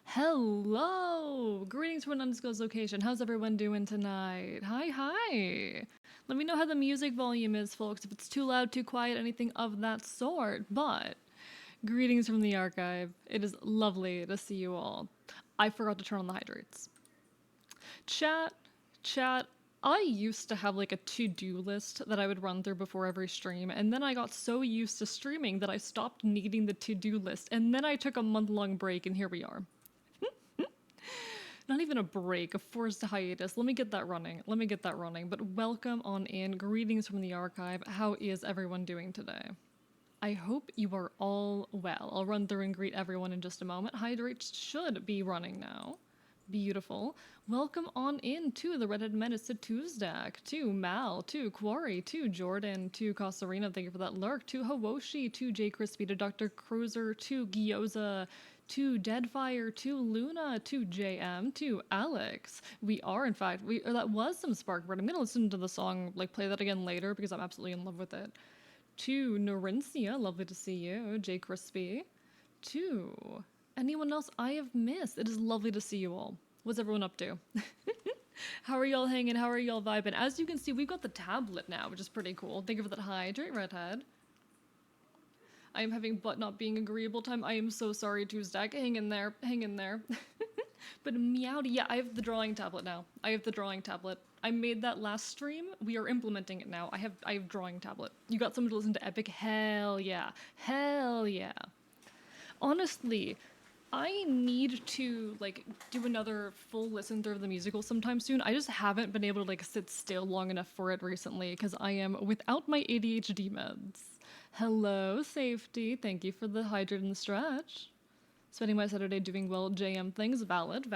Hello! Greetings from an undisclosed location. How's everyone doing tonight? Hi. Let me know how the music volume is, folks, if it's too loud, too quiet, anything of that sort. But greetings from the archive. It is lovely to see you all. I forgot to turn on the hydrates. Chat. I used to have like a to-do list that I would run through before every stream, and then I got so used to streaming that I stopped needing the to-do list, and then I took a month-long break, and here we are. Not even a break, a forced hiatus. Let me get that running. But welcome on in. Greetings from the archive. How is everyone doing today? I hope you are all well. I'll run through and greet everyone in just a moment. Hydrates should be running now. Beautiful. Welcome on in to the Redhead Menace, to Tuesdack, to Mal, to Quarry, to Jordan, to Kasarina, thank you for that lurk, to Hawoshi, to J Crispy, to Dr. Cruiser, to Gyoza, to Deadfire, to Luna, to JM, to Alex. We are, in fact, that was some Sparkbird. I'm gonna listen to the song, like play that again later because I'm absolutely in love with it. To Norencia, lovely to see you. J Crispy. To anyone else I have missed, it is lovely to see you all. What's everyone up to? How are y'all hanging? How are y'all vibing? As you can see, we've got the tablet now, which is pretty cool. Thank you for that hydrate, Redhead. I am having but not being agreeable time. I am so sorry, Tuesday. Hang in there. But meowdy, yeah, I have the drawing tablet now. I made that last stream. We are implementing it now. I have drawing tablet. You got someone to listen to Epic? Hell yeah. Honestly, I need to like do another full listen through of the musical sometime soon. I just haven't been able to like sit still long enough for it recently because I am without my ADHD meds. Hello, safety. Thank you for the hydrate and stretch. Spending my Saturday doing well JM things. Valid.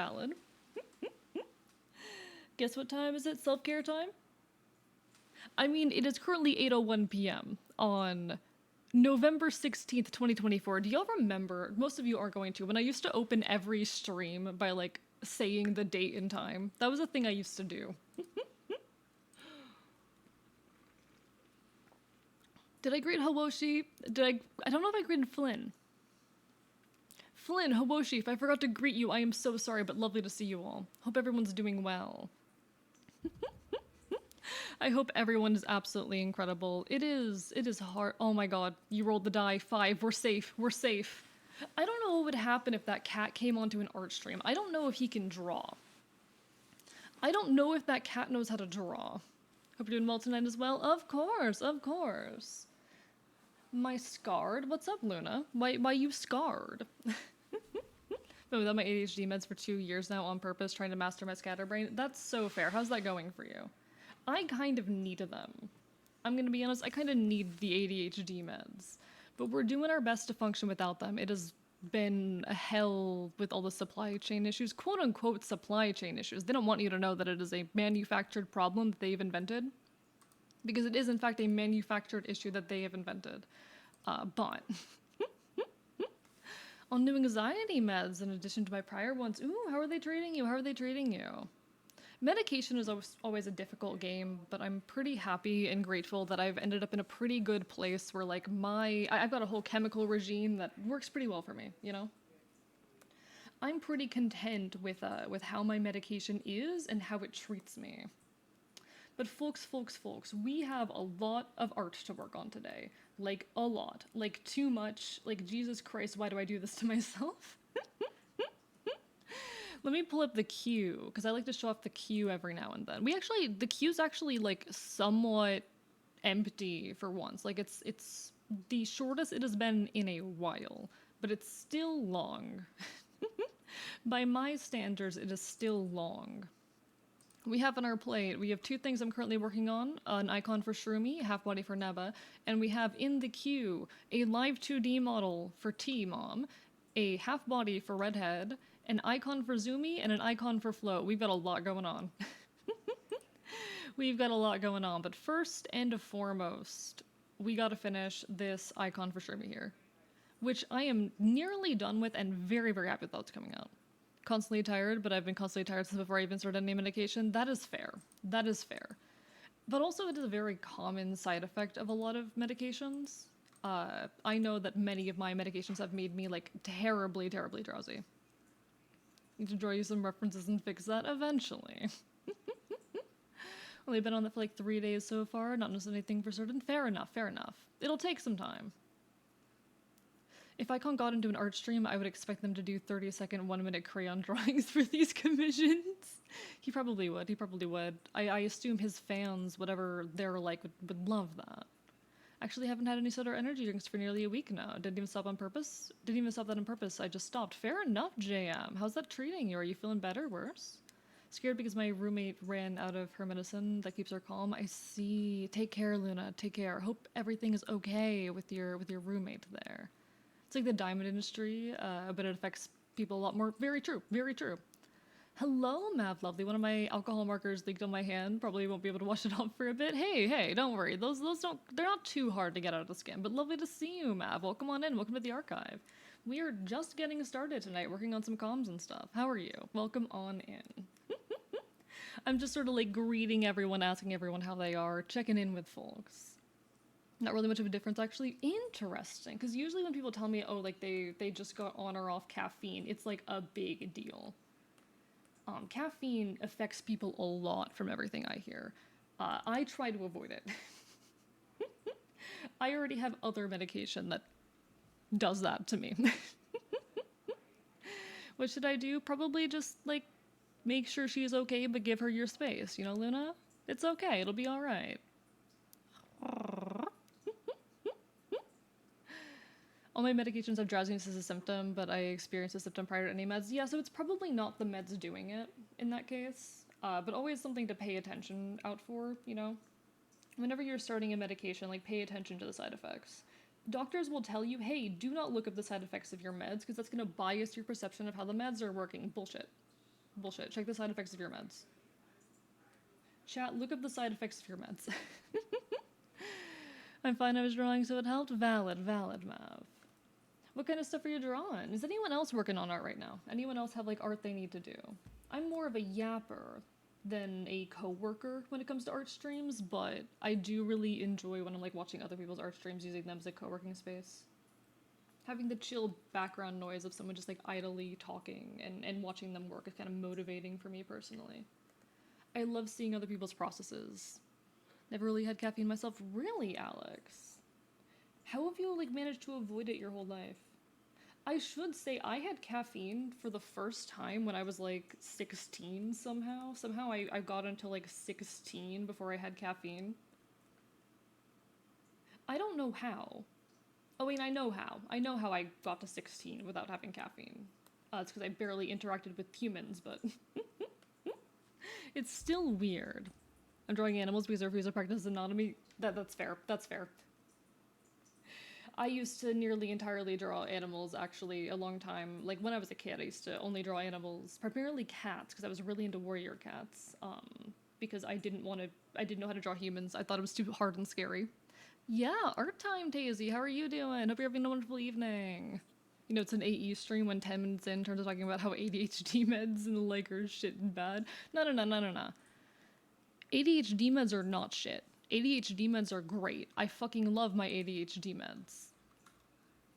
Guess what time is it? Self-care time? I mean, it is currently 8:01 p.m. on November 16th, 2024. Do y'all remember? Most of you are going to. When I used to open every stream by like saying the date and time. That was a thing I used to do. Did I greet Hawoshi? I don't know if I greeted Flynn. Flynn, Hawoshi, if I forgot to greet you, I am so sorry, but lovely to see you all. Hope everyone's doing well. I hope everyone is absolutely incredible. It is hard. Oh my god, you rolled the die. 5. We're safe. I don't know what would happen if that cat came onto an art stream. I don't know if he can draw. I don't know if that cat knows how to draw. Hope you're doing well tonight as well. Of course. My scarred? What's up, Luna? Why you scarred? Been without my ADHD meds for 2 years now on purpose, trying to master my scatterbrain. That's so fair. How's that going for you? I kind of need them. I'm gonna be honest, I kind of need the ADHD meds. But we're doing our best to function without them. It has been a hell with all the supply chain issues, quote unquote supply chain issues. They don't want you to know that it is a manufactured problem that they've invented. Because it is in fact a manufactured issue that they have invented. But on new anxiety meds in addition to my prior ones. Ooh, how are they treating you? Medication is always a difficult game, but I'm pretty happy and grateful that I've ended up in a pretty good place where like I've got a whole chemical regime that works pretty well for me, you know? I'm pretty content with how my medication is and how it treats me. But folks, we have a lot of art to work on today. Like a lot. Like too much. Like Jesus Christ, why do I do this to myself? Let me pull up the queue, because I like to show off the queue every now and then. The queue's actually like somewhat empty for once. Like it's the shortest it has been in a while, but it's still long. By my standards, it is still long. We have on our plate, we have 2 things I'm currently working on, an icon for Shroomy, half body for Neba, and we have in the queue a live 2D model for T-Mom, a half body for Redhead, an icon for Zoomy, and an icon for Flo. We've got a lot going on. But first and foremost, we gotta finish this icon for Shroomy here, which I am nearly done with and very, very happy with how it's coming out. Constantly tired, but I've been constantly tired since before I even started any medication. That is fair. But also it is a very common side effect of a lot of medications. I know that many of my medications have made me like terribly, terribly drowsy. Need to draw you some references and fix that eventually. Only been on it for like 3 days so far, not noticed anything for certain. Fair enough, fair enough. It'll take some time. If Icon got into an art stream, I would expect them to do 30-second, 1-minute crayon drawings for these commissions. He probably would, he probably would. I assume his fans, whatever they're like, would love that. Actually haven't had any soda or energy drinks for nearly a week now. Didn't even stop on purpose. Didn't even stop that on purpose, I just stopped. Fair enough, JM. How's that treating you? Are you feeling better, worse? Scared because my roommate ran out of her medicine that keeps her calm. I see. Take care, Luna. Take care. Hope everything is okay with your roommate there. It's like the diamond industry, but it affects people a lot more. Very true. Very true. Hello, Mav Lovely. One of my alcohol markers leaked on my hand. Probably won't be able to wash it off for a bit. Hey, don't worry. Those don't. They're not too hard to get out of the skin. But lovely to see you, Mav. Welcome on in. Welcome to the archive. We are just getting started tonight, working on some comms and stuff. How are you? Welcome on in. I'm just sort of like greeting everyone, asking everyone how they are, checking in with folks. Not really much of a difference, actually. Interesting, because usually when people tell me, oh, like they just got on or off caffeine, it's like a big deal. Caffeine affects people a lot from everything I hear. I try to avoid it. I already have other medication that does that to me. What should I do? Probably just, like, make sure she's okay, but give her your space. You know, Luna? It's okay. It'll be all right. All my medications have drowsiness as a symptom, but I experienced a symptom prior to any meds. Yeah, so it's probably not the meds doing it in that case, but always something to pay attention out for, you know? Whenever you're starting a medication, like, pay attention to the side effects. Doctors will tell you, hey, do not look up the side effects of your meds, because that's going to bias your perception of how the meds are working. Bullshit. Bullshit. Check the side effects of your meds. Chat, look up the side effects of your meds. I'm fine, I was drawing, so it helped. Valid, Mav. What kind of stuff are you drawing? Is anyone else working on art right now? Anyone else have, like, art they need to do? I'm more of a yapper than a co-worker when it comes to art streams, but I do really enjoy when I'm, like, watching other people's art streams, using them as a co-working space. Having the chill background noise of someone just, like, idly talking and watching them work is kind of motivating for me personally. I love seeing other people's processes. Never really had caffeine myself. Really, Alex? How have you, like, managed to avoid it your whole life? I should say I had caffeine for the first time when I was, like, 16 somehow. Somehow I got until, like, 16 before I had caffeine. I don't know how. Oh, wait, I know how. I know how I got to 16 without having caffeine. It's because I barely interacted with humans, but... It's still weird. I'm drawing animals because I refuse to practice anatomy. That's fair. That's fair. I used to nearly entirely draw animals, actually, a long time. Like, when I was a kid, I used to only draw animals, primarily cats, because I was really into warrior cats. Because I didn't know how to draw humans. I thought it was too hard and scary. Yeah, art time, Daisy. How are you doing? Hope you're having a wonderful evening. You know, it's an AE stream when 10 minutes in turns to talking about how ADHD meds and, like, are shit and bad. No. ADHD meds are not shit. ADHD meds are great. I fucking love my ADHD meds.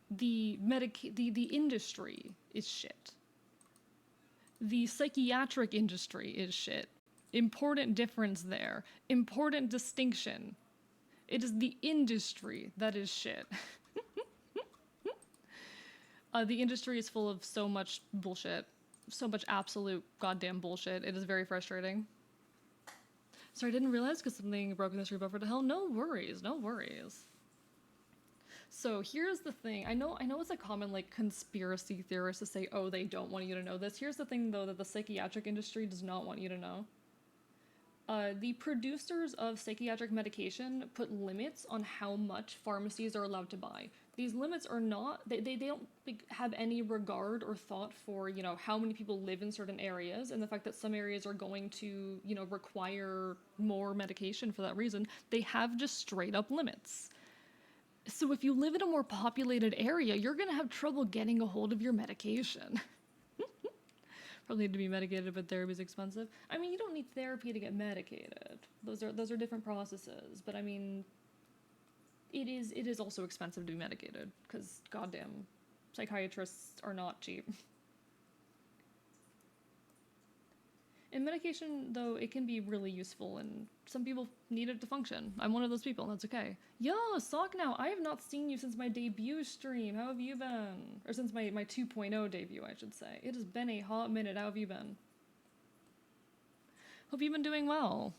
The industry is shit. The psychiatric industry is shit. Important difference there. Important distinction. It is the industry that is shit. The industry is full of so much bullshit. So much absolute goddamn bullshit. It is very frustrating. Sorry, I didn't realize because something broke in the stream buffer to hell. No worries, no worries. So here's the thing. I know it's a common, like, conspiracy theorist to say, oh, they don't want you to know this. Here's the thing, though, that the psychiatric industry does not want you to know. The producers of psychiatric medication put limits on how much pharmacies are allowed to buy. These limits are not, they don't, like, have any regard or thought for, you know, how many people live in certain areas, and the fact that some areas are going to, you know, require more medication for that reason. They have just straight up limits. So if you live in a more populated area, you're gonna have trouble getting a hold of your medication. Probably need to be medicated, but therapy is expensive. I mean, you don't need therapy to get medicated. Those are different processes. But I mean, it is also expensive to be medicated, because goddamn, psychiatrists are not cheap. In medication, though, it can be really useful, and some people need it to function. I'm one of those people, and that's okay. Yo, Sock now, I have not seen you since my debut stream. How have you been? Or since my 2.0 debut, I should say. It has been a hot minute. How have you been? Hope you've been doing well.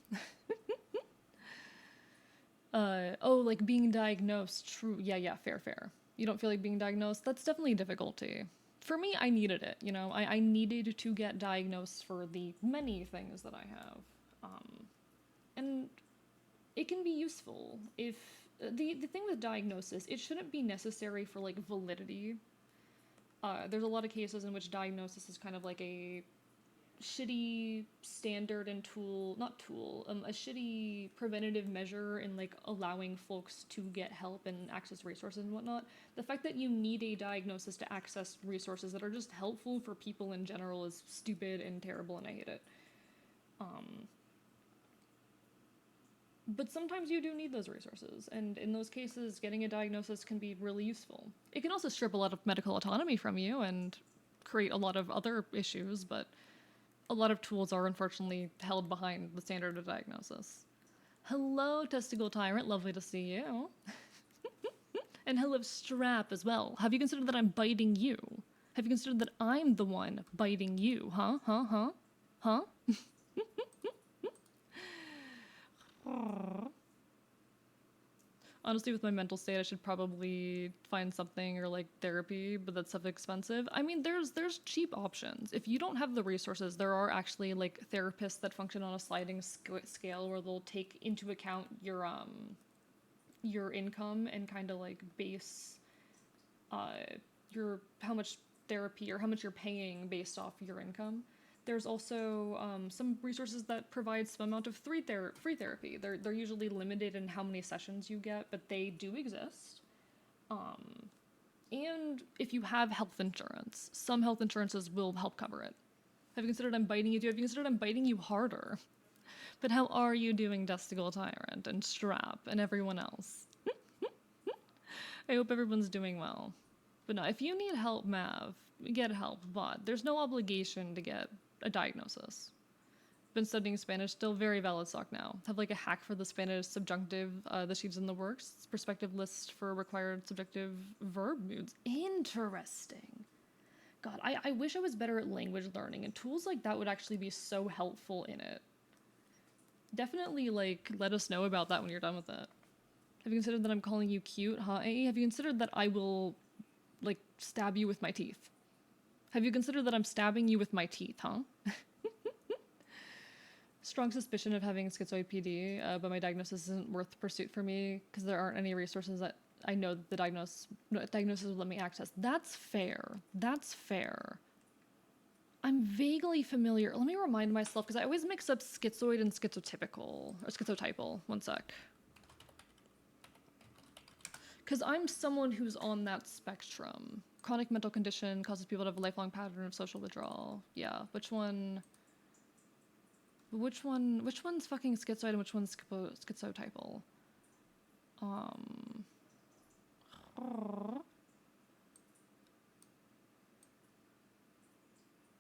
Oh, like being diagnosed. True. Yeah, fair. You don't feel like being diagnosed? That's definitely a difficulty. For me, I needed it, you know? I needed to get diagnosed for the many things that I have. And it can be useful if... the thing with diagnosis, it shouldn't be necessary for, like, validity. There's a lot of cases in which diagnosis is kind of like a shitty standard and a shitty preventative measure in like allowing folks to get help and access resources and whatnot. The fact that you need a diagnosis to access resources that are just helpful for people in general is stupid and terrible, and I hate it. But sometimes you do need those resources, and in those cases, getting a diagnosis can be really useful. It can also strip a lot of medical autonomy from you and create a lot of other issues, but a lot of tools are unfortunately held behind the standard of diagnosis. Hello, Testicle Tyrant. Lovely to see you. And hello, Strap as well. Have you considered that I'm biting you? Have you considered that I'm the one biting you? Huh? Honestly, with my mental state, I should probably find something or like therapy, but that's stuff expensive. I mean, there's cheap options. If you don't have the resources, there are actually like therapists that function on a sliding scale where they'll take into account your income and kind of like base your how much therapy or how much you're paying based off your income. There's also some resources that provide some amount of free therapy. They're usually limited in how many sessions you get, but they do exist. And if you have health insurance, some health insurances will help cover it. Have you considered I'm biting you too? Have you considered I'm biting you harder? But how are you doing, Destigal Tyrant and Strap and everyone else? I hope everyone's doing well. But no, if you need help, Mav, get help, but there's no obligation to get a diagnosis. Been studying Spanish, still very valid stock now. Have like a hack for the Spanish subjunctive that she's in the works. Perspective list for required subjective verb moods. Interesting. God, I wish I was better at language learning, and tools like that would actually be so helpful in it. Definitely, like, let us know about that when you're done with it. Have you considered that I'm calling you cute, huh? Hey, have you considered that I will, like, stab you with my teeth? Have you considered that I'm stabbing you with my teeth, huh? Strong suspicion of having schizoid PD, but my diagnosis isn't worth pursuit for me because there aren't any resources that I know that the diagnosis will let me access. That's fair. That's fair. I'm vaguely familiar. Let me remind myself, because I always mix up schizoid and schizotypical, or schizotypal. One sec. Because I'm someone who's on that spectrum. Chronic mental condition causes people to have a lifelong pattern of social withdrawal. Yeah, which one's fucking schizoid and which one's schizotypal?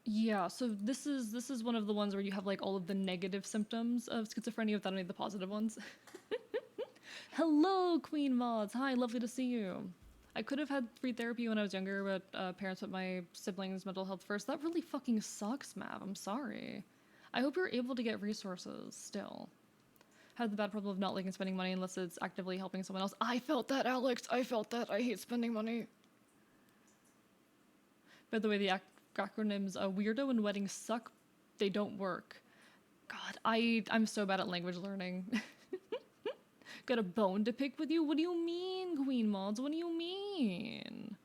Yeah, so this is one of the ones where you have like all of the negative symptoms of schizophrenia without any of the positive ones. Hello, Queen Mods. Hi, lovely to see you. I could have had free therapy when I was younger, but parents put my siblings' mental health first. That really fucking sucks, Mav. I'm sorry. I hope you're able to get resources still. Had the bad problem of not liking spending money unless it's actively helping someone else. I felt that, Alex. I felt that. I hate spending money. By the way, the acronyms weirdo and wedding suck. They don't work. God, I'm so bad at language learning. Got a bone to pick with you? What do you mean, Queen Mods? What do you mean?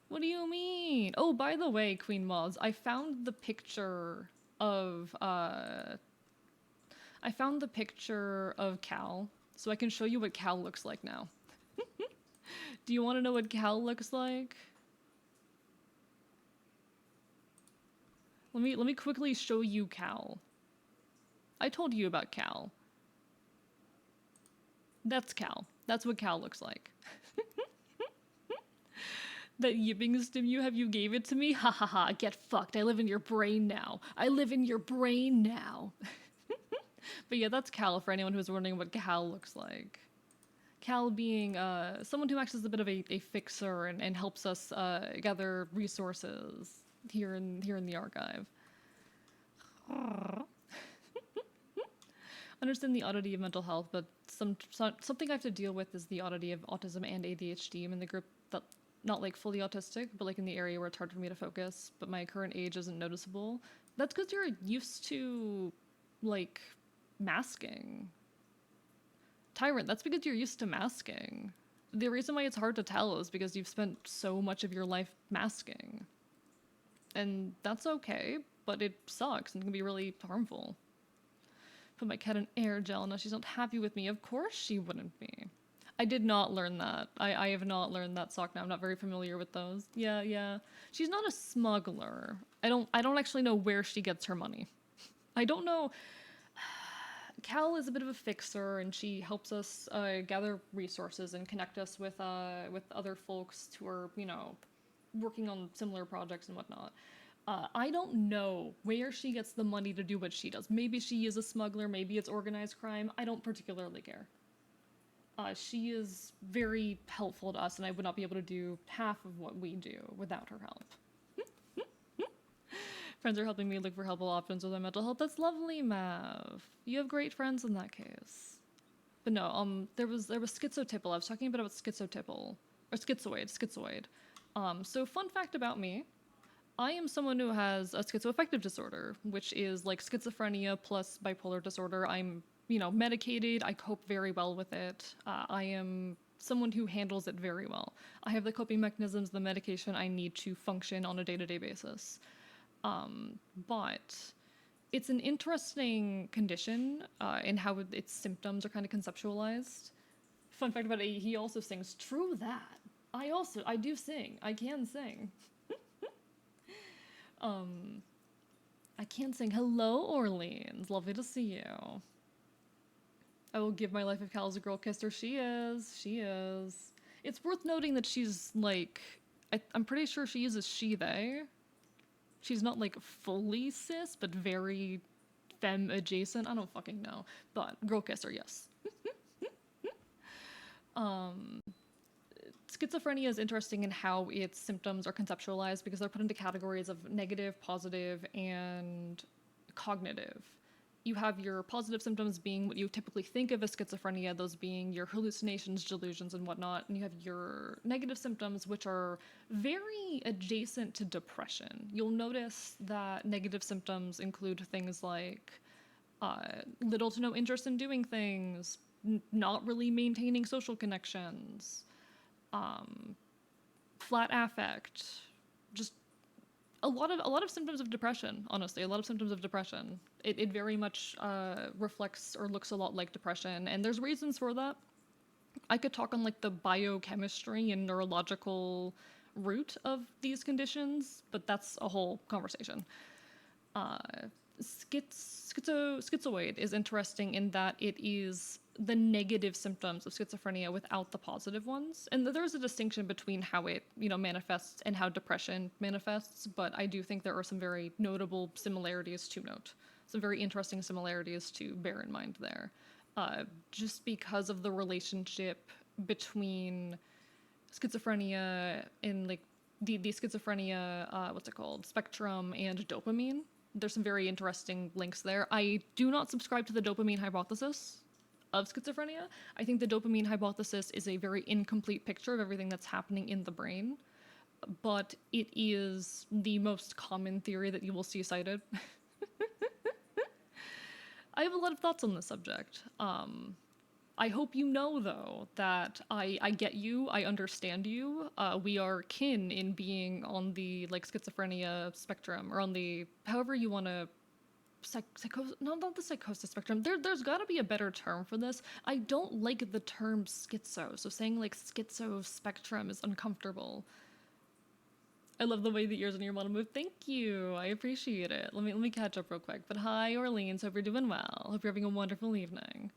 What do you mean? Oh, by the way, Queen Mods, I found the picture of Cal, so I can show you what Cal looks like now. Do you want to know what Cal looks like? Let me quickly show you Cal. I told you about Cal. That's Cal. That's what Cal looks like. That yipping stimu, have you gave it to me? Ha ha ha, get fucked. I live in your brain now. I live in your brain now. But yeah, that's Cal for anyone who's wondering what Cal looks like. Cal being someone who acts as a bit of a fixer and helps us gather resources here in the archive. Understand the oddity of mental health, but something I have to deal with is the oddity of autism and ADHD. I'm in the group that not like fully autistic, but like in the area where it's hard for me to focus, but my current age isn't noticeable. That's because you're used to like masking. Tyrant, that's because you're used to masking. The reason why it's hard to tell is because you've spent so much of your life masking. And that's okay, but it sucks and can be really harmful. Put my cat in air gel, now she's not happy with me. Of course she wouldn't be. I did not learn that. I have not learned that sock now. I'm not very familiar with those. Yeah. She's not a smuggler. I don't actually know where she gets her money. I don't know. Cal is a bit of a fixer, and she helps us gather resources and connect us with other folks who are, working on similar projects and whatnot. I don't know where she gets the money to do what she does. Maybe she is a smuggler, maybe it's organized crime. I don't particularly care. She is very helpful to us, and I would not be able to do half of what we do without her help. Friends are helping me look for helpful options with my mental health. That's lovely, Mav. You have great friends in that case. But no, there was schizotypal. I was talking about schizotypal or schizoid. So fun fact about me. I am someone who has a schizoaffective disorder, which is like schizophrenia plus bipolar disorder. I'm, medicated. I cope very well with it. I am someone who handles it very well. I have the coping mechanisms, the medication I need to function on a day-to-day basis. But it's an interesting condition in how its symptoms are kind of conceptualized. Fun fact about it, he also sings. True that. I do sing. I can sing. I can sing. Hello, Orleans. Lovely to see you. I will give my life if Cal is a girl kissed her. She is. It's worth noting that she's like, I'm pretty sure she uses she, they. She's not like fully cis, but very femme adjacent. I don't fucking know. But girl kisser, yes. Schizophrenia is interesting in how its symptoms are conceptualized because they're put into categories of negative, positive, and cognitive. You have your positive symptoms being what you typically think of as schizophrenia, those being your hallucinations, delusions, and whatnot. And you have your negative symptoms, which are very adjacent to depression. You'll notice that negative symptoms include things like little to no interest in doing things, not really maintaining social connections, flat affect, just a lot of symptoms of depression. Honestly, a lot of symptoms of depression. It very much reflects or looks a lot like depression, and there's reasons for that. I could talk on like the biochemistry and neurological root of these conditions, but that's a whole conversation. Schizoid is interesting in that it is the negative symptoms of schizophrenia without the positive ones. And there's a distinction between how it, manifests and how depression manifests, but I do think there are some very notable similarities to note. Some very interesting similarities to bear in mind there. Just because of the relationship between schizophrenia and like the schizophrenia, spectrum and dopamine. There's some very interesting links there. I do not subscribe to the dopamine hypothesis of schizophrenia. I think the dopamine hypothesis is a very incomplete picture of everything that's happening in the brain, but it is the most common theory that you will see cited. I have a lot of thoughts on this subject. I hope you know, though, that I get you, I understand you. We are kin in being on the, schizophrenia spectrum, or on the, however you want to, not the psychosis spectrum. There's got to be a better term for this. I don't like the term schizo, so saying, schizo spectrum is uncomfortable. I love the way the ears on your model move. Thank you. I appreciate it. Let me catch up real quick. But hi, Orleans. Hope you're doing well. Hope you're having a wonderful evening.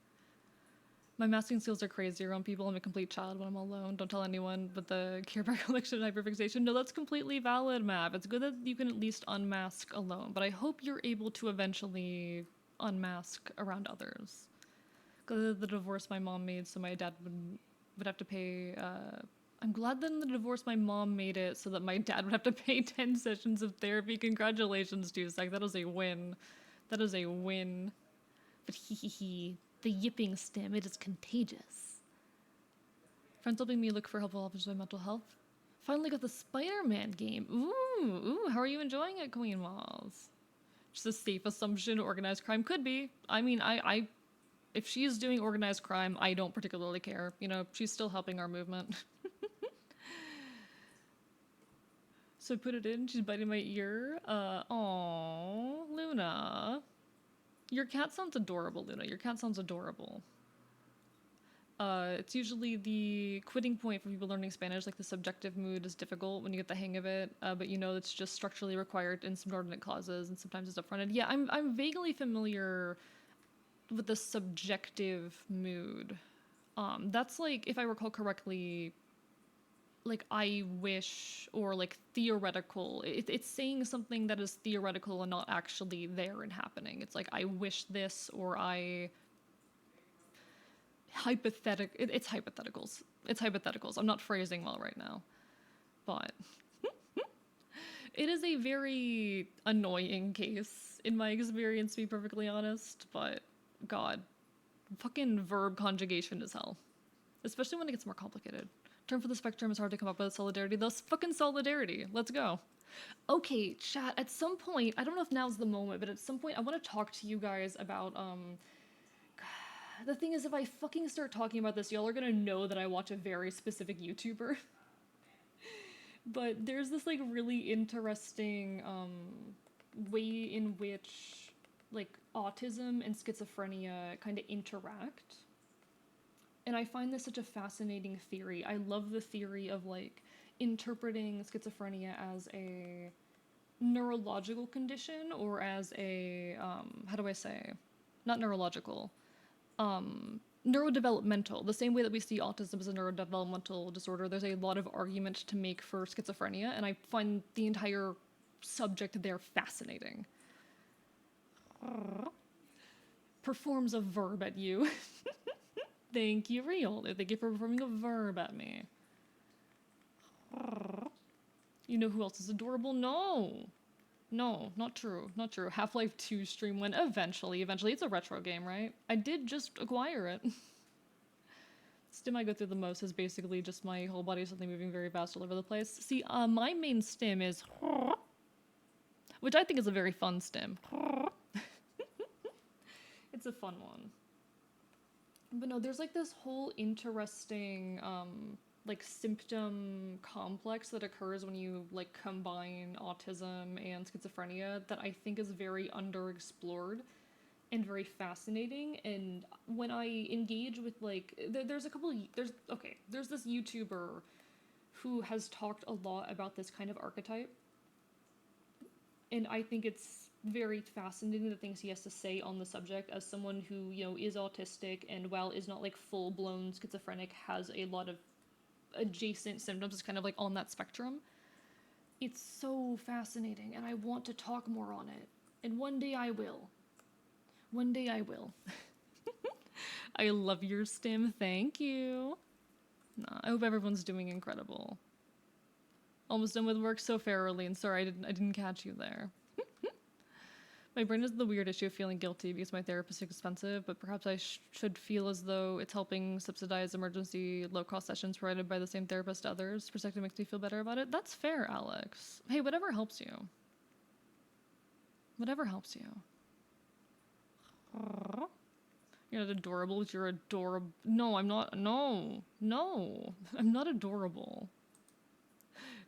My masking skills are crazy around people. I'm a complete child when I'm alone. Don't tell anyone, but the Care Bear collection and hyperfixation. No, that's completely valid, Mav. It's good that you can at least unmask alone, but I hope you're able to eventually unmask around others. Because the divorce my mom made, so my dad would have to pay. I'm glad that in the divorce my mom made it so that my dad would have to pay 10 sessions of therapy. Congratulations, Dusek. That is a win. That is a win. But hee, the yipping stem, it is contagious. Friends helping me look for helpful options for my mental health. Finally got the Spider-Man game. Ooh, how are you enjoying it, Queen Walls? Just a safe assumption, organized crime could be. I mean, if she's doing organized crime, I don't particularly care. You know, she's still helping our movement. So I put it in, she's biting my ear. Aww, Luna. Your cat sounds adorable, Luna. Your cat sounds adorable. It's usually the quitting point for people learning Spanish, like the subjective mood is difficult when you get the hang of it, but you know it's just structurally required in subordinate clauses, and sometimes it's upfronted. Yeah, I'm vaguely familiar with the subjective mood. That's like, if I recall correctly, like I wish, or like theoretical. It's saying something that is theoretical and not actually there and happening. It's like I wish this, or I it's hypotheticals. It's hypotheticals. I'm not phrasing well right now. But it is a very annoying case in my experience, to be perfectly honest, but god, fucking verb conjugation is hell. Especially when it gets more complicated. Term for the spectrum is hard to come up with. Solidarity. Thus fucking solidarity. Let's go. Okay, chat, at some point, I don't know if now's the moment, but at some point I want to talk to you guys about the thing is, if I fucking start talking about this, y'all are gonna know that I watch a very specific YouTuber. But there's this like really interesting way in which like autism and schizophrenia kind of interact. And I find this such a fascinating theory. I love the theory of like interpreting schizophrenia as a neurological condition, or as a how do I say? Not neurological. Neurodevelopmental. The same way that we see autism as a neurodevelopmental disorder, there's a lot of argument to make for schizophrenia, and I find the entire subject there fascinating. Performs a verb at you. Thank you, Riol. Thank you for performing a verb at me. You know who else is adorable? No, not true. Not true. Half-Life 2 stream when eventually. It's a retro game, right? I did just acquire it. Stim I go through the most is basically just my whole body suddenly moving very fast all over the place. See, my main stim is, which I think is a very fun stim. It's a fun one. But no, there's like this whole interesting like symptom complex that occurs when you like combine autism and schizophrenia that I think is very underexplored and very fascinating. And when I engage with like there's this YouTuber who has talked a lot about this kind of archetype, and I think it's very fascinating the things he has to say on the subject as someone who, you know, is autistic and while is not like full-blown schizophrenic, has a lot of adjacent symptoms. It's kind of like on that spectrum. It's so fascinating, and I want to talk more on it. And one day I will. One day I will. I love your stim. Thank you. Nah, I hope everyone's doing incredible. Almost done with work so fairly, and sorry I didn't catch you there. My brain has the weird issue of feeling guilty because my therapist is expensive, but perhaps I should feel as though it's helping subsidize emergency low-cost sessions provided by the same therapist to others. Perspective makes me feel better about it. That's fair, Alex. Hey, whatever helps you. Whatever helps you. You're not adorable, but you're adorable. No, I'm not. No. I'm not adorable.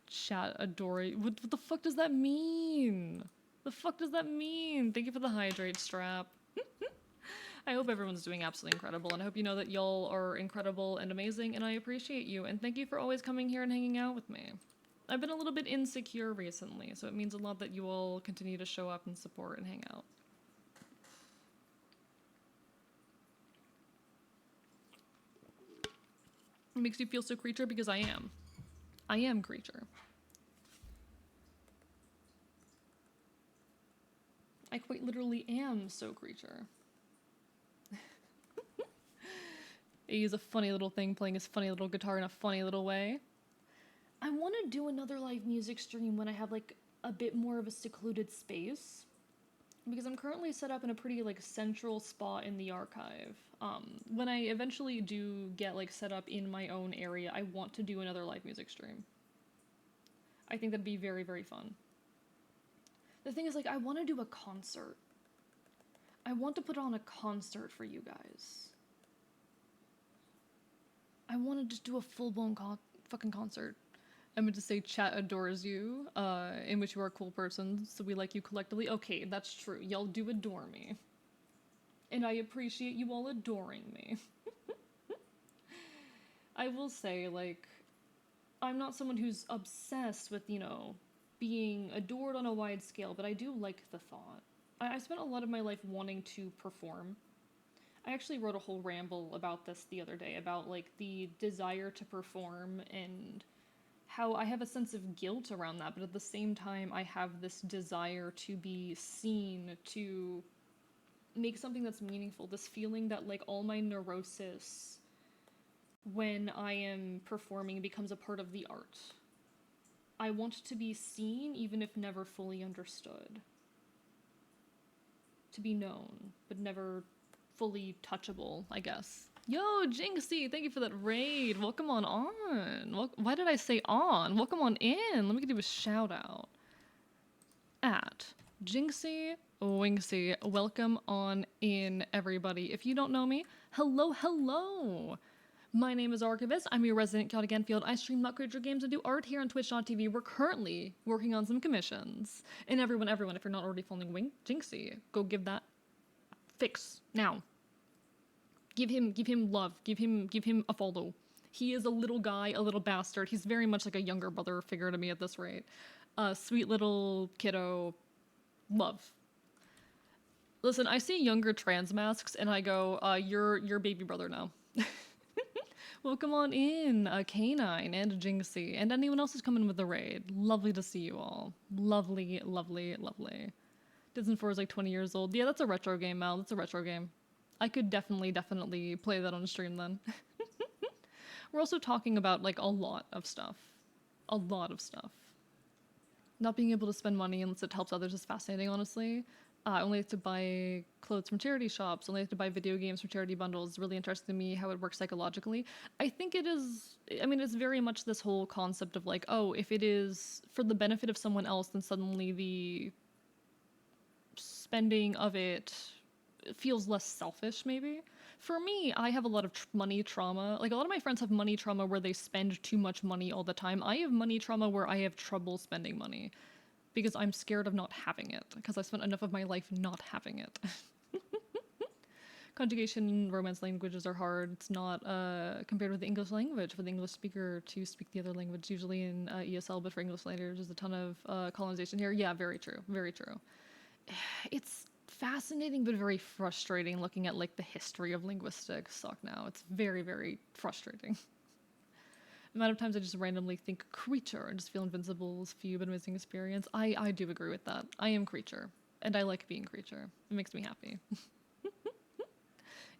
Chat adoring. What the fuck does that mean? The fuck does that mean? Thank you for the hydrate strap. I hope everyone's doing absolutely incredible, and I hope you know that y'all are incredible and amazing, and I appreciate you, and thank you for always coming here and hanging out with me. I've been a little bit insecure recently, so it means a lot that you all continue to show up and support and hang out. It makes you feel so creature because I am. I am creature. I quite literally am so creature. He's a funny little thing playing his funny little guitar in a funny little way. I want to do another live music stream when I have like a bit more of a secluded space, because I'm currently set up in a pretty like central spot in the archive. When I eventually do get like set up in my own area, I want to do another live music stream. I think that'd be very, very fun. The thing is, like, I want to do a concert. I want to put on a concert for you guys. I want to just do a full-blown fucking concert. I'm going to say chat adores you, in which you are a cool person, so we like you collectively. Okay, that's true. Y'all do adore me. And I appreciate you all adoring me. I will say, like, I'm not someone who's obsessed with, you know, being adored on a wide scale, but I do like the thought. I spent a lot of my life wanting to perform. I actually wrote a whole ramble about this the other day, about, like, the desire to perform and how I have a sense of guilt around that, but at the same time, I have this desire to be seen, to make something that's meaningful, this feeling that, like, all my neurosis when I am performing becomes a part of the art. I want to be seen, even if never fully understood. To be known, but never fully touchable, I guess. Yo, Jinxie, thank you for that raid. Welcome on. Why did I say on? Welcome on in. Let me give you a shout out. At Jinxie Winxie, welcome on in, everybody. If you don't know me, hello. My name is Archivist. I'm your resident chaotic Enfield. I stream Luck Creature games and do art here on Twitch.tv. We're currently working on some commissions. And everyone, if you're not already following Jinxie, go give that fix now. Give him love. Give him a follow. He is a little guy, a little bastard. He's very much like a younger brother figure to me at this rate. Sweet little kiddo. Love. Listen, I see younger trans masks and I go, you're baby brother now. Welcome on in, Canine and Jinxie, and anyone else who's coming with the raid. Lovely to see you all. Lovely. Disney 4 is like 20 years old. Yeah, that's a retro game, Mal. That's a retro game. I could definitely play that on stream then. We're also talking about, like, a lot of stuff. Not being able to spend money unless it helps others is fascinating, honestly. Only have to buy clothes from charity shops, only have to buy video games from charity bundles. It's really interesting to me how it works psychologically. I think it is, I mean, it's very much this whole concept of like, oh, if it is for the benefit of someone else, then suddenly the spending of it feels less selfish, maybe. For me, I have a lot of money trauma. Like, a lot of my friends have money trauma where they spend too much money all the time. I have money trauma where I have trouble spending money. Because I'm scared of not having it, because I spent enough of my life not having it. Conjugation in Romance languages are hard. It's not compared with the English language for the English speaker to speak the other language, usually in ESL, but for English language, there's a ton of colonization here. Yeah, very true. It's fascinating, but very frustrating looking at, like, the history of linguistics. Suck now. It's very, very frustrating. The amount of times I just randomly think creature and just feel invincible is few but amazing experience. I do agree with that. I am creature, and I like being creature. It makes me happy.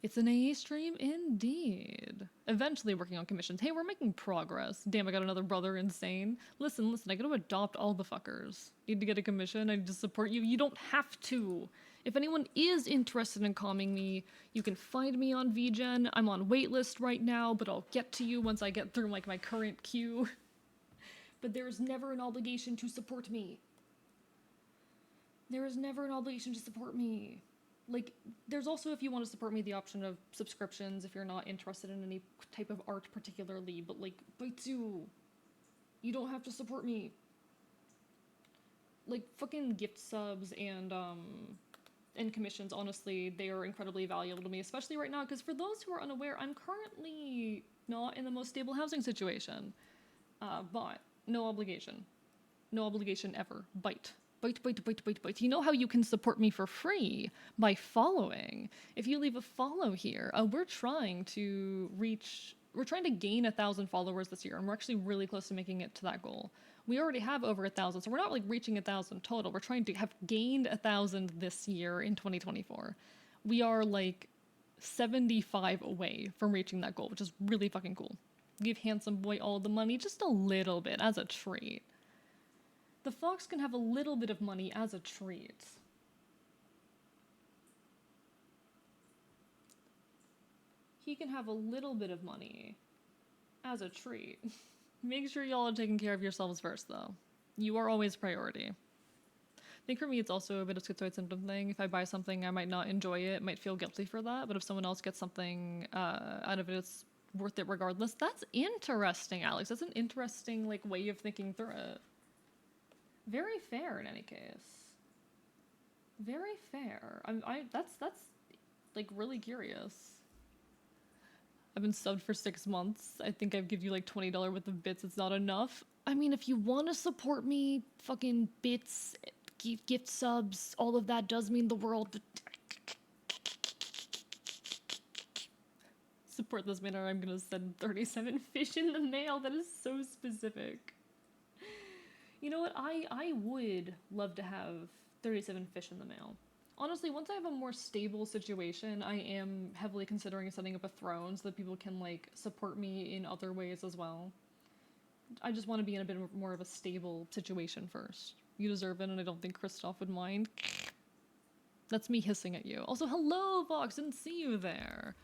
It's an AA stream indeed. Eventually working on commissions. Hey, we're making progress. Damn, I got another brother, insane. Listen, I gotta adopt all the fuckers. Need to get a commission, I need to support you. You don't have to. If anyone is interested in calming me, you can find me on VGen. I'm on waitlist right now, but I'll get to you once I get through, like, my current queue. But there is never an obligation to support me. There is never an obligation to support me. Like, there's also, if you want to support me, the option of subscriptions if you're not interested in any type of art particularly, but, like, Baitsu, you don't have to support me. Like, fucking gift subs and commissions, honestly, they are incredibly valuable to me, especially right now, because for those who are unaware, I'm currently not in the most stable housing situation. But no obligation. No obligation ever. Bite. You know how you can support me for free? By following. If you leave a follow here, we're trying to reach we're trying to gain 1,000 followers this year, and we're actually really close to making it to that goal. We already have over 1,000, so we're not like reaching 1,000 total. We're trying to have gained 1,000 this year in 2024. We are like 75 away from reaching that goal, which is really fucking cool. Give handsome boy all the money, just a little bit as a treat. The fox can have a little bit of money as a treat. He can have a little bit of money as a treat. Make sure y'all are taking care of yourselves first, though. You are always priority. I think for me, it's also a bit of schizoid symptom thing. If I buy something, I might not enjoy it, might feel guilty for that. But if someone else gets something out of it, it's worth it regardless. That's interesting, Alex. That's an interesting like way of thinking through it. Very fair in any case. Very fair. That's like really curious. I've been subbed for 6 months. I think I've given you like $20 worth of bits. It's not enough. I mean, if you want to support me, fucking bits, gift subs, all of that does mean the world. But support this man or I'm gonna send 37 fish in the mail. That is so specific. You know what? I would love to have 37 fish in the mail. Honestly, once I have a more stable situation, I am heavily considering setting up a throne so that people can, like, support me in other ways as well. I just want to be in a bit more of a stable situation first. You deserve it, and I don't think Kristoff would mind. That's me hissing at you. Also, hello, Vox! Didn't see you there.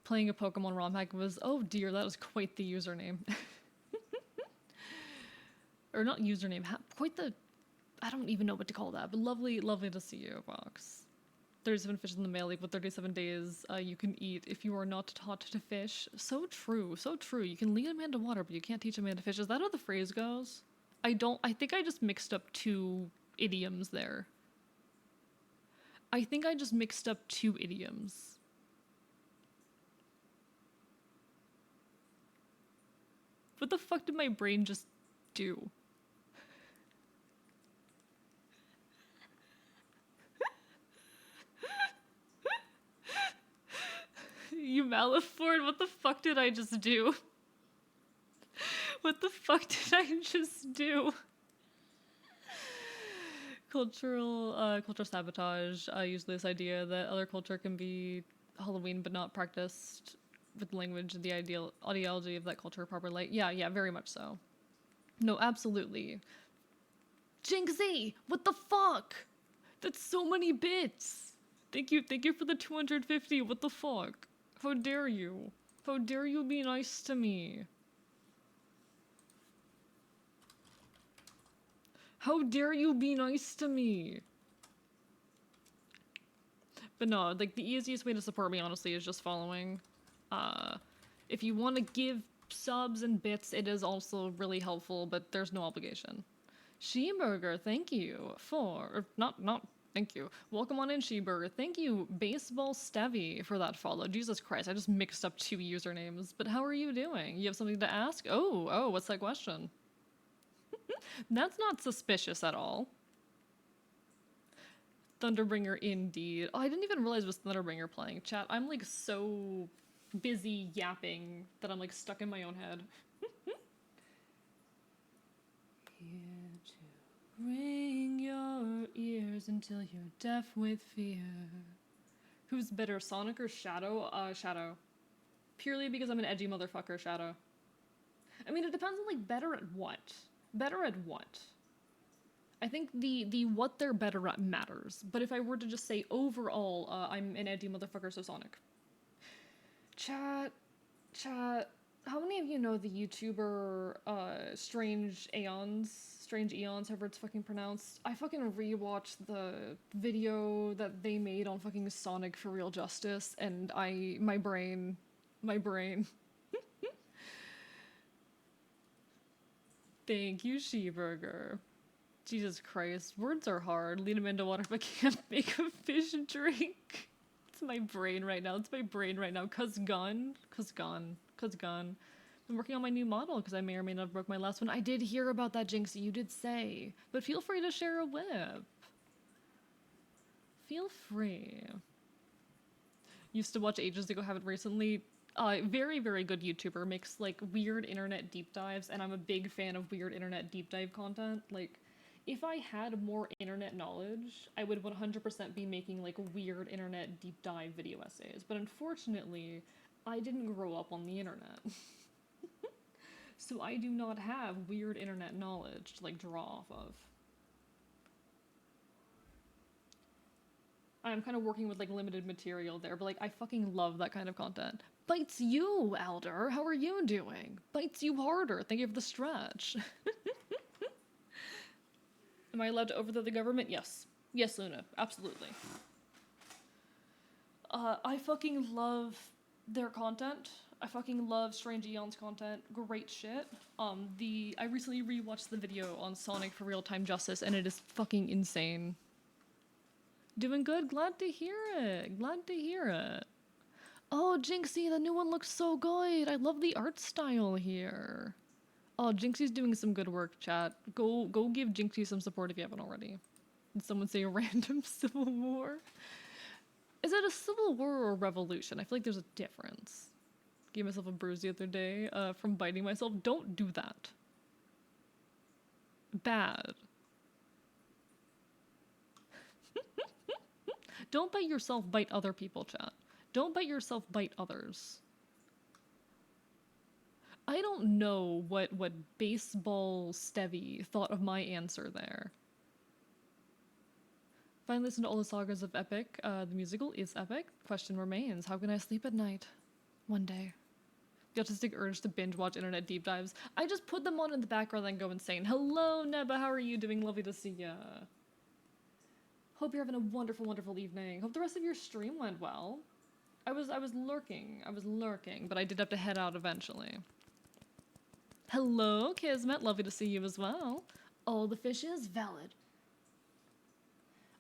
Playing a Pokemon ROM hack was, oh dear, that was quite the username. Or not username, quite the... I don't even know what to call that, but lovely to see you, Vox. 37 fish in the mail, like, with 37 days you can eat if you are not taught to fish. So true, so true. You can lead a man to water, but you can't teach a man to fish. Is that how the phrase goes? I think I just mixed up 2 idioms there. I think I just mixed up 2 idioms. What the fuck did my brain just do? You Maliford, what the fuck did I just do? What the fuck did I just do? Cultural sabotage. Usually this idea that other culture can be Halloween but not practiced with language and the ideology of that culture properly. Yeah, very much so. No, absolutely. Jinxie, what the fuck? That's so many bits. Thank you for the 250. What the fuck? How dare you? How dare you be nice to me? How dare you be nice to me? But no, like, the easiest way to support me, honestly, is just following. If you want to give subs and bits, it is also really helpful, but there's no obligation. Sheeburger, thank you for... Not thank you. Welcome on in, Sheeburger. Thank you, Baseball Stevie, for that follow. Jesus Christ, I just mixed up 2 usernames. But how are you doing? You have something to ask? Oh, what's that question? That's not suspicious at all. Thunderbringer, indeed. Oh, I didn't even realize it was Thunderbringer playing. Chat, I'm like so busy yapping that I'm like stuck in my own head. Here to ring your ears until you're deaf with fear. Who's better, Sonic or Shadow? Shadow. Purely because I'm an edgy motherfucker, Shadow. I mean, it depends on, like, better at what? Better at what? I think the what they're better at matters. But if I were to just say overall, I'm an edgy motherfucker, so Sonic. Chat, how many of you know the YouTuber, Strange Eons, however it's fucking pronounced? I fucking rewatched the video that they made on fucking Sonic for Real Justice, and my brain. Thank you, Sheeburger. Jesus Christ, words are hard. Lead him into water if I can't make a fish drink. It's my brain right now. Cuz gun. I'm working on my new model because I may or may not have broke my last one. I did hear about that, Jinxie, you did say. But feel free to share a whip. Feel free. Used to watch ages ago, haven't recently. Very, very good YouTuber, makes like weird internet deep dives, and I'm a big fan of weird internet deep dive content. Like, if I had more internet knowledge, I would 100% be making like weird internet deep dive video essays. But unfortunately, I didn't grow up on the internet. So I do not have weird internet knowledge to like draw off of. I'm kind of working with like limited material there, but like I fucking love that kind of content. Bites you, Elder. How are you doing? Bites you harder. Thank you for the stretch. Am I allowed to overthrow the government? Yes. Yes, Luna. Absolutely. I fucking love their content. I fucking love Strange Eon's content. Great shit. I recently rewatched the video on Sonic for Real-Time Justice, and it is fucking insane. Doing good? Glad to hear it. Glad to hear it. Oh, Jinxie, the new one looks so good. I love the art style here. Oh, Jinxie's doing some good work, chat. Go give Jinxie some support if you haven't already. Did someone say a random civil war? Is it a civil war or a revolution? I feel like there's a difference. Gave myself a bruise the other day from biting myself. Don't do that. Bad. Don't bite yourself, bite other people, chat. Don't bite yourself, bite others. I don't know what baseball Stevie thought of my answer there. Finally listened to all the sagas of Epic. The musical is epic. Question remains, how can I sleep at night? One day. The autistic urge to binge watch internet deep dives. I just put them on in the background and go insane. Hello, Neba, how are you doing? Lovely to see ya. Hope you're having a wonderful, wonderful evening. Hope the rest of your stream went well. I was lurking, but I did have to head out eventually. Hello, Kismet, lovely to see you as well. Oh, the fish is valid.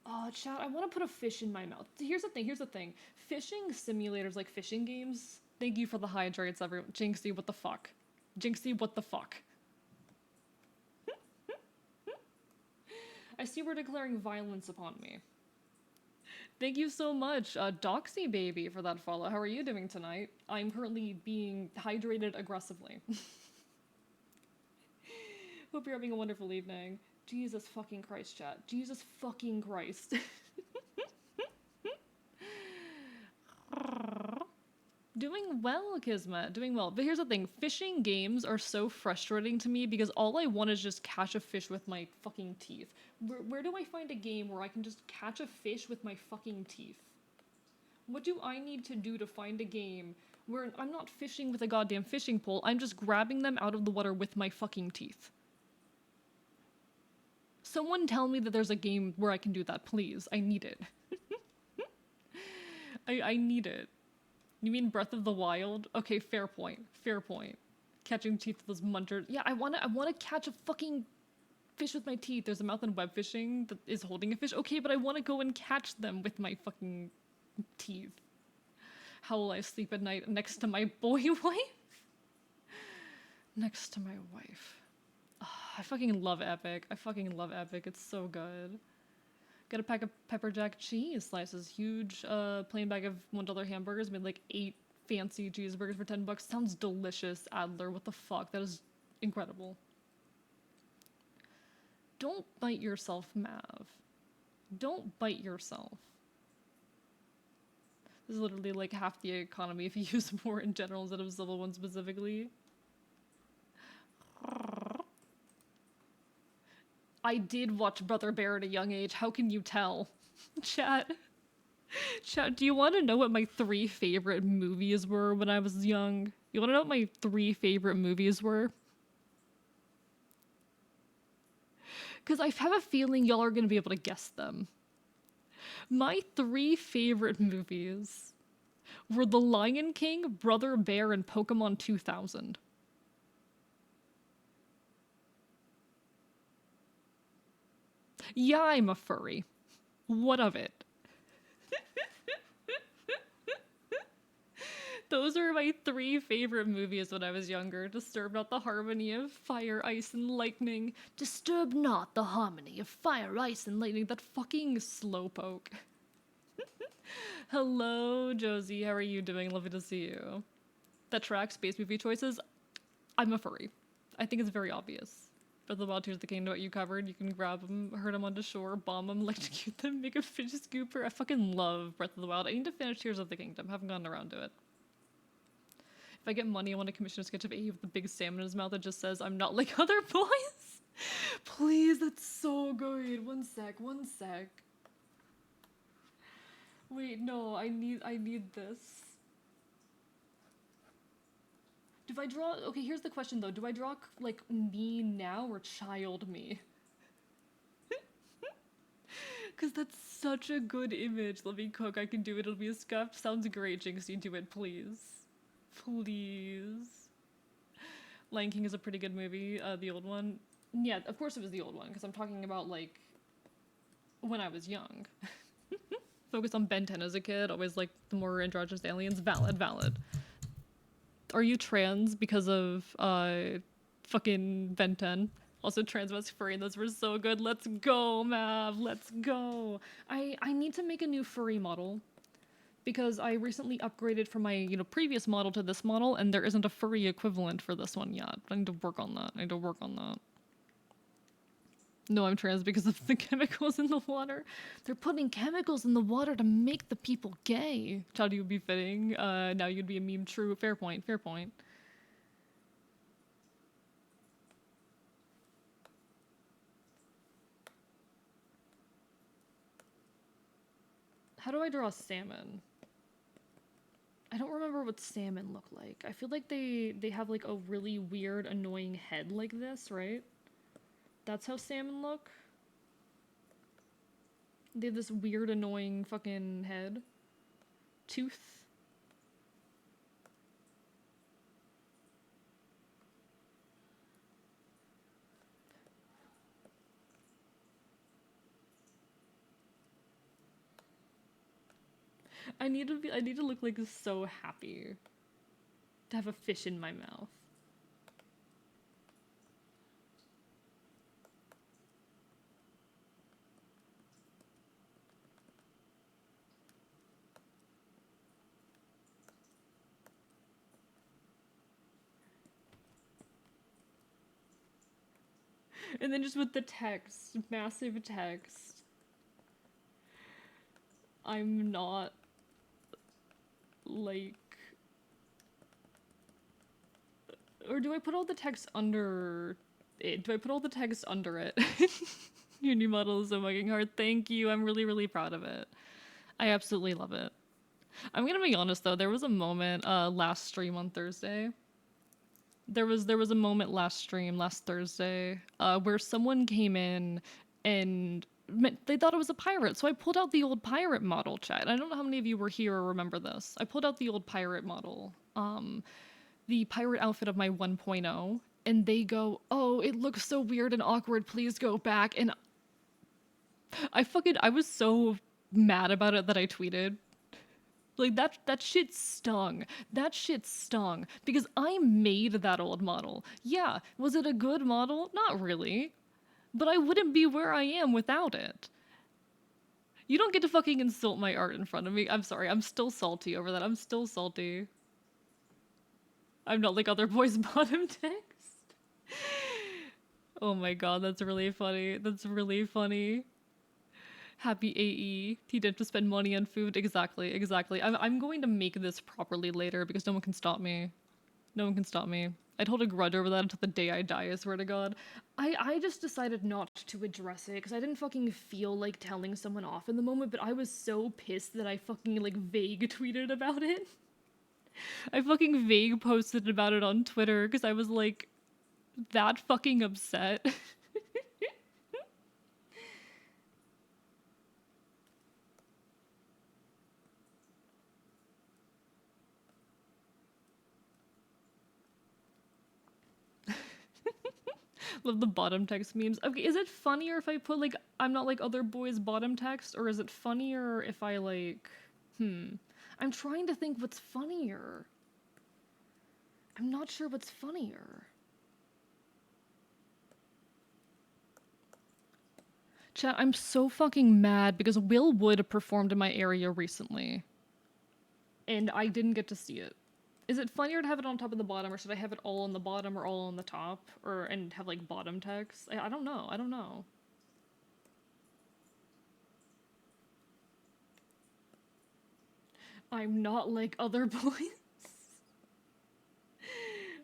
Oh, chat, I want to put a fish in my mouth. Here's the thing. Fishing simulators like fishing games, thank you for the hydrates, everyone. Jinxie, what the fuck? Jinxie, what the fuck? I see we're declaring violence upon me. Thank you so much, Doxy Baby, for that follow. How are you doing tonight? I'm currently being hydrated aggressively. Hope you're having a wonderful evening. Jesus fucking Christ, chat. Jesus fucking Christ. Doing well, Kismet. Doing well. But here's the thing. Fishing games are so frustrating to me because all I want is just catch a fish with my fucking teeth. Where do I find a game where I can just catch a fish with my fucking teeth? What do I need to do to find a game where I'm not fishing with a goddamn fishing pole, I'm just grabbing them out of the water with my fucking teeth? Someone tell me that there's a game where I can do that, please. I need it. I need it. You mean Breath of the Wild? Okay, fair point. Fair point. Catching teeth with those munchers. Yeah, I wanna catch a fucking fish with my teeth. There's a mouth and web fishing that is holding a fish. Okay, but I wanna go and catch them with my fucking teeth. How will I sleep at night next to my boy wife? Next to my wife. Oh, I fucking love Epic. It's so good. Got a pack of pepper jack cheese slices. Huge plain bag of $1 hamburgers. Made like 8 fancy cheeseburgers for $10. Sounds delicious, Adler. What the fuck? That is incredible. Don't bite yourself, Mav. Don't bite yourself. This is literally like half the economy if you use more in general instead of Civil One specifically. I did watch Brother Bear at a young age. How can you tell? Chat, do you want to know what my 3 favorite movies were when I was young? You want to know what my 3 favorite movies were? Because I have a feeling y'all are going to be able to guess them. My 3 favorite movies were The Lion King, Brother Bear, and Pokemon 2000. Yeah, I'm a furry. What of it? Those are my 3 favorite movies when I was younger. Disturb not the harmony of fire, ice, and lightning. Disturb not the harmony of fire, ice, and lightning. That fucking slowpoke. Hello, Josie. How are you doing? Lovely to see you. that track space movie choices, I'm a furry. I think it's very obvious. Breath of the Wild, Tears of the Kingdom, what you covered, you can grab them, herd them onto shore, bomb them, electrocute them, make a fidget scooper. I fucking love Breath of the Wild. I need to finish Tears of the Kingdom. Haven't gotten around to it. If I get money, I want to commission a sketch of A with the big salmon in his mouth that just says, "I'm not like other boys." Please, that's so good. One sec, one sec. Wait, no, I need this. Do I draw... Okay, here's the question, though. Do I draw, like, me now or child me? Because that's such a good image. Let me cook. I can do it. It'll be a scuffed. Sounds great, Jinx. You do it, please. Please. Lion King is a pretty good movie. The old one. Yeah, of course it was the old one, because I'm talking about, like, when I was young. Focus on Ben 10 as a kid. Always, like, the more androgynous aliens. Valid, valid. Are you trans because of fucking Ben 10? Also trans furry, those were so good. Let's go, Mav. Let's go. I need to make a new furry model because I recently upgraded from my, previous model to this model, and there isn't a furry equivalent for this one yet. I need to work on that. No, I'm trans because of the chemicals in the water. They're putting chemicals in the water to make the people gay. Chadi would be fitting. Now you'd be a meme. True. Fair point. Fair point. How do I draw a salmon? I don't remember what salmon look like. I feel like they have like a really weird, annoying head like this, right? That's how salmon look. They have this weird, annoying fucking head. Tooth. I need to look like so happy. To have a fish in my mouth. And then just with the text, massive text. I'm not like... Or do I put all the text under it? Do I put all the text under it? Your new model is so fucking hard. Thank you. I'm really, really proud of it. I absolutely love it. I'm gonna be honest though, there was a moment last stream on Thursday. There was a moment last Thursday, where someone came in and they thought it was a pirate, so I pulled out the old pirate model, chat. I don't know how many of you were here or remember this. I pulled out the old pirate model, the pirate outfit of my 1.0, and they go, "Oh, it looks so weird and awkward, please go back." And I was so mad about it that I tweeted. Like, that shit stung. That shit stung. Because I made that old model. Yeah, was it a good model? Not really. But I wouldn't be where I am without it. You don't get to fucking insult my art in front of me. I'm sorry, I'm still salty over that. I'm still salty. I'm not like other boys' bottom text. Oh my god, that's really funny. That's really funny. Happy AE. He didn't have to spend money on food. Exactly, exactly. I'm going to make this properly later because no one can stop me. No one can stop me. I'd hold a grudge over that until the day I die, I swear to god. I just decided not to address it because I didn't fucking feel like telling someone off in the moment, but I was so pissed that I fucking like vague tweeted about it. I fucking vague posted about it on Twitter because I was like that fucking upset. Love the bottom text memes. Okay, is it funnier if I put like I'm not like other boys bottom text, or is it funnier if I like I'm trying to think what's funnier. I'm not sure what's funnier. Chat, I'm so fucking mad because Will Wood performed in my area recently. And I didn't get to see it. Is it funnier to have it on top of the bottom, or should I have it all on the bottom or all on the top, or and have like bottom text? I don't know. I don't know. I'm not like other boys.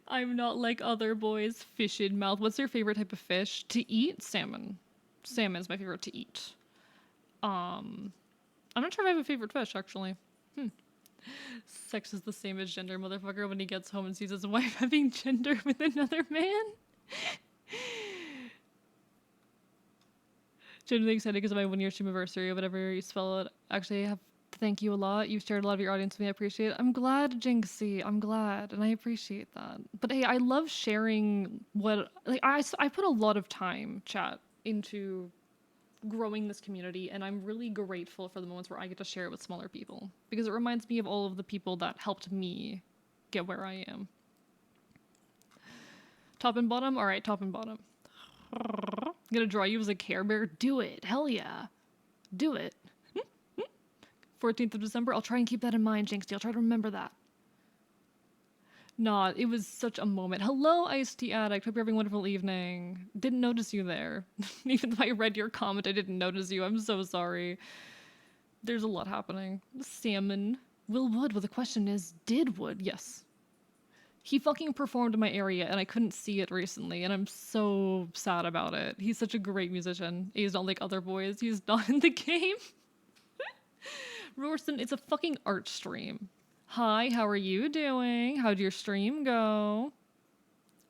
I'm not like other boys. Fish in mouth. What's your favorite type of fish to eat? Salmon. Salmon is my favorite to eat. I'm not sure if I have a favorite fish actually. Sex is the same as gender, motherfucker. When he gets home and sees his wife having gender with another man. Genuinely excited because of my 1 year stream anniversary or whatever you spell it. Actually, I have to thank you a lot. You've shared a lot of your audience with me. I appreciate it. I'm glad, Jinxie. I'm glad, and I appreciate that. But hey, I love sharing what like I put a lot of time, chat, into growing this community, and I'm really grateful for the moments where I get to share it with smaller people because it reminds me of all of the people that helped me get where I am. Top and bottom? All right, top and bottom. I'm gonna draw you as a Care Bear. Do it. Hell yeah. Do it. 14th of December. I'll try and keep that in mind, Jinxie. I'll try to remember that. Nah, it was such a moment. Hello, Iced Tea Addict. Hope you're having a wonderful evening. Didn't notice you there. Even though I read your comment, I didn't notice you. I'm so sorry. There's a lot happening. Salmon. Will Wood, well, the question is, did Wood? Yes. He fucking performed in my area, and I couldn't see it recently, and I'm so sad about it. He's such a great musician. He's not like other boys. He's not in the game. Rorston, it's a fucking art stream. Hi, how are you doing? How'd your stream go?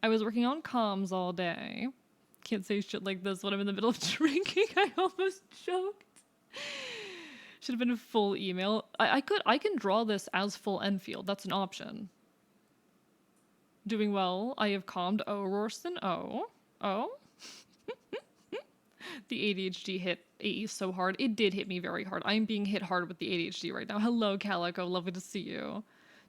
I was working on comms all day. Can't say shit like this when I'm in the middle of drinking. I almost choked. Should have been a full email. I can draw this as full Enfield. That's an option. Doing well. I have calmed. Oh, Rorston. Oh. The ADHD hit AE so hard. It did hit me very hard. I'm being hit hard with the ADHD right now. Hello, Calico. Lovely to see you.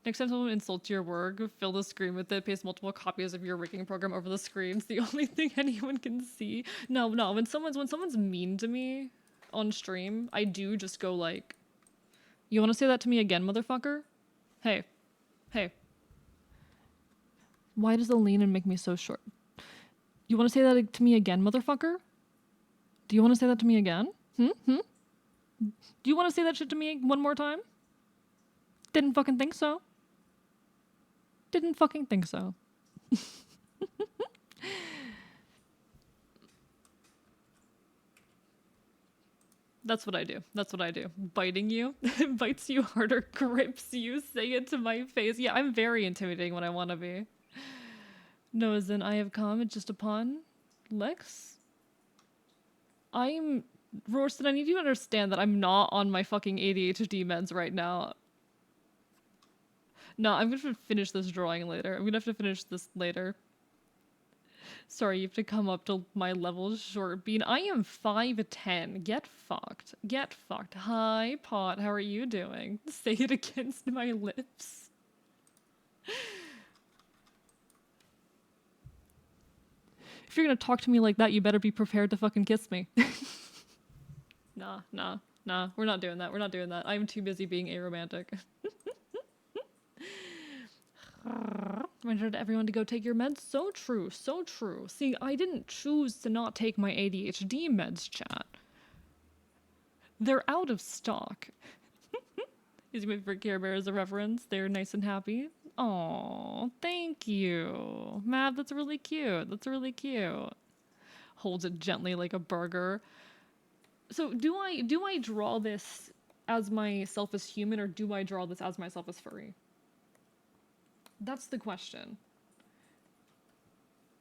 Next time someone insults your work, fill the screen with it, paste multiple copies of your rigging program over the screen. It's the only thing anyone can see. No. When someone's mean to me on stream, I do just go like, you want to say that to me again, motherfucker? Hey. Why does the lean and make me so short? You want to say that to me again, motherfucker? Do you want to say that to me again? Do you want to say that shit to me one more time? Didn't fucking think so. Didn't fucking think so. That's what I do. That's what I do. Biting you. Bites you harder, grips you, say it to my face. Yeah, I'm very intimidating when I want to be. No, as in I have come just upon Lex. Rorston, I need you to understand that I'm not on my fucking ADHD meds right now. No, I'm gonna have to finish this drawing later. I'm gonna have to finish this later. Sorry, you have to come up to my level, Short Bean. I am 5'10". Get fucked. Get fucked. Hi, Pot. How are you doing? Say it against my lips. If you're gonna talk to me like that, you better be prepared to fucking kiss me. Nah. We're not doing that. We're not doing that. I'm too busy being aromantic. Reminder to everyone to go take your meds. So true. So true. See, I didn't choose to not take my ADHD meds, chat. They're out of stock. Using my favorite Care Bear as a reference. They're nice and happy. Aw, thank you. Mav, that's really cute. That's really cute. Holds it gently like a burger. So do I draw this as myself as human, or do I draw this as myself as furry? That's the question.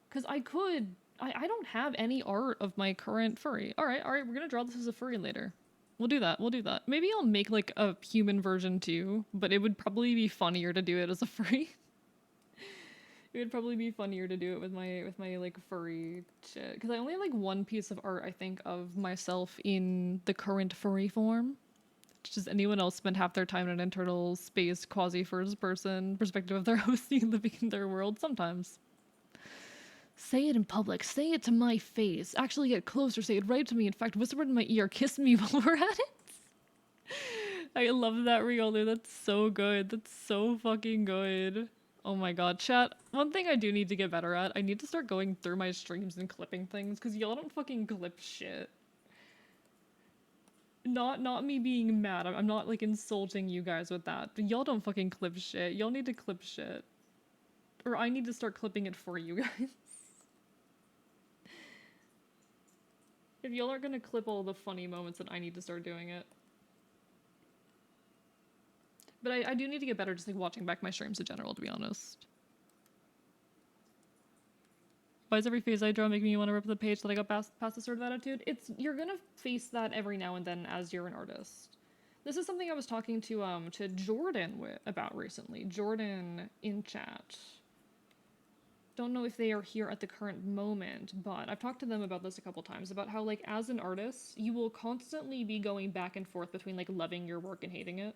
Because I don't have any art of my current furry. All right, we're gonna draw this as a furry later. We'll do that. Maybe I'll make like a human version too, but it would probably be funnier to do it as a furry. It would probably be funnier to do it with my like furry shit. Because I only have like one piece of art, I think, of myself in the current furry form. Does anyone else spend half their time in an internal space quasi-first person perspective of their hosting living in their world? Sometimes. Say it in public. Say it to my face. Actually get closer. Say it right to me. In fact, whisper it in my ear. Kiss me while we're at it. I love that Riolu. That's so good. That's so fucking good. Oh my god, chat. One thing I do need to get better at, I need to start going through my streams and clipping things, because y'all don't fucking clip shit. Not me being mad. I'm not like insulting you guys with that. But y'all don't fucking clip shit. Y'all need to clip shit. Or I need to start clipping it for you guys. If y'all aren't gonna clip all the funny moments, then I need to start doing it. But I do need to get better just like watching back my streams in general, to be honest. Why does every phase I draw make me want to rip the page that I got past the sort of attitude? You're gonna face that every now and then as you're an artist. This is something I was talking to Jordan about recently. Jordan in chat. Don't know if they are here at the current moment, but I've talked to them about this a couple times, about how like as an artist, you will constantly be going back and forth between like loving your work and hating it.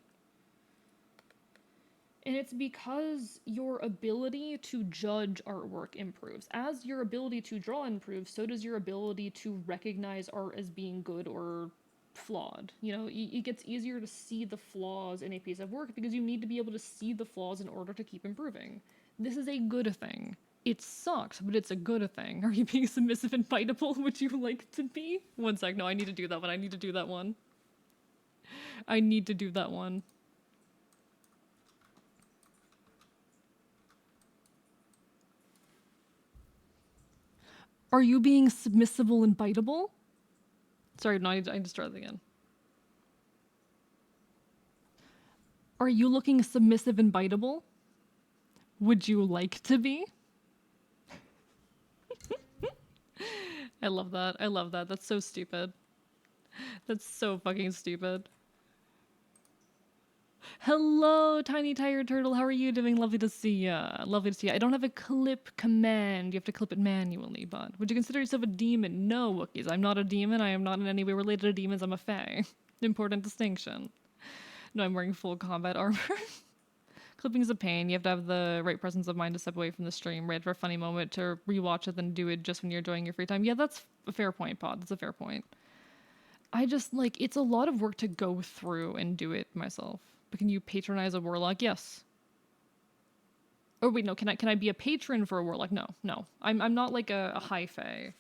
And it's because your ability to judge artwork improves. As your ability to draw improves, so does your ability to recognize art as being good or flawed. You know, it gets easier to see the flaws in a piece of work because you need to be able to see the flaws in order to keep improving. This is a good thing. It sucks, but it's a good thing. Are you being submissive and biteable? Would you like to be? One sec, no, I need to do that one. I need to do that one. I need to do that one. Are you being submissible and biteable? Sorry, no, I need to start that again. Are you looking submissive and biteable? Would you like to be? I love that. I love that. That's so stupid. That's so fucking stupid. Hello, tiny tired turtle. How are you doing? Lovely to see ya. Lovely to see ya. I don't have a clip command. You have to clip it manually, but would you consider yourself a demon? No, Wookiees. I'm not a demon. I am not in any way related to demons. I'm a fae. Important distinction. No, I'm wearing full combat armor. Clipping's a pain. You have to have the right presence of mind to step away from the stream, right, for a funny moment to rewatch it, then do it just when you're enjoying your free time. Yeah, that's a fair point, Pod. That's a fair point. I just, like, it's a lot of work to go through and do it myself. But can you patronize a warlock? Yes. Oh wait, no. Can I be a patron for a warlock? No, no. I'm not like a high fae.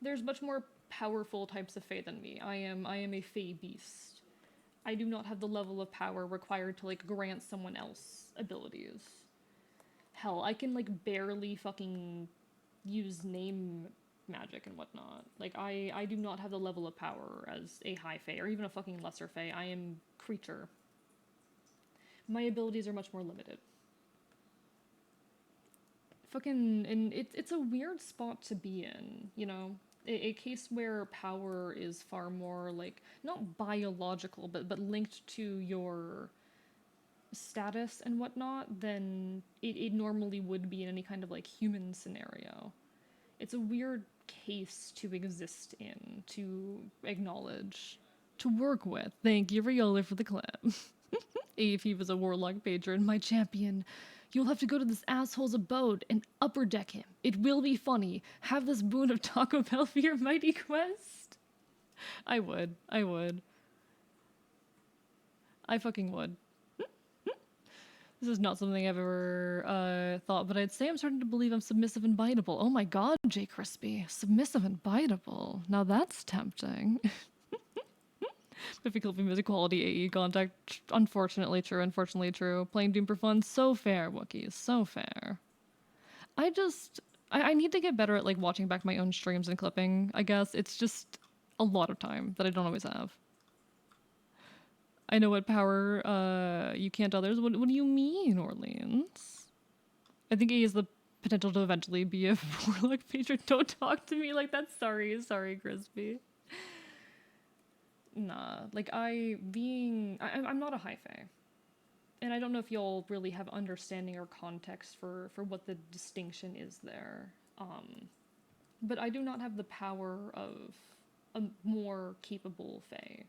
There's much more powerful types of fae than me. I am a fae beast. I do not have the level of power required to like grant someone else abilities. Hell, I can like barely fucking use name magic and whatnot. Like I do not have the level of power as a high fae or even a fucking lesser fae. I am creature. My abilities are much more limited. Fucking, and it's a weird spot to be in, you know? A case where power is far more like not biological but linked to your status and whatnot than it normally would be in any kind of like human scenario. It's a weird case to exist in, to acknowledge, to work with. Thank you, Riola, for the clip. If he was a warlock patron, my champion. You'll have to go to this asshole's abode and upper deck him. It will be funny. Have this boon of Taco Bell for your mighty quest. I would. I would. I fucking would. This is not something I've ever thought, but I'd say I'm starting to believe I'm submissive and biteable. Oh my god, J. Crispy. Submissive and biteable. Now that's tempting. Difficulty music quality AE contact. Unfortunately true, unfortunately true. Playing Doom for fun. So fair, Wookiees. So fair. I need to get better at like watching back my own streams and clipping, I guess. It's just a lot of time that I don't always have. I know what power you can't others. What do you mean, Orleans? I think he has the potential to eventually be a warlock patron. Don't talk to me like that. Sorry, Crispy. Nah, like I'm not a high fae. And I don't know if y'all really have understanding or context for what the distinction is there. But I do not have the power of a more capable fae.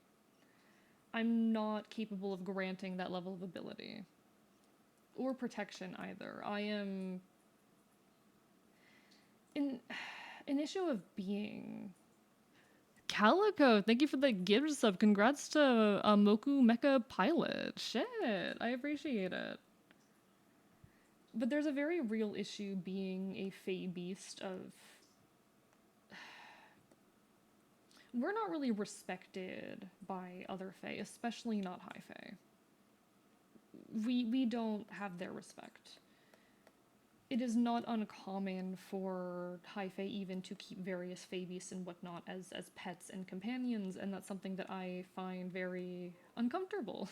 I'm not capable of granting that level of ability. Or protection either. I am an issue of being. Calico, thank you for the gift sub. Congrats to Moku Mecha Pilot. Shit, I appreciate it. But there's a very real issue being a Fae beast of we're not really respected by other Fae, especially not High Fae. We don't have their respect. It is not uncommon for High Fae even to keep various Fae beasts and whatnot as pets and companions, and that's something that I find very uncomfortable.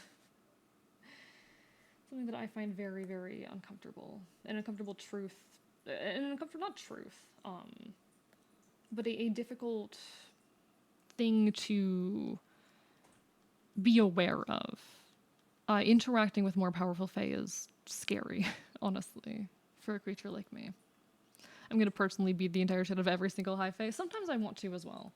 Something that I find very, very uncomfortable. An uncomfortable truth. An uncomfortable, not truth, but a difficult thing to be aware of. Interacting with more powerful Fae is scary, honestly, for a creature like me. I'm going to personally beat the entire shit of every single High Fae. Sometimes I want to as well.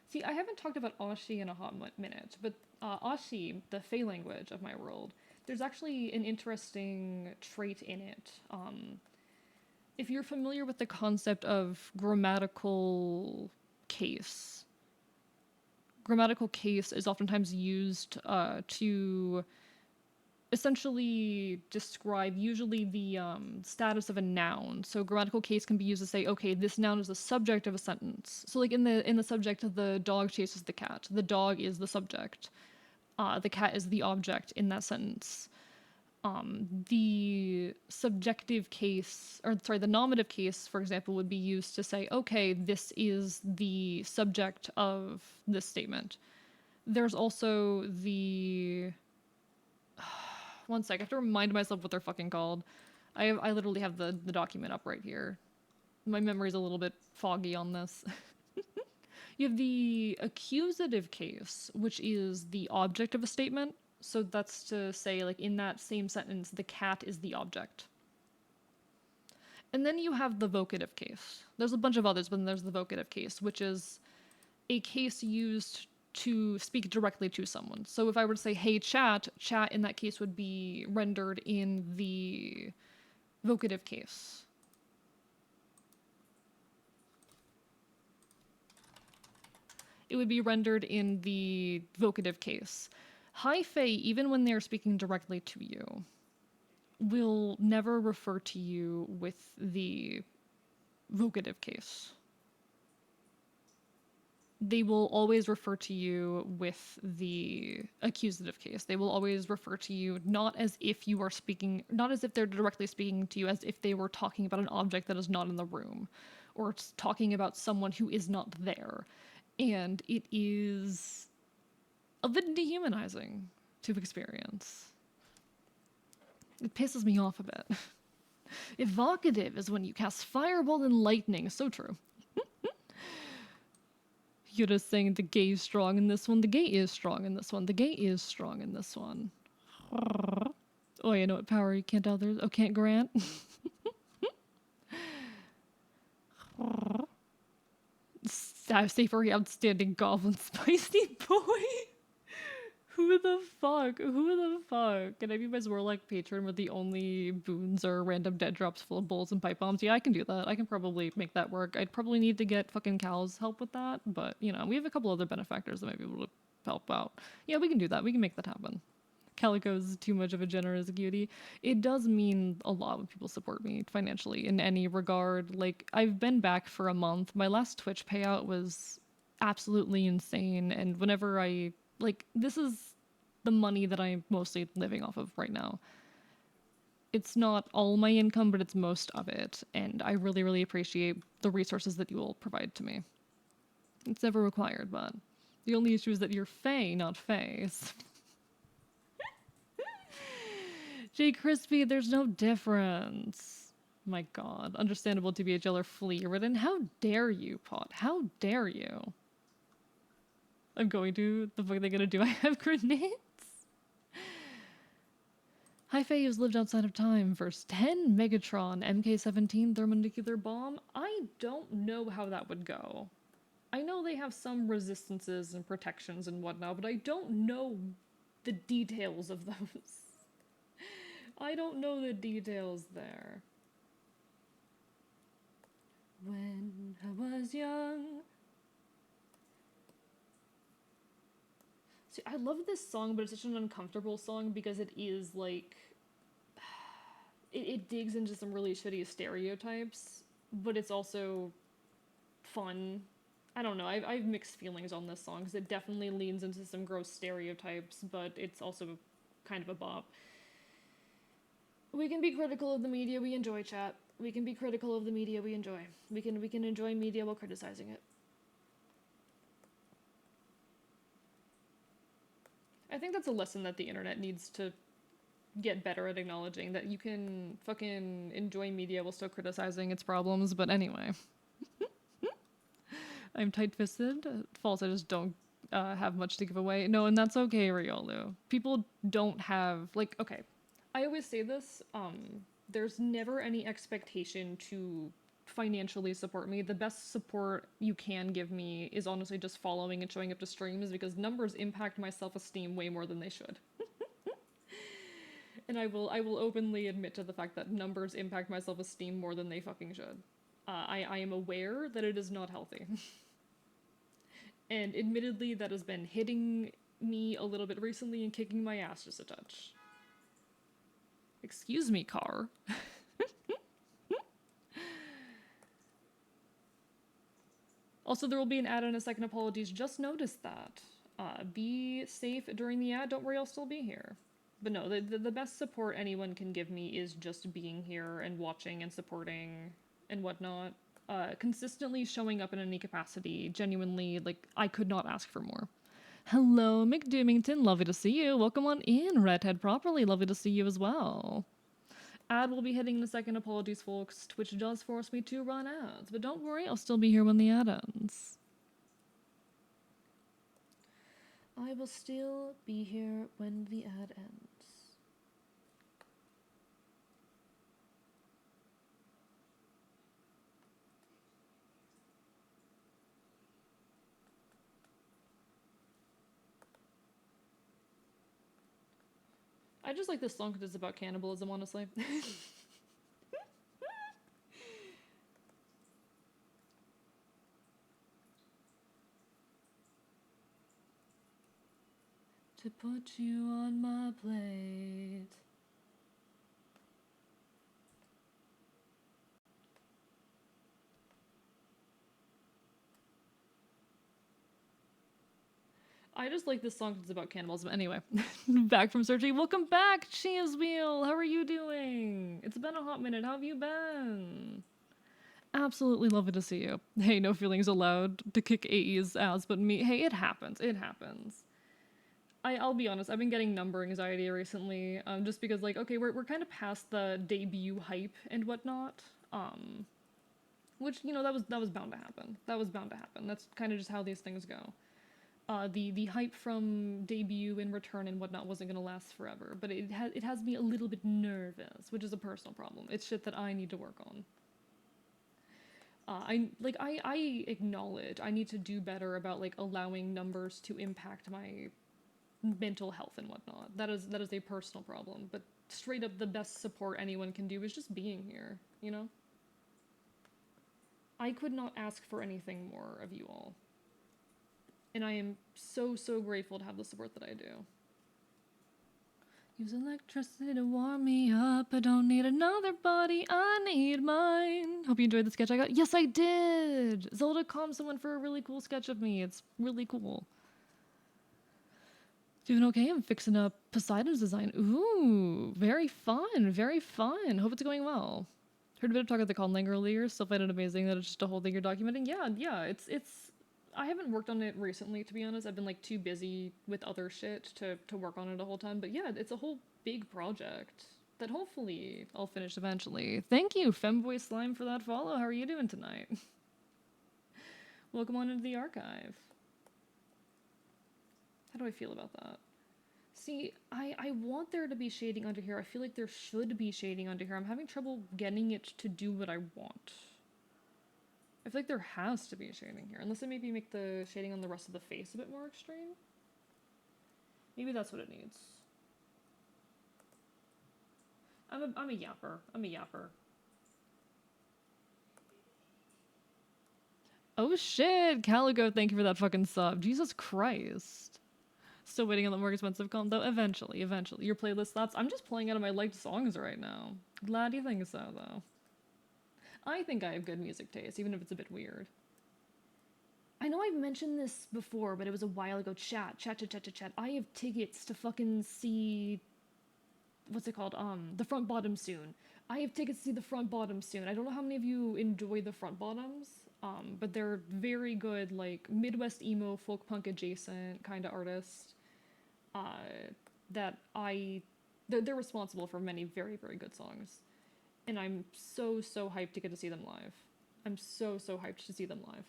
See, I haven't talked about Ashi in a hot minute, but Ashi, the Fae language of my world, there's actually an interesting trait in it. If you're familiar with the concept of grammatical case is oftentimes used to essentially describe usually the status of a noun. So grammatical case can be used to say, okay, this noun is the subject of a sentence. So like in the subject of the dog chases the cat, the dog is the subject. The cat is the object in that sentence. The subjective case, or sorry, the nominative case, for example, would be used to say, okay, this is the subject of this statement. There's also the one sec, I have to remind myself what they're fucking called. I literally have the document up right here. My memory's a little bit foggy on this. You have the accusative case, which is the object of a statement. So that's to say, like, in that same sentence, the cat is the object. And then you have the vocative case. There's a bunch of others, but then there's the vocative case, which is a case used to speak directly to someone. So if I were to say, hey, chat in that case would be rendered in the vocative case. It would be rendered in the vocative case. High Fae, even when they're speaking directly to you, will never refer to you with the vocative case. They will always refer to you with the accusative case. They will always refer to you not as if you are speaking, not as if they're directly speaking to you, as if they were talking about an object that is not in the room, or talking about someone who is not there. And it is a bit dehumanizing to experience. It pisses me off a bit. Evocative is when you cast fireball and lightning. So true. You're just saying the gay is strong in this one. The gay is strong in this one. The gay is strong in this one. Oh, you know what power you can't others? Oh, can't grant? Safer outstanding goblin spicy boy. Who the fuck? Who the fuck? Can I be my Zorlak patron where the only boons are random dead drops full of bowls and pipe bombs? Yeah, I can do that. I can probably make that work. I'd probably need to get fucking Cal's help with that, but, you know, we have a couple other benefactors that might be able to help out. Yeah, we can do that. We can make that happen. Calico's too much of a generous cutie. It does mean a lot when people support me financially in any regard. Like, I've been back for a month. My last Twitch payout was absolutely insane, and whenever this is the money that I'm mostly living off of right now. It's not all my income, but it's most of it, and I really, really appreciate the resources that you will provide to me. It's never required, but the only issue is that you're Fae, not Faes. Jay Crispy, there's no difference. My god. Understandable TBHL are flea-ridden. How dare you, Pot? How dare you? I'm going to. The fuck are they gonna do? I have grenades? High Fae has lived outside of time. Verse 10, Megatron, MK-17 thermonuclear bomb. I don't know how that would go. I know they have some resistances and protections and whatnot, but I don't know the details of those. I don't know the details there. When I was young, See, I love this song, but it's such an uncomfortable song because it is like it digs into some really shitty stereotypes, but it's also fun. I don't know. I've mixed feelings on this song because it definitely leans into some gross stereotypes, but it's also kind of a bop. We can be critical of the media we enjoy, chat. We can be critical of the media we enjoy. We can enjoy media while criticizing it. I think that's a lesson that the internet needs to get better at acknowledging, that you can fucking enjoy media while still criticizing its problems. But anyway, I'm tight-fisted. False, I just don't have much to give away. No, and that's okay, Riolu. People don't have, like, okay. I always say this, there's never any expectation to financially support me. The best support you can give me is honestly just following and showing up to streams, because numbers impact my self-esteem way more than they should. And I will openly admit to the fact that numbers impact my self-esteem more than they fucking should. I am aware that it is not healthy. And admittedly, that has been hitting me a little bit recently and kicking my ass just a touch. Excuse me, car. Also, there will be an ad in a second. Apologies, just noticed that. Be safe during the ad. Don't worry, I'll still be here. But no, the best support anyone can give me is just being here and watching and supporting and whatnot. Consistently showing up in any capacity. Genuinely, like, I could not ask for more. Hello, McDoomington. Lovely to see you. Welcome on in, Redhead Properly. Lovely to see you as well. Ad will be hitting in a second. Apologies, folks. Twitch does force me to run ads, but don't worry, I'll still be here when the ad ends. I will still be here when the ad ends. I just like this song because it's about cannibalism, honestly. To put you on my plate. I just like this song because it's about cannibalism. Anyway, back from searching. Welcome back, Cheese Wheel. How are you doing? It's been a hot minute. How have you been? Absolutely lovely to see you. Hey, no feelings allowed to kick AE's ass, but me. Hey, it happens. It happens. I'll be honest. I've been getting number anxiety recently, just because, like, okay, we're kind of past the debut hype and whatnot. Which, you know, that was bound to happen. That was bound to happen. That's kind of just how these things go. The hype from debut and return and whatnot wasn't gonna last forever, but it has me a little bit nervous, which is a personal problem. It's shit that I need to work on. I acknowledge I need to do better about, like, allowing numbers to impact my mental health and whatnot. That is a personal problem, but straight up the best support anyone can do is just being here, you know? I could not ask for anything more of you all. And I am so, so grateful to have the support that I do. Use electricity to warm me up. I don't need another body, I need mine. Hope you enjoyed the sketch I got. Yes, I did! Zelda calmed someone for a really cool sketch of me. It's really cool. Doing okay? I'm fixing up Poseidon's design. Ooh, very fun, very fun. Hope it's going well. Heard a bit of talk at the con link earlier. Still find it amazing that it's just a whole thing you're documenting. Yeah, it's I haven't worked on it recently, to be honest. I've been, like, too busy with other shit to work on it the whole time. But yeah, it's a whole big project that hopefully I'll finish eventually. Thank you, Femboy Slime, for that follow. How are you doing tonight? Welcome on into the archive. How do I feel about that? See, I want there to be shading under here. I feel like there should be shading under here. I'm having trouble getting it to do what I want. I feel like there has to be a shading here. Unless I maybe make the shading on the rest of the face a bit more extreme. Maybe that's what it needs. I'm a yapper. I'm a yapper. Oh shit, Calico, thank you for that fucking sub. Jesus Christ. Still waiting on the more expensive comp though. Eventually, eventually. Your playlist slaps. I'm just playing out of my liked songs right now. Glad you think so though. I think I have good music taste, even if it's a bit weird. I know I've mentioned this before, but it was a while ago. Chat. I have tickets to fucking see what's it called? The Front Bottom soon. I have tickets to see the Front Bottom soon. I don't know how many of you enjoy the Front Bottoms, but they're very good, like Midwest emo, folk punk adjacent kind of artists. That they're responsible for many very very good songs, and I'm so hyped to get to see them live. I'm so hyped to see them live.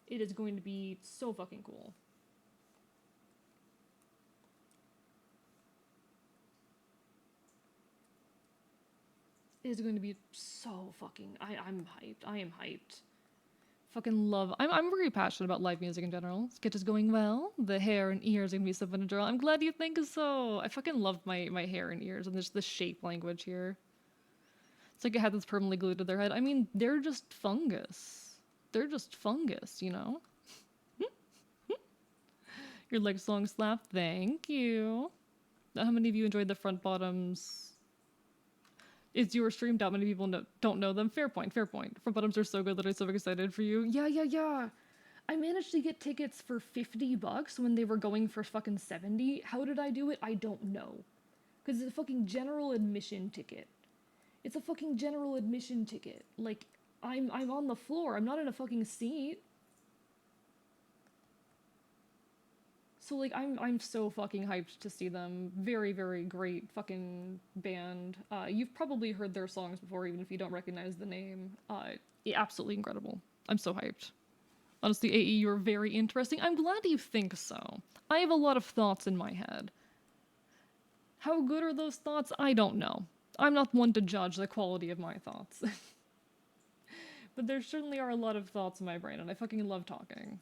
It is going to be so fucking cool. It is going to be so fucking. I'm hyped. I am hyped. Fucking love. I'm very passionate about live music in general. Sketch is going well. The hair and ears are gonna be so fun to draw. I'm glad you think so. I fucking love my hair and ears and there's the shape language here. It's like a head that's permanently glued to their head. I mean, they're just fungus. They're just fungus, you know? Your leg song slap. Thank you. How many of you enjoyed the front bottoms? It's your stream. How many people don't know them? Fair point, fair point. Front bottoms are so good that I'm so excited for you. Yeah. I managed to get tickets for $50 when they were going for fucking 70. How did I do it? I don't know. Because it's a fucking general admission ticket. It's a fucking general admission ticket. Like, I'm on the floor. I'm not in a fucking seat. So like I'm so fucking hyped to see them. Very very great fucking band. You've probably heard their songs before, even if you don't recognize the name. Absolutely incredible. I'm so hyped. Honestly, AE, you're very interesting. I'm glad you think so. I have a lot of thoughts in my head. How good are those thoughts? I don't know. I'm not one to judge the quality of my thoughts. But there certainly are a lot of thoughts in my brain, and I fucking love talking.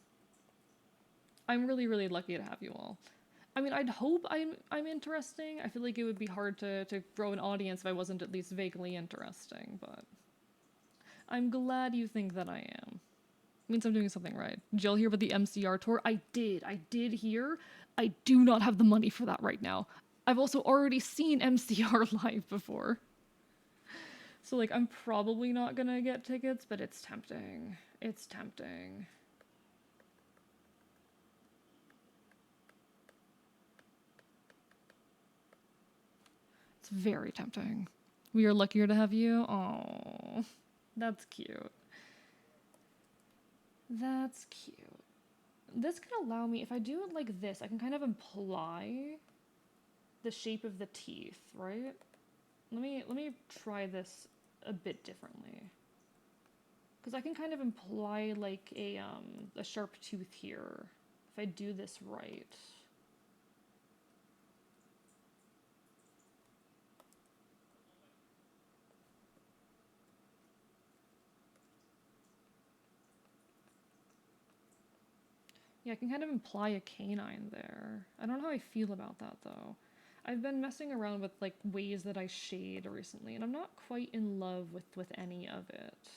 I'm really, really lucky to have you all. I mean, I'd hope I'm interesting. I feel like it would be hard to grow an audience if I wasn't at least vaguely interesting, but I'm glad you think that I am. It means I'm doing something right. Did y'all hear about the MCR tour? I did hear. I do not have the money for that right now. I've also already seen MCR live before. So, like, I'm probably not gonna get tickets, but it's tempting. It's tempting. It's very tempting. We are luckier to have you. Oh, that's cute. That's cute. This can allow me, if I do it like this, I can kind of imply the shape of the teeth, right? Let me try this a bit differently. Because I can kind of imply like a sharp tooth here if I do this right. Yeah, I can kind of imply a canine there. I don't know how I feel about that though. I've been messing around with like ways that I shade recently, and I'm not quite in love with any of it.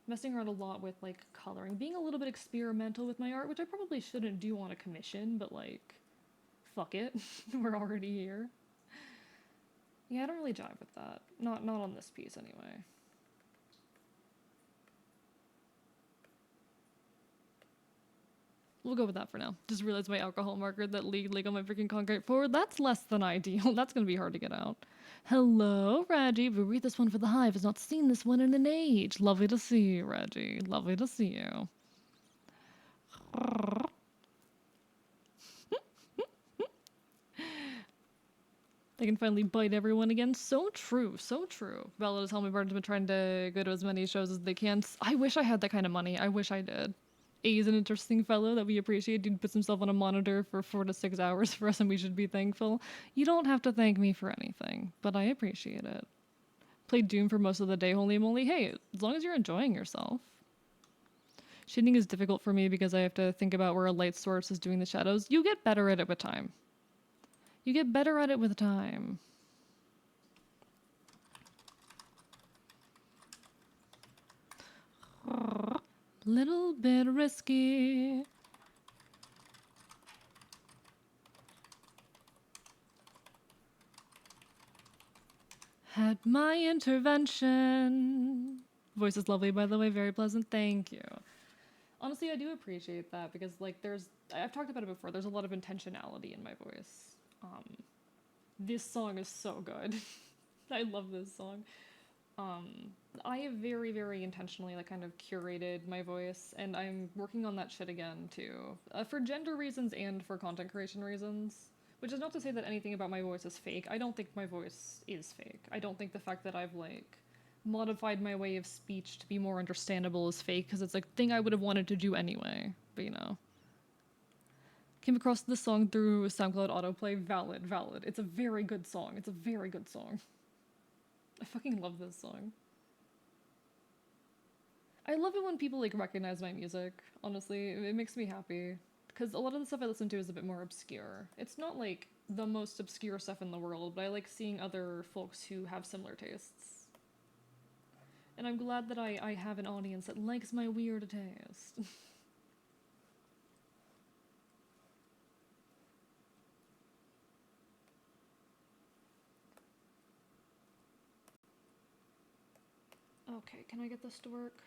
Messing around a lot with like coloring, being a little bit experimental with my art, which I probably shouldn't do on a commission, but like, fuck it, we're already here. Yeah, I don't really jive with that. Not on this piece anyway. We'll go with that for now. Just realized my alcohol marker that league on my freaking concrete floor. That's less than ideal. That's gonna be hard to get out. Hello, Reggie. We read this one for the Hive. Has not seen this one in an age. Lovely to see you, Reggie. Lovely to see you. They can finally bite everyone again. So true, so true. Bella has helped me has been trying to go to as many shows as they can. I wish I had that kind of money. I wish I did. A is an interesting fellow that we appreciate. Dude puts himself on a monitor for 4 to 6 hours for us, and we should be thankful. You don't have to thank me for anything, but I appreciate it. Played Doom for most of the day, holy moly. Hey, as long as you're enjoying yourself. Shading is difficult for me because I have to think about where a light source is doing the shadows. You get better at it with time. You get better at it with time. Little bit risky. Had my intervention. Voice is lovely, by the way, very pleasant. Thank you. Honestly, I do appreciate that because, like, I've talked about it before, there's a lot of intentionality in my voice. This song is so good. I love this song. I have very, very intentionally, like, kind of curated my voice, and I'm working on that shit again, too. For gender reasons and for content creation reasons. Which is not to say that anything about my voice is fake. I don't think my voice is fake. I don't think the fact that I've, like, modified my way of speech to be more understandable is fake, because it's like a thing I would have wanted to do anyway. But, you know. Came across this song through SoundCloud autoplay. Valid, valid. It's a very good song. It's a very good song. I fucking love this song. I love it when people, like, recognize my music, honestly. It makes me happy. Because a lot of the stuff I listen to is a bit more obscure. It's not, like, the most obscure stuff in the world, but I like seeing other folks who have similar tastes. And I'm glad that I have an audience that likes my weird taste. Okay, can I get this to work?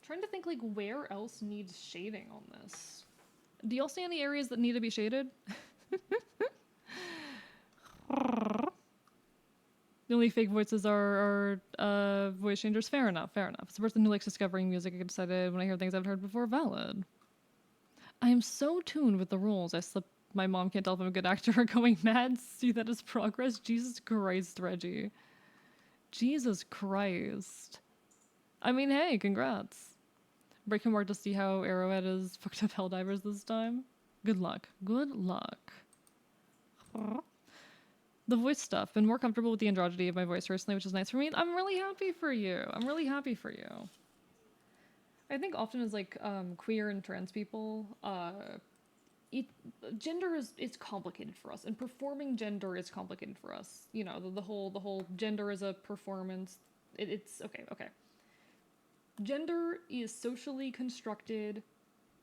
Trying to think, like, where else needs shading on this. Do y'all see any areas that need to be shaded? The only fake voices are voice changers. Fair enough, fair enough. As a person who likes discovering music, I get excited when I hear things I've heard before. Valid. I am so tuned with the rules. I slip. My mom can't tell if I'm a good actor or going mad. See that as progress? Jesus Christ, Reggie. Jesus Christ. I mean, hey, congrats. Breaking Mark to see how Arrowhead is fucked up Helldivers this time. Good luck. Good luck. The voice stuff. Been more comfortable with the androgyny of my voice recently, which is nice for me. I'm really happy for you. I'm really happy for you. I think often as, like, queer and trans people, it, gender is complicated for us, and performing gender is complicated for us. You know, the whole gender is a performance. It's okay. Gender is socially constructed,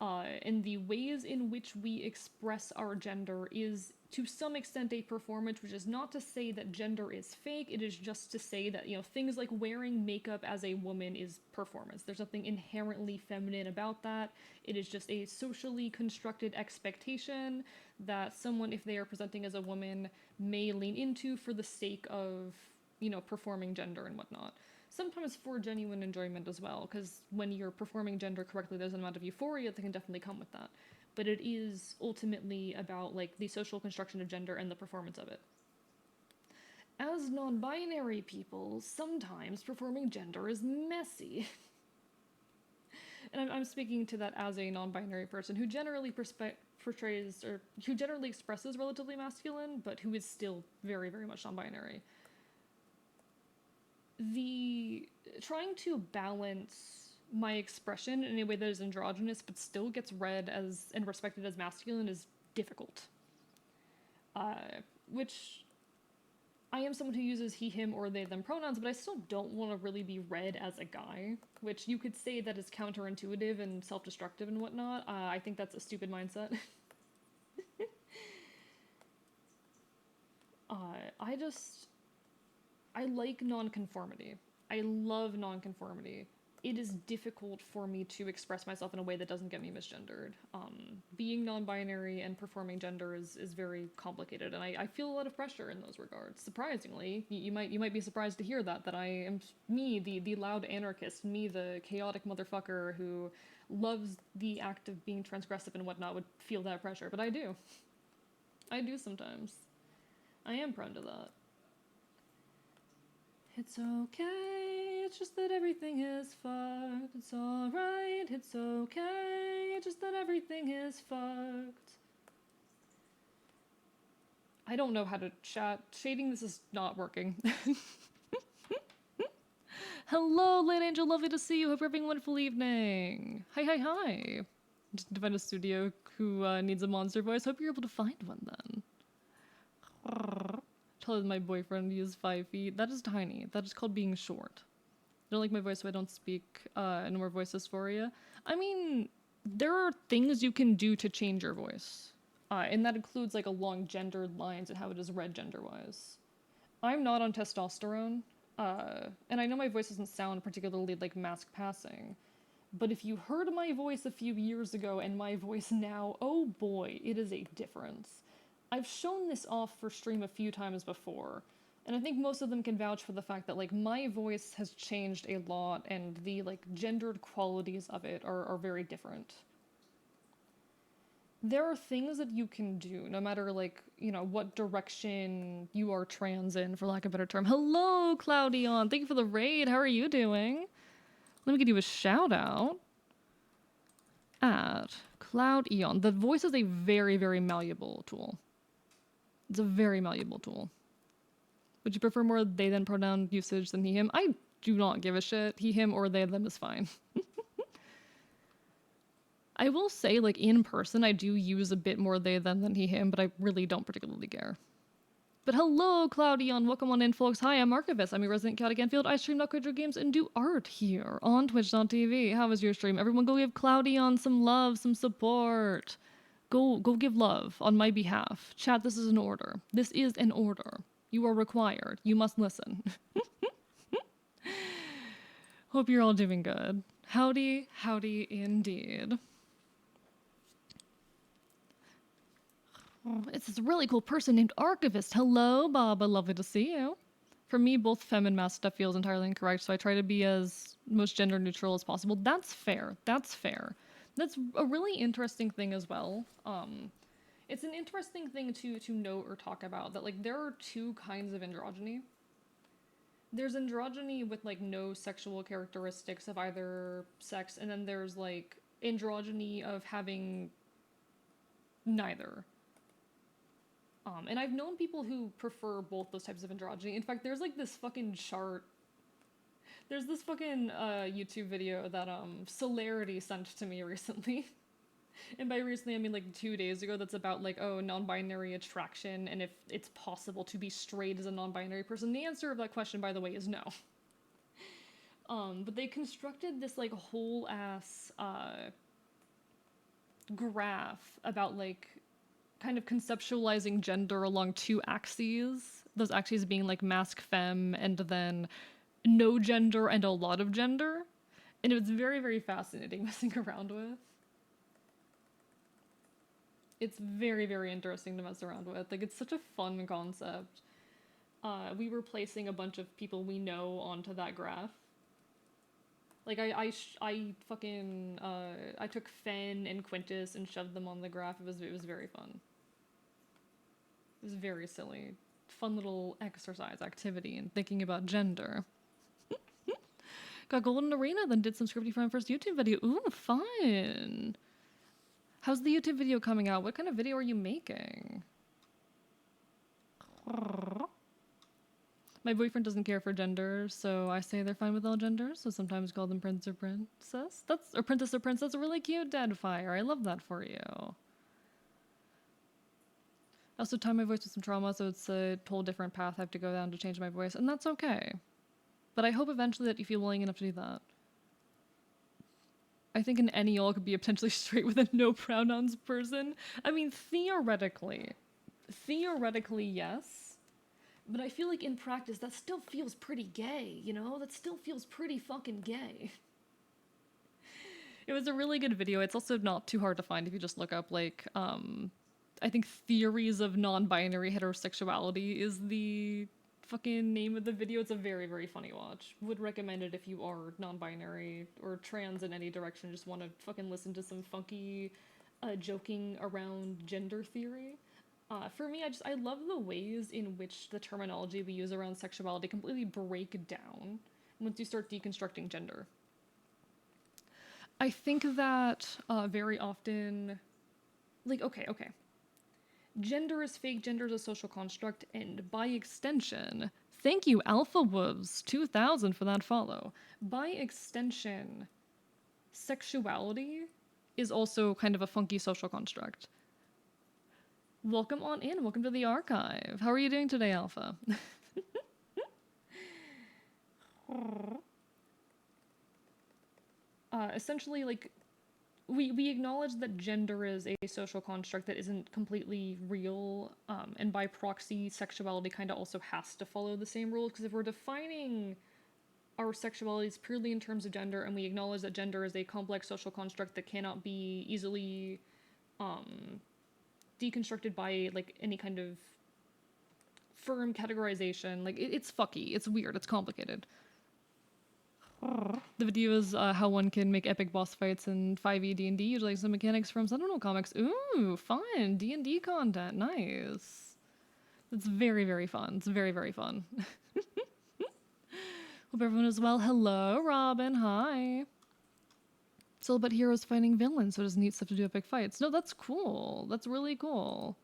and the ways in which we express our gender is to some extent a performance, which is not to say that gender is fake. It is just to say that, you know, things like wearing makeup as a woman is performance. There's nothing inherently feminine about that. It is just a socially constructed expectation that someone, if they are presenting as a woman, may lean into for the sake of, you know, performing gender and whatnot. Sometimes for genuine enjoyment as well, because when you're performing gender correctly, there's an amount of euphoria that can definitely come with that. But it is ultimately about, like, the social construction of gender and the performance of it. As non-binary people, sometimes performing gender is messy. And I'm speaking to that as a non-binary person who generally portrays, or who generally expresses relatively masculine, but who is still very, very much non-binary. The trying to balance my expression in a way that is androgynous but still gets read as and respected as masculine is difficult. Which I am someone who uses he, him, or they, them pronouns, but I still don't want to really be read as a guy, which you could say that is counterintuitive and self-destructive and whatnot. I think that's a stupid mindset. I like nonconformity. I love nonconformity. It is difficult for me to express myself in a way that doesn't get me misgendered. Being non-binary and performing gender is very complicated, and I feel a lot of pressure in those regards. Surprisingly, you might be surprised to hear that I am me, the loud anarchist, me, the chaotic motherfucker who loves the act of being transgressive and whatnot, would feel that pressure, but I do. I do sometimes. I am prone to that. It's okay, it's just that everything is fucked. It's alright, it's okay, it's just that everything is fucked. I don't know how to chat. Shading this is not working. Hello, Late Angel, lovely to see you. Hope you're having a wonderful evening. Hi. Just to find a studio who needs a monster voice. Hope you're able to find one then. Taller than my boyfriend, he is 5 feet. That is tiny. That is called being short. You don't like my voice, so I don't speak no more voice dysphoria. I mean, there are things you can do to change your voice. And that includes like along gendered lines and how it is read gender-wise. I'm not on testosterone, and I know my voice doesn't sound particularly like mask passing, but if you heard my voice a few years ago and my voice now, oh boy, it is a difference. I've shown this off for stream a few times before, and I think most of them can vouch for the fact that like my voice has changed a lot and the like gendered qualities of it are very different. There are things that you can do no matter like, you know, what direction you are trans in, for lack of a better term. Hello, Cloudion. Thank you for the raid. How are you doing? Let me give you a shout out at Cloud Eon. The voice is a very, very malleable tool. It's a very malleable tool. Would you prefer more they them pronoun usage than he him? I do not give a shit. He him or they them is fine. I will say, like, in person, I do use a bit more they them than he him, but I really don't particularly care. But hello, Cloudion. Welcome on in, folks. Hi, I'm Archivist. I'm your resident chaotic Enfield. I stream Nutcracker Games and do art here on Twitch.tv. How was your stream? Everyone go give Cloudion some love, some support. Go give love on my behalf. Chat, this is an order. This is an order. You are required. You must listen. Hope you're all doing good. Howdy, howdy indeed. It's this really cool person named Archivist. Hello, Baba. Lovely to see you. For me, both femme and masc stuff feels entirely incorrect, so I try to be as most gender neutral as possible. That's fair. That's fair. That's a really interesting thing as well. It's an interesting thing to note or talk about that like there are two kinds of androgyny. There's androgyny with like no sexual characteristics of either sex, and then there's like androgyny of having neither. And I've known people who prefer both those types of androgyny. In fact, there's like this fucking chart. There's this fucking YouTube video that Celerity sent to me recently. And by recently, I mean like 2 days ago, that's about like, oh, non-binary attraction and if it's possible to be straight as a non-binary person. The answer of that question, by the way, is no. But they constructed this like whole ass graph about like kind of conceptualizing gender along two axes. Those axes being like masc femme and then no gender and a lot of gender. And it was very, very fascinating messing around with. It's very, very interesting to mess around with. Like, it's such a fun concept. We were placing a bunch of people we know onto that graph. Like, I fucking, I took Fen and Quintus and shoved them on the graph. It was very fun. It was very silly. Fun little exercise activity and thinking about gender. Got Golden Arena, then did some scripting for my first YouTube video. Ooh, fun! How's the YouTube video coming out? What kind of video are you making? My boyfriend doesn't care for gender, so I say they're fine with all genders, so sometimes call them prince or princess. Or princess or princess. Really cute, Deadfire. I love that for you. I also tied my voice with some trauma, so it's a whole different path I have to go down to change my voice, and that's okay. But I hope eventually that you feel willing enough to do that. I think an NEL could be a potentially straight with a no pronouns person. I mean, theoretically, yes. But I feel like in practice, that still feels pretty gay, you know? That still feels pretty fucking gay. It was a really good video. It's also not too hard to find if you just look up, like, I think theories of non-binary heterosexuality is the fucking name of the video. It's a very, very funny watch. Would recommend it if you are non-binary or trans in any direction, just want to fucking listen to some funky joking around gender theory. For me, I love the ways in which the terminology we use around sexuality completely break down once you start deconstructing gender. I think that very often, like, okay. Gender is fake, gender is a social construct, and by extension, thank you, Alpha Wolves 2000 for that follow. By extension, sexuality is also kind of a funky social construct. Welcome on in, welcome to the archive. How are you doing today, Alpha? Essentially, like, we acknowledge that gender is a social construct that isn't completely real, and by proxy, sexuality kind of also has to follow the same rules. Because if we're defining our sexualities purely in terms of gender, and we acknowledge that gender is a complex social construct that cannot be easily deconstructed by like any kind of firm categorization, like it's fucky, it's weird, it's complicated. The video is how one can make epic boss fights in 5e D&D, utilizing some mechanics from Sentinel comics. Ooh, fun. D&D content. Nice. It's very, very fun. It's very, very fun. Hope everyone is well. Hello, Robin. Hi. It's all about heroes fighting villains, so it does neat stuff to do epic fights. No, that's cool. That's really cool.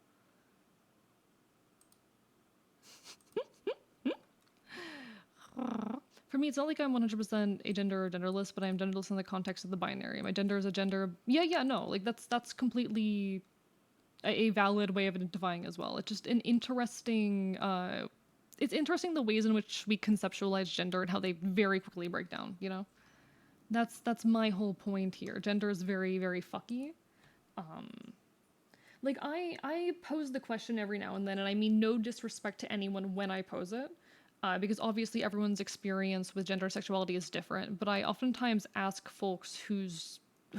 For me, it's not like I'm 100% agender or genderless, but I'm genderless in the context of the binary. My gender is a gender. Yeah, no. Like that's completely a valid way of identifying as well. It's just an interesting. It's interesting the ways in which we conceptualize gender and how they very quickly break down. You know, that's my whole point here. Gender is very very fucky. Like I pose the question every now and then, and I mean no disrespect to anyone when I pose it. Because obviously everyone's experience with gender and sexuality is different, but I oftentimes ask folks who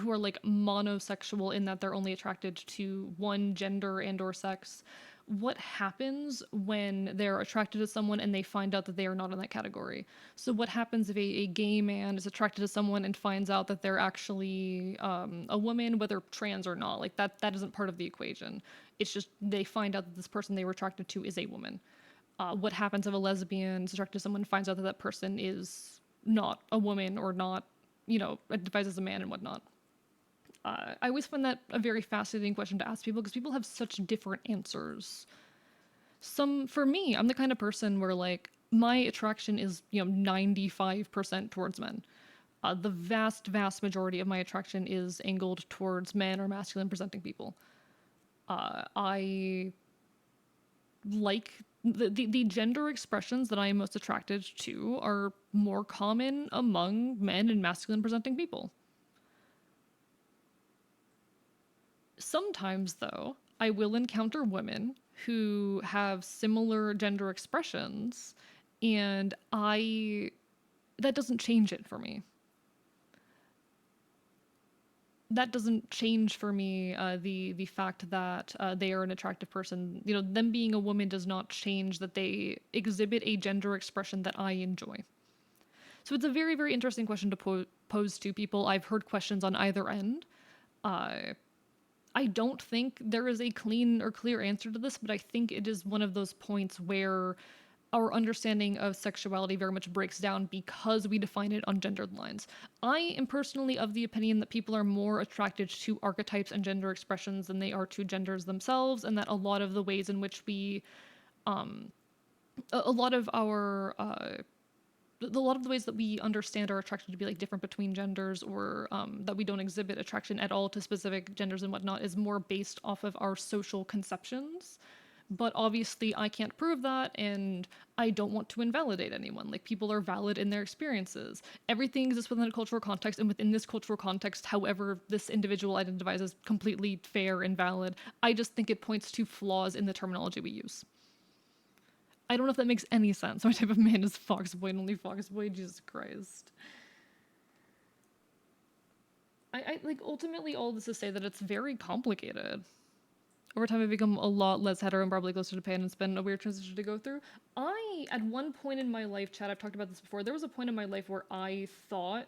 are like monosexual in that they're only attracted to one gender and or sex, what happens when they're attracted to someone and they find out that they are not in that category. So what happens if a gay man is attracted to someone and finds out that they're actually a woman, whether trans or not? Like that isn't part of the equation. It's just they find out that this person they were attracted to is a woman. What happens if a lesbian is attracted to someone finds out that that person is not a woman or not, identifies as a man and whatnot. I always find that a very fascinating question to ask people because people have such different answers. For me, I'm the kind of person where like my attraction is 95% towards men. The vast majority of my attraction is angled towards men or masculine presenting people. I like the gender expressions that I am most attracted to are more common among men and masculine presenting people. Sometimes, though, I will encounter women who have similar gender expressions, and that doesn't change it for me. That doesn't change for me the fact that they are an attractive person. Them being a woman does not change that they exhibit a gender expression that I enjoy. So it's a very, very interesting question to pose to people. I've heard questions on either end. I don't think there is a clean or clear answer to this, but I think it is one of those points where our understanding of sexuality very much breaks down because we define it on gendered lines. I am personally of the opinion that people are more attracted to archetypes and gender expressions than they are to genders themselves, and that a lot of the ways in which a lot of the ways that we understand our attraction to be like different between genders, or that we don't exhibit attraction at all to specific genders and whatnot, is more based off of our social conceptions. But obviously, I can't prove that, and I don't want to invalidate anyone. Like, people are valid in their experiences. Everything exists within a cultural context, and within this cultural context, however this individual identifies as completely fair and valid, I just think it points to flaws in the terminology we use. I don't know if that makes any sense. My type of man is Foxboy and only Foxboy. Jesus Christ. I like, ultimately, all this to say that it's very complicated. Over time, I've become a lot less hetero and probably closer to pan, and it's been a weird transition to go through. At one point in my life, Chad, I've talked about this before, there was a point in my life where I thought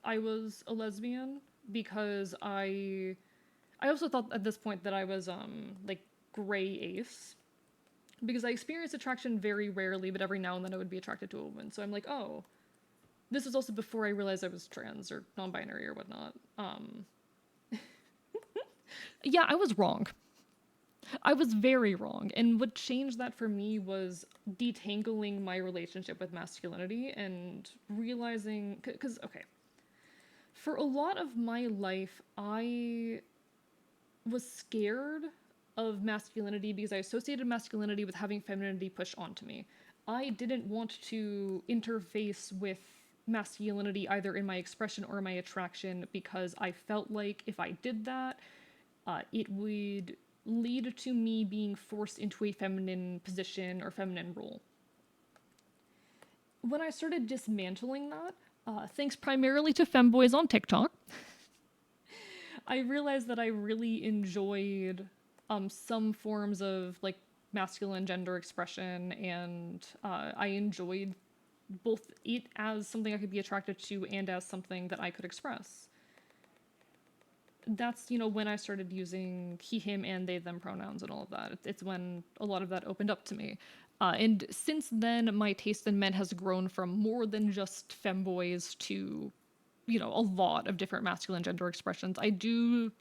I was a lesbian because I also thought at this point that I was, like, gray ace. Because I experienced attraction very rarely, but every now and then I would be attracted to a woman. So I'm like, oh, this is also before I realized I was trans or non-binary or whatnot. Yeah, I was wrong. I was very wrong. And what changed that for me was detangling my relationship with masculinity and realizing, because, okay, for a lot of my life, I was scared of masculinity because I associated masculinity with having femininity pushed onto me. I didn't want to interface with masculinity either in my expression or my attraction because I felt like if I did that, it would lead to me being forced into a feminine position or feminine role. When I started dismantling that, thanks primarily to femboys on TikTok, I realized that I really enjoyed some forms of like masculine gender expression, and I enjoyed both it as something I could be attracted to and as something that I could express. That's, when I started using he, him, and they, them pronouns and all of that. It's when a lot of that opened up to me. And since then, my taste in men has grown from more than just femboys to, a lot of different masculine gender expressions. I do,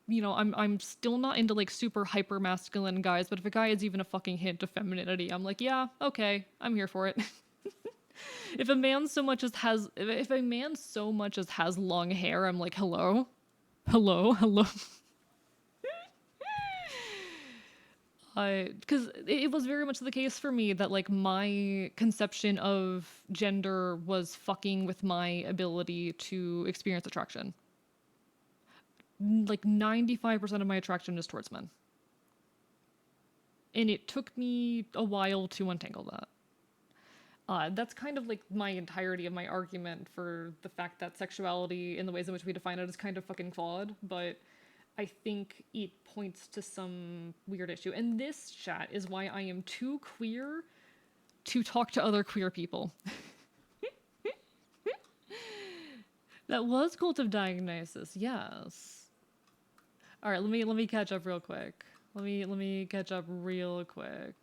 I'm still not into like super hyper masculine guys, but if a guy is even a fucking hint of femininity, I'm like, yeah, okay, I'm here for it. If a man so much as has long hair, I'm like, hello, hello, hello. Because it was very much the case for me that like my conception of gender was fucking with my ability to experience attraction. Like 95% of my attraction is towards men. And it took me a while to untangle that. That's kind of like my entirety of my argument for the fact that sexuality in the ways in which we define it is kind of fucking flawed, but I think it points to some weird issue. And this chat is why I am too queer to talk to other queer people. That was Cult of Diagnosis, yes. All right, let me catch up real quick. Let me catch up real quick.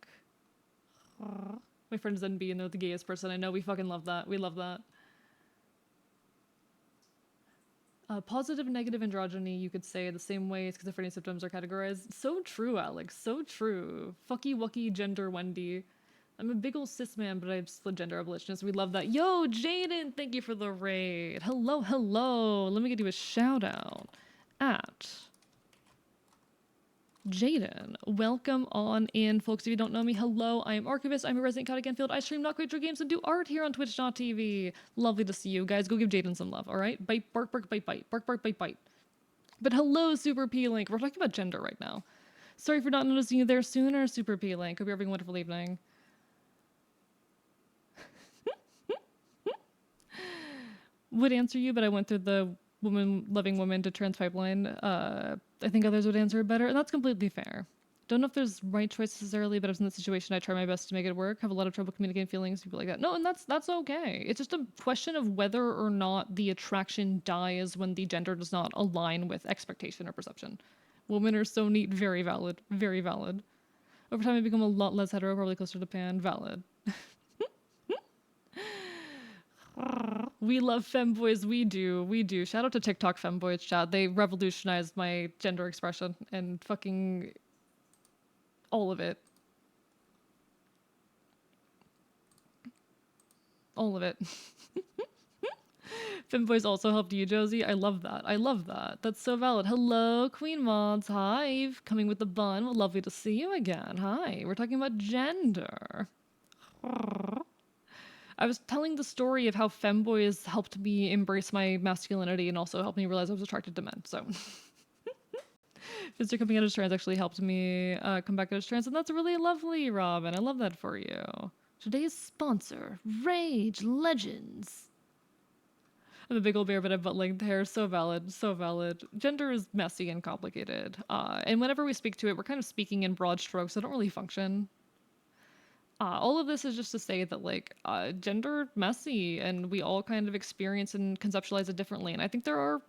My friend's NB and they're the gayest person I know. We fucking love that. We love that. Positive and negative androgyny, you could say the same way schizophrenia symptoms are categorized. So true, Alex. So true. Fucky wucky gender Wendy. I'm a big ol' cis man, but I'm still a gender abolitionist. We love that. Yo, Jaden, thank you for the raid. Hello, hello. Let me give you a shout out at Jaden. Welcome on in, folks. If you don't know me, hello, I am Archivist. I'm a resident Chaotic Enfield. I stream Not Quite True Games and do art here on Twitch.tv. Lovely to see you guys. Go give Jaden some love, all right? Bite, bark, bark, bite, bite. Bark, bark, bite, bite. But hello, Super P-Link. We're talking about gender right now. Sorry for not noticing you there sooner, Super P-Link. Hope you're having a wonderful evening. Would answer you, but I went through the loving woman to trans pipeline. I think others would answer it better, and that's completely fair. Don't know if there's right choice necessarily, but I was in that situation. I try my best to make it work. Have a lot of trouble communicating feelings, people like that. No, and that's okay. It's just a question of whether or not the attraction dies when the gender does not align with expectation or perception. Women are so neat. Very valid. Very valid. Over time, I become a lot less hetero, probably closer to pan. Valid. We love femboys. We do. Shout out to TikTok femboys chat. They revolutionized my gender expression and fucking all of it. All of it. Femboys also helped you, Josie. I love that. I love that. That's so valid. Hello, Queen Mods. Hi. Coming with the bun. Well, lovely to see you again. Hi. We're talking about gender. I was telling the story of how femboys helped me embrace my masculinity and also helped me realize I was attracted to men. So, Fister coming out as trans actually helped me come back out as trans, and that's really lovely, Robin. I love that for you. Today's sponsor, Rage Legends. I'm a big old bear, but I've butt-length hair. So valid, so valid. Gender is messy and complicated, and whenever we speak to it, we're kind of speaking in broad strokes. So don't really function. All of this is just to say that, like, gender messy, and we all kind of experience and conceptualize it differently. And I think there are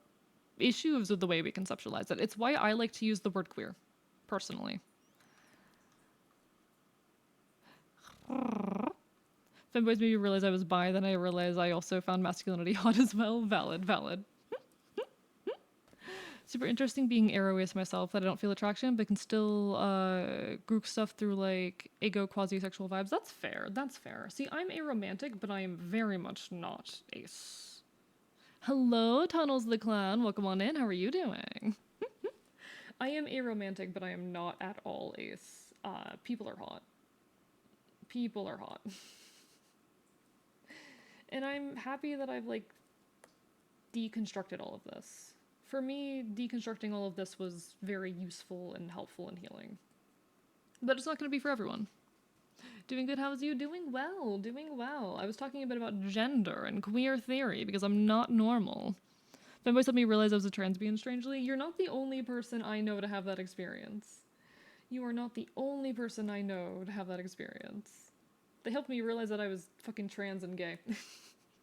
issues with the way we conceptualize it. It's why I like to use the word queer, personally. Femboys made me realize I was bi, then I realized I also found masculinity hot as well. Valid, valid. Super interesting being aroist myself, that I don't feel attraction, but can still group stuff through like ego quasi-sexual vibes. That's fair. That's fair. See, I'm aromantic, but I am very much not ace. Hello, Tunnels the Clown. Welcome on in. How are you doing? I am aromantic, but I am not at all ace. People are hot. People are hot. And I'm happy that I've, like, deconstructed all of this. For me, deconstructing all of this was very useful and helpful and healing. But it's not going to be for everyone. Doing good, how's you? Doing well, doing well. I was talking a bit about gender and queer theory because I'm not normal. Fanboys helped me realize I was a transbian, strangely. You're not the only person I know to have that experience. You are not the only person I know to have that experience. They helped me realize that I was fucking trans and gay.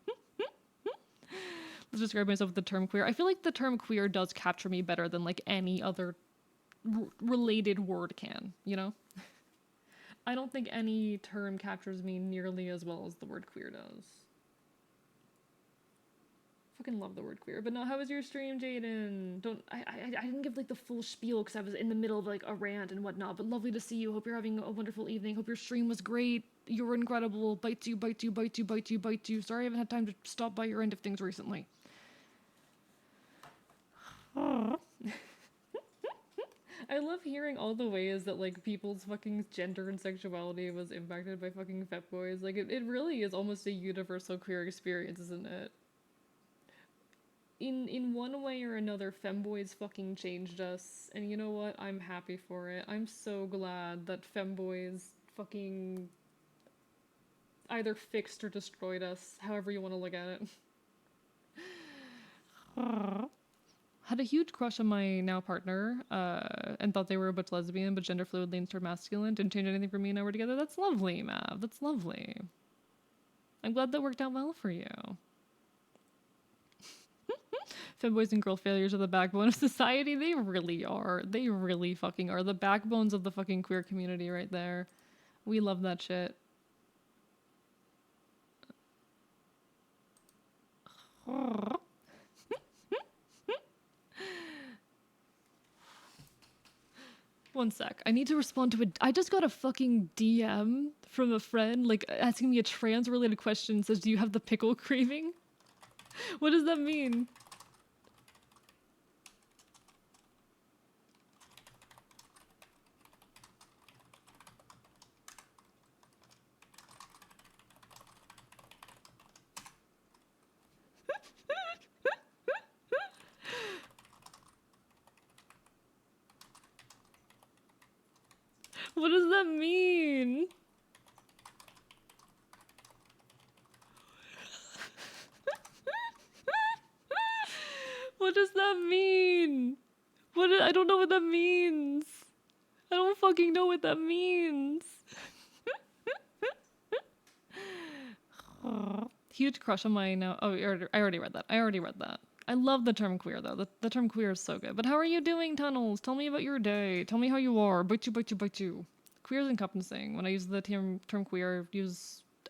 Let's describe myself with the term queer. I feel like the term queer does capture me better than like any other related word can, you know? I don't think any term captures me nearly as well as the word queer does. Fucking love the word queer. But no, how was your stream, Jaden? I didn't give like the full spiel because I was in the middle of like a rant and whatnot, but lovely to see you. Hope you're having a wonderful evening. Hope your stream was great. You were incredible. Bite you, bite you, bite you, bite you, bite you. Sorry I haven't had time to stop by your end of things recently. I love hearing all the ways that like people's fucking gender and sexuality was impacted by fucking femboys. Like it really is almost a universal queer experience, isn't it? In one way or another, femboys fucking changed us, and you know what? I'm happy for it. I'm so glad that femboys fucking either fixed or destroyed us, however you want to look at it. Had a huge crush on my now partner, and thought they were a butch lesbian, but gender fluid leans toward masculine. Didn't change anything for me, now we're together. That's lovely, Mav. That's lovely. I'm glad that worked out well for you. Femboys and girl failures are the backbone of society. They really are. They really fucking are. The backbones of the fucking queer community right there. We love that shit. One sec. I need to respond to I just got a fucking DM from a friend, like, asking me a trans-related question. Says, do you have the pickle craving? What does that mean? What does that mean? What does that mean? I don't know what that means. I don't fucking know what that means. Huge crush on my now. Oh, I already read that. I love the term queer though. The term queer is so good. But how are you doing, Tunnels? Tell me about your day. Tell me how you are. Bite you, bite you, bite you. Queer is encompassing. When I use the term queer,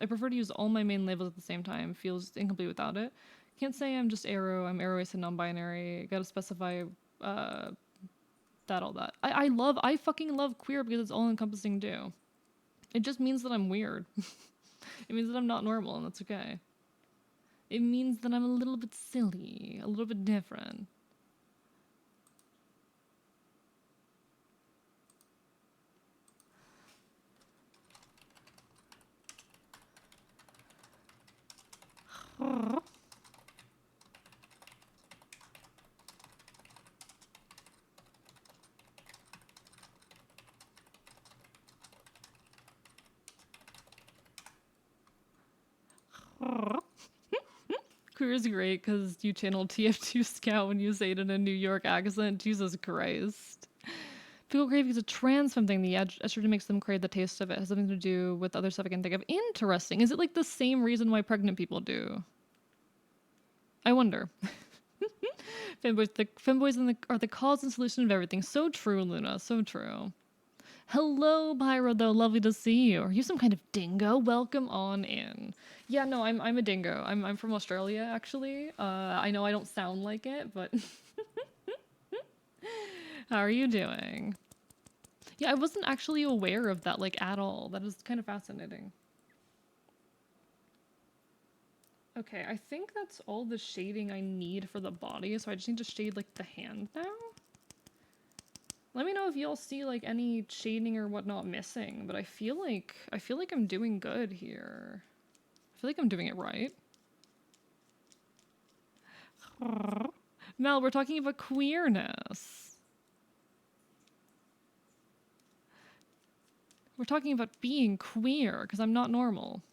I prefer to use all my main labels at the same time. Feels incomplete without it. Can't say I'm just aro. I'm aroist and non-binary. Gotta specify all that. I fucking love queer because it's all encompassing too. It just means that I'm weird. It means that I'm not normal, and that's okay. It means that I'm a little bit silly, a little bit different. Queer is great because you channel TF2 Scout when you say it in a New York accent. Jesus Christ. Pickle craving is a trans something. The estrogen makes them crave the taste of it. It has something to do with other stuff I can think of. Interesting. Is it like the same reason why pregnant people do? I wonder. Femboys are the cause and solution of everything. So true, Luna. So true. Hello, Pyro, though. Lovely to see you. Are you some kind of dingo? Welcome on in. Yeah, no, I'm a dingo. I'm from Australia, actually. I know I don't sound like it, but how are you doing? Yeah, I wasn't actually aware of that, like, at all. That is kind of fascinating. Okay, I think that's all the shading I need for the body, so I just need to shade, like, the hand now? Let me know if y'all see, like, any shading or whatnot missing, but I feel like I'm doing good here. I feel like I'm doing it right. Mel, we're talking about queerness. We're talking about being queer, because I'm not normal.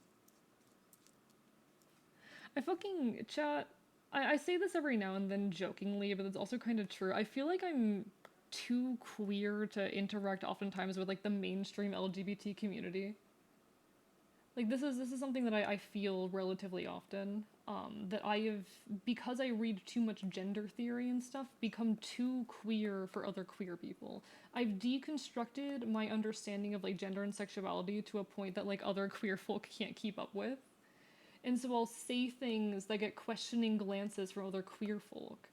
I fucking chat. I say this every now and then jokingly, but it's also kind of true. I feel like I'm too queer to interact oftentimes with like the mainstream LGBT community. Like this is something that I feel relatively often. That I have, because I read too much gender theory and stuff, become too queer for other queer people. I've deconstructed my understanding of like gender and sexuality to a point that like other queer folk can't keep up with. And so I'll say things that get questioning glances from other queer folk.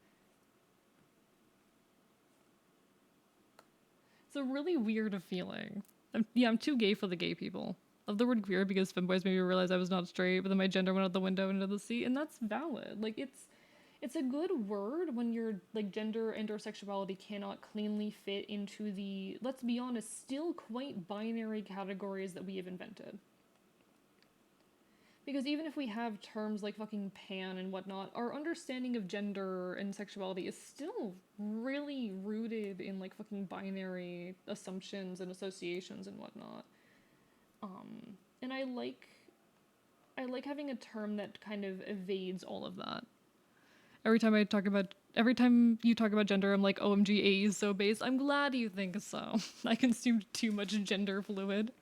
It's a really weird feeling. I'm too gay for the gay people. I love the word queer because femboys made me realize I was not straight, but then my gender went out the window into the sea, and that's valid. Like it's a good word when your like gender and or sexuality cannot cleanly fit into the, let's be honest, still quite binary categories that we have invented. Because even if we have terms like fucking pan and whatnot, our understanding of gender and sexuality is still really rooted in like fucking binary assumptions and associations and whatnot. And I like having a term that kind of evades all of that. Every time you talk about gender, I'm like, OMG, A is so base. I'm glad you think so. I consumed too much gender fluid.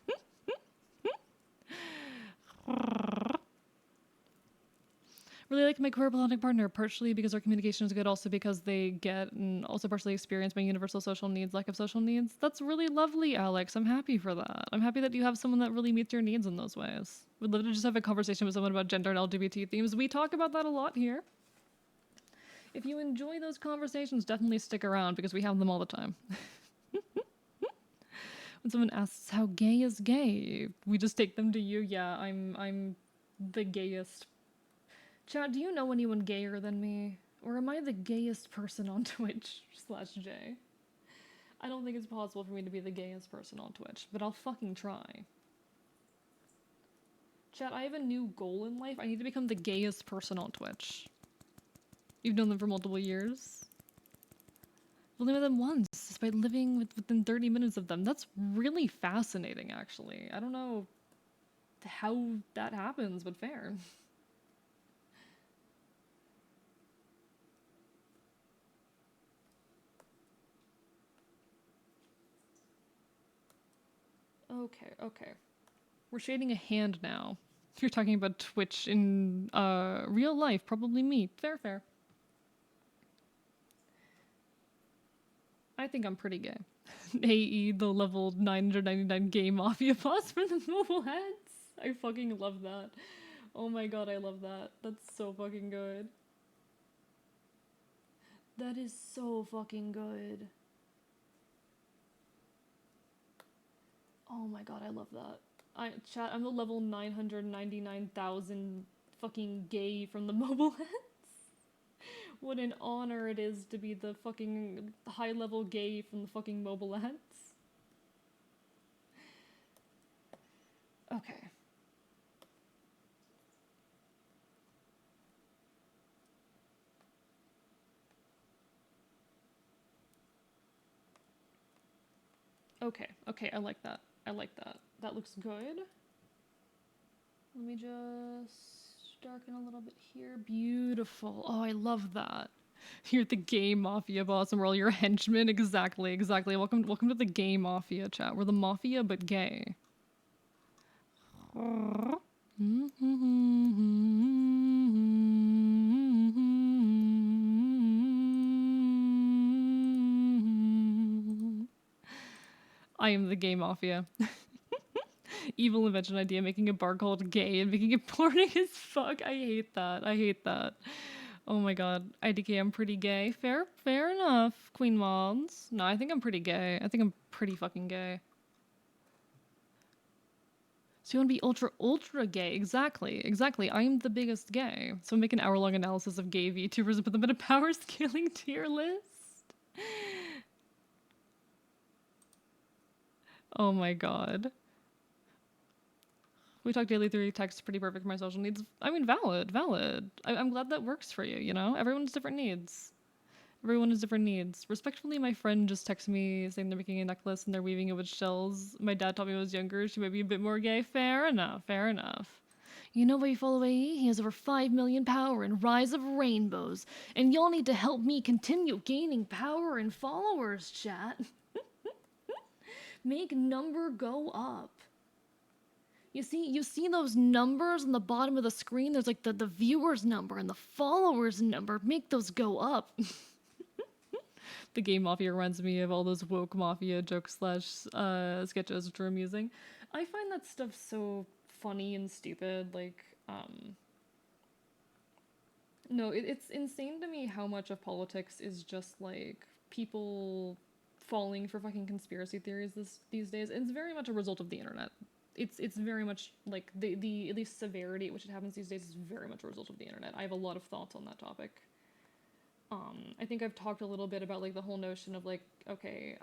Really like my queer platonic partner, partially because our communication is good, also because they get and also partially experience my universal social needs, lack of social needs. That's really lovely, Alex. I'm happy for that. I'm happy that you have someone that really meets your needs in those ways. Would love to just have a conversation with someone about gender and LGBT themes. We talk about that a lot here. If you enjoy those conversations, definitely stick around because we have them all the time. When someone asks how gay is gay, we just take them to you. Yeah, I'm the gayest. Chad, do you know anyone gayer than me? Or am I the gayest person on Twitch/J? I don't think it's possible for me to be the gayest person on Twitch, but I'll fucking try. Chad, I have a new goal in life. I need to become the gayest person on Twitch. You've known them for multiple years. I've only met them once, despite living within 30 minutes of them. That's really fascinating, actually. I don't know how that happens, but fair. Okay. We're shading a hand now. You're talking about Twitch in real life, probably me. Fair. I think I'm pretty gay. AE, the level 999 gay mafia boss for the mobile heads. I fucking love that. Oh my god, I love that. That's so fucking good. That is so fucking good. Oh my god, I love that. I'm the level 999,000 fucking gay from the mobile heads. What an honor it is to be the fucking high level gay from the fucking mobile heads. Okay. Okay, I like that. That looks good. Let me just darken a little bit here. Beautiful. Oh, I love that. You're the gay mafia boss and we're all your henchmen. Exactly. Welcome to the gay mafia chat. We're the mafia but gay. I am the gay mafia. Evil invention idea, making a bar called gay and making it porny as fuck. I hate that. Oh my god. IDK, I'm pretty gay. Fair enough, Queen Mods. No, I think I'm pretty gay. I think I'm pretty fucking gay. So you want to be ultra gay? Exactly. I am the biggest gay. So make an hour-long analysis of gay VTubers and put them in a power scaling tier list. Oh my god. We talk daily through text, pretty perfect for my social needs. I mean, valid, valid. I'm glad that works for you, you know? Everyone's different needs. Everyone has different needs. Respectfully, my friend just texted me saying they're making a necklace and they're weaving it with shells. My dad told me when I was younger she might be a bit more gay. Fair enough, fair enough. You know why you follow AE? He has over 5 million power and Rise of Rainbows. And y'all need to help me continue gaining power and followers, chat. Make number go up. You see those numbers on the bottom of the screen? There's like the viewers number and the followers number. Make those go up. The Game Mafia reminds me of all those woke mafia jokes slash sketches, which are amusing. I find that stuff so funny and stupid. Like, no, it's insane to me how much of politics is just like people falling for fucking conspiracy theories these days. And it's very much a result of the internet. It's very much like the at least severity at which it happens these days is very much a result of the internet. I have a lot of thoughts on that topic. I think I've talked a little bit about like the whole notion of like, okay,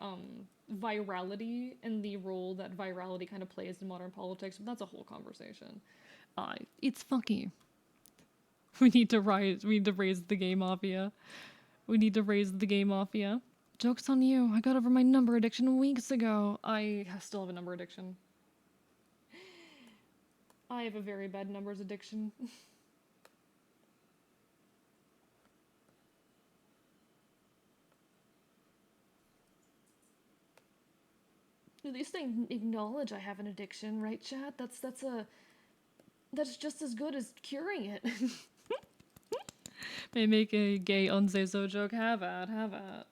virality and the role that virality kind of plays in modern politics, but that's a whole conversation. It's funky. We need to raise the Game Mafia. We need to raise the Game Mafia. Joke's on you. I got over my number addiction weeks ago. I still have a number addiction. I have a very bad numbers addiction. At least I acknowledge I have an addiction, right, chat? That's just as good as curing it. May make a gay unsafe so joke. Have at, have at.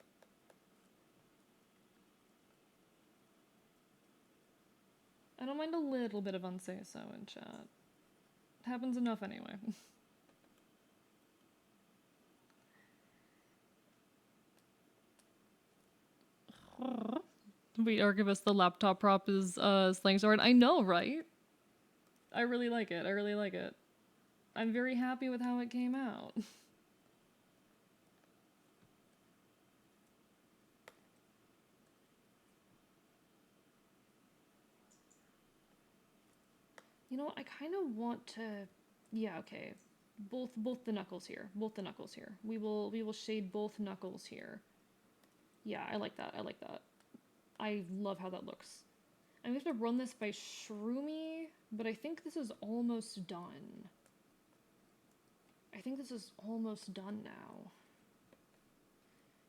I don't mind a little bit of unsafe so in chat. It happens enough anyway. Wait, Archivist, the laptop prop is slang sword. I know, right? I really like it. I really like it. I'm very happy with how it came out. You know, I kind of want to. Yeah, okay. Both the knuckles here. Both the knuckles here. We will shade both knuckles here. Yeah, I like that. I like that. I love how that looks. I'm gonna have to run this by Shroomy, but I think this is almost done. I think this is almost done now.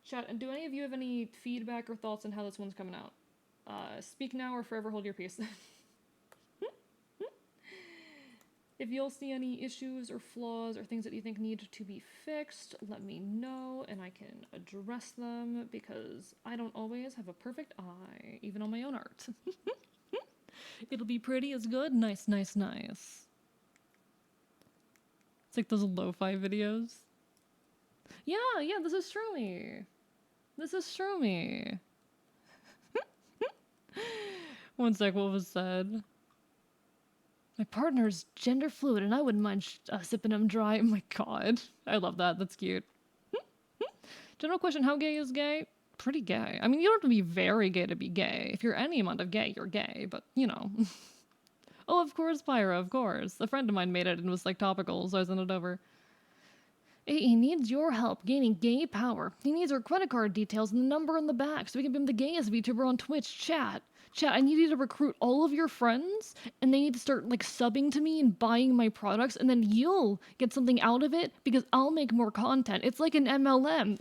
Chat, and do any of you have any feedback or thoughts on how this one's coming out? Speak now or forever hold your peace. If you'll see any issues or flaws or things that you think need to be fixed, let me know and I can address them because I don't always have a perfect eye, even on my own art. It'll be pretty as good. Nice, nice, nice. It's like those lo-fi videos. Yeah, this is Shroomy. This is Shroomy. One sec, what was said? My partner's gender fluid and I wouldn't mind sipping him dry. Oh my god. I love that. That's cute. General question, how gay is gay? Pretty gay. I mean, you don't have to be very gay to be gay. If you're any amount of gay, you're gay, but, you know. Oh, of course, Pyra, of course. A friend of mine made it and was, like, topical, so I sent it over. He needs your help gaining gay power. He needs our credit card details and the number in the back so we can be the gayest VTuber on Twitch. Chat, I need you to recruit all of your friends and they need to start like subbing to me and buying my products and then you'll get something out of it because I'll make more content. It's like an MLM.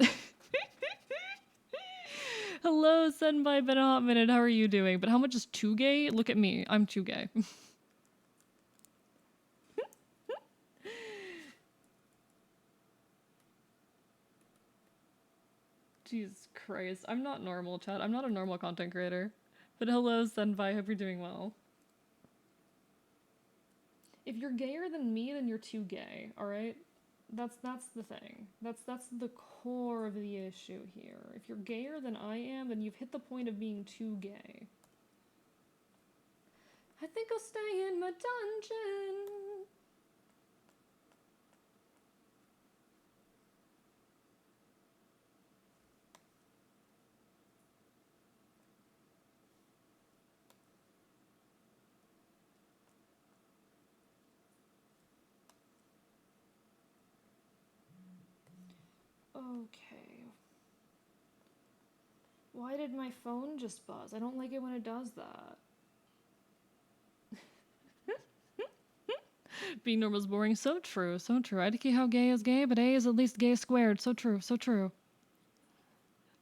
Hello, Senpai, been a hot minute. How are you doing? But how much is too gay? Look at me. I'm too gay. Jesus Christ. I'm not normal, chat. I'm not a normal content creator. But hello, Senpai. Hope you're doing well. If you're gayer than me, then you're too gay, alright? That's the thing. That's the core of the issue here. If you're gayer than I am, then you've hit the point of being too gay. I think I'll stay in my dungeon. Okay. Why did my phone just buzz? I don't like it when it does that. Being normal is boring. So true, so true. I don't care how gay is gay, but A is at least gay squared. So true, so true.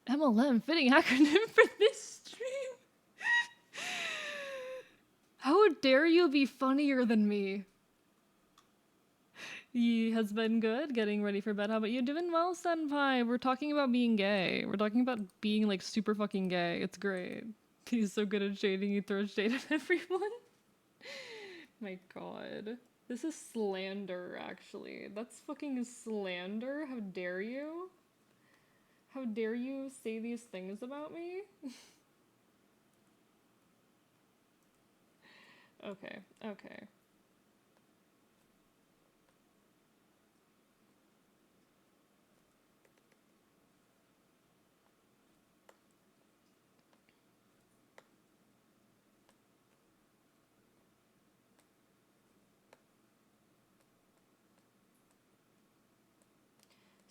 MLM, fitting acronym for this stream. How dare you be funnier than me? He has been good, getting ready for bed. How about you? Doing well, Senpai. We're talking about being gay. We're talking about being like super fucking gay. It's great. He's so good at shading, he throws shade at everyone. My god. This is slander, actually. That's fucking slander. How dare you? How dare you say these things about me? Okay, okay.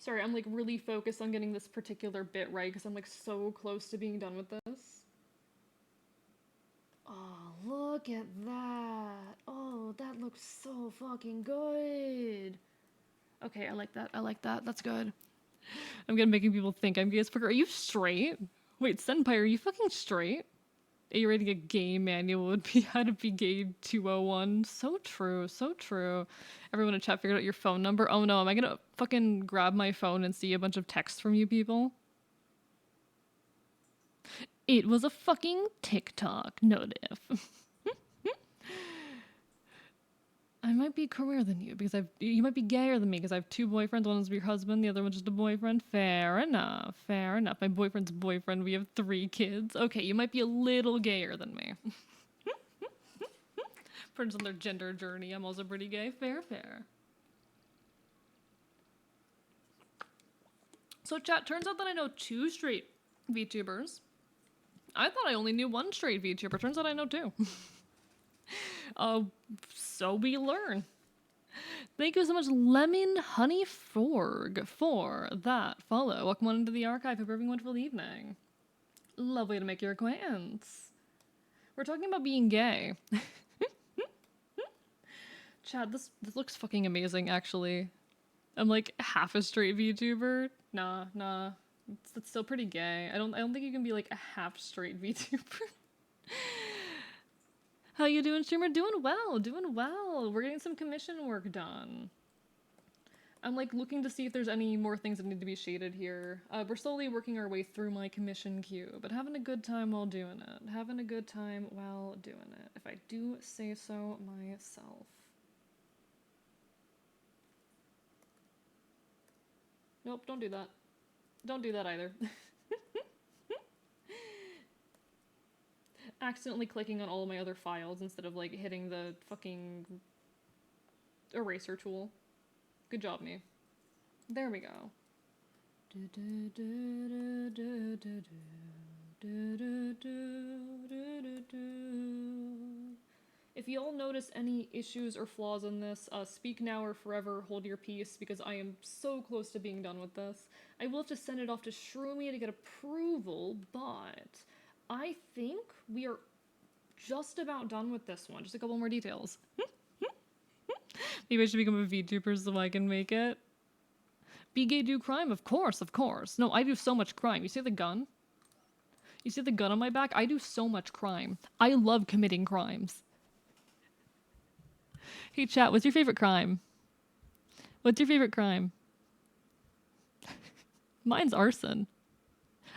Sorry, I'm like really focused on getting this particular bit right because I'm like so close to being done with this. Oh, look at that. Oh, that looks so fucking good. Okay, I like that. I like that. That's good. I'm gonna making people think I'm gay as fuck. Are you straight? Wait, Senpai, are you fucking straight? Are you writing a gay manual would be how to be gay 201? So true, so true. Everyone in chat figured out your phone number. Oh no, am I gonna fucking grab my phone and see a bunch of texts from you people? It was a fucking TikTok notif. I might be queerer than you because you might be gayer than me because I have two boyfriends. One is your husband, the other one's just a boyfriend. Fair enough, fair enough. My boyfriend's boyfriend. We have 3 kids. Okay, you might be a little gayer than me. Friends on their gender journey. I'm also pretty gay. Fair, fair. So chat, turns out that I know 2 straight VTubers. I thought I only knew 1 straight VTuber. Turns out I know 2. So we learn. Thank you so much, Lemon Honey Forg, for that follow. Welcome on into the archive. Hope you're having a wonderful evening. Lovely to make your acquaintance. We're talking about being gay. Chad, this looks fucking amazing, actually. I'm like half a straight VTuber. Nah. It's still pretty gay. I don't think you can be like a half straight VTuber. How you doing, streamer? Doing well. We're getting some commission work done. I'm like looking to see if there's any more things that need to be shaded here. We're slowly working our way through my commission queue, but having a good time while doing it. If I do say so myself. Nope, don't do that. Don't do that either. Accidentally clicking on all of my other files instead of like hitting the fucking eraser tool. Good job, me. There we go. If y'all notice any issues or flaws in this, speak now or forever hold your peace because I am so close to being done with this. I will have to send it off to Shroomy to get approval, but I think we are just about done with this one. Just a couple more details. Maybe I should become a VTuber so I can make it. Be gay, do crime? Of course. No, I do so much crime. You see the gun? You see the gun on my back? I do so much crime. I love committing crimes. Hey chat, what's your favorite crime? What's your favorite crime? Mine's arson.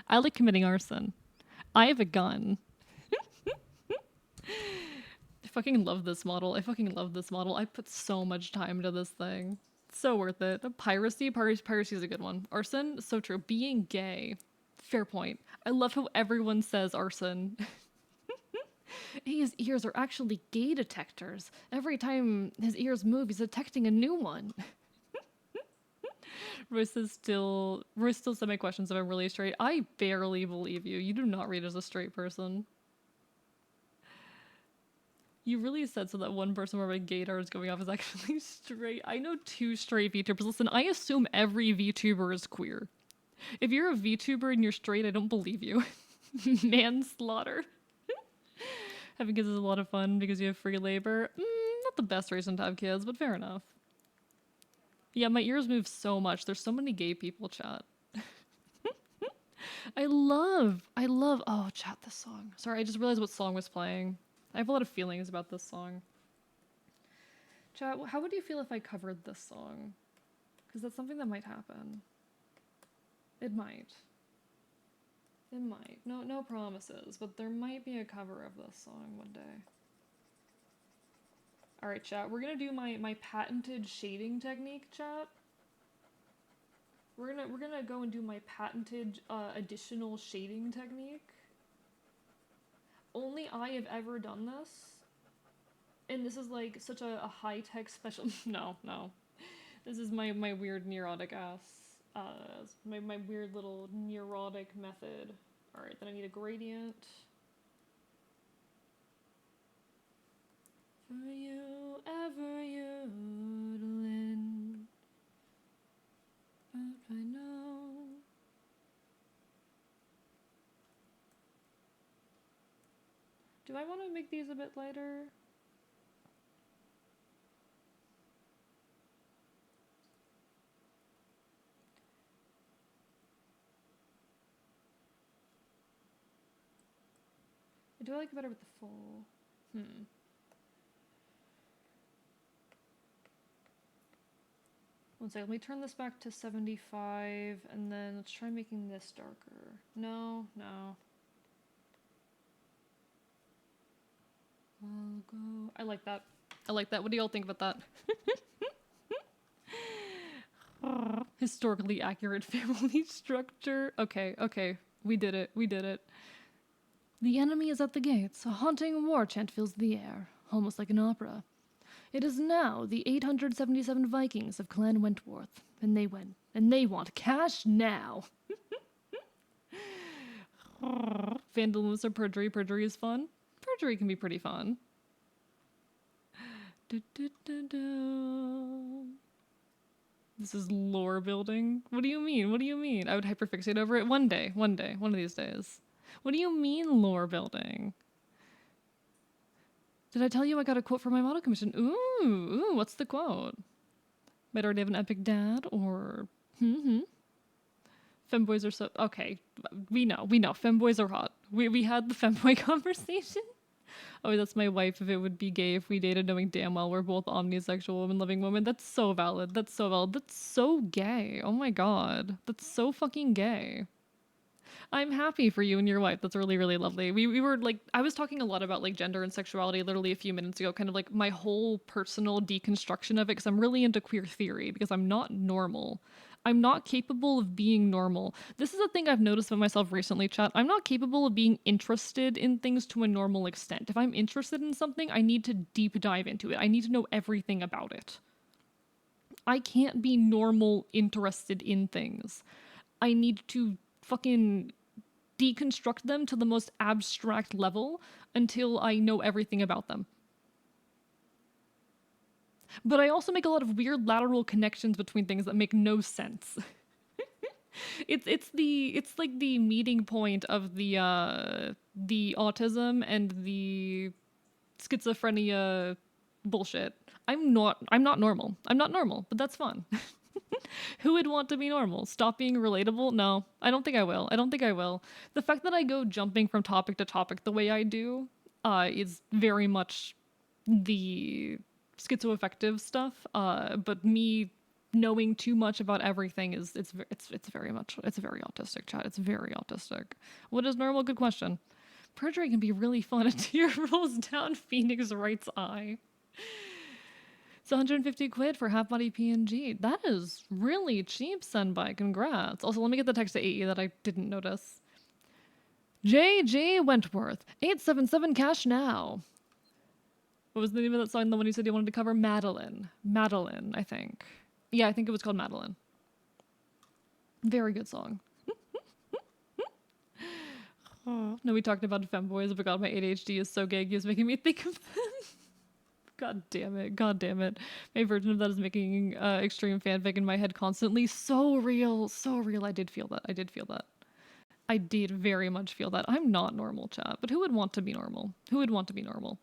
I like committing arson. I have a gun. I fucking love this model. I put so much time into this thing. It's so worth it. Piracy is a good one. Arson, so true. Being gay. Fair point. I love how everyone says arson. Hey, his ears are actually gay detectors. Every time his ears move, he's detecting a new one. Royce still sent me questions if I'm really straight. I barely believe you. You do not read as a straight person. You really said so that one person where my gaydar is going off is actually straight. I know 2 straight VTubers. Listen, I assume every VTuber is queer. If you're a VTuber and you're straight, I don't believe you. Manslaughter. Having kids is a lot of fun because you have free labor. Not the best reason to have kids, but fair enough. Yeah, my ears move so much. There's so many gay people, chat. Oh, chat, this song. Sorry, I just realized what song was playing. I have a lot of feelings about this song. Chat, how would you feel if I covered this song? Because that's something that might happen. It might. It might. No promises, but there might be a cover of this song one day. Alright, chat, we're gonna do my patented shading technique, chat. We're gonna go and do my patented additional shading technique. Only I have ever done this. And this is like such a high-tech special no. This is my weird neurotic ass. My weird little neurotic method. Alright, then I need a gradient. For you, ever yodeling. But I know. Do I want to make these a bit lighter? Do I like it better with the full? One second, let me turn this back to 75, and then let's try making this darker. No. I'll go. I like that. What do y'all think about that? Historically accurate family structure. Okay. We did it. The enemy is at the gates. A haunting war chant fills the air, almost like an opera. It is now the 877 Vikings of Clan Wentworth, and they want cash now. Vandalism or perjury. Perjury is fun. Perjury can be pretty fun. This is lore building. What do you mean? I would hyperfixate over it one day, one of these days. What do you mean lore building? Did I tell you I got a quote for my model commission? Ooh, what's the quote? Might already have an epic dad or Femboys are so okay. We know. Femboys are hot. We had the femboy conversation. Oh, that's my wife if it would be gay if we dated knowing damn well we're both omnisexual women-loving women. That's so valid. That's so gay. Oh my god. That's so fucking gay. I'm happy for you and your wife. That's really, really lovely. We were like, I was talking a lot about like gender and sexuality literally a few minutes ago, kind of like my whole personal deconstruction of it, because I'm really into queer theory, because I'm not normal. I'm not capable of being normal. This is a thing I've noticed about myself recently, chat. I'm not capable of being interested in things to a normal extent. If I'm interested in something, I need to deep dive into it. I need to know everything about it. I can't be normal interested in things. I need to fucking deconstruct them to the most abstract level until I know everything about them. But I also make a lot of weird lateral connections between things that make no sense. It's like the meeting point of the autism and the schizophrenia bullshit. I'm not normal. I'm not normal, but that's fun. Who would want to be normal? Stop being relatable? No, I don't think I will. The fact that I go jumping from topic to topic the way I do is very much the schizoaffective stuff. But me knowing too much about everything it's very autistic, chat. It's very autistic. What is normal? Good question. Perjury can be really fun. A tear rolls down Phoenix Wright's eye. It's 150 quid for half body PNG. That is really cheap, Senbai. Congrats. Also, let me get the text to AE that I didn't notice. JJ Wentworth, 877 cash now. What was the name of that song? The one you said you wanted to cover? Madeline, I think. Yeah, I think it was called Madeline. Very good song. Oh. No, we talked about femboys, but God, my ADHD is so gay. He was making me think of them. God damn it. God damn it. My version of that is making extreme fanfic in my head constantly. So real. So real. I did feel that. I did feel that. I did very much feel that. I'm not normal, chat, but who would want to be normal? Who would want to be normal?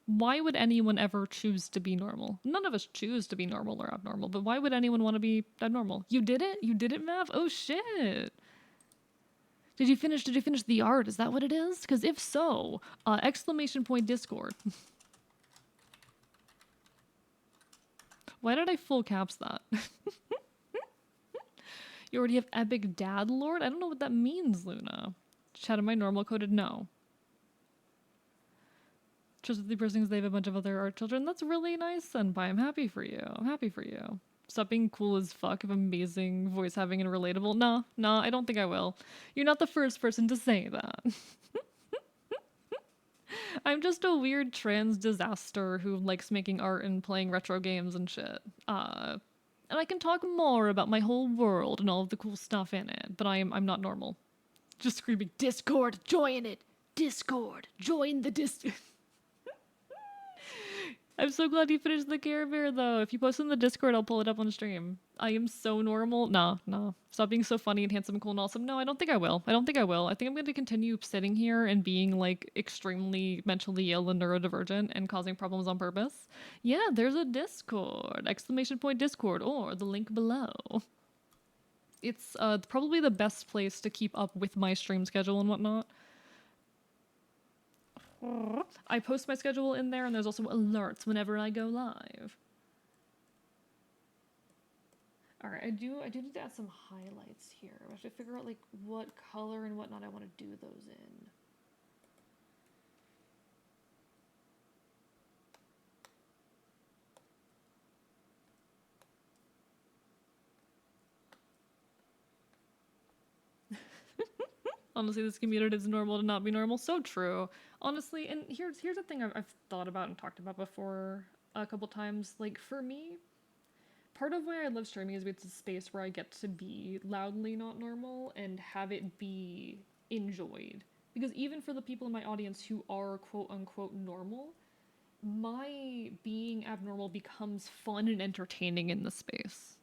Why would anyone ever choose to be normal? None of us choose to be normal or abnormal, but why would anyone want to be abnormal? You did it? You did it, Mav? Oh shit. Did you finish the art? Is that what it is? Because if so, exclamation point Discord. Why did I full caps that? You already have epic dad lord? I don't know what that means, Luna. Chat, am I normal coded? No. Trustworthy person because they have a bunch of other art children. That's really nice, Senpai. I'm happy for you. I'm happy for you. Stop being cool as fuck of amazing voice having and relatable. No, I don't think I will. You're not the first person to say that. I'm just a weird trans disaster who likes making art and playing retro games and shit. And I can talk more about my whole world and all of the cool stuff in it, but I'm not normal. Just screaming, Discord, join it! Discord, join the Discord. I'm so glad you finished the Care Bear, though. If you post in the Discord, I'll pull it up on stream. I am so normal. No. Stop being so funny and handsome and cool and awesome. No, I don't think I will. I think I'm going to continue sitting here and being, like, extremely mentally ill and neurodivergent and causing problems on purpose. Yeah, there's a Discord. Exclamation point Discord or the link below. It's probably the best place to keep up with my stream schedule and whatnot. I post my schedule in there, and there's also alerts whenever I go live. Alright, I do need to add some highlights here. I have to figure out, like, what color and whatnot I want to do those in. Honestly, this community is normal to not be normal. So true. Honestly, and here's the thing I've thought about and talked about before a couple times. Like, for me, part of why I love streaming is it's a space where I get to be loudly not normal and have it be enjoyed. Because even for the people in my audience who are quote-unquote normal, my being abnormal becomes fun and entertaining in the space.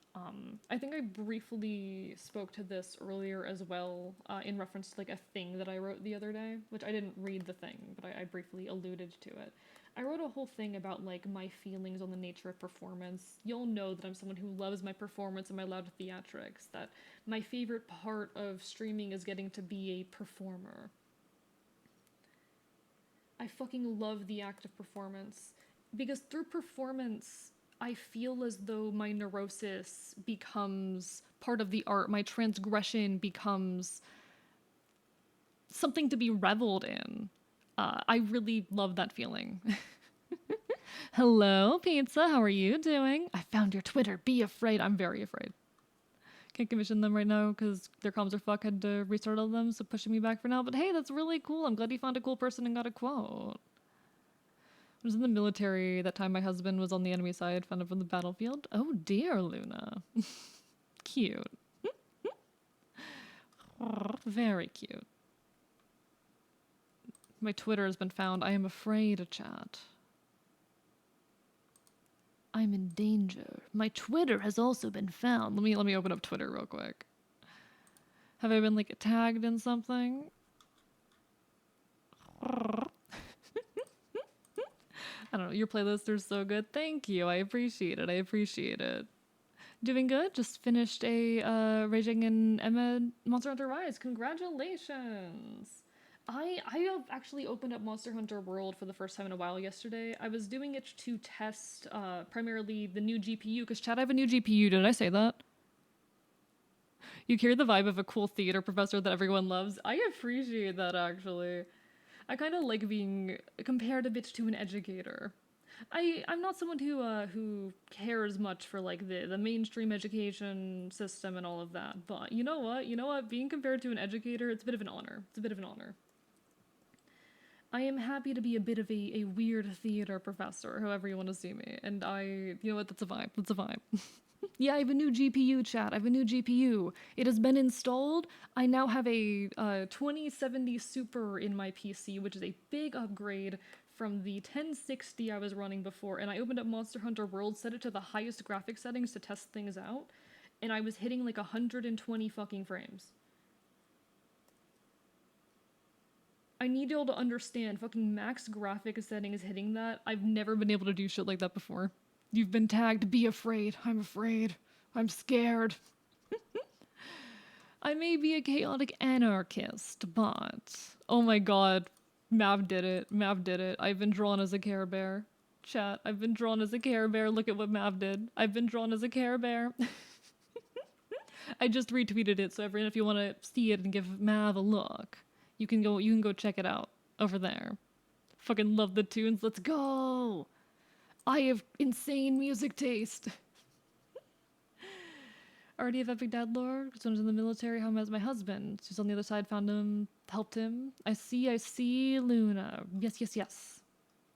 I think I briefly spoke to this earlier as well, in reference to like a thing that I wrote the other day, which I didn't read the thing, but I briefly alluded to it. I wrote a whole thing about like my feelings on the nature of performance. You'll know that I'm someone who loves my performance and my loud theatrics, that my favorite part of streaming is getting to be a performer. I fucking love the act of performance, because through performance, I feel as though my neurosis becomes part of the art, my transgression becomes something to be reveled in. I really love that feeling. Hello, Pizza, how are you doing? I found your Twitter, be afraid. I'm very afraid. Can't commission them right now because their comms are fuck, had to restart all of them, so pushing me back for now. But hey, that's really cool. I'm glad you found a cool person and got a quote. I was in the military that time my husband was on the enemy side, found him from the battlefield. Oh dear, Luna. Cute. Very cute. My Twitter has been found. I am afraid to chat. I'm in danger. My Twitter has also been found. Let me open up Twitter real quick. Have I been like tagged in something? I don't know, your playlists are so good. Thank you. I appreciate it. I appreciate it. Doing good. Just finished a Raging in Emma Monster Hunter Rise. Congratulations. I have actually opened up Monster Hunter World for the first time in a while yesterday. I was doing it to test primarily the new GPU, because Chad, I have a new GPU. Did I say that? You carry the vibe of a cool theater professor that everyone loves. I appreciate that, actually. I kind of like being compared a bit to an educator. I'm not someone who cares much for like the mainstream education system and all of that, but you know what? Being compared to an educator, it's a bit of an honor. It's a bit of an honor. I am happy to be a bit of a weird theater professor, however you want to see me, and you know what? That's a vibe. That's a vibe. Yeah, I have a new GPU, chat. I have a new GPU. It has been installed. I now have a 2070 Super in my PC, which is a big upgrade from the 1060 I was running before, and I opened up Monster Hunter World, set it to the highest graphic settings to test things out, and I was hitting like 120 fucking frames. I need y'all to understand, fucking max graphic settings hitting that. I've never been able to do shit like that before. You've been tagged, be afraid. I'm afraid. I'm scared. I may be a chaotic anarchist, but... Oh my god. Mav did it. Mav did it. I've been drawn as a Care Bear. Chat, I've been drawn as a Care Bear. Look at what Mav did. I've been drawn as a Care Bear. I just retweeted it, so everyone, if you want to see it and give Mav a look, you can go check it out over there. Fucking love the tunes. Let's go! I have insane music taste. Already have Epic Dad lore. Someone's in the military. How is my husband? She's on the other side. Found him. Helped him. I see, Luna. Yes.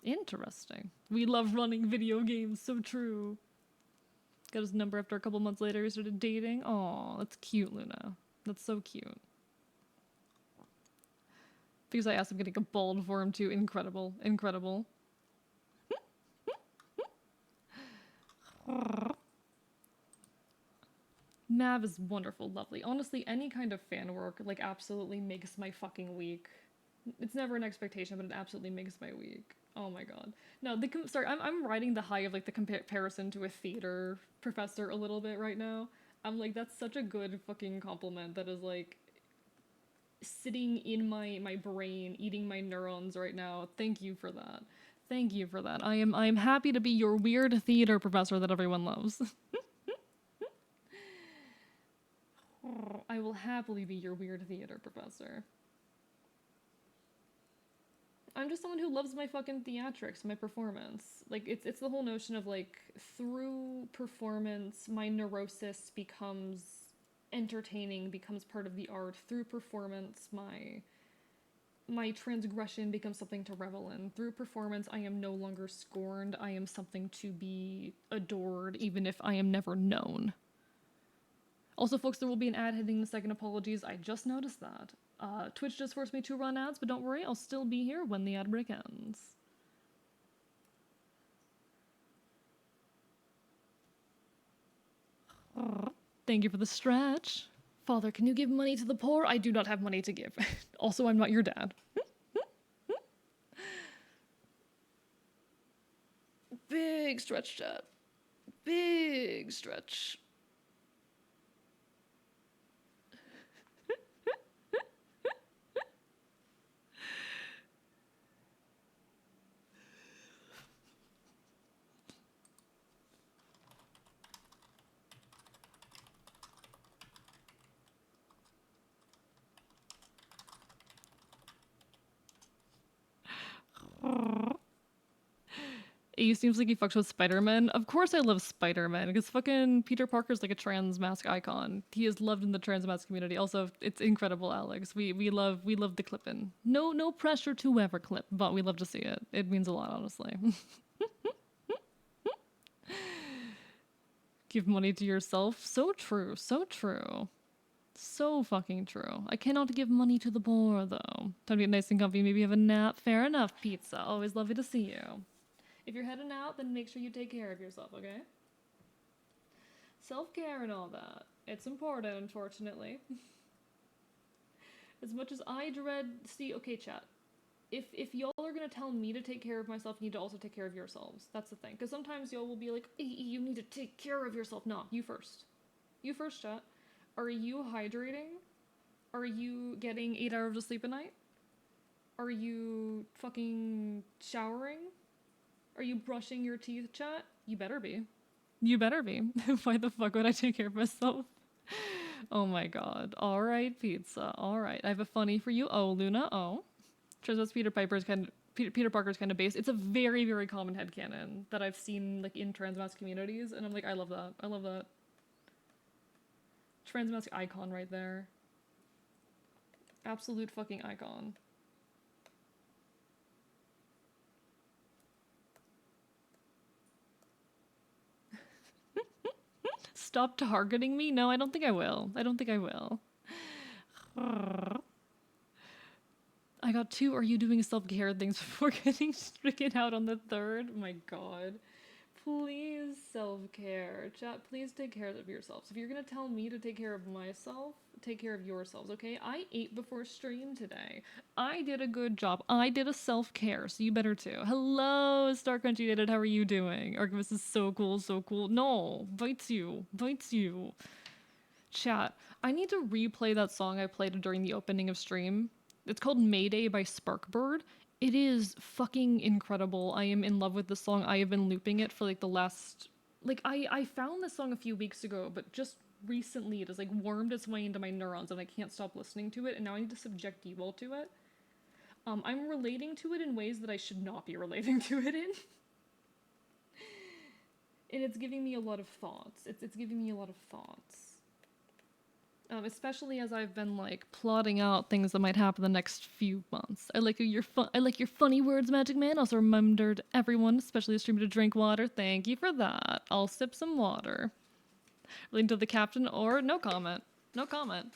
Interesting. We love running video games. So true. Got his number after a couple months later. We started dating. Aw, that's cute, Luna. That's so cute. Because I asked him getting a bald for him too. Incredible. Mav is wonderful, lovely. Honestly, any kind of fan work, like, absolutely makes my fucking week. It's never an expectation, but it absolutely makes my week. Oh my god. No, sorry, I'm riding the high of, like, the comparison to a theater professor a little bit right now. I'm like, that's such a good fucking compliment that is, like, sitting in my brain, eating my neurons right now. Thank you for that. Thank you for that. I am happy to be your weird theater professor that everyone loves. I will happily be your weird theater professor. I'm just someone who loves my fucking theatrics, my performance. Like, it's the whole notion of, like, through performance, my neurosis becomes entertaining, becomes part of the art. Through performance, my transgression becomes something to revel in. Through performance, I am no longer scorned. I am something to be adored, even if I am never known. Also, folks, there will be an ad hitting the second. Apologies, I just noticed that. Twitch just forced me to run ads, but don't worry, I'll still be here when the ad break ends. Thank you for the stretch. Father, can you give money to the poor? I do not have money to give. Also, I'm not your dad. Big stretch, chat. Big stretch. He seems like he fucks with Spider-Man. Of course I love Spider-Man, because fucking Peter Parker's like a trans mask icon. He is loved in the trans mask community. Also, it's incredible, Alex. We love the clipping. No pressure to ever clip, but we love to see it. It means a lot, honestly. Give money to yourself. So true. So fucking true. I cannot give money to the poor, though. Time to get nice and comfy. Maybe have a nap. Fair enough, pizza. Always lovely to see you. If you're heading out, then make sure you take care of yourself, okay? Self-care and all that. It's important, unfortunately. As much as I dread... See, okay, chat. If y'all are gonna tell me to take care of myself, you need to also take care of yourselves. That's the thing. Because sometimes y'all will be like, you need to take care of yourself. No, you first. You first, chat. Are you hydrating? Are you getting 8 hours of sleep a night? Are you fucking showering? Are you brushing your teeth, chat? You better be. You better be. Why the fuck would I take care of myself? Oh my god. Alright, pizza. Alright. I have a funny for you. Oh, Luna. Oh. Turns out Peter Parker's kind of based. It's a very, very common headcanon that I've seen like in trans mask communities, and I'm like, I love that. I love that. Trans mask icon right there. Absolute fucking icon. Stop targeting me? No, I don't think I will. I don't think I will. I got 2 are you doing self-care things before getting stricken out on the 3rd? My god. Please self-care. Chat, please take care of yourselves. If you're gonna tell me to take care of myself, take care of yourselves, okay? I ate before stream today. I did a good job. I did a self-care, so you better too. Hello, Star Crunchy Dated, how are you doing? Archivist is so cool, so cool. No, bites you, bites you. Chat, I need to replay that song I played during the opening of stream. It's called Mayday by Sparkbird. It is fucking incredible. I am in love with this song. I have been looping it for like the last... Like, I found this song a few weeks ago, but just recently it has like wormed its way into my neurons and I can't stop listening to it, and now I need to subject you all to it. I'm relating to it in ways that I should not be relating to it in. And it's giving me a lot of thoughts. It's giving me a lot of thoughts. Especially as I've been like plotting out things that might happen the next few months. I like your funny words, Magic Man. Also remembered everyone, especially the streamer, to drink water. Thank you for that. I'll sip some water. Relating to the captain or no comment. No comment.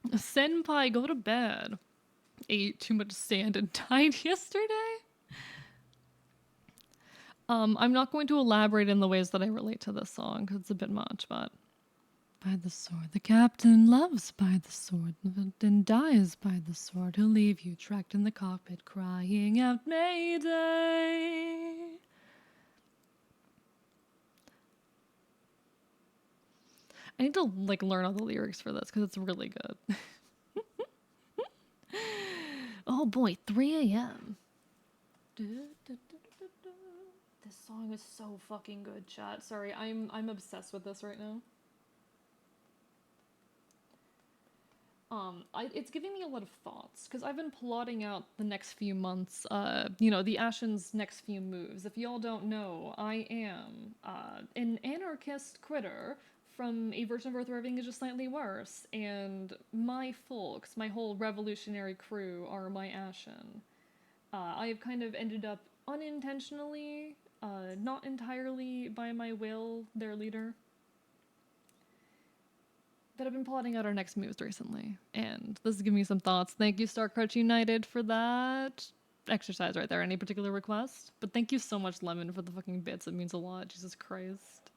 Senpai, go to bed. Ate too much sand and died yesterday. I'm not going to elaborate in the ways that I relate to this song because it's a bit much, but by the sword, the captain loves by the sword, and dies by the sword. He'll leave you trapped in the cockpit, crying out, Mayday. I need to like learn all the lyrics for this because it's really good. Oh boy, 3 a.m. This song is so fucking good, chat. Sorry, I'm obsessed with this right now. It's giving me a lot of thoughts because I've been plotting out the next few months. The Ashen's next few moves. If y'all don't know, I am an anarchist critter from a version of Earth where everything is just slightly worse, and my folks, my whole revolutionary crew, are my Ashen. I have kind of ended up unintentionally, not entirely by my will, their leader. But I've been plotting out our next moves recently, and this is giving me some thoughts. Thank you, Starcrouch United, for that exercise right there. Any particular request? But thank you so much, Lemon, for the fucking bits. It means a lot. Jesus Christ.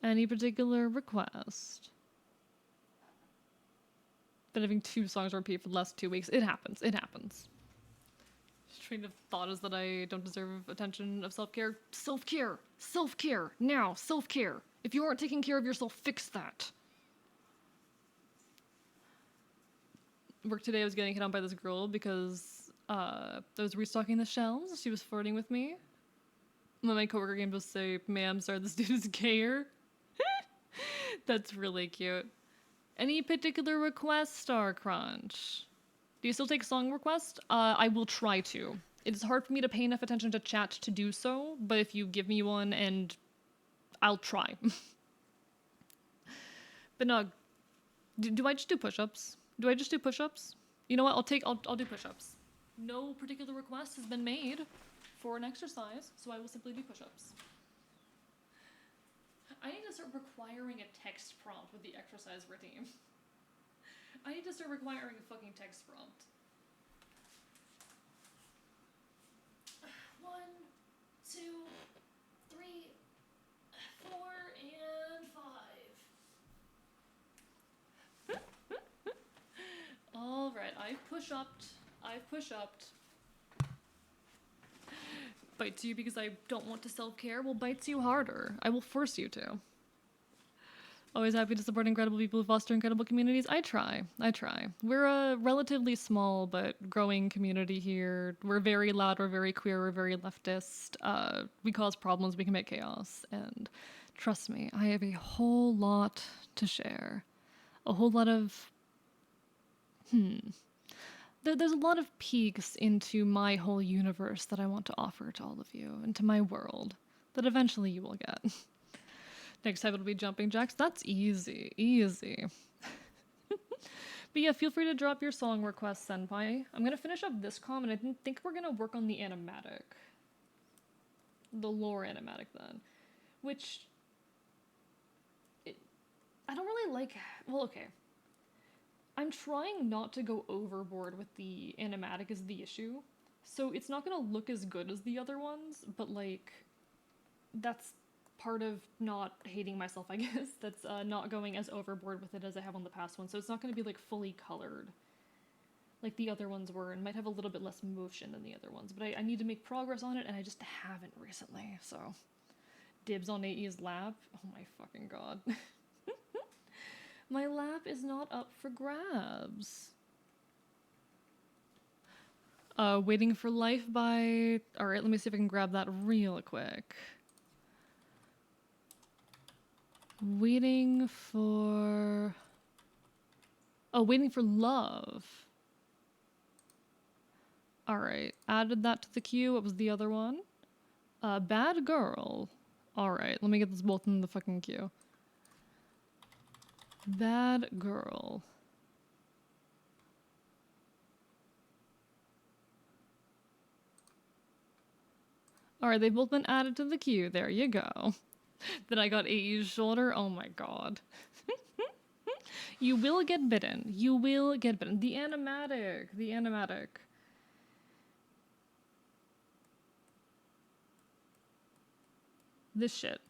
Any particular request? Been having 2 songs repeat for the last 2 weeks. It happens. It happens. Train of thought is that I don't deserve attention of self-care. Self-care! Self-care! Now! Self-care! If you aren't taking care of yourself, fix that! Work today, I was getting hit on by this girl because I was restocking the shelves. She was flirting with me. When my coworker came to say, ma'am, sorry, this dude is gayer. That's really cute. Any particular request, Star Crunch? Do you still take song requests? I will try to. It's hard for me to pay enough attention to chat to do so, but if you give me one, and I'll try. But no, do I just do push-ups? Do I just do push-ups? You know what? I'll do push-ups. No particular request has been made for an exercise, so I will simply do push-ups. I need to start requiring a text prompt with the exercise routine. I need to start requiring a fucking text prompt. 1, 2, 3, 4, and 5. Alright, I've push-upped. Bites you because I don't want to self-care? Well, bites you harder. I will force you to. Always happy to support incredible people who foster incredible communities. I try. We're a relatively small but growing community here. We're very loud, we're very queer, we're very leftist. We cause problems, we commit chaos. And trust me, I have a whole lot to share. A whole lot of... There's a lot of peeks into my whole universe that I want to offer to all of you, and to my world, that eventually you will get. Next time it'll be jumping jacks. That's easy. But yeah, feel free to drop your song requests, Senpai. I'm gonna finish up this comm, and I think we're gonna work on the animatic. The lore animatic, then. Which... I don't really like, well, okay. I'm trying not to go overboard with the animatic is the issue. So it's not gonna look as good as the other ones, but like, that's part of not hating myself, I guess. That's not going as overboard with it as I have on the past one. So it's not gonna be like fully colored like the other ones were, and might have a little bit less motion than the other ones. But I need to make progress on it, and I just haven't recently, so. Dibs on AE's lap? Oh my fucking god. My lap is not up for grabs. Waiting for life by... Alright, let me see if I can grab that real quick. Waiting for... Oh, waiting for love. Alright, added that to the queue. What was the other one? Bad girl. Alright, let me get this both in the fucking queue. Bad girl. Alright, they've both been added to the queue. There you go. Then I got AE's shoulder. Oh my god. You will get bitten. You will get bitten. The animatic. The animatic. This shit.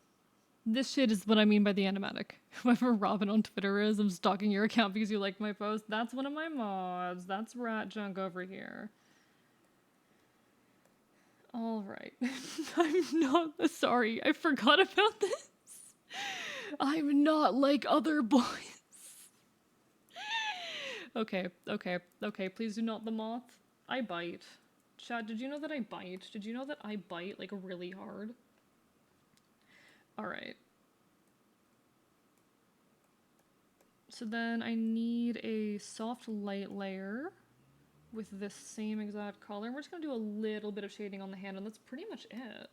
This shit is what I mean by the animatic. Whoever Robin on Twitter is, I'm stalking your account because you like my post. That's one of my mods. That's rat junk over here. Alright. I'm not sorry. I forgot about this. I'm not like other boys. Okay. Please do not the moth. I bite. Chad, did you know that I bite? Did you know that I bite like really hard? Alright. So then I need a soft light layer with this same exact color. We're just gonna do a little bit of shading on the hand, and that's pretty much it.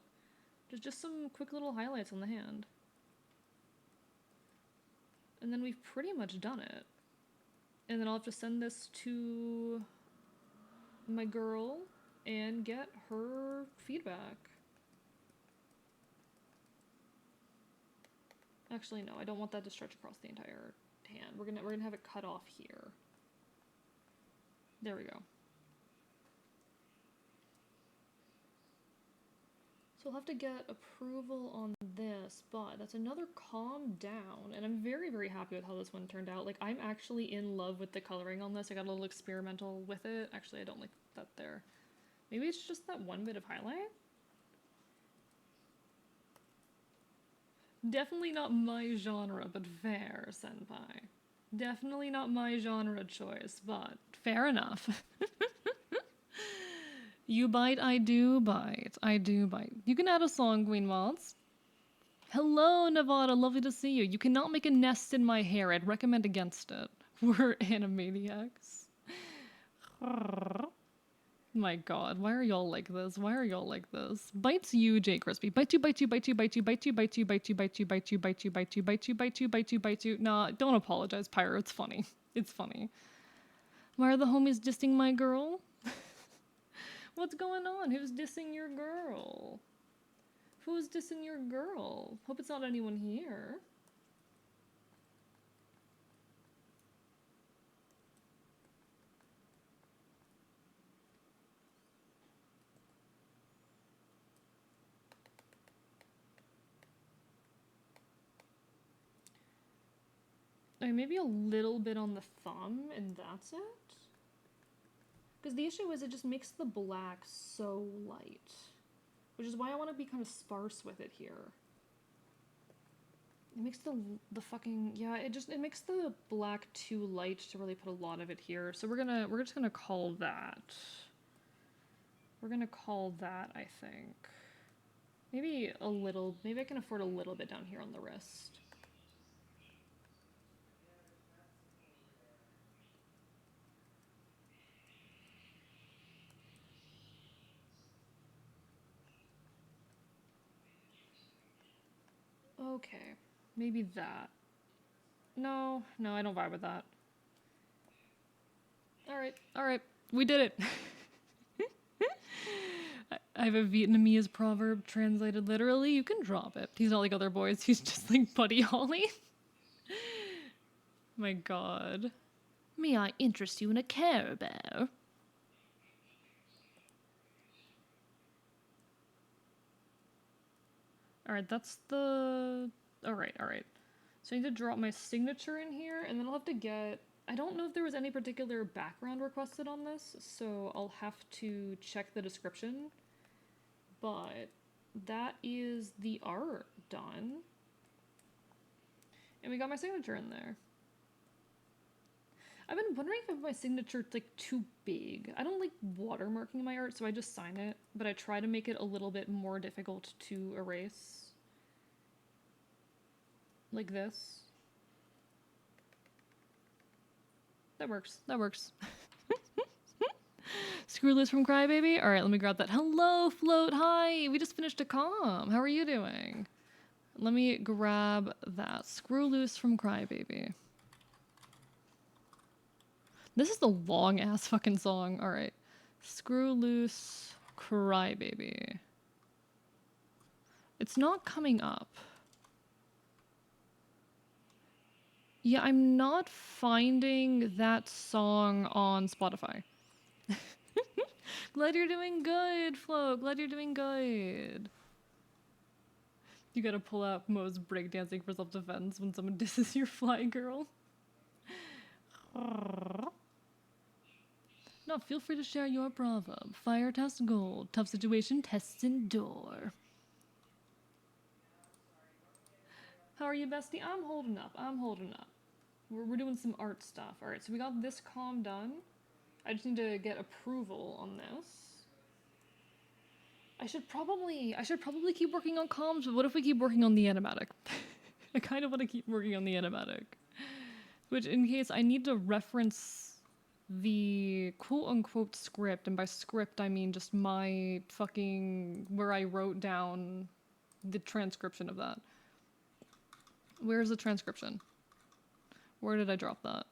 Just some quick little highlights on the hand. And then we've pretty much done it. And then I'll have to send this to my girl and get her feedback. Actually, no, I don't want that to stretch across the entire hand. We're gonna have it cut off here. There we go. So I'll have to get approval on this, but that's another calm down, and I'm very, very happy with how this one turned out. Like, I'm actually in love with the coloring on this. I got a little experimental with it. Actually, I don't like that there. Maybe it's just that one bit of highlight? Definitely not my genre, but fair, senpai. Definitely not my genre choice, but fair enough. You bite, I do bite. I do bite. You can add a song, Queen Mods. Hello, Nevada. Lovely to see you. You cannot make a nest in my hair. I'd recommend against it. We're animaniacs. My god, why are y'all like this? Why are y'all like this? Bites you, J Crispy. Bite you, bite you, bite you, bite you, bite you, bite you, bite you, bite you, bite you, bite you, bite you, bite you, bite you, bite you, bite you. Nah, don't apologize, Pyro. It's funny. It's funny. Why are the homies dissing my girl? What's going on? Who's dissing your girl? Who's dissing your girl? Hope it's not anyone here. Maybe a little bit on the thumb, and that's it? Because the issue is it just makes the black so light. Which is why I want to be kind of sparse with it here. It makes the fucking... Yeah, it makes the black too light to really put a lot of it here. So we're just gonna call that. We're gonna call that, I think. Maybe a little... Maybe I can afford a little bit down here on the wrist. Okay, maybe that. No, I don't vibe with that. Alright, we did it. I have a Vietnamese proverb translated literally. You can drop it. He's not like other boys, he's just like Buddy Holly. My god. May I interest you in a carabao? Alright, that's the... Alright. So I need to drop my signature in here, and then I'll have to get... I don't know if there was any particular background requested on this, so I'll have to check the description. But that is the art done. And we got my signature in there. I've been wondering if my signature's like too big. I don't like watermarking my art, so I just sign it, but I try to make it a little bit more difficult to erase. Like this. That works. Screw loose from Crybaby? Alright, let me grab that. Hello, Float! Hi! We just finished a comm. How are you doing? Let me grab that. Screw loose from Crybaby. This is the long-ass fucking song. Alright. Screw loose, Crybaby. It's not coming up. Yeah, I'm not finding that song on Spotify. Glad you're doing good, Flo. Glad you're doing good. You gotta pull out Mo's breakdancing for self-defense when someone disses your fly girl. No, feel free to share your proverb. Fire tests gold. Tough situation tests endure. How are you, bestie? I'm holding up. We're doing some art stuff. Alright, so we got this comm done. I just need to get approval on this. I should probably keep working on comms, but what if we keep working on the animatic? I kind of want to keep working on the animatic. Which, in case I need to reference the quote-unquote script, and by script I mean just my fucking... where I wrote down the transcription of that. Where's the transcription? Where did I drop that?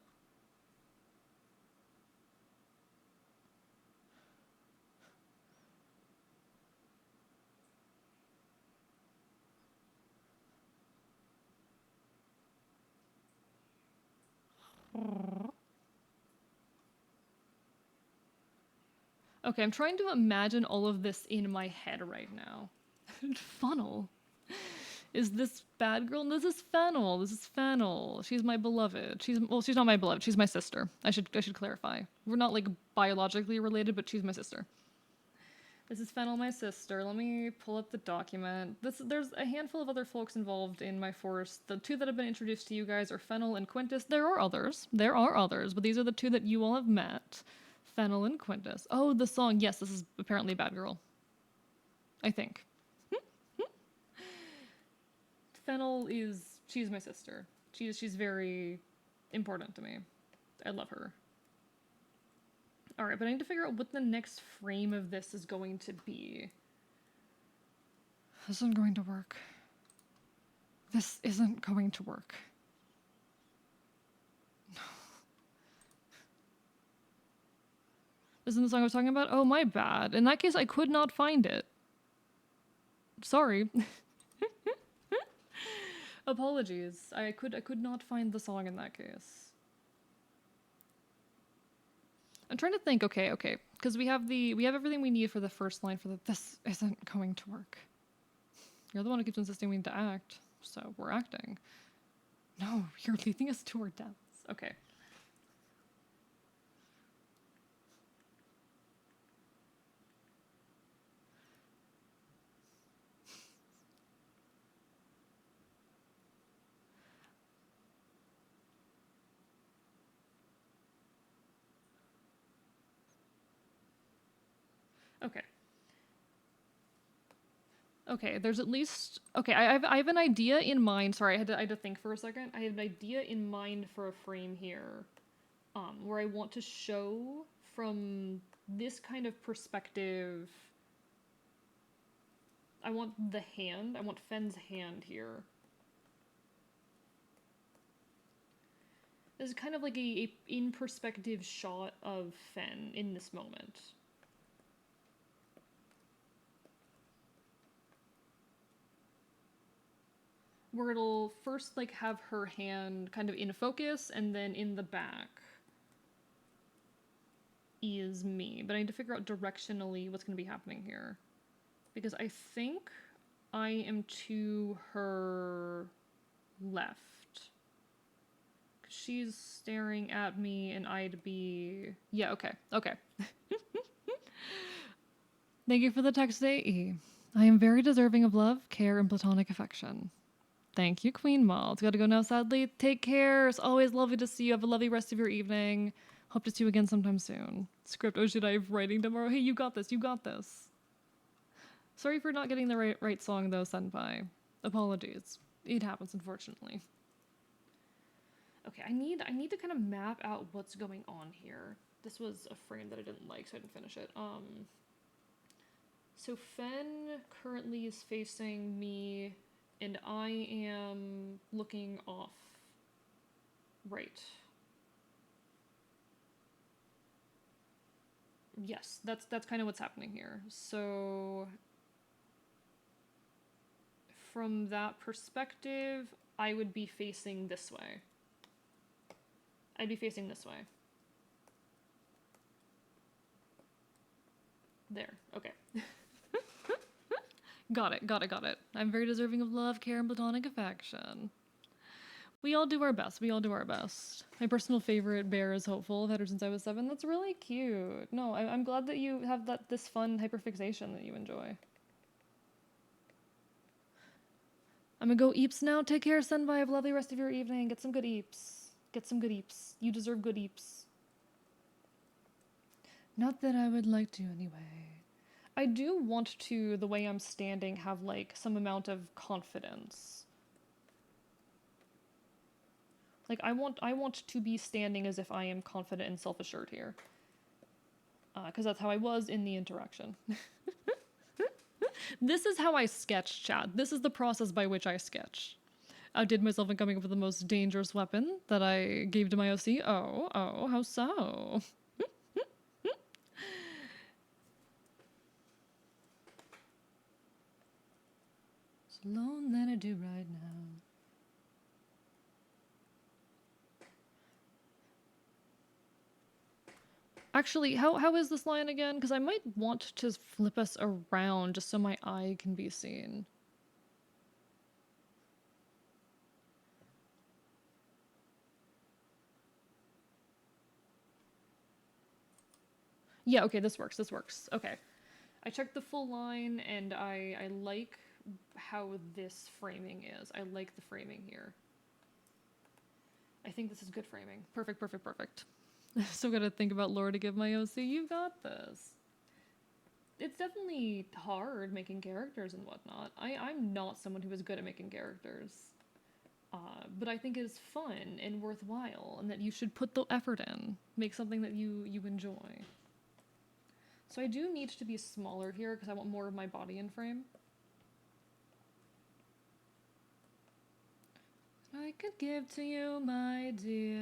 Okay, I'm trying to imagine all of this in my head right now. Funnel. Is this bad girl? This is Fennel. This is Fennel. She's my beloved. She's not my beloved. She's my sister. I should clarify. We're not like biologically related, but she's my sister. This is Fennel, my sister. Let me pull up the document. There's a handful of other folks involved in my force. The two that have been introduced to you guys are Fennel and Quintus. There are others, but these are the two that you all have met. Fennel and Quintus. Oh, the song. Yes, this is apparently Bad Girl. I think. Fennel she's my sister. She's very important to me. I love her. Alright, but I need to figure out what the next frame of this is going to be. This isn't going to work. This isn't going to work. No. This isn't the song I was talking about? Oh, my bad. In that case, I could not find it. Sorry. Apologies. I could not find the song in that case. I'm trying to think, okay, because we have everything we need for the first line for this isn't going to work. You're the one who keeps insisting we need to act, so we're acting. No, you're leading us to our deaths. Okay. Okay. Okay, there's at least... Okay, I have an idea in mind. Sorry, I had to think for a second. I have an idea in mind for a frame here. Where I want to show from this kind of perspective... I want the hand. I want Fenn's hand here. This is kind of like a in-perspective shot of Fenn in this moment. where it'll first like have her hand kind of in focus, and then in the back is me. But I need to figure out directionally what's going to be happening here, because I think I am to her left. She's staring at me and I'd be... Yeah, okay. Thank you for the text, AE. I am very deserving of love, care, and platonic affection. Thank you, Queen Maul. It's gotta go now, sadly. Take care. It's always lovely to see you. Have a lovely rest of your evening. Hope to see you again sometime soon. Script, oh, should I have writing tomorrow? Hey, you got this. Sorry for not getting the right song, though, Senpai. Apologies. It happens, unfortunately. Okay, I need to kind of map out what's going on here. This was a frame that I didn't like, so I didn't finish it. So Fen currently is facing me, and I am looking off. Right. Yes, that's kind of what's happening here. So from that perspective, I would be facing this way. I'd be facing this way. There, okay. Got it. I'm very deserving of love, care, and platonic affection. We all do our best. My personal favorite bear is Hopeful. I've had her since I was 7. That's really cute. No, I'm glad that you have this fun hyperfixation that you enjoy. I'm gonna go eeps now. Take care, Senpai. Have a lovely rest of your evening. Get some good eeps. You deserve good eeps. Not that I would like to anyway. I do want to, the way I'm standing, have like some amount of confidence. Like I want to be standing as if I am confident and self-assured here. Because that's how I was in the interaction. This is how I sketch, chat. This is the process by which I sketch. Outdid myself in coming up with the most dangerous weapon that I gave to my OC. Oh, how so? So alone than I do right now. Actually, how is this line again? Because I might want to flip us around just so my eye can be seen. Yeah, okay, this works. Okay. I checked the full line, and I like how this framing is. I like the framing here. I think this is good framing. Perfect. Still gotta think about lore to give my OC. You got this. It's definitely hard making characters and whatnot. I'm not someone who is good at making characters. But I think it is fun and worthwhile, and that you should put the effort in. Make something that you enjoy. So I do need to be smaller here because I want more of my body in frame. I could give to you, my dear.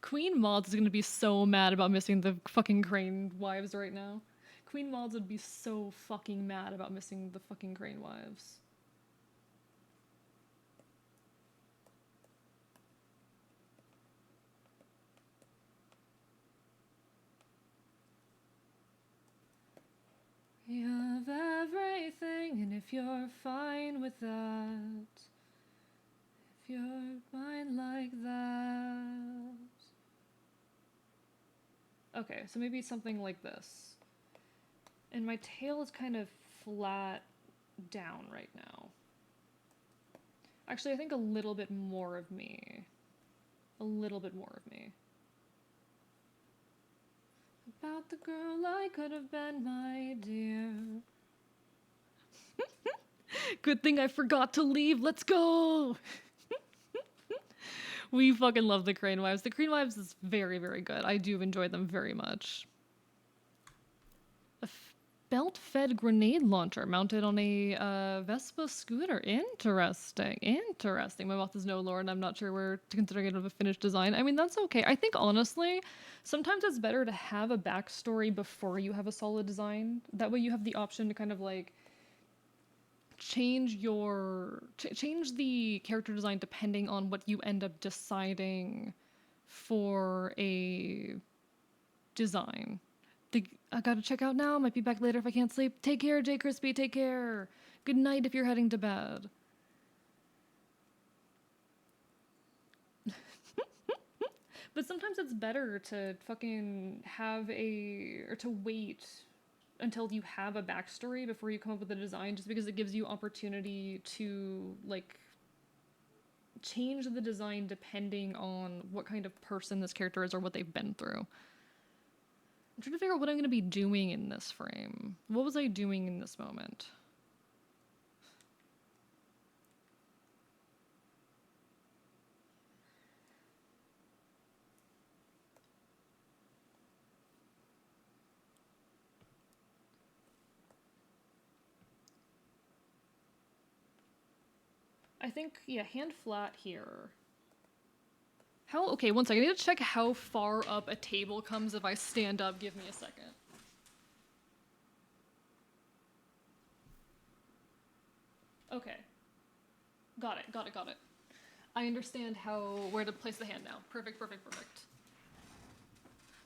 Queen Mods is gonna be so mad about missing the fucking Crane wives right now. Queen Mods would be so fucking mad about missing the fucking Crane wives. You have everything, and if you're fine with that, if you're fine like that. Okay, so maybe something like this. And my tail is kind of flat down right now. Actually, I think a little bit more of me. About the girl I could have been, my dear. Good thing I forgot to leave. Let's go! We fucking love the Crane Wives. The Crane Wives is very, very good. I do enjoy them very much. A belt-fed grenade launcher mounted on a Vespa scooter. Interesting. My mouth is no lore, and I'm not sure we're considering it a finished design. I mean, that's okay. I think, honestly, sometimes it's better to have a backstory before you have a solid design. That way you have the option to kind of, like, change change the character design depending on what you end up deciding for a design. I gotta check out now. Might be back later if I can't sleep. Take care, J Crispy. Take care. Good night if you're heading to bed. But sometimes it's better to fucking or to wait until you have a backstory before you come up with a design, just because it gives you opportunity to, like, change the design depending on what kind of person this character is or what they've been through. I'm trying to figure out what I'm going to be doing in this frame. What was I doing in this moment? I think, yeah, hand flat here. Okay, one second. I need to check how far up a table comes if I stand up. Give me a second. Okay. Got it. I understand where to place the hand now. Perfect.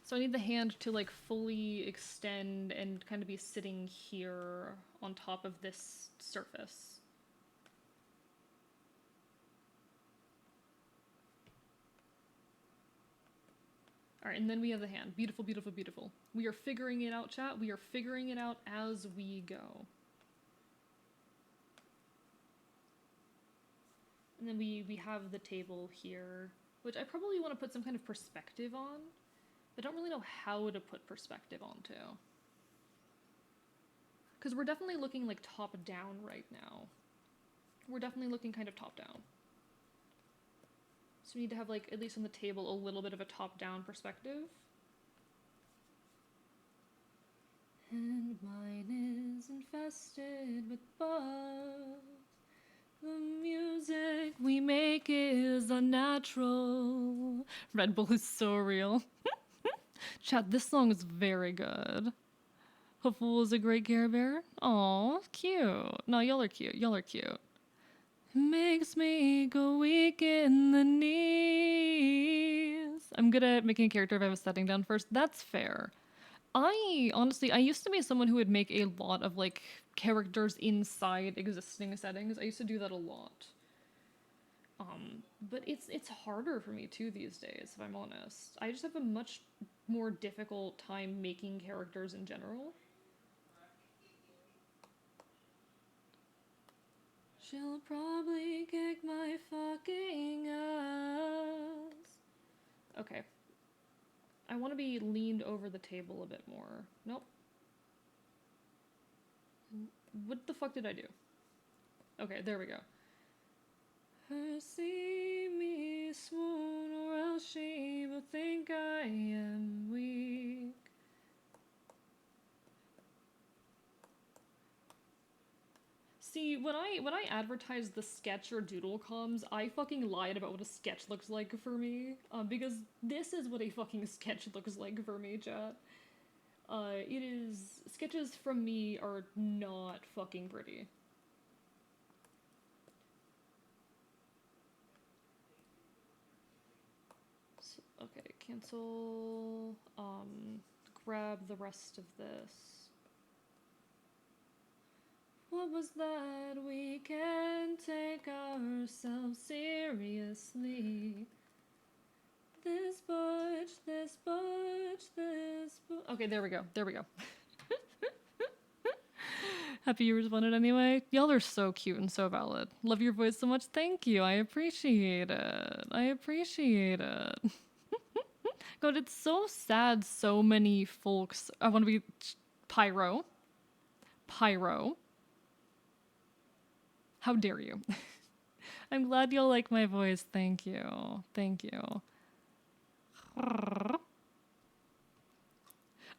So I need the hand to, like, fully extend and kind of be sitting here on top of this surface. All right, and then we have the hand. Beautiful. We are figuring it out, chat. We are figuring it out as we go. And then we have the table here, which I probably want to put some kind of perspective on, but I don't really know how to put perspective onto. Because we're definitely looking, like, top down right now. We're definitely looking kind of top down. So we need to have, like, at least on the table, a little bit of a top-down perspective. And mine is infested with bugs. The music we make is unnatural. Red Bull is so real. Chat, this song is very good. Hopeful is a great Care Bear. Aw, cute. No, y'all are cute. Makes me go weak in the knees. I'm good at making a character if I have a setting down first. That's fair. I used to be someone who would make a lot of, like, characters inside existing settings. I used to do that a lot. But it's harder for me too these days, if I'm honest. I just have a much more difficult time making characters in general. She'll probably kick my fucking ass. Okay. I want to be leaned over the table a bit more. Nope. What the fuck did I do? Okay, there we go. Her see me swoon, or else she will think I am weak. See, when I advertise the sketch or doodle comms, I fucking lied about what a sketch looks like for me. Because this is what a fucking sketch looks like for me, chat. Sketches from me are not fucking pretty. So, okay, cancel, grab the rest of this. What was that? We can't take ourselves seriously. This butch. Okay, there we go. Happy you responded anyway. Y'all are so cute and so valid. Love your voice so much. Thank you. I appreciate it. God, it's so sad so many folks. I want to be Pyro. How dare you? I'm glad y'all like my voice. Thank you.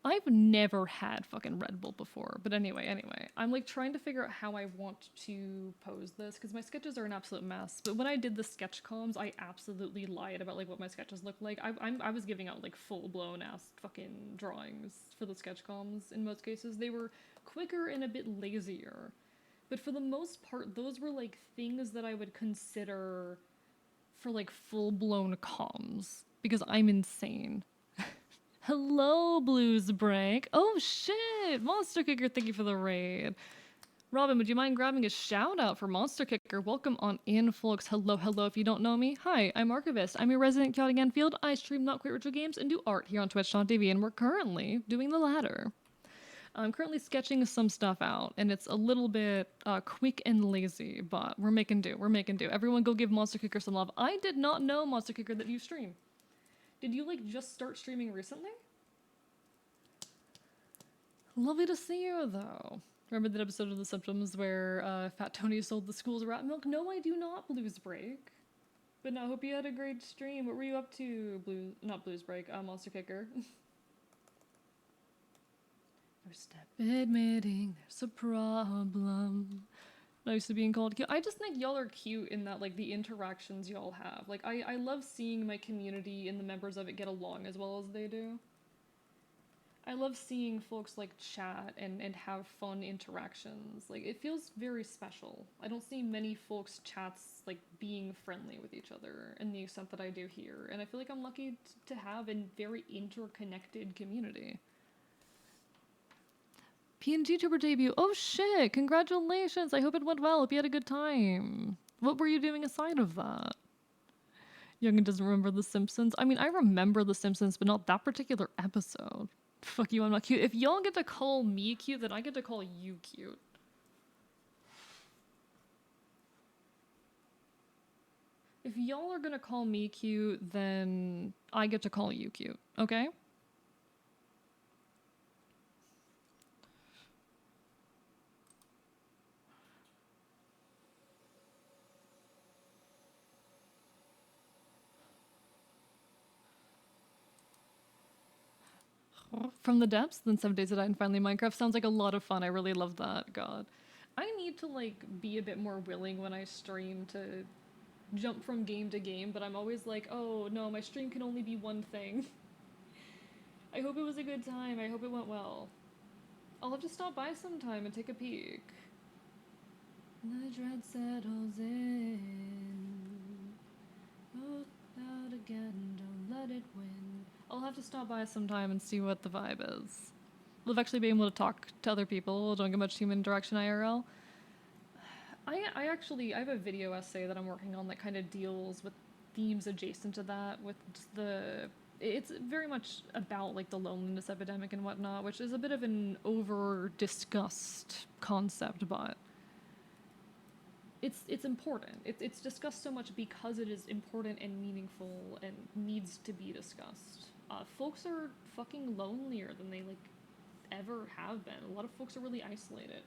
I've never had fucking Red Bull before, but anyway, I'm, like, trying to figure out how I want to pose this, because my sketches are an absolute mess, but when I did the sketch comms, I absolutely lied about, like, what my sketches look like. I was giving out, like, full-blown ass fucking drawings for the sketch comms in most cases. They were quicker and a bit lazier, But for the most part, those were like things that I would consider for like full-blown comms because I'm insane. Hello, Blues Break. Oh shit, Monster Kicker, thank you for the raid. Robin, would you mind grabbing a shout out for Monster Kicker? Welcome on in, folks. Hello, hello. If you don't know me, hi, I'm Archivist. I'm your resident chaotic Enfield. I stream Not Quite Retro Games and do art here on Twitch.tv, and we're currently doing the latter. I'm currently sketching some stuff out, and it's a little bit quick and lazy, but we're making do. We're making do. Everyone go give Monster Kicker some love. I did not know, Monster Kicker, that you stream. Did you, like, just start streaming recently? Lovely to see you, though. Remember that episode of The Symptoms where Fat Tony sold the school's rat milk? No, I do not, Blues Break. But no, I hope you had a great stream. What were you up to, not Blues Break, Monster Kicker? First step admitting there's a problem. Not used to being called cute. I just think y'all are cute in that, like, the interactions y'all have. Like, I love seeing my community and the members of it get along as well as they do. I love seeing folks, like, chat and have fun interactions. Like, it feels very special. I don't see many folks' chats, like, being friendly with each other in the extent that I do here. And I feel like I'm lucky to have a very interconnected community. PNG Tuber debut. Oh shit, congratulations. I hope it went well. Hope you had a good time. What were you doing aside of that? Youngin doesn't remember The Simpsons. I mean, I remember The Simpsons, but not that particular episode. Fuck you, I'm not cute. If y'all get to call me cute, then I get to call you cute. If y'all are gonna call me cute, then I get to call you cute, okay? From the depths, then 7 days to die and finally Minecraft sounds like a lot of fun. I really love that. God. I need to, like, be a bit more willing when I stream to jump from game to game, but I'm always like, oh no, my stream can only be one thing. I hope it was a good time. I hope it went well. I'll have to stop by sometime and take a peek. The dread settles in. Oh, out again, don't let it win. I'll have to stop by sometime and see what the vibe is. We'll actually be able to talk to other people. Don't get much human interaction IRL. I have a video essay that I'm working on that kind of deals with themes adjacent to that, with just it's very much about, like, the loneliness epidemic and whatnot, which is a bit of an over-discussed concept, but it's important. It's discussed so much because it is important and meaningful and needs to be discussed. Folks are fucking lonelier than they, like, ever have been. A lot of folks are really isolated.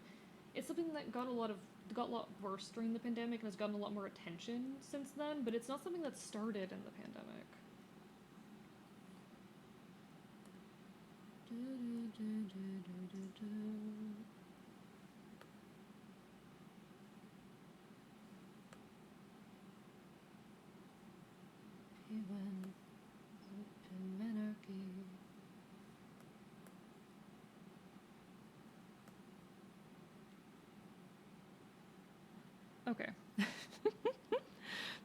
It's something that got a lot worse during the pandemic and has gotten a lot more attention since then, but it's not something that started in the pandemic. Okay.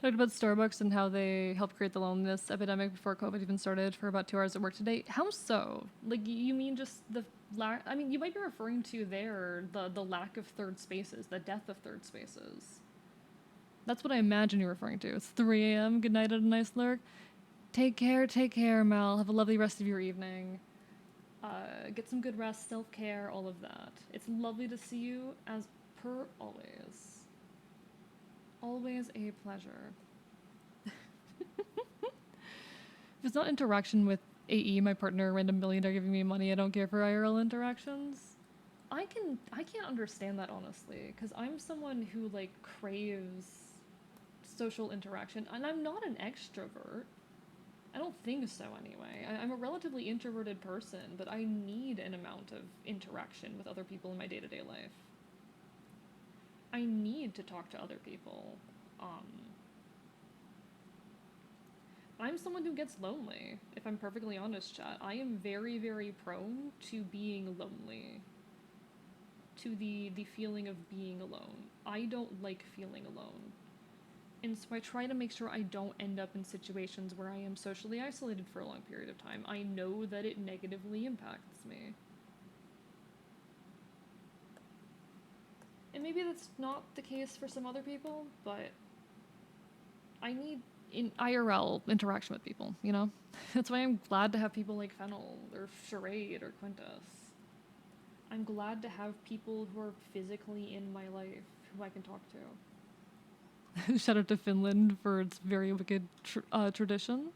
Talked about Starbucks and how they helped create the loneliness epidemic before COVID even started for about 2 hours at work today. How so? Like, you mean just the lack? I mean, you might be referring to there the lack of third spaces, the death of third spaces. That's what I imagine you're referring to. It's 3 a.m. Good night at a nice lurk. Take care, Mel. Have a lovely rest of your evening. Get some good rest, self-care, all of that. It's lovely to see you, as per always. Always a pleasure. If it's not interaction with AE, my partner, random millionaire giving me money, I don't care for IRL interactions. I can't understand that, honestly, because I'm someone who, like, craves social interaction, and I'm not an extrovert. I don't think so, anyway. I'm a relatively introverted person, but I need an amount of interaction with other people in my day-to-day life. I need to talk to other people. I'm someone who gets lonely, if I'm perfectly honest, chat. I am very, very prone to being lonely. to the feeling of being alone. I don't like feeling alone. And so I try to make sure I don't end up in situations where I am socially isolated for a long period of time. I know that it negatively impacts me. And maybe that's not the case for some other people, but I need in IRL interaction with people, you know? That's why I'm glad to have people like Fennel or Charade or Quintus. I'm glad to have people who are physically in my life who I can talk to. Shout out to Finland for its very wicked tradition.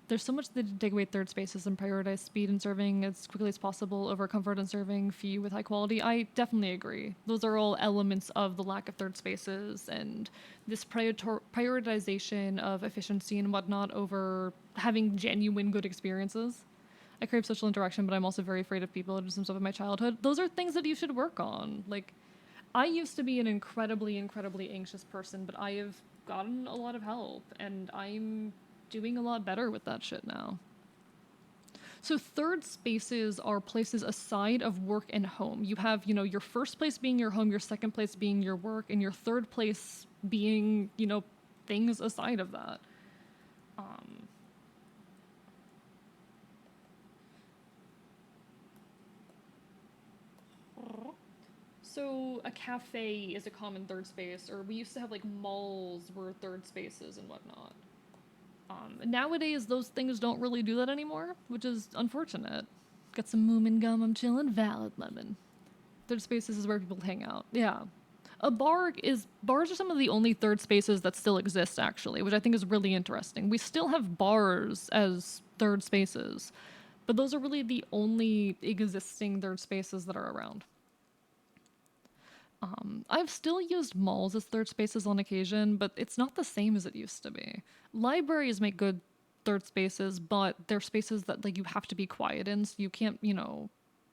There's so much that take away third spaces and prioritize speed in serving as quickly as possible over comfort in serving few with high quality. I definitely agree. Those are all elements of the lack of third spaces and this prioritization of efficiency and whatnot over having genuine good experiences. I crave social interaction, but I'm also very afraid of people. I did some stuff in my childhood. Those are things that you should work on. Like, I used to be an incredibly, incredibly anxious person, but I have gotten a lot of help, and I'm doing a lot better with that shit now. So third spaces are places aside of work and home. You have, you know, your first place being your home, your second place being your work, and your third place being, you know, things aside of that. So a cafe is a common third space, or we used to have like malls were third spaces and whatnot. Nowadays, those things don't really do that anymore, which is unfortunate. Got some Moomin gum, I'm chilling. Valid lemon. Third spaces is where people hang out. Yeah. Bars are some of the only third spaces that still exist, actually, which I think is really interesting. We still have bars as third spaces, but those are really the only existing third spaces that are around. I've still used malls as third spaces on occasion, but it's not the same as it used to be. Libraries make good third spaces, but they're spaces that like you have to be quiet in, so you can't, you know,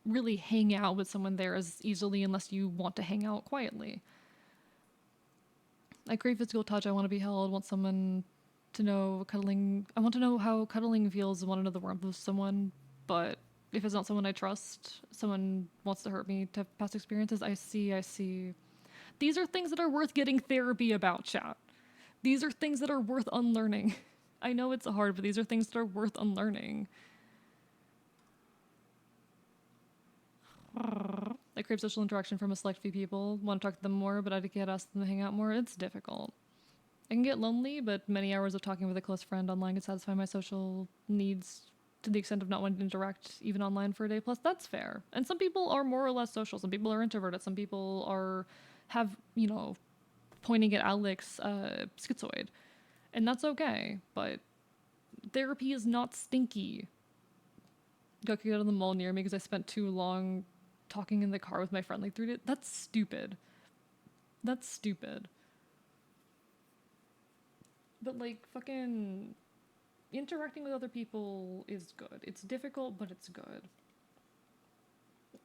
really hang out with someone there as easily unless you want to hang out quietly. I crave physical touch. I want to be held. Want someone to know cuddling. I want to know how cuddling feels. I want to know the warmth of someone, but if it's not someone I trust, someone wants to hurt me to have past experiences, I see. These are things that are worth getting therapy about, chat. These are things that are worth unlearning. I know it's hard, but these are things that are worth unlearning. I crave social interaction from a select few people. Want to talk to them more, but I can't ask them to hang out more. It's difficult. I can get lonely, but many hours of talking with a close friend online can satisfy my social needs to the extent of not wanting to interact even online for a day plus. That's fair. And some people are more or less social. Some people are introverted. Some people have, you know, pointing at Alex, schizoid. And that's okay, but therapy is not stinky. Got kicked out of the mall near me because I spent too long talking in the car with my friend like 3 days. That's stupid. That's stupid. But like fucking interacting with other people is good. It's difficult, but it's good.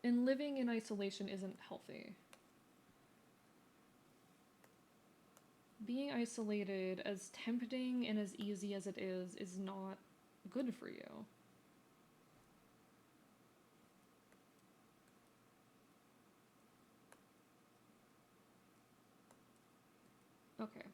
And living in isolation isn't healthy. Being isolated, as tempting and as easy as it is not good for you. Okay.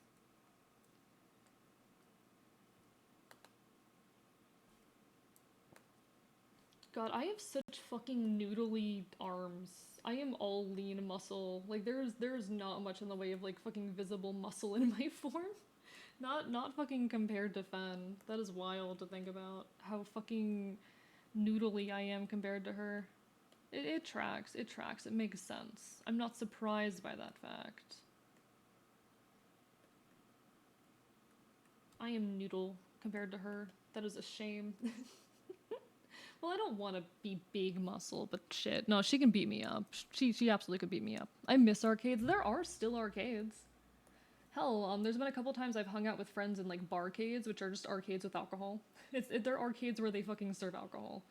God, I have such fucking noodly arms. I am all lean muscle. Like there's not much in the way of like fucking visible muscle in my form. Not fucking compared to Fen. That is wild to think about how fucking noodly I am compared to her. It tracks. It tracks. It makes sense. I'm not surprised by that fact. I am noodle compared to her. That is a shame. Well, I don't want to be big muscle, but shit. No, she can beat me up. She absolutely could beat me up. I miss arcades. There are still arcades. Hell, there's been a couple times I've hung out with friends in like barcades, which are just arcades with alcohol. They're arcades where they fucking serve alcohol.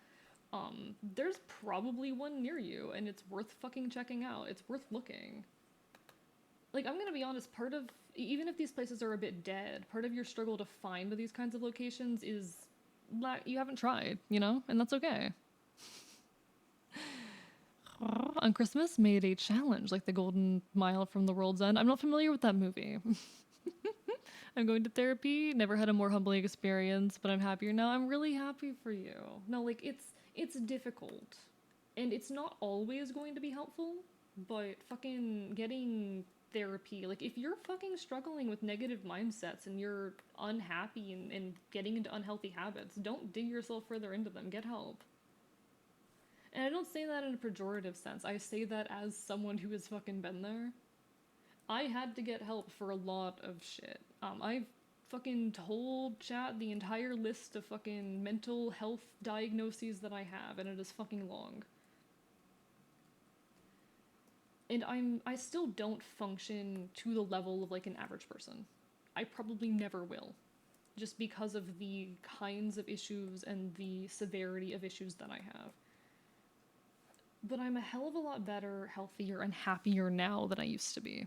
There's probably one near you, and it's worth fucking checking out. It's worth looking. Like, I'm gonna be honest, part of, even if these places are a bit dead, part of your struggle to find these kinds of locations is you haven't tried, you know? And that's okay. On Christmas made a challenge like the Golden Mile from the World's End. I'm not familiar with that movie. I'm going to therapy. Never had a more humbling experience, but I'm happier now. I'm really happy for you. No, like it's difficult, and it's not always going to be helpful. But fucking getting therapy, like if you're fucking struggling with negative mindsets and you're unhappy and getting into unhealthy habits, don't dig yourself further into them. Get help. And I don't say that in a pejorative sense. I say that as someone who has fucking been there. I had to get help for a lot of shit. I've fucking told chat the entire list of fucking mental health diagnoses that I have, and it is fucking long. And I still don't function to the level of like an average person. I probably never will. Just because of the kinds of issues and the severity of issues that I have. But I'm a hell of a lot better, healthier, and happier now than I used to be.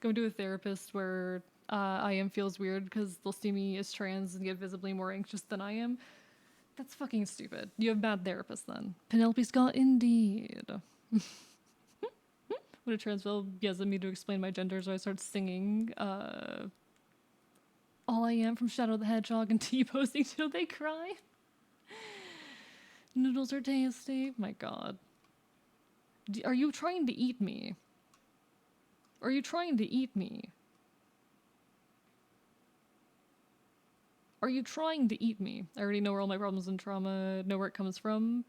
Going to a therapist where I am feels weird because they'll see me as trans and get visibly more anxious than I am. That's fucking stupid. You have bad therapists then. Penelope Scott, indeed. When a trans girl yells at me to explain my gender, so I start singing All I Am from Shadow the Hedgehog and T-posing till they cry. Noodles are tasty. My god. Are you trying to eat me? Are you trying to eat me? Are you trying to eat me? I already know where all my problems and trauma, know where it comes from.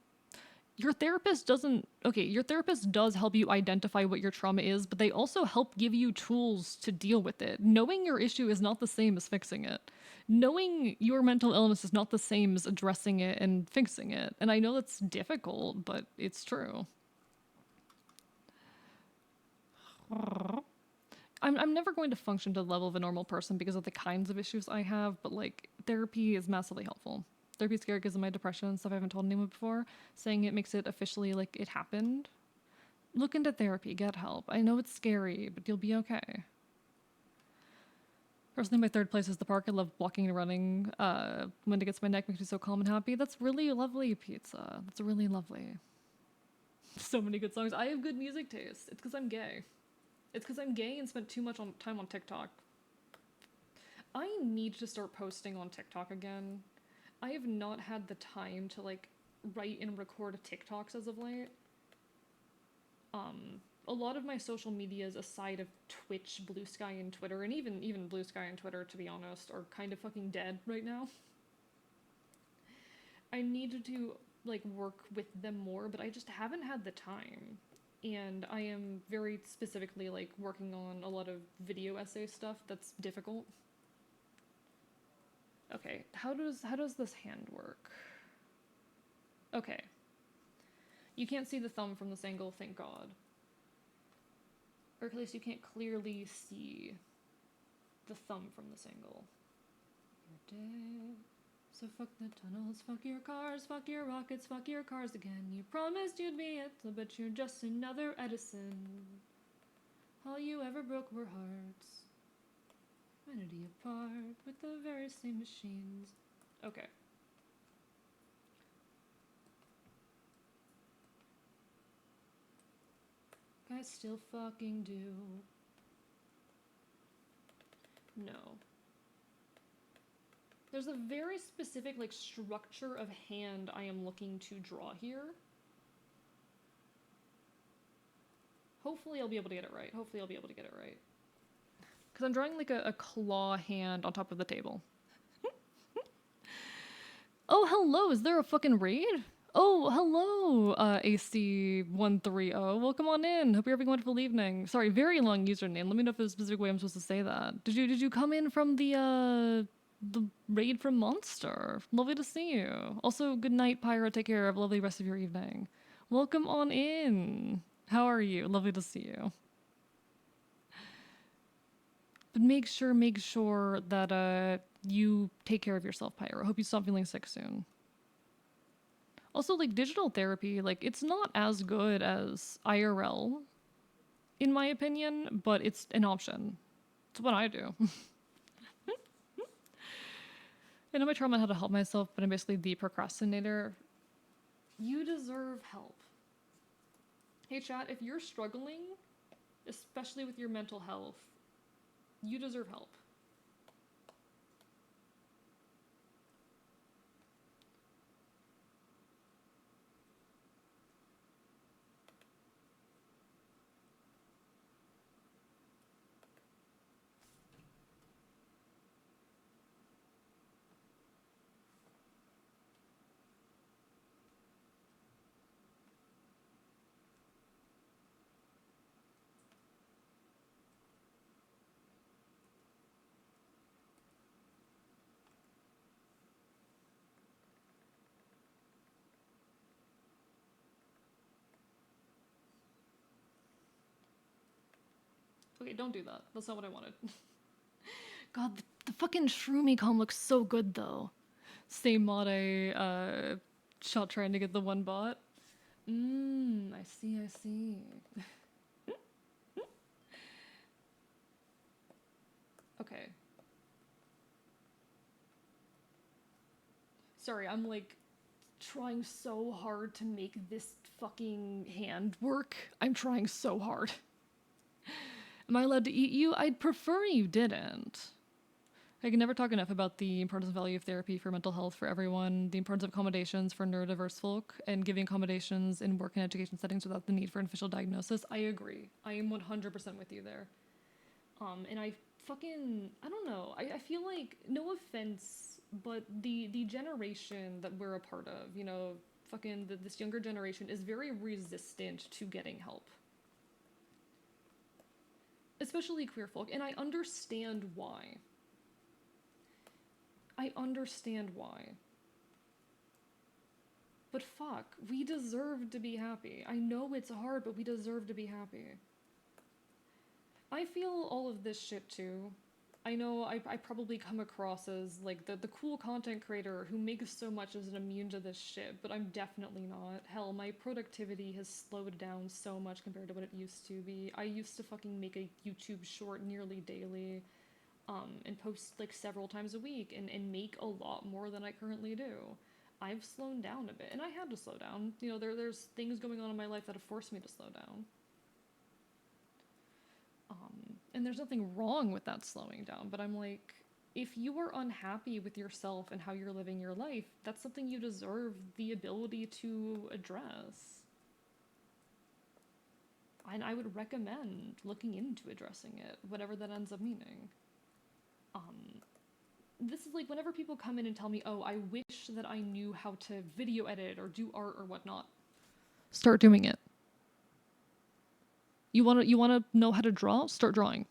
Your therapist doesn't... Okay, your therapist does help you identify what your trauma is, but they also help give you tools to deal with it. Knowing your issue is not the same as fixing it. Knowing your mental illness is not the same as addressing it and fixing it. And I know that's difficult, but it's true. I'm never going to function to the level of a normal person because of the kinds of issues I have, but like therapy is massively helpful. Therapy's scary because of my depression and stuff I haven't told anyone before. Saying it makes it officially like it happened. Look into therapy, get help. I know it's scary, but you'll be okay. Personally, my third place is the park. I love walking and running. When it gets my neck makes me so calm and happy. That's really lovely, pizza. That's really lovely. So many good songs. I have good music taste. It's because I'm gay. It's because I'm gay and spent too much time on TikTok. I need to start posting on TikTok again. I have not had the time to like write and record TikToks as of late. A lot of my social medias aside of Twitch, Blue Sky, and Twitter, and even Blue Sky and Twitter, to be honest, are kind of fucking dead right now. I needed to like work with them more, but I just haven't had the time. And I am very specifically like working on a lot of video essay stuff that's difficult. Okay, how does this hand work? Okay. You can't see the thumb from this angle, thank God. Or at least you can't clearly see the thumb from this angle. You're dead. So fuck the tunnels, fuck your cars, fuck your rockets, fuck your cars again. You promised you'd be it, but you're just another Edison. All you ever broke were hearts. Humanity apart with the very same machines. Okay. I still fucking do. No. There's a very specific like structure of hand I am looking to draw here. Hopefully I'll be able to get it right. Because I'm drawing like a claw hand on top of the table. Oh, hello. Is there a fucking raid? Oh, hello, AC130. Welcome on in. Hope you're having a wonderful evening. Sorry, very long username. Let me know if there's a specific way I'm supposed to say that. Did you come in from the raid from Monster? Lovely to see you. Also, good night, Pyro. Take care. Have a lovely rest of your evening. Welcome on in. How are you? Lovely to see you. But make sure that you take care of yourself, Pyro. Hope you stop feeling sick soon. Also, like, digital therapy, like, it's not as good as IRL, in my opinion, but it's an option. It's what I do. I know my trauma on how to help myself, but I'm basically the procrastinator. You deserve help. Hey chat, if you're struggling, especially with your mental health, you deserve help. Okay, don't do that. That's not what I wanted. God, the fucking Shroomy com looks so good though. Same mod I shot trying to get the one bot. I see, I see. Okay. Sorry, I'm like trying so hard to make this fucking hand work. I'm trying so hard. Am I allowed to eat you? I'd prefer you didn't. I can never talk enough about the importance and value of therapy for mental health for everyone, the importance of accommodations for neurodiverse folk, and giving accommodations in work and education settings without the need for an official diagnosis. I agree. I am 100% with you there. And I don't know. I feel like, no offense, but the generation that we're a part of, you know, this younger generation is very resistant to getting help. Especially queer folk, and I understand why. I understand why. But fuck, we deserve to be happy. I know it's hard, but we deserve to be happy. I feel all of this shit too. I know I probably come across as like the cool content creator who makes so much as an immune to this shit, but I'm definitely not. Hell, my productivity has slowed down so much compared to what it used to be. I used to fucking make a YouTube short nearly daily, and post like several times a week and make a lot more than I currently do. I've slowed down a bit, and I had to slow down. You know, there's things going on in my life that have forced me to slow down. And there's nothing wrong with that slowing down, but I'm like, if you are unhappy with yourself and how you're living your life, that's something you deserve the ability to address. And I would recommend looking into addressing it, whatever that ends up meaning. This is like whenever people come in and tell me, oh, I wish that I knew how to video edit or do art or whatnot. Start doing it. You wanna know how to draw? Start drawing.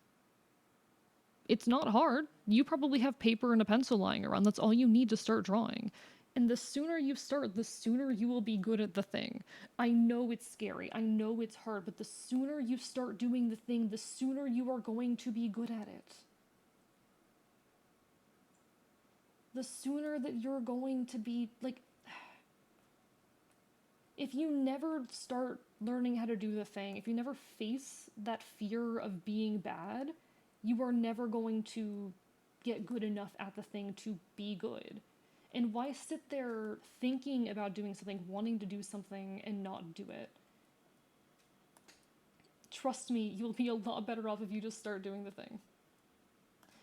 It's not hard. You probably have paper and a pencil lying around. That's all you need to start drawing. And the sooner you start, the sooner you will be good at the thing. I know it's scary. I know it's hard, but the sooner you start doing the thing, the sooner you are going to be good at it. The sooner that you're going to be, like, if you never start learning how to do the thing, if you never face that fear of being bad, you are never going to get good enough at the thing to be good. And why sit there thinking about doing something, wanting to do something, and not do it? Trust me, you'll be a lot better off if you just start doing the thing.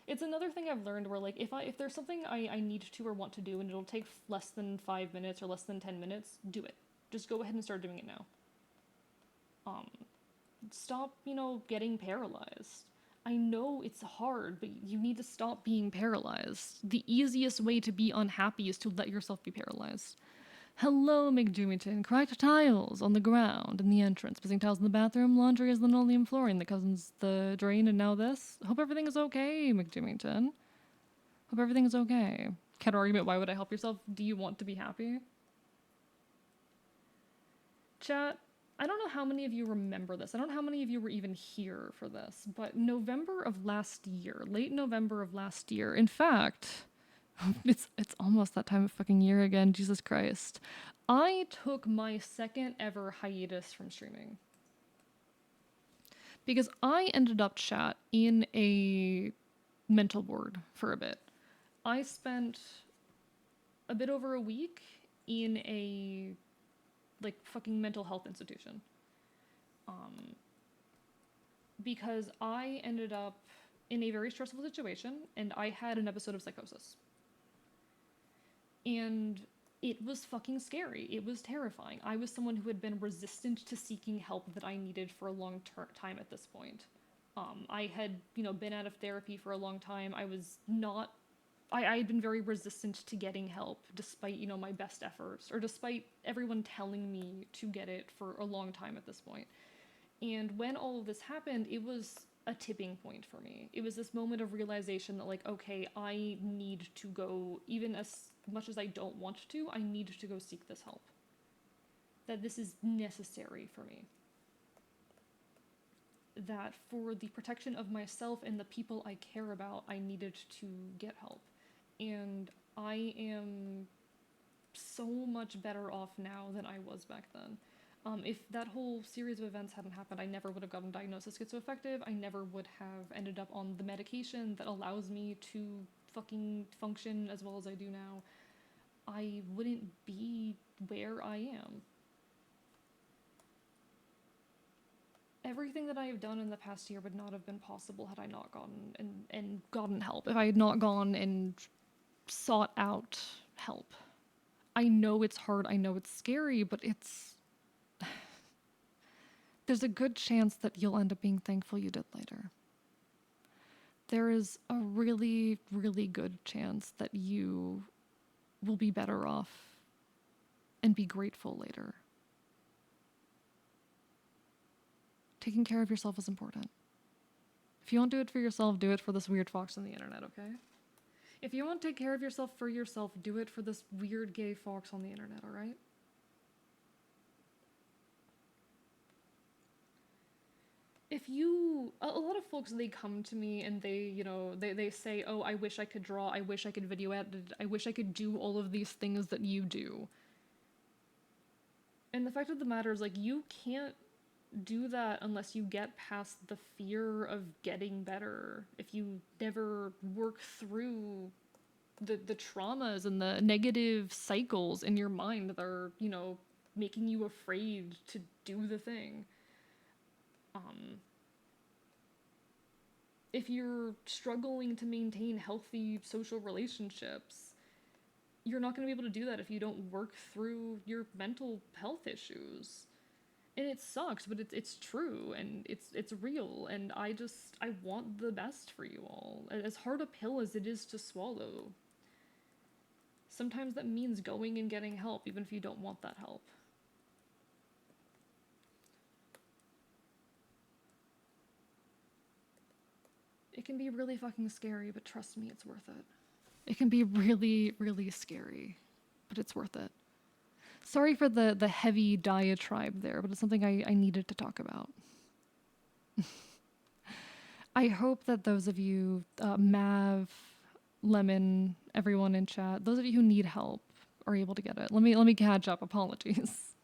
It's another thing I've learned where, like, if there's something I need to or want to do and it'll take less than 5 minutes or less than 10 minutes, do it. Just go ahead and start doing it now. Stop, getting paralyzed. I know it's hard, but you need to stop being paralyzed. The easiest way to be unhappy is to let yourself be paralyzed. Hello, McDewington. Cracked tiles on the ground in the entrance. Missing tiles in the bathroom. Laundry is linoleum flooring. The cousin's the drain, and now this. Hope everything is okay, McDewington. Hope everything is okay. Counter argument, why would I help yourself? Do you want to be happy? Chat, I don't know how many of you remember this. I don't know how many of you were even here for this, but November of last year, late November of last year, in fact, it's almost that time of fucking year again, Jesus Christ. I took my second ever hiatus from streaming. Because I ended up, chat, in a mental ward for a bit. I spent a bit over a week in a like fucking mental health institution. Because I ended up in a very stressful situation and I had an episode of psychosis. And it was fucking scary. It was terrifying. I was someone who had been resistant to seeking help that I needed for a long time at this point. I had, been out of therapy for a long time. I was not. I had been very resistant to getting help, despite, my best efforts, or despite everyone telling me to get it for a long time at this point. And when all of this happened, it was a tipping point for me. It was this moment of realization that, like, okay, I need to go, even as much as I don't want to, I need to go seek this help. That this is necessary for me. That for the protection of myself and the people I care about, I needed to get help. And I am so much better off now than I was back then. If that whole series of events hadn't happened, I never would have gotten diagnosed as schizoaffective. I never would have ended up on the medication that allows me to fucking function as well as I do now. I wouldn't be where I am. Everything that I have done in the past year would not have been possible had I not gone and gotten help. If I had not gone and sought out help. I know it's hard, I know it's scary, but there's a good chance that you'll end up being thankful you did later. There is a really, really good chance that you will be better off and be grateful later. Taking care of yourself is important. If you won't do it for yourself, do it for this weird fox on the internet, okay? If you won't take care of yourself for yourself, do it for this weird gay fox on the internet, alright? A lot of folks, they come to me and they say, oh, I wish I could draw, I wish I could video edit, I wish I could do all of these things that you do. And the fact of the matter is, like, you can't do that unless you get past the fear of getting better. If you never work through the traumas and the negative cycles in your mind that are, making you afraid to do the thing. If you're struggling to maintain healthy social relationships, you're not going to be able to do that if you don't work through your mental health issues. And it sucks, but it's true, and it's real, and I want the best for you all. As hard a pill as it is to swallow, sometimes that means going and getting help, even if you don't want that help. It can be really fucking scary, but trust me, it's worth it. It can be really, really scary, but it's worth it. Sorry for the heavy diatribe there, but it's something I needed to talk about. I hope that those of you, Mav, Lemon, everyone in chat, those of you who need help are able to get it. Let me catch up. Apologies.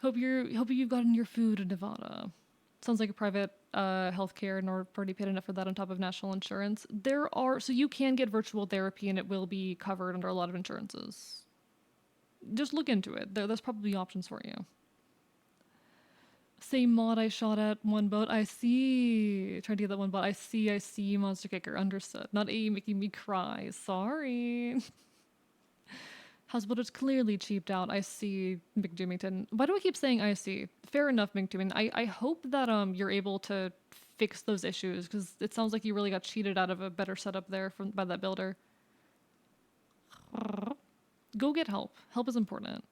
Hope you've gotten your food in Nevada. Sounds like a private healthcare, and are already paid enough for that on top of national insurance. So you can get virtual therapy, and it will be covered under a lot of insurances. Just look into it. There's probably options for you. Same mod I shot at, one boat. I see. Trying to get that one bot. I see, Monster Kicker. Understood. Not A making me cry. Sorry. House builders clearly cheaped out. I see, McDoomington. Why do I keep saying I see? Fair enough, McDoomington. I hope that you're able to fix those issues, because it sounds like you really got cheated out of a better setup there by that builder. Go get help. Help is important.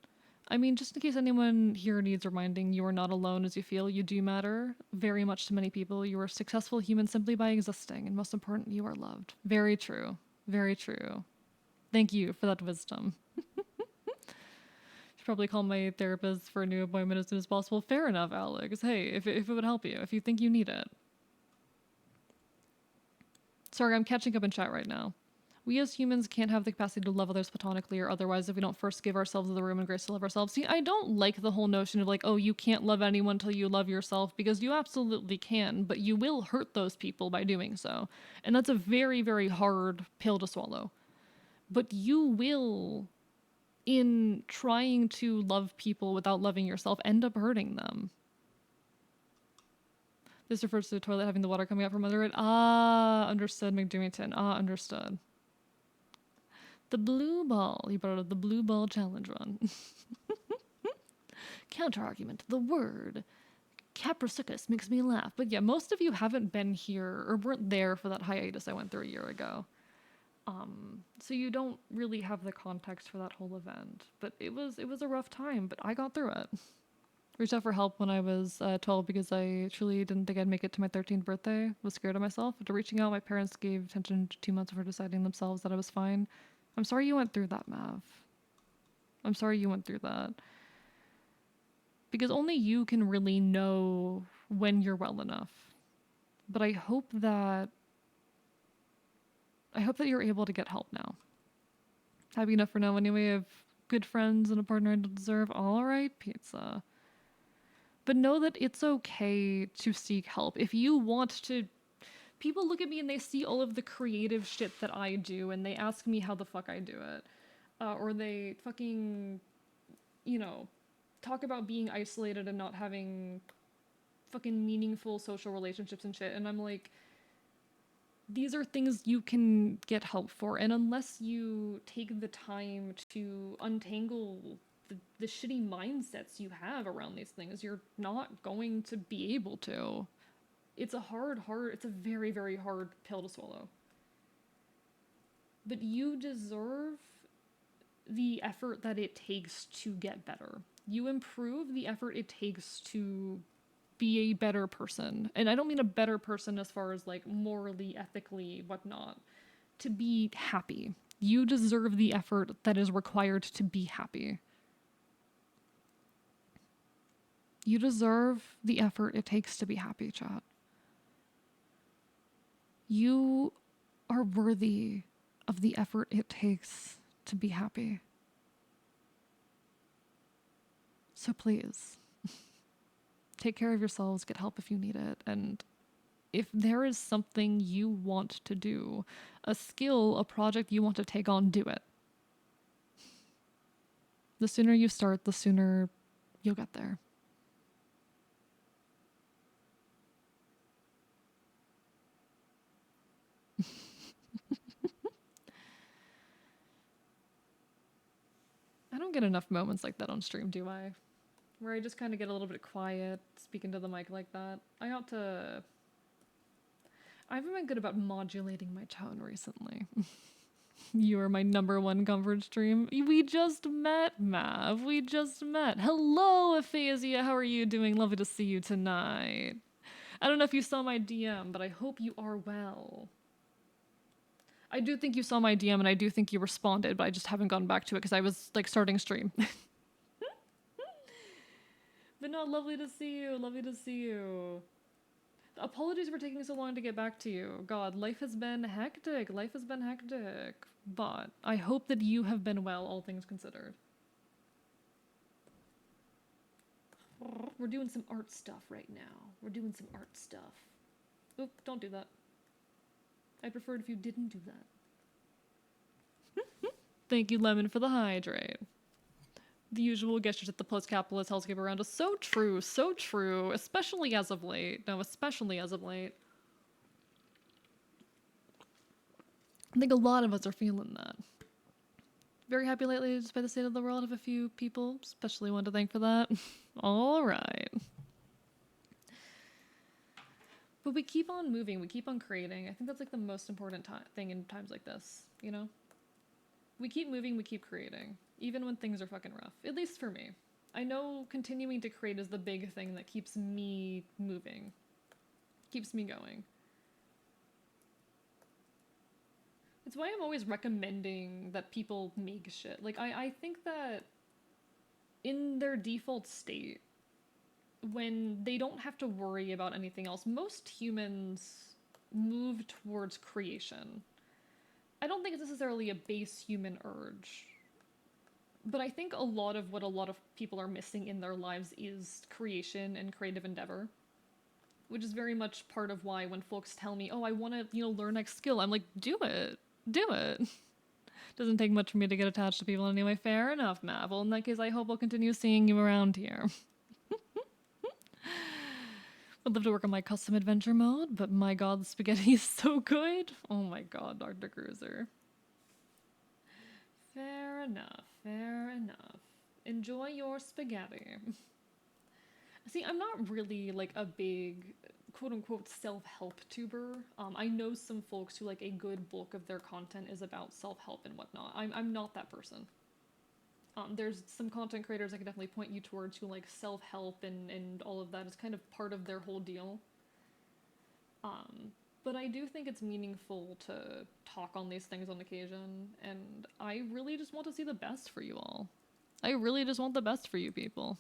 I mean, just in case anyone here needs reminding, you are not alone as you feel. You do matter very much to many people. You are a successful human simply by existing, and most important, you are loved. Very true. Very true. Thank you for that wisdom. Should probably call my therapist for a new appointment as soon as possible. Fair enough, Alex. Hey, if it would help you, if you think you need it. Sorry, I'm catching up in chat right now. We as humans can't have the capacity to love others platonically or otherwise if we don't first give ourselves the room and grace to love ourselves. See, I don't like the whole notion of like, oh, you can't love anyone till you love yourself, because you absolutely can, but you will hurt those people by doing so. And that's a very, very hard pill to swallow. But you will in trying to love people without loving yourself end up hurting them. This refers to the toilet having the water coming out from under it. Ah, understood, McDewington. Ah, understood. The blue ball. He brought up the blue ball challenge run. Counter argument. The word Capricicus makes me laugh. But yeah, most of you haven't been here or weren't there for that hiatus I went through a year ago. So you don't really have the context for that whole event. But it was a rough time, but I got through it. Reached out for help when I was 12 because I truly didn't think I'd make it to my 13th birthday. Was scared of myself. After reaching out, my parents gave attention to 2 months before deciding themselves that I was fine. I'm sorry you went through that, Mav. I'm sorry you went through that. Because only you can really know when you're well enough. But I hope that you're able to get help now. Happy enough for now anyway. I have good friends and a partner I deserve. All right, pizza. But know that it's okay to seek help. If you want to... People look at me and they see all of the creative shit that I do and they ask me how the fuck I do it. Or they fucking, you know, talk about being isolated and not having fucking meaningful social relationships and shit. And I'm like, these are things you can get help for. And unless you take the time to untangle the shitty mindsets you have around these things, you're not going to be able to. It's it's a very, very hard pill to swallow. But you deserve the effort that it takes to get better. You improve the effort it takes to be a better person. And I don't mean a better person as far as like morally, ethically, whatnot. To be happy. You deserve the effort that is required to be happy. You deserve the effort it takes to be happy, chat. You are worthy of the effort it takes to be happy. So please, take care of yourselves, get help if you need it, and if there is something you want to do, a skill, a project you want to take on, do it. The sooner you start, the sooner you'll get there. I don't get enough moments like that on stream, do I? Where I just kind of get a little bit quiet, speaking to the mic like that. I haven't been good about modulating my tone recently. You are my #1 comfort stream. We just met, Mav. We just met. Hello, Aphasia. How are you doing? Lovely to see you tonight. I don't know if you saw my DM, but I hope you are well. I do think you saw my DM and I do think you responded, but I just haven't gone back to it because I was like starting stream. But no, lovely to see you. Lovely to see you. Apologies for taking so long to get back to you. God, life has been hectic. Life has been hectic. But I hope that you have been well, all things considered. We're doing some art stuff right now. We're doing some art stuff. Oop, don't do that. I'd prefer it if you didn't do that. Thank you, Lemon, for the hydrate. The usual gestures at the post-capitalist hellscape around us. So true, especially as of late. No, especially as of late. I think a lot of us are feeling that. Very happy lately, despite the state of the world, of a few people, especially one to thank for that. All right. But we keep on moving, we keep on creating. I think that's like the most important thing in times like this, you know? We keep moving, we keep creating, even when things are fucking rough. At least for me. I know continuing to create is the big thing that keeps me moving, keeps me going. It's why I'm always recommending that people make shit. Like, I think that in their default state, when they don't have to worry about anything else, most humans move towards creation. I don't think it's necessarily a base human urge, but I think a lot of what a lot of people are missing in their lives is creation and creative endeavor, which is very much part of why when folks tell me, oh, I want to, learn X skill, I'm like, do it. Doesn't take much for me to get attached to people anyway. Fair enough, Mav. Well, in that case, I hope I'll continue seeing you around here. Would love to work on my custom adventure mode, but my god, the spaghetti is so good. Oh my god, Dr. Cruiser. Fair enough, fair enough. Enjoy your spaghetti. See, I'm not really like a big quote-unquote self-help tuber. I know some folks who like a good bulk of their content is about self-help and whatnot. I'm not that person. There's some content creators I can definitely point you towards who like self-help and all of that is kind of part of their whole deal. But I do think it's meaningful to talk on these things on occasion, and I really just want to see the best for you all. I really just want the best for you people.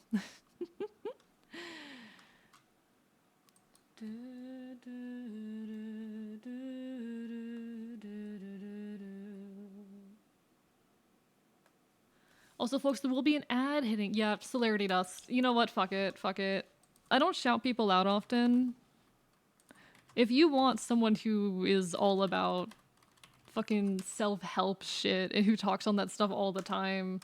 Also, folks, there will be an ad hitting. Yeah, celerity dust. You know what? Fuck it. Fuck it. I don't shout people out often. If you want someone who is all about fucking self-help shit and who talks on that stuff all the time,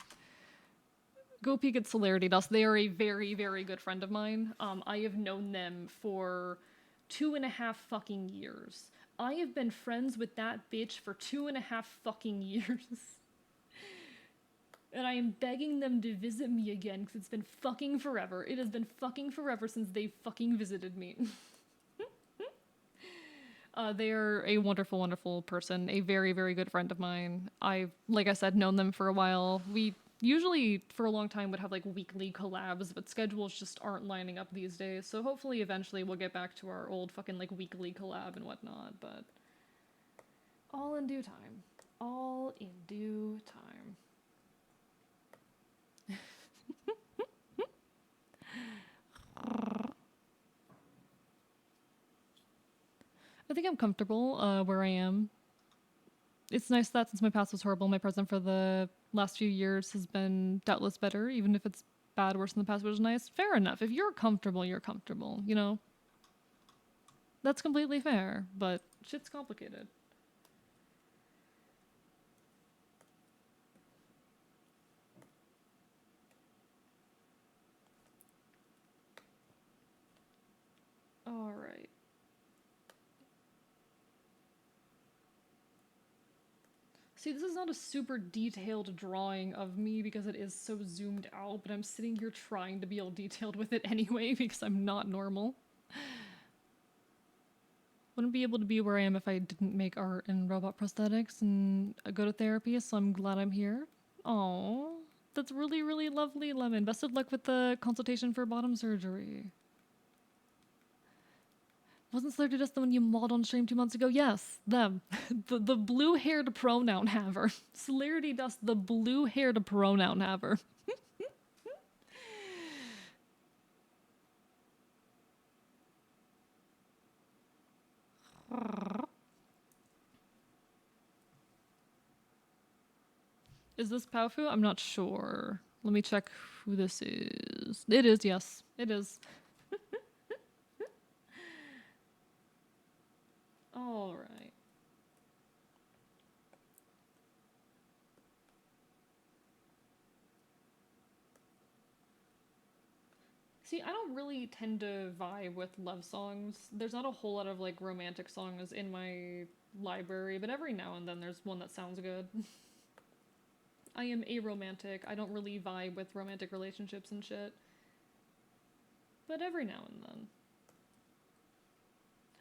go peek at Celerity Dust. They are a very, very good friend of mine. I have known them for 2.5 fucking years. I have been friends with that bitch for 2.5 fucking years. And I am begging them to visit me again because it's been fucking forever. It has been fucking forever since they fucking visited me. They are a wonderful, wonderful person. A very, very good friend of mine. I've, like I said, known them for a while. We usually, for a long time, would have like weekly collabs, but schedules just aren't lining up these days. So hopefully, eventually, we'll get back to our old fucking like weekly collab and whatnot. But all in due time. All in due time. I think I'm comfortable where I am. It's nice that since my past was horrible, my present for the last few years has been doubtless better, even if it's bad, worse than the past, which is nice. Fair enough. If you're comfortable, you know? That's completely fair, but shit's complicated. Alright. See, this is not a super detailed drawing of me because it is so zoomed out, but I'm sitting here trying to be all detailed with it anyway because I'm not normal. Wouldn't be able to be where I am if I didn't make art and robot prosthetics and go to therapy, so I'm glad I'm here. Oh, that's really, really lovely, Lemon. Best of luck with the consultation for bottom surgery. Wasn't Slurdy just the one you mauled on stream 2 months ago? Yes, them. the blue-haired pronoun haver. Celerity Dust, the blue-haired pronoun haver. Is this Paufu? I'm not sure. Let me check who this is. It is, yes. It is. All right. See, I don't really tend to vibe with love songs. There's not a whole lot of like romantic songs in my library, but every now and then there's one that sounds good. I am aromantic. I don't really vibe with romantic relationships and shit. But every now and then.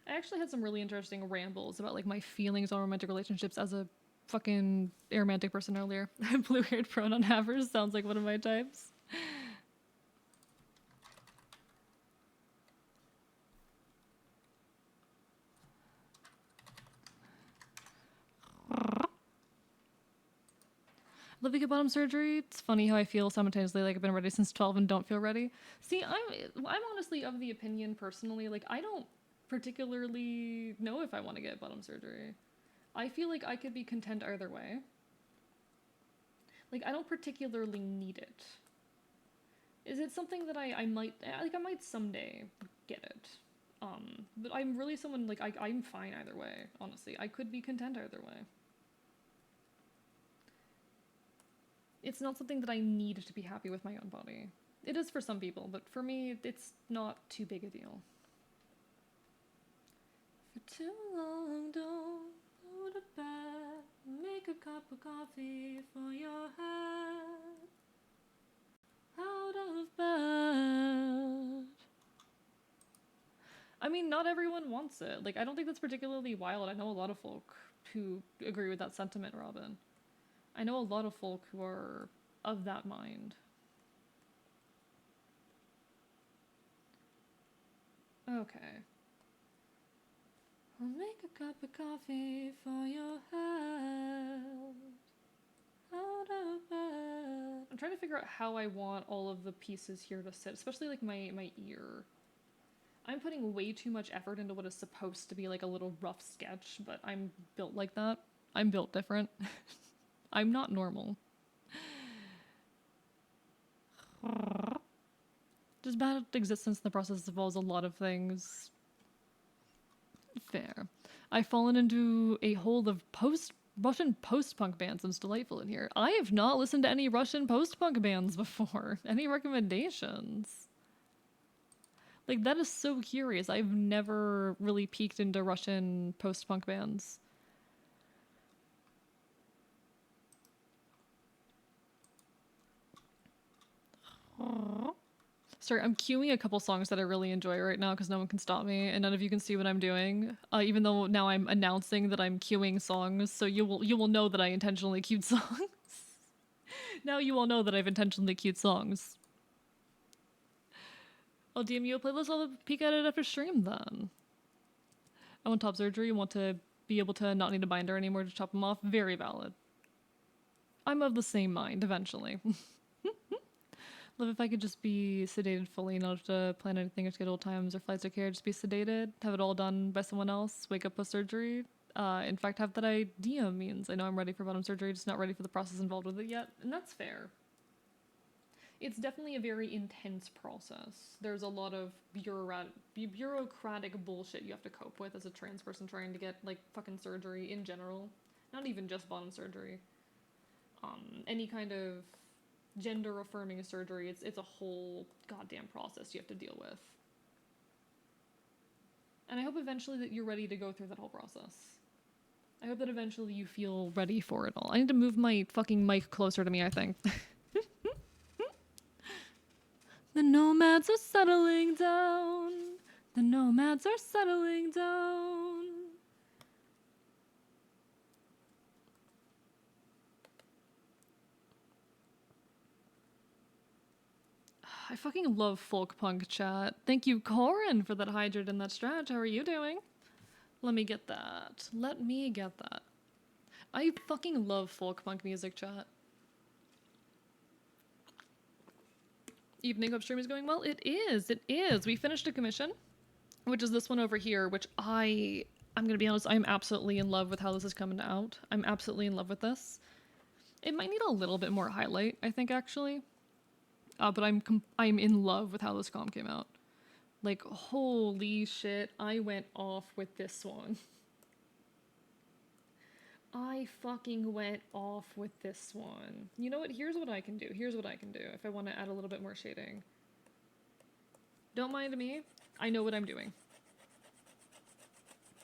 I actually had some really interesting rambles about like my feelings on romantic relationships as a fucking aromantic person earlier. Blue-haired pronoun havers sounds like one of my types. Love to get bottom surgery. It's funny how I feel simultaneously like I've been ready since 12 and don't feel ready. See, I'm honestly of the opinion personally, like I don't particularly know if I want to get bottom surgery. I feel like I could be content either way. Like I don't particularly need it. Is it something that I might someday get it? But I'm really someone like I'm fine either way, honestly. I could be content either way. It's not something that I need to be happy with my own body. It is for some people, but for me, it's not too big a deal. For too long, don't go to bed. Make a cup of coffee for your head. Out of bed. I mean, not everyone wants it. Like, I don't think that's particularly wild. I know a lot of folk who agree with that sentiment, Robin. I know a lot of folk who are of that mind. Okay. I'll make a cup of coffee for your head. Out of bed. I'm trying to figure out how I want all of the pieces here to sit, especially like my ear. I'm putting way too much effort into what is supposed to be like a little rough sketch, but I'm built like that. I'm built different. I'm not normal. Just bad existence in the process involves a lot of things. Fair. I've fallen into a hole of Russian post-punk bands. It's delightful in here. I have not listened to any Russian post-punk bands before. Any recommendations? Like, that is so curious. I've never really peeked into Russian post-punk bands. Sorry, I'm queuing a couple songs that I really enjoy right now because no one can stop me and none of you can see what I'm doing. Even though now I'm announcing that I'm queuing songs, so you will know that I intentionally queued songs. Now you all know that I've intentionally queued songs. I'll DM you a playlist. I'll peek at it after stream then. I want top surgery. I want to be able to not need a binder anymore to chop them off. Very valid. I'm of the same mind eventually. Love if I could just be sedated fully, not have to plan anything or schedule times or flights or care, just be sedated, have it all done by someone else, wake up post surgery. In fact, have that idea means I know I'm ready for bottom surgery, just not ready for the process involved with it yet, and that's fair. It's definitely a very intense process. There's a lot of bureaucratic bullshit you have to cope with as a trans person trying to get, like, fucking surgery in general. Not even just bottom surgery. Any kind of gender affirming surgery, it's a whole goddamn process you have to deal with. And I hope eventually that you're ready to go through that whole process. I hope that eventually you feel ready for it all. I need to move my fucking mic closer to me, I think. The nomads are settling down. The nomads are settling down. I fucking love folk punk chat. Thank you, Corin, for that hydrate in that stretch. How are you doing? Let me get that. Let me get that. I fucking love folk punk music chat. Evening upstream is going well? It is. It is. We finished a commission, which is this one over here, which I'm gonna be honest, I'm absolutely in love with how this is coming out. I'm absolutely in love with this. It might need a little bit more highlight, I think, actually. But I'm in love with how this comm came out. Like, holy shit, I went off with this one. I fucking went off with this one. You know what? Here's what I can do. Here's what I can do if I want to add a little bit more shading. Don't mind me. I know what I'm doing.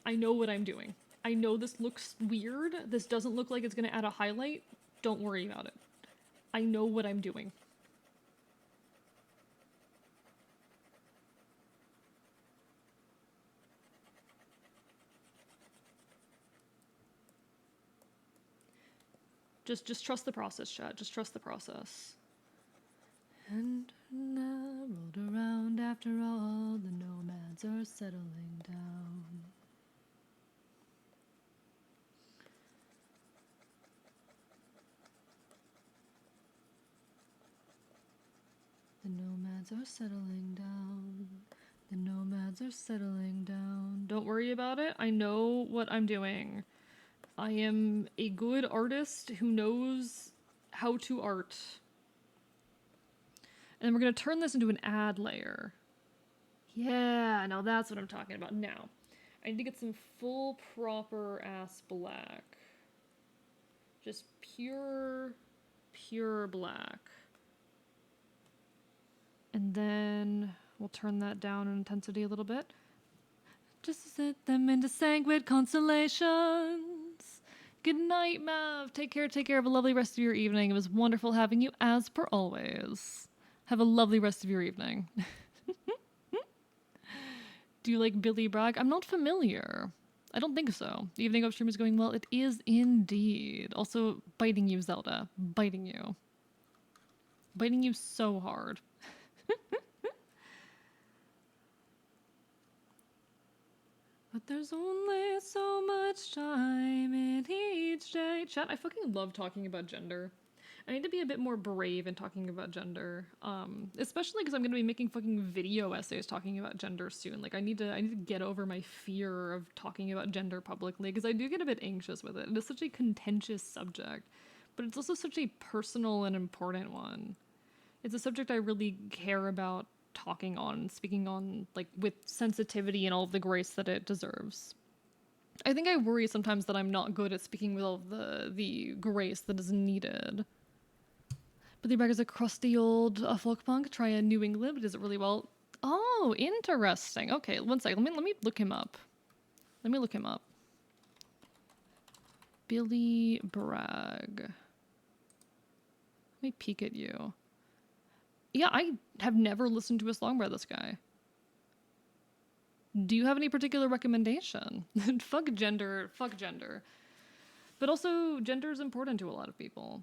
I know what I'm doing. I know this looks weird. This doesn't look like it's going to add a highlight. Don't worry about it. I know what I'm doing. Just trust the process, chat. Just trust the process. And I rolled around after all, the nomads are settling down. The nomads are settling down. The nomads are settling down. Don't worry about it. I know what I'm doing. I am a good artist who knows how to art. And then we're going to turn this into an ad layer. Yeah, now that's what I'm talking about. Now, I need to get some full proper ass black. Just pure pure black. And then we'll turn that down in intensity a little bit. Just to set them into sanguine constellations. Good night, Mav. Take care. Have a lovely rest of your evening. It was wonderful having you, as per always. Have a lovely rest of your evening. Do you like Billy Bragg? I'm not familiar. I don't think so. The evening of stream is going well. It is indeed. Also, biting you, Zelda. Biting you. Biting you so hard. But there's only so much time in each day. Chat, I fucking love talking about gender. I need to be a bit more brave in talking about gender. Especially because I'm gonna be making fucking video essays talking about gender soon. Like I need to get over my fear of talking about gender publicly, because I do get a bit anxious with it. It is such a contentious subject, but it's also such a personal and important one. It's a subject I really care about talking on, speaking on, like, with sensitivity and all of the grace that it deserves. I think I worry sometimes that I'm not good at speaking with all of the grace that is needed. Billy Bragg is a crusty old folk punk. Try a New England, but does it really well. Oh, interesting. Okay, one second. Let me look him up. Billy Bragg. Let me peek at you. Yeah, I have never listened to a song by this guy. Do you have any particular recommendation? Fuck gender. But also, gender is important to a lot of people.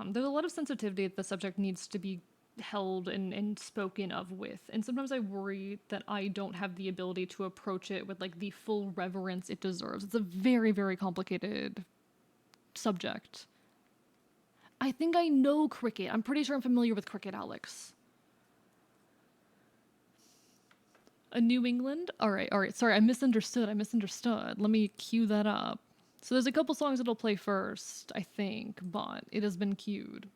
There's a lot of sensitivity that the subject needs to be held and spoken of with. And sometimes I worry that I don't have the ability to approach it with, like, the full reverence it deserves. It's a very, very complicated subject. I think I know cricket. I'm pretty sure I'm familiar with cricket, Alex. A New England? All right. Sorry, I misunderstood. Let me cue that up. So there's a couple songs that'll play first, I think, but it has been queued.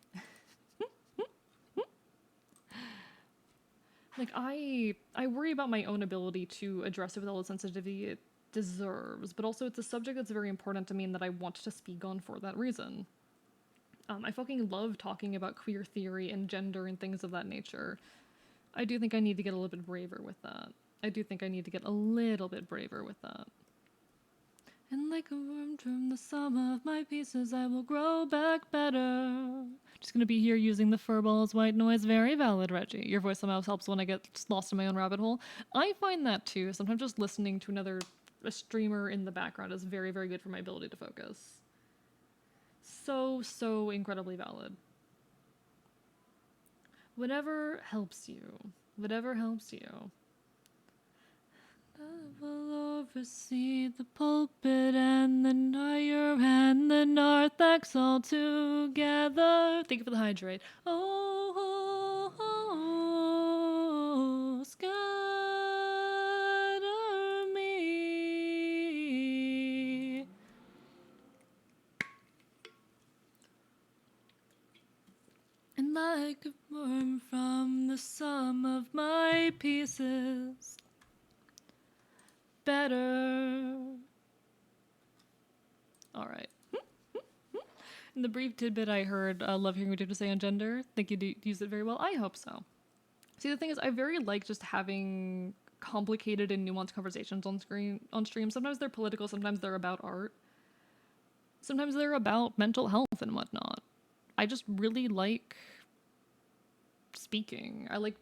Like, I worry about my own ability to address it with all the sensitivity it deserves, but also it's a subject that's very important to me and that I want to speak on for that reason. I fucking love talking about queer theory and gender and things of that nature. I do think I need to get a little bit braver with that. And like a worm from the sum of my pieces, I will grow back better. Just gonna be here using the furballs white noise. Very valid, Reggie. Your voice somehow helps when I get lost in my own rabbit hole. I find that too. Sometimes just listening to a streamer in the background is very, very good for my ability to focus. So incredibly valid. Whatever helps you. I will oversee the pulpit and the Nire and the narthex all together. Thank you for the hydrate. Oh, scatter me. And like a worm from the sum of my pieces, better. All right. In the brief tidbit I heard, love hearing what you have to say on gender. Think you use it very well. I hope so. See, the thing is, I very like just having complicated and nuanced conversations on stream. Sometimes they're political, sometimes they're about art. Sometimes they're about mental health and whatnot. I just really like speaking. I like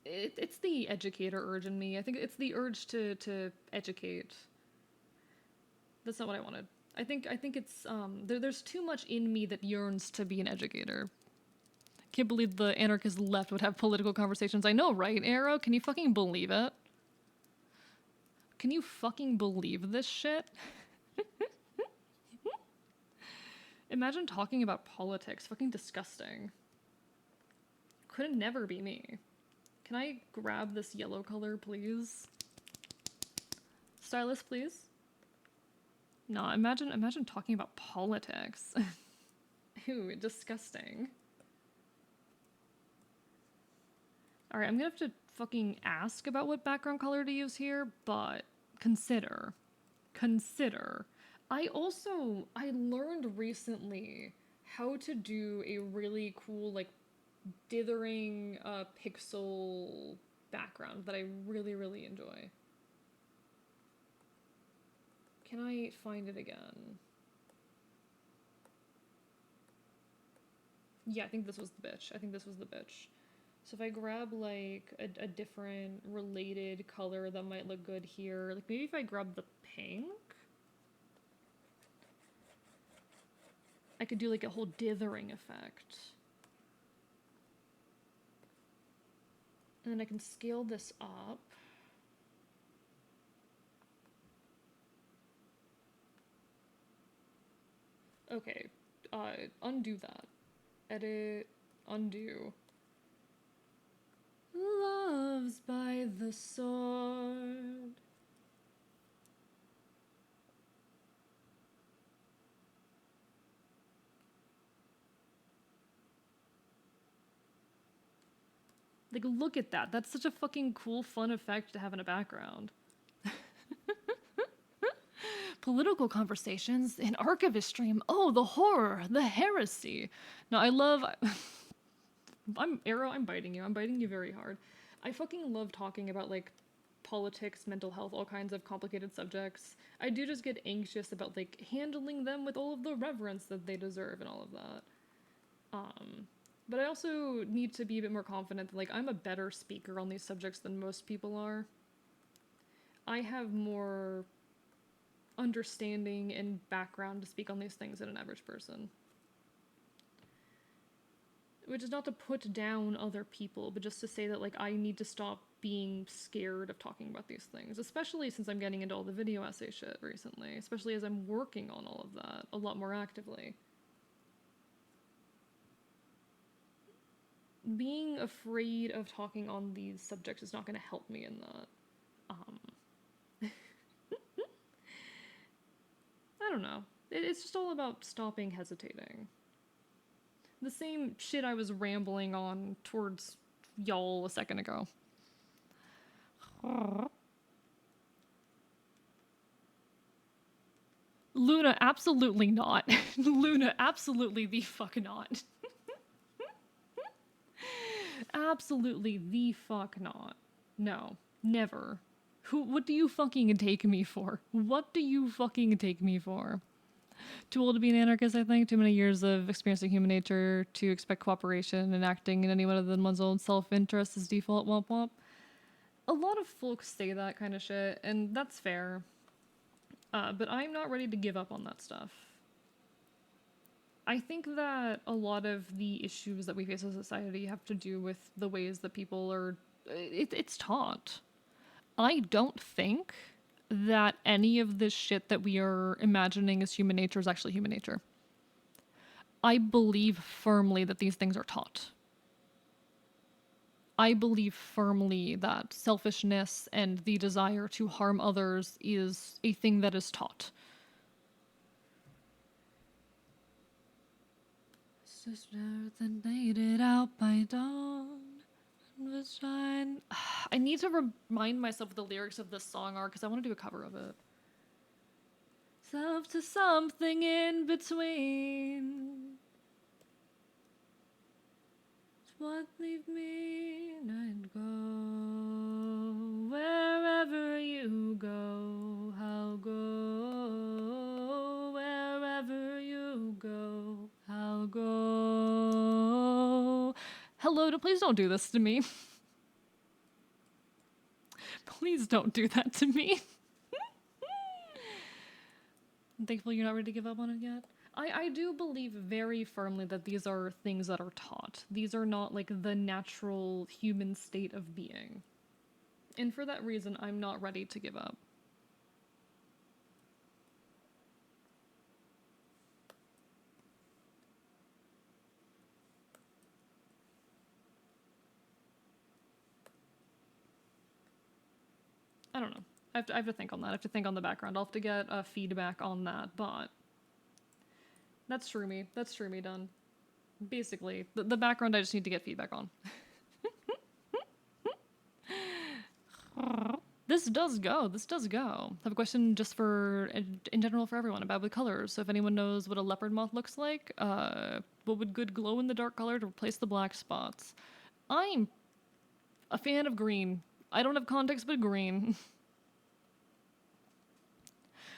it's the educator urge in me. I think it's the urge to educate. That's not what I wanted. I think it's there's too much in me that yearns to be an educator. Can't believe the anarchist left would have political conversations. I know, right, Arrow? Can you fucking believe it? Can you fucking believe this shit? Imagine talking about politics. Fucking disgusting. Could never be me. Can I grab this yellow color, please? Stylist, please? No, imagine talking about politics. Ew, disgusting. Alright, I'm gonna have to fucking ask about what background color to use here, but consider. I learned recently how to do a really cool, like, dithering pixel background that I really, really enjoy. Can I find it again? Yeah, I think this was the bitch. I think this was the bitch. So if I grab, like, a different related color that might look good here, like, maybe if I grab the pink, I could do, like, a whole dithering effect. And then I can scale this up. Okay, undo that. Edit, undo. Loves by the sword. Like, look at that. That's such a fucking cool, fun effect to have in a background. Political conversations in archivist stream. Oh, the horror, the heresy. No, I love. I'm biting you. I'm biting you very hard. I fucking love talking about, like, politics, mental health, all kinds of complicated subjects. I do just get anxious about, like, handling them with all of the reverence that they deserve and all of that. But I also need to be a bit more confident that, like, I'm a better speaker on these subjects than most people are. I have more understanding and background to speak on these things than an average person. Which is not to put down other people, but just to say that, like, I need to stop being scared of talking about these things, especially since I'm getting into all the video essay shit recently, especially as I'm working on all of that a lot more actively. Being afraid of talking on these subjects is not going to help me in that. I don't know. It's just all about stopping hesitating. The same shit I was rambling on towards y'all a second ago. Luna, absolutely not. Luna, absolutely the fuck not. Absolutely the fuck not. No, never. What do you fucking take me for? What do you fucking take me for? Too old to be an anarchist, I think. Too many years of experiencing human nature to expect cooperation and acting in any other than one's own self-interest as default. Womp womp. A lot of folks say that kind of shit, and that's fair. But I'm not ready to give up on that stuff. I think that a lot of the issues that we face as a society have to do with the ways that people are. It's taught. I don't think that any of this shit that we are imagining as human nature is actually human nature. I believe firmly that these things are taught. I believe firmly that selfishness and the desire to harm others is a thing that is taught. Sister that made it out by dawn. I need to remind myself what the lyrics of this song are because I want to do a cover of it. Self to something in between. What leave me and go wherever you go. I'll go wherever you go. I'll go. Hello, please don't do this to me. Please don't do that to me. I'm thankful you're not ready to give up on it yet. I do believe very firmly that these are things that are taught. These are not, like, the natural human state of being. And for that reason, I'm not ready to give up. I don't know. I have to think on that. I have to think on the background. I'll have to get feedback on that, but that's Shroomy. That's Shroomy done. Basically, the background I just need to get feedback on. This does go. This does go. I have a question just for, in general, for everyone about the colors. So if anyone knows what a leopard moth looks like, what would good glow in the dark color to replace the black spots? I'm a fan of green. I don't have context, but green.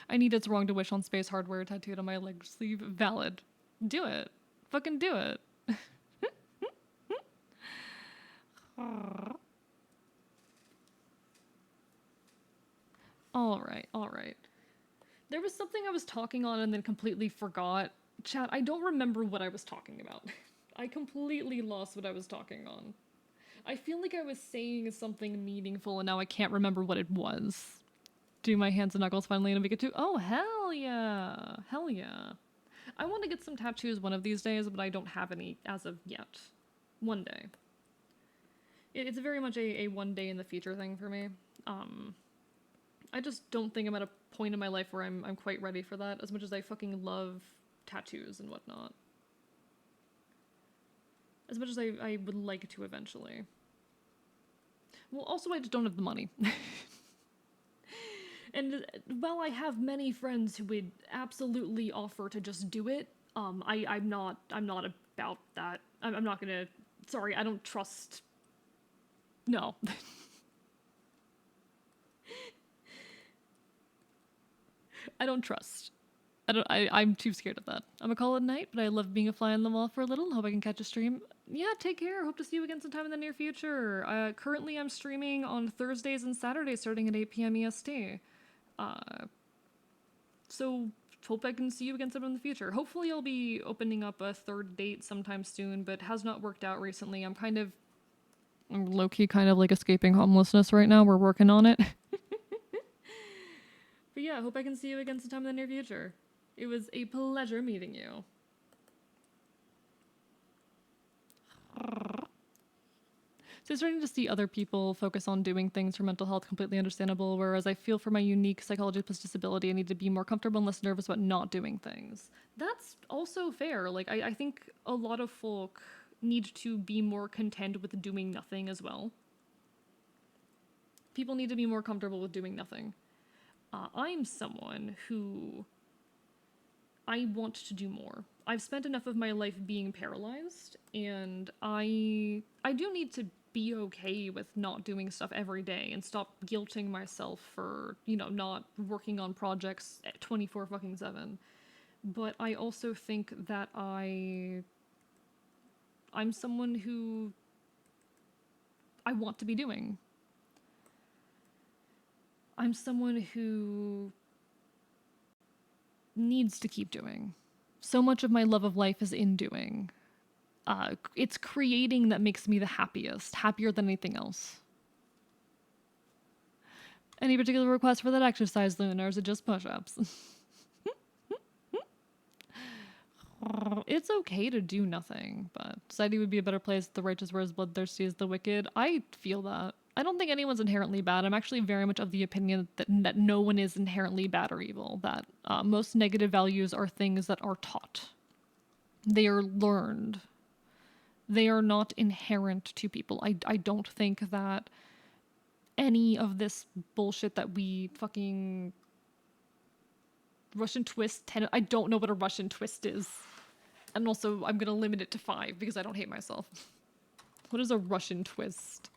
I need It's Wrong to Wish on Space Hardware tattooed on my leg sleeve. Valid. Do it. Fucking do it. All right, all right. There was something I was talking on and then completely forgot. Chat, I don't remember what I was talking about. I completely lost what I was talking on. I feel like I was saying something meaningful and now I can't remember what it was. Do my hands and knuckles finally in a week too? Oh, hell yeah. Hell yeah. I want to get some tattoos one of these days, but I don't have any as of yet. One day. It's very much a one day in the future thing for me. I just don't think I'm at a point in my life where I'm quite ready for that, as much as I fucking love tattoos and whatnot. As much as I would like to eventually. Well, also I just don't have the money. And while I have many friends who would absolutely offer to just do it, I'm not about that. I'm not gonna. Sorry, I don't trust. No. I don't trust. I'm too scared of that. I'm gonna call it a night, but I love being a fly on the wall for a little. Hope I can catch a stream. Yeah, take care. Hope to see you again sometime in the near future. Currently, I'm streaming on Thursdays and Saturdays starting at 8 p.m. EST. So hope I can see you again sometime in the future. Hopefully, I'll be opening up a third date sometime soon, but has not worked out recently. I'm low-key kind of like escaping homelessness right now. We're working on it. But yeah, hope I can see you again sometime in the near future. It was a pleasure meeting you. So starting to see other people focus on doing things for mental health, completely understandable, whereas I feel for my unique psychology plus disability, I need to be more comfortable and less nervous about not doing things. That's also fair. Like, I think a lot of folk need to be more content with doing nothing as well. People need to be more comfortable with doing nothing. I'm someone who I want to do more. I've spent enough of my life being paralyzed, and I do need to be okay with not doing stuff every day and stop guilting myself for, not working on projects 24 fucking 7. But I also think that I'm someone who I want to be doing. I'm someone who needs to keep doing. So much of my love of life is in doing. It's creating that makes me the happiest, happier than anything else. Any particular request for that exercise, Luna, or is it just push-ups? It's okay to do nothing, but society would be a better place if the righteous were as bloodthirsty as the wicked. I feel that. I don't think anyone's inherently bad. I'm actually very much of the opinion that no one is inherently bad or evil, that most negative values are things that are taught. They are learned. They are not inherent to people. I don't think that any of this bullshit that we fucking Russian twist, I don't know what a Russian twist is. And also, I'm gonna limit it to 5 because I don't hate myself. What is a Russian twist?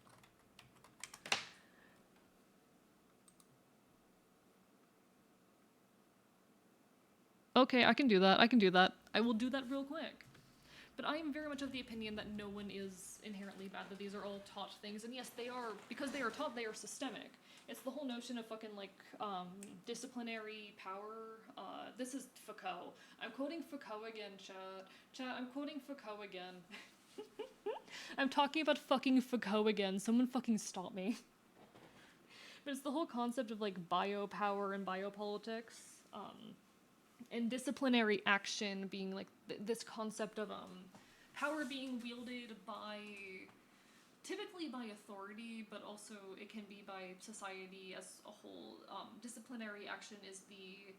Okay, I can do that. I will do that real quick. But I am very much of the opinion that no one is inherently bad, that these are all taught things. And yes, they are, because they are taught, they are systemic. It's the whole notion of fucking, disciplinary power. This is Foucault. I'm quoting Foucault again, chat. I'm quoting Foucault again. I'm talking about fucking Foucault again. Someone fucking stop me. But it's the whole concept of, biopower and biopolitics. And disciplinary action being this concept of power being wielded typically by authority, but also it can be by society as a whole. Disciplinary action is the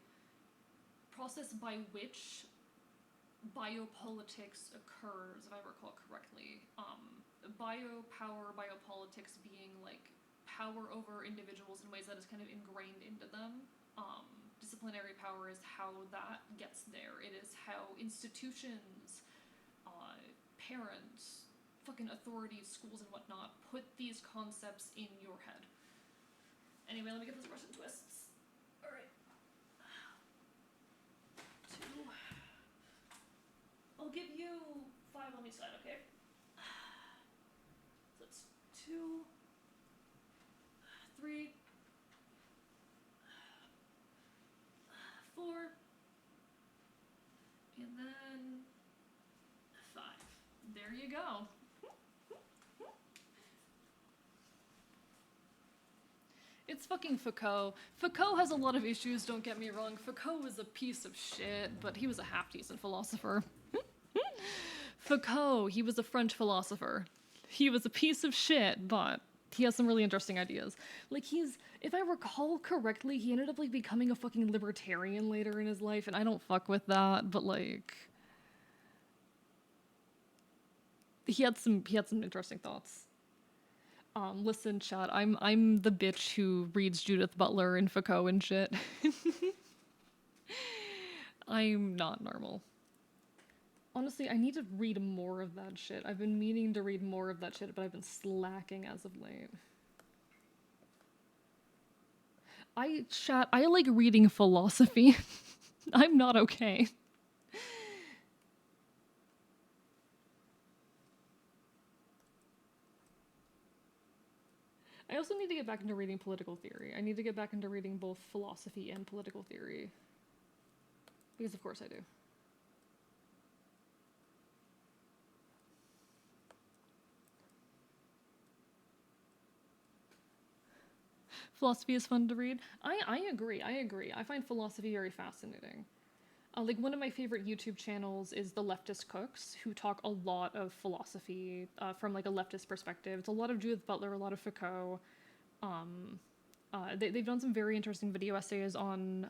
process by which biopolitics occurs, if I recall correctly. Biopower, biopolitics being power over individuals in ways that is kind of ingrained into them. Disciplinary power is how that gets there. It is how institutions, parents, fucking authorities, schools, and whatnot put these concepts in your head. Anyway, let me get this Russian twists. Alright. 2. I'll give you 5 on each side, okay? So it's 2, 3, 4, and then 5. There you go. It's fucking Foucault. Foucault has a lot of issues, don't get me wrong. Foucault was a piece of shit, but he was a half-decent philosopher. Foucault, he was a French philosopher. He was a piece of shit, but he has some really interesting ideas. Like, if I recall correctly, he ended up, like, becoming a fucking libertarian later in his life, and I don't fuck with that, but, like, he had some interesting thoughts. Listen, chat, I'm the bitch who reads Judith Butler and Foucault and shit. I'm not normal. Honestly, I need to read more of that shit. I've been meaning to read more of that shit, but I've been slacking as of late. I like reading philosophy. I'm not okay. I also need to get back into reading political theory. I need to get back into reading both philosophy and political theory. Because of course I do. Philosophy is fun to read. I agree. I find philosophy very fascinating. Like, one of my favorite YouTube channels is The Leftist Cooks, who talk a lot of philosophy from, like, a leftist perspective. It's a lot of Judith Butler, a lot of Foucault. They've done some very interesting video essays on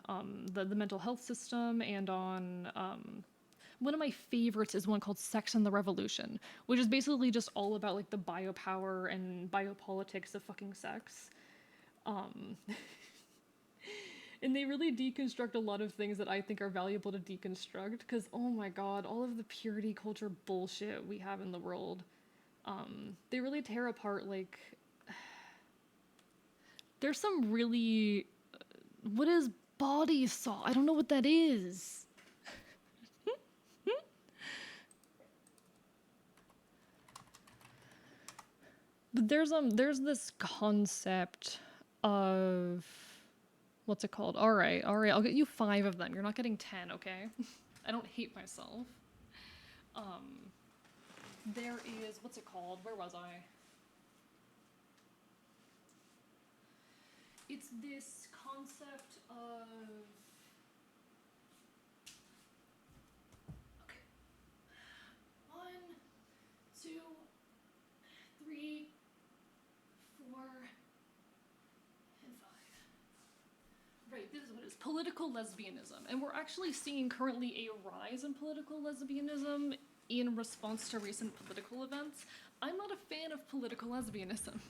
the mental health system, and on... one of my favorites is one called Sex and the Revolution, which is basically just all about, like, the biopower and biopolitics of fucking sex. And they really deconstruct a lot of things that I think are valuable to deconstruct, because, oh my god, all of the purity culture bullshit we have in the world, they really tear apart, like... There's some really... What is body salt? I don't know what that is. But there's this concept of... What's it called? Alright, I'll get you 5 of them. You're not getting 10, okay? I don't hate myself. There is... What's it called? Where was I? It's this concept of... Okay. 1, 2, 3, 4, and 5. Right, this is what it is. Political lesbianism. And we're actually seeing currently a rise in political lesbianism in response to recent political events. I'm not a fan of political lesbianism.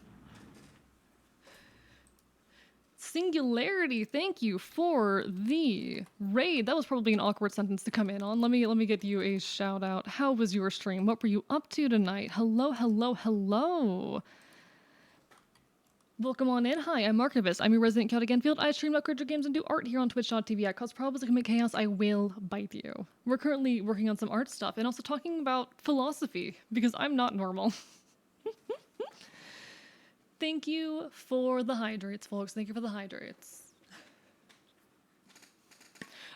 Singularity, thank you for the raid. That was probably an awkward sentence to come in on. Let me get you a shout out. How was your stream? What were you up to tonight? Hello, hello, hello. Welcome on in. Hi, I'm Markivist. I'm your resident Celtic Enfield. I stream about creature games and do art here on twitch.tv. I cause problems that commit chaos. I will bite you. We're currently working on some art stuff and also talking about philosophy, because I'm not normal. Thank you for the hydrates, folks. Thank you for the hydrates.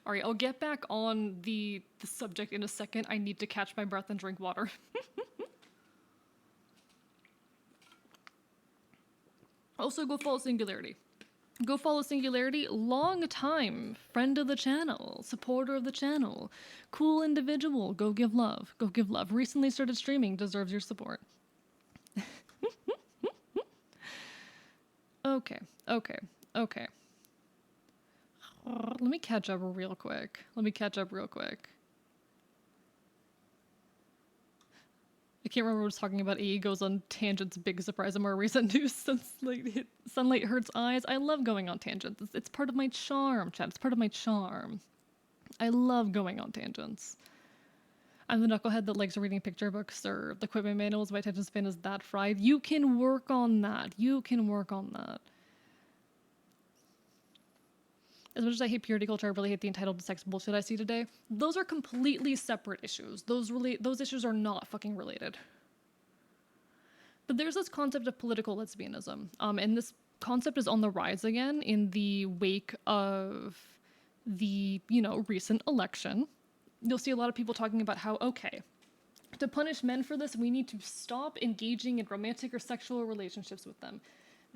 All right, I'll get back on the subject in a second. I need to catch my breath and drink water. Also, go follow Singularity. Go follow Singularity. Long time friend of the channel, supporter of the channel, cool individual. Go give love. Go give love. Recently started streaming. Deserves your support. Okay. Let me catch up real quick. I can't remember what I was talking about. AE goes on tangents. Big surprise of more recent news. Sunlight hurts eyes. I love going on tangents. It's part of my charm, chat. It's part of my charm. I love going on tangents. I'm the knucklehead that likes reading picture books or the equipment manuals. My attention span is that fried. You can work on that. You can work on that. As much as I hate purity culture, I really hate the entitled to sex bullshit I see today. Those are completely separate issues. Those issues are not fucking related. But there's this concept of political lesbianism, and this concept is on the rise again in the wake of the, recent election. You'll see a lot of people talking about how, okay, to punish men for this, we need to stop engaging in romantic or sexual relationships with them.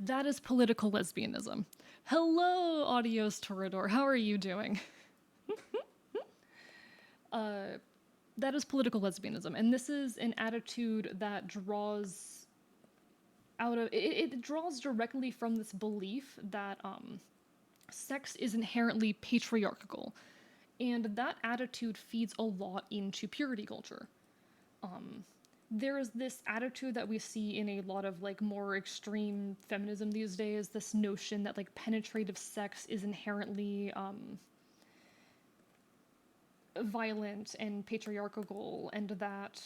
That is political lesbianism. Hello, Audios Torador. How are you doing? That is political lesbianism. And this is an attitude that draws out of... It draws directly from this belief that sex is inherently patriarchal. And that attitude feeds a lot into purity culture. There is this attitude that we see in a lot of more extreme feminism these days, this notion that penetrative sex is inherently violent and patriarchal, and that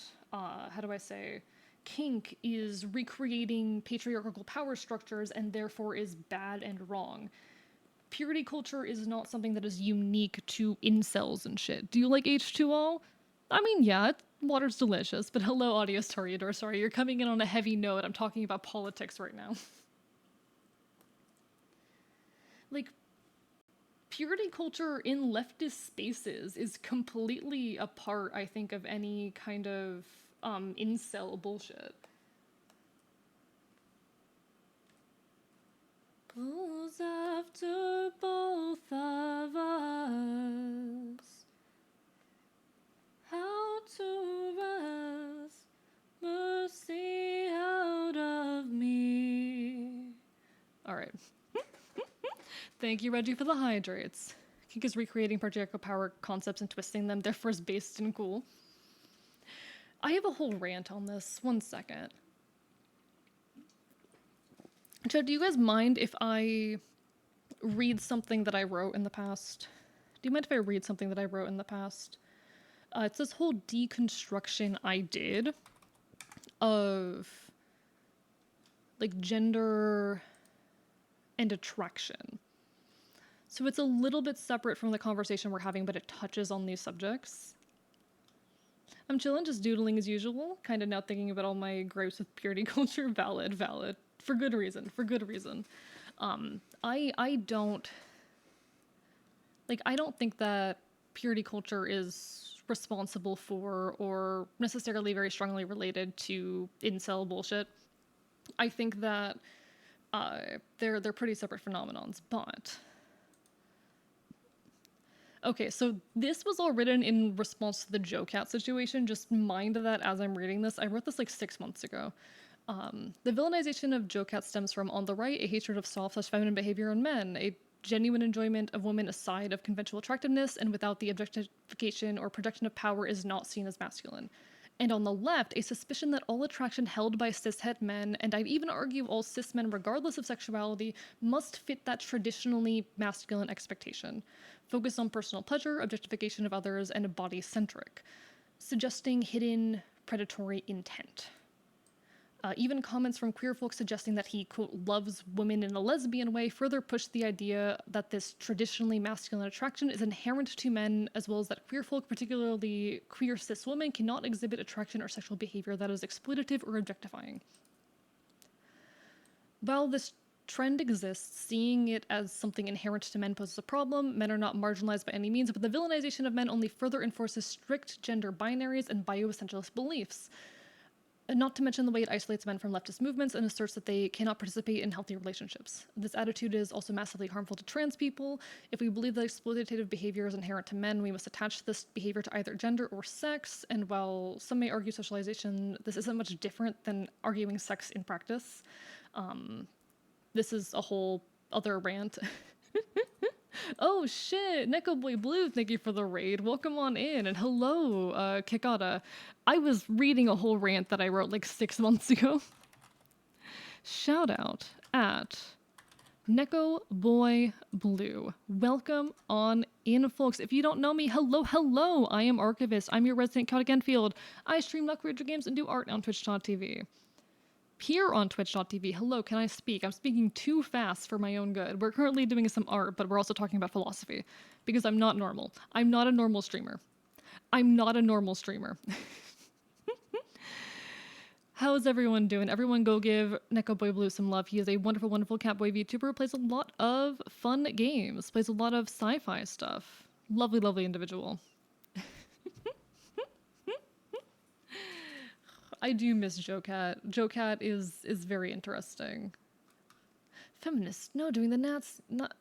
kink is recreating patriarchal power structures and therefore is bad and wrong. Purity culture is not something that is unique to incels and shit. Do you like H2O? I mean, yeah, water's delicious, but hello, Audios Toreador. Sorry, you're coming in on a heavy note. I'm talking about politics right now. Purity culture in leftist spaces is completely a part, I think, of any kind of incel bullshit. Pulls after both of us. How to rest mercy out of me. All right. Thank you, Reggie, for the hydrates. Kink is recreating patriarchal power concepts and twisting them, therefore is based and cool. I have a whole rant on this. 1 second. Chad, do you guys mind if I read something that I wrote in the past? Do you mind if I read something that I wrote in the past? It's this whole deconstruction I did of gender and attraction. So it's a little bit separate from the conversation we're having, but it touches on these subjects. I'm chilling, just doodling as usual, kind of now thinking about all my gripes with purity culture. Valid. For good reason. I don't think that purity culture is responsible for or necessarily very strongly related to incel bullshit. I think that they're pretty separate phenomenons, but... Okay, so this was all written in response to the Joe Cat situation. Just mind that as I'm reading this. I wrote this 6 months ago. The villainization of Joe Cat stems from, on the right, a hatred of soft/feminine behavior in men, a genuine enjoyment of women aside of conventional attractiveness, and without the objectification or projection of power is not seen as masculine. And on the left, a suspicion that all attraction held by cishet men, and I'd even argue all cis men regardless of sexuality, must fit that traditionally masculine expectation. Focus on personal pleasure, objectification of others, and body-centric, suggesting hidden predatory intent. Even comments from queer folk suggesting that he, quote, loves women in a lesbian way further push the idea that this traditionally masculine attraction is inherent to men, as well as that queer folk, particularly queer cis women, cannot exhibit attraction or sexual behavior that is exploitative or objectifying. While this trend exists, seeing it as something inherent to men poses a problem. Men are not marginalized by any means, but the villainization of men only further enforces strict gender binaries and bioessentialist beliefs. Not to mention the way it isolates men from leftist movements and asserts that they cannot participate in healthy relationships. This attitude is also massively harmful to trans people. If we believe that exploitative behavior is inherent to men, we must attach this behavior to either gender or sex, and while some may argue socialization, this isn't much different than arguing sex in practice. This is a whole other rant. Oh shit, Neko Boy Blue, thank you for the raid. Welcome on in, and hello, Kikata. I was reading a whole rant that I wrote like 6 months ago. Shout out at Neko Boy Blue. Welcome on in, folks. If you don't know me, hello, hello. I am Archivist. I'm your resident Chaotic Enfield. I stream Luck Ranger games and do art on Twitch.tv. Here on Twitch.tv, hello, can I speak? I'm speaking too fast for my own good. We're currently doing some art, but we're also talking about philosophy because I'm not normal. I'm not a normal streamer. I'm not a normal streamer. How is everyone doing? Everyone go give Neko Boy Blue some love. He is a wonderful, wonderful Catboy VTuber who plays a lot of fun games, plays a lot of sci-fi stuff. Lovely, lovely individual. I do miss Joe-Cat. Joe-Cat is very interesting. Feminists, no, doing the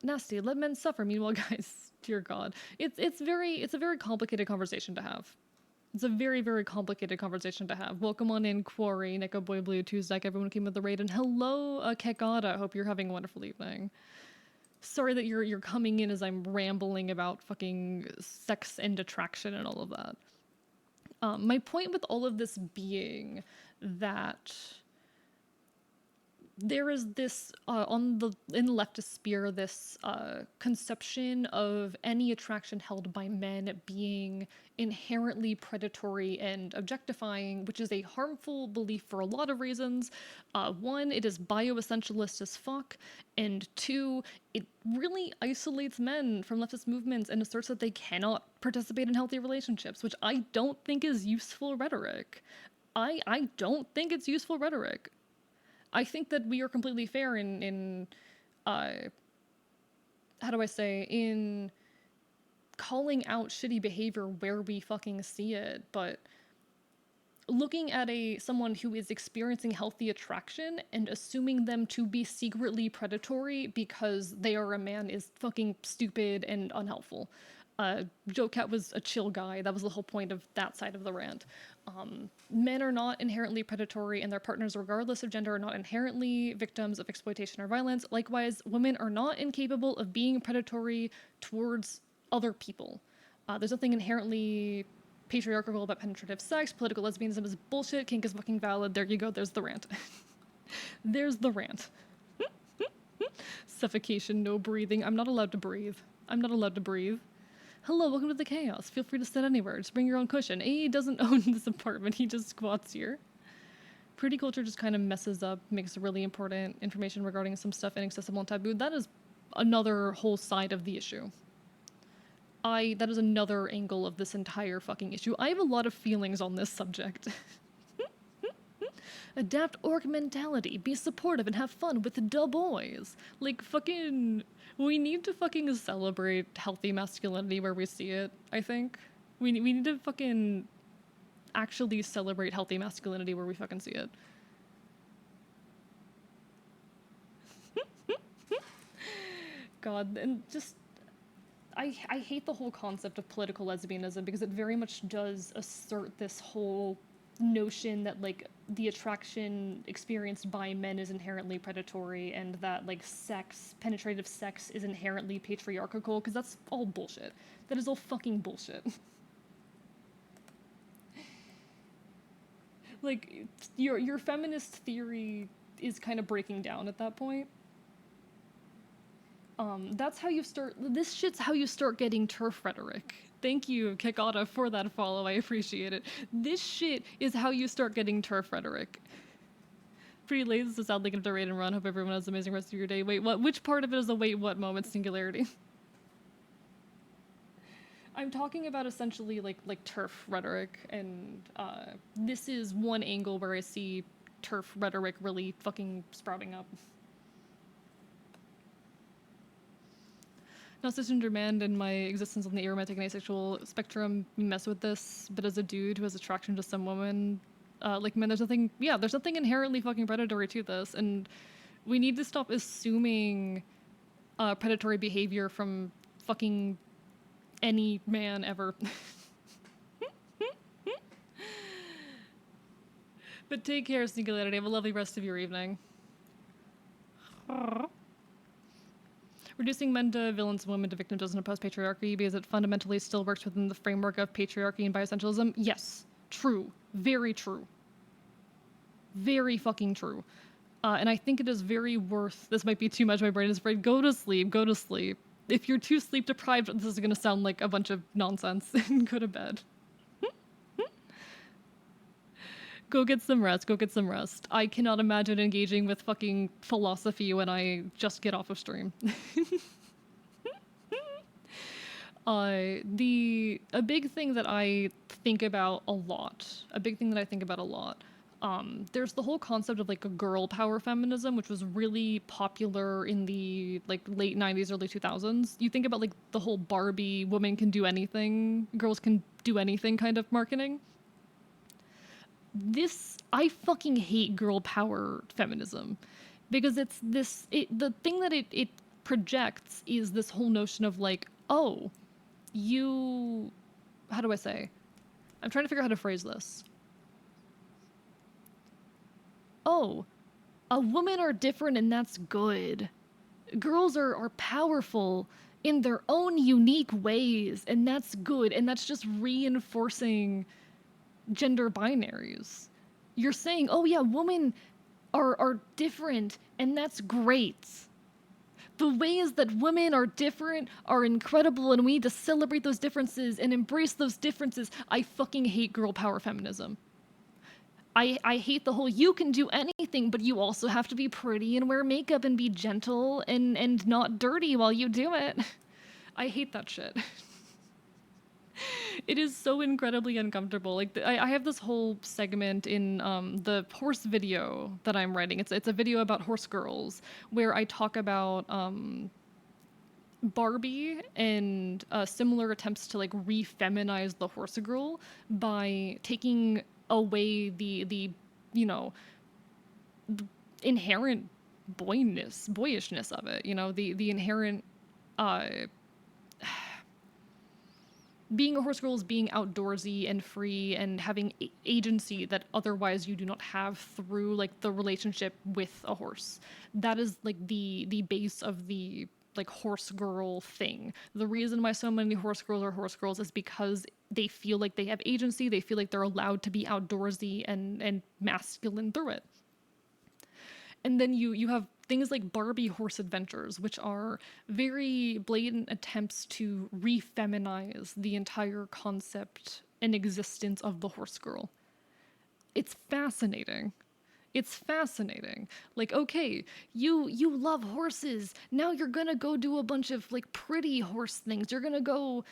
nasty. Let men suffer. Meanwhile, guys, dear God, it's a very complicated conversation to have. It's a very, very complicated conversation to have. Welcome on in, Quarry, Neko Boy Blue, Tuesday, everyone who came with the raid, and hello, Kekata. Hope you're having a wonderful evening. Sorry that you're coming in as I'm rambling about fucking sex and attraction and all of that. My point with all of this being that there is this in the leftist sphere, this conception of any attraction held by men being inherently predatory and objectifying, which is a harmful belief for a lot of reasons. One, it is bioessentialist as fuck, and two, it really isolates men from leftist movements and asserts that they cannot participate in healthy relationships, which I don't think is useful rhetoric. I don't think it's useful rhetoric. I think that we are completely fair in how do I say, in calling out shitty behavior where we fucking see it, but looking at someone who is experiencing healthy attraction and assuming them to be secretly predatory because they are a man is fucking stupid and unhelpful. Joe Cat was a chill guy. That was the whole point of that side of the rant. Men are not inherently predatory, and their partners, regardless of gender, are not inherently victims of exploitation or violence. Likewise, women are not incapable of being predatory towards other people. There's nothing inherently patriarchal about penetrative sex. Political lesbianism is bullshit. Kink is fucking valid. There you go. There's the rant. There's the rant. Suffocation, no breathing. I'm not allowed to breathe. I'm not allowed to breathe. Hello, welcome to the chaos. Feel free to sit anywhere. Just bring your own cushion. He doesn't own this apartment. He just squats here. Pretty culture just kind of messes up, makes really important information regarding some stuff inaccessible and taboo. That is another whole side of the issue. That is another angle of this entire fucking issue. I have a lot of feelings on this subject. Adapt orc mentality, be supportive and have fun with the boys. Like, fucking, we need to fucking celebrate healthy masculinity where we see it, I think. We need to fucking actually celebrate healthy masculinity where we fucking see it. God, and just, I hate the whole concept of political lesbianism because it very much does assert this whole notion that, like, the attraction experienced by men is inherently predatory and that, like, penetrative sex is inherently patriarchal, because that's all bullshit. That is all fucking bullshit. Like, your feminist theory is kind of breaking down at that point. That's how you start, this shit's how you start getting turf rhetoric. Thank you, Kekata, for that follow, I appreciate it. This shit is how you start getting turf rhetoric. Pretty late, this is sadly gonna have to raid and run, hope everyone has an amazing rest of your day. Wait, what? Which part of it is a wait what moment singularity? I'm talking about essentially like turf rhetoric, and this is one angle where I see turf rhetoric really fucking sprouting up. Not cisgender man and my existence on the aromantic and asexual spectrum mess with this, but as a dude who has attraction to some woman, like, man, there's nothing inherently fucking predatory to this, and we need to stop assuming predatory behavior from fucking any man ever. But take care, Singularity. Have a lovely rest of your evening. Reducing men to villains and women to victims doesn't oppose patriarchy because it fundamentally still works within the framework of patriarchy and bisexualism. Yes, true. Very true. Very fucking true. And I think it is very worth, this might be too much, my brain is afraid, go to sleep, go to sleep. If you're too sleep deprived, this is gonna sound like a bunch of nonsense, go to bed. Go get some rest, go get some rest. I cannot imagine engaging with fucking philosophy when I just get off of stream. A big thing that I think about a lot, there's the whole concept of like a girl power feminism, which was really popular in the like late 90s, early 2000s. You think about like the whole Barbie woman can do anything, girls can do anything kind of marketing. I fucking hate girl power feminism because the thing that it projects is this whole notion of like, oh, how do I say? I'm trying to figure out how to phrase this. Oh, a women are different and that's good. Girls are powerful in their own unique ways and that's good, and that's just reinforcing gender binaries. You're saying, oh yeah, women are different and that's great. The ways that women are different are incredible and we need to celebrate those differences and embrace those differences. I fucking hate girl power feminism. I hate the whole you can do anything, but you also have to be pretty and wear makeup and be gentle and not dirty while you do it. I hate that shit. It is so incredibly uncomfortable. Like I have this whole segment in the horse video that I'm writing. It's a video about horse girls where I talk about Barbie and similar attempts to like re-feminize the horse girl by taking away the you know the inherent boyishness of it. You know, the inherent being a horse girl is being outdoorsy and free and having agency that otherwise you do not have through like the relationship with a horse. That is like the base of the like horse girl thing. The reason why so many horse girls are horse girls is because they feel like they have agency, they feel like they're allowed to be outdoorsy and masculine through it. And then you have things like Barbie Horse Adventures, which are very blatant attempts to re-feminize the entire concept and existence of the horse girl. It's fascinating. It's fascinating. Like, okay, you love horses. Now you're gonna go do a bunch of like pretty horse things. You're gonna go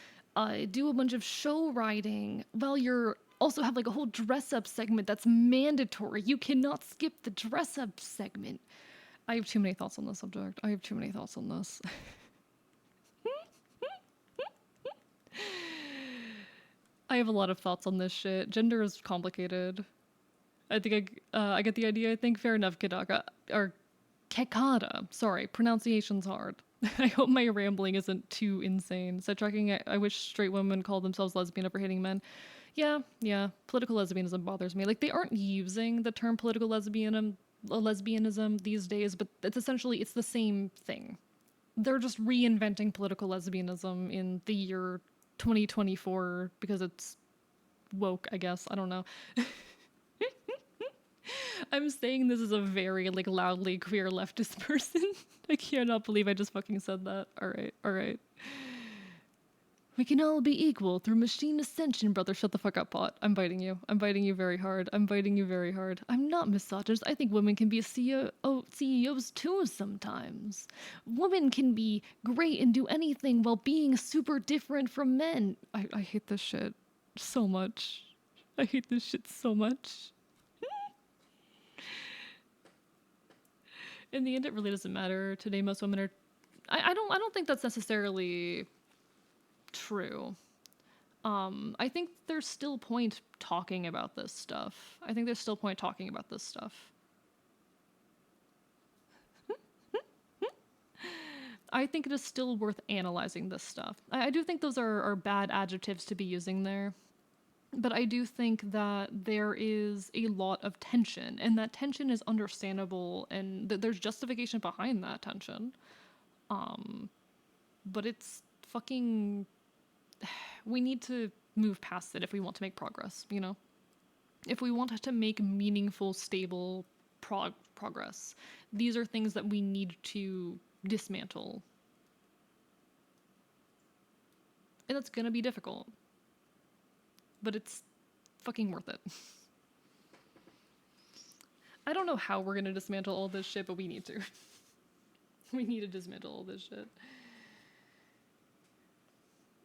do a bunch of show riding while you're also have like a whole dress up segment that's mandatory. You cannot skip the dress up segment. I have too many thoughts on this subject. I have too many thoughts on this. I have a lot of thoughts on this shit. Gender is complicated. I think I get the idea. I think fair enough, Kidaka. Or Kekada. Sorry, pronunciation's hard. I hope my rambling isn't too insane. Sidetracking, I wish straight women call themselves lesbian over hating men. Yeah. Political lesbianism bothers me. Like, they aren't using the term political lesbianism these days, but it's essentially, it's the same thing. They're just reinventing political lesbianism in the year 2024 because it's woke, I guess. I don't know. I'm saying this as a very, like, loudly queer leftist person. I cannot believe I just fucking said that. Alright. We can all be equal through machine ascension, brother. Shut the fuck up, pot. I'm biting you. I'm biting you very hard. I'm not misogynist. I think women can be CEOs too sometimes. Women can be great and do anything while being super different from men. I hate this shit so much. I hate this shit so much. In the end, it really doesn't matter. Today, most women are... I don't think that's necessarily true. I think there's still point talking about this stuff. I think it is still worth analyzing this stuff. I do think those are bad adjectives to be using there. But I do think that there is a lot of tension, and that tension is understandable, and there's justification behind that tension. but it's fucking. We need to move past it if we want to make progress, you know? If we want to make meaningful, stable progress, these are things that we need to dismantle. And that's gonna be difficult. But it's fucking worth it. I don't know how we're gonna dismantle all this shit, but we need to. We need to dismantle all this shit.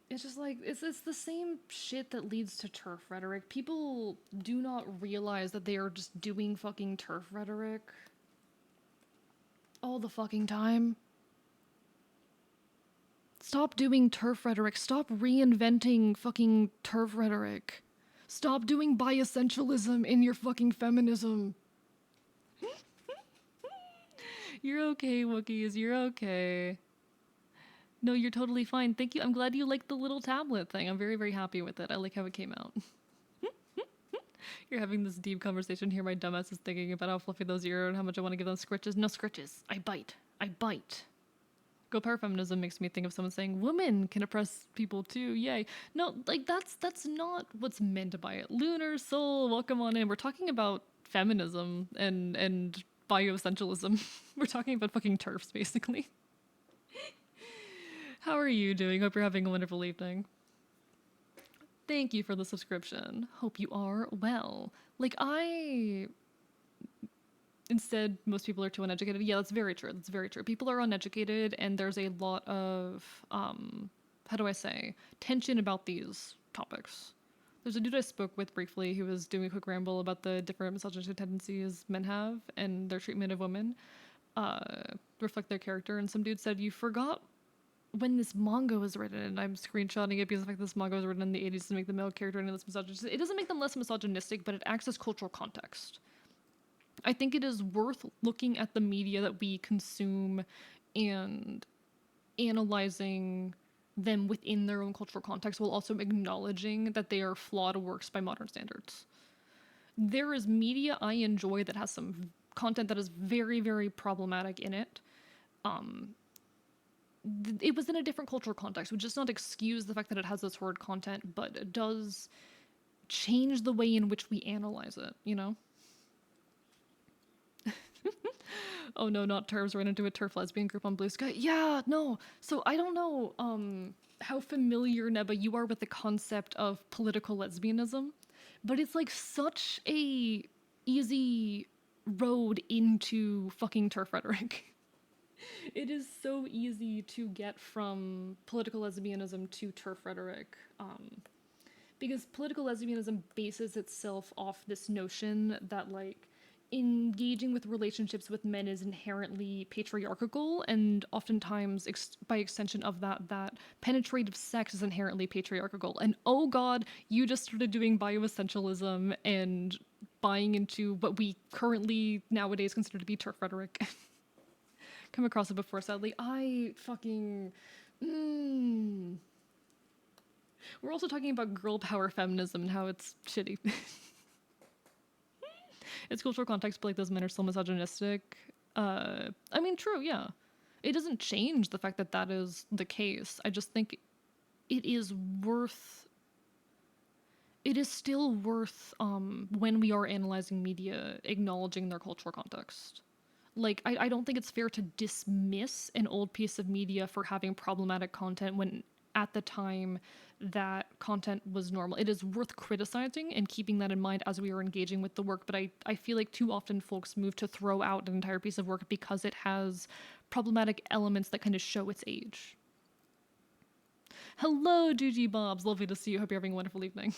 It's just like, it's the same shit that leads to turf rhetoric. People do not realize that they are just doing fucking turf rhetoric all the fucking time. Stop doing turf rhetoric. Stop reinventing fucking turf rhetoric. Stop doing bi-essentialism in your fucking feminism. You're okay, Wookiees. You're okay. No, you're totally fine. Thank you. I'm glad you liked the little tablet thing. I'm very, very happy with it. I like how it came out. You're having this deep conversation here. My dumbass is thinking about how fluffy those ears are and how much I want to give them scritches. No scritches. I bite. I bite. Go power feminism makes me think of someone saying women can oppress people too. Yay. No, like that's not what's meant by it. Lunar Soul, welcome on in. We're talking about feminism and bioessentialism. We're talking about fucking turfs, basically. How are you doing? Hope you're having a wonderful evening. Thank you for the subscription. Hope you are well. Like, instead, most people are too uneducated. Yeah, that's very true. That's very true. People are uneducated, and there's a lot of, how do I say, tension about these topics. There's a dude I spoke with briefly who was doing a quick ramble about the different misogynistic tendencies men have and their treatment of women reflect their character. And some dude said, you forgot when this manga was written, and I'm screenshotting it because the fact that this manga was written in the 80s to make the male character any less misogynistic. It doesn't make them less misogynistic, but it acts as cultural context. I think it is worth looking at the media that we consume and analyzing them within their own cultural context while also acknowledging that they are flawed works by modern standards. There is media I enjoy that has some content that is very, very problematic in it. It was in a different cultural context, which does not excuse the fact that it has this horrid content, but it does change the way in which we analyze it, you know? Oh no, not turfs. Ran into a turf lesbian group on Blue Sky. Yeah, no. So I don't know how familiar, Neba, you are with the concept of political lesbianism, but it's like such a easy road into fucking turf rhetoric. It is so easy to get from political lesbianism to turf rhetoric, because political lesbianism bases itself off this notion that, like, engaging with relationships with men is inherently patriarchal, and oftentimes, by extension of that, that penetrative sex is inherently patriarchal. And oh god, you just started doing bioessentialism and buying into what we currently nowadays consider to be turf rhetoric. Come across it before, sadly. I fucking... We're also talking about girl power feminism and how it's shitty. It's cultural context, but like those men are still misogynistic. I mean, true, yeah. It doesn't change the fact that that is the case. I just think it is worth... It is still worth, when we are analyzing media, acknowledging their cultural context. Like, I don't think it's fair to dismiss an old piece of media for having problematic content when at the time that content was normal. It is worth criticizing and keeping that in mind as we are engaging with the work, but I feel like too often folks move to throw out an entire piece of work because it has problematic elements that kind of show its age. Hello, GG Bobs. Lovely to see you. Hope you're having a wonderful evening.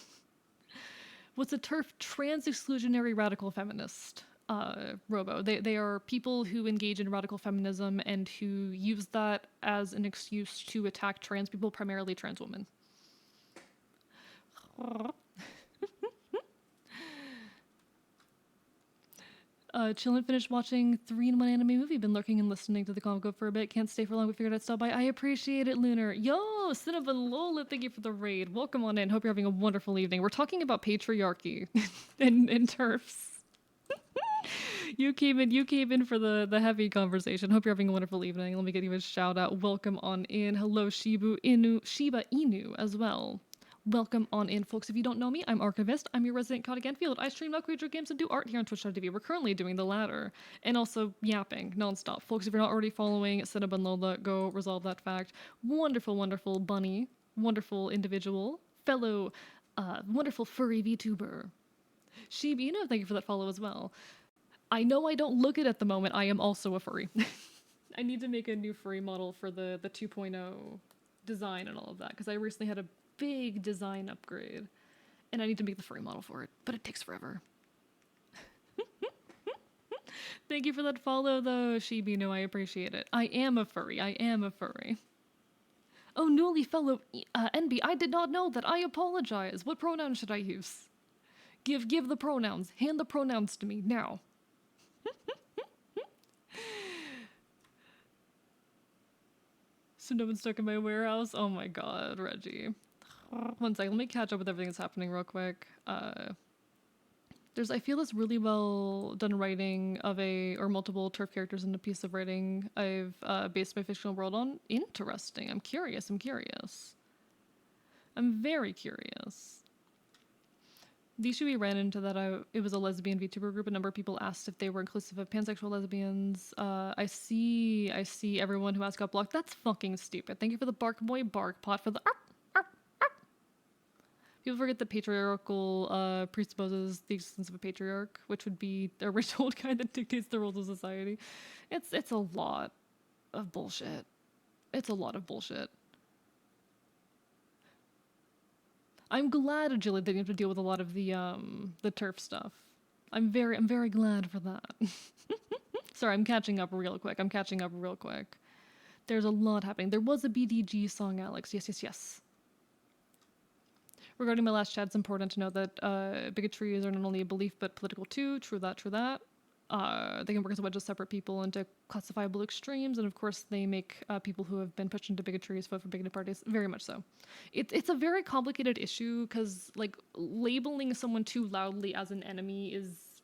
What's a TERF? Trans-exclusionary radical feminist. Robo. They are people who engage in radical feminism and who use that as an excuse to attack trans people, primarily trans women. Chillin' finished watching 3-in-1 anime movie. Been lurking and listening to the comic book for a bit. Can't stay for long, but figured I'd stop by. I appreciate it, Lunar. Yo, Cinnabon Lola, thank you for the raid. Welcome on in. Hope you're having a wonderful evening. We're talking about patriarchy and TERFs. You came in for the heavy conversation. Hope you're having a wonderful evening. Let me get you a shout out. Welcome on in. Hello, Shiba Inu as well. Welcome on in, folks. If you don't know me, I'm Archivist. I'm your resident Cod Ganfield. I stream about creature games and do art here on Twitch.tv. We're currently doing the latter. And also yapping nonstop. Folks, if you're not already following Cinnabon and Lola, go resolve that fact. Wonderful, wonderful bunny. Wonderful individual. Fellow, wonderful furry VTuber. Shiba Inu, thank you for that follow as well. I know I don't look it at the moment. I am also a furry. I need to make a new furry model for the 2.0 design and all of that because I recently had a big design upgrade and I need to make the furry model for it, but it takes forever. Thank you for that follow though, Shibino. I appreciate it. I am a furry. I am a furry. Oh, newly fellow NB, I did not know that. I apologize. What pronoun should I use? Give the pronouns. Hand the pronouns to me now. So no one's stuck in my warehouse? Oh my god, Reggie. One second, let me catch up with everything that's happening real quick. I feel this really well done writing of multiple turf characters in a piece of writing I've based my fictional world on. Interesting. I'm curious. I'm very curious. The issue we ran into that it was a lesbian VTuber group. A number of people asked if they were inclusive of pansexual lesbians. I see everyone who asked got blocked. That's fucking stupid. Thank you for the bark boy bark pot for the arp, arp, arp. People forget that patriarchal presupposes the existence of a patriarch, which would be the original guy that dictates the rules of society. It's a lot of bullshit. It's a lot of bullshit. I'm glad Agility didn't have to deal with a lot of the turf stuff. I'm very glad for that. Sorry, I'm catching up real quick. There's a lot happening. There was a BDG song, Alex. Yes. Regarding my last chat, it's important to note that bigotries are not only a belief but political too. True that. They can work as a wedge of separate people into classifiable extremes, and of course they make people who have been pushed into bigotries vote for bigoted parties. Very much so. It's a very complicated issue because like labeling someone too loudly as an enemy is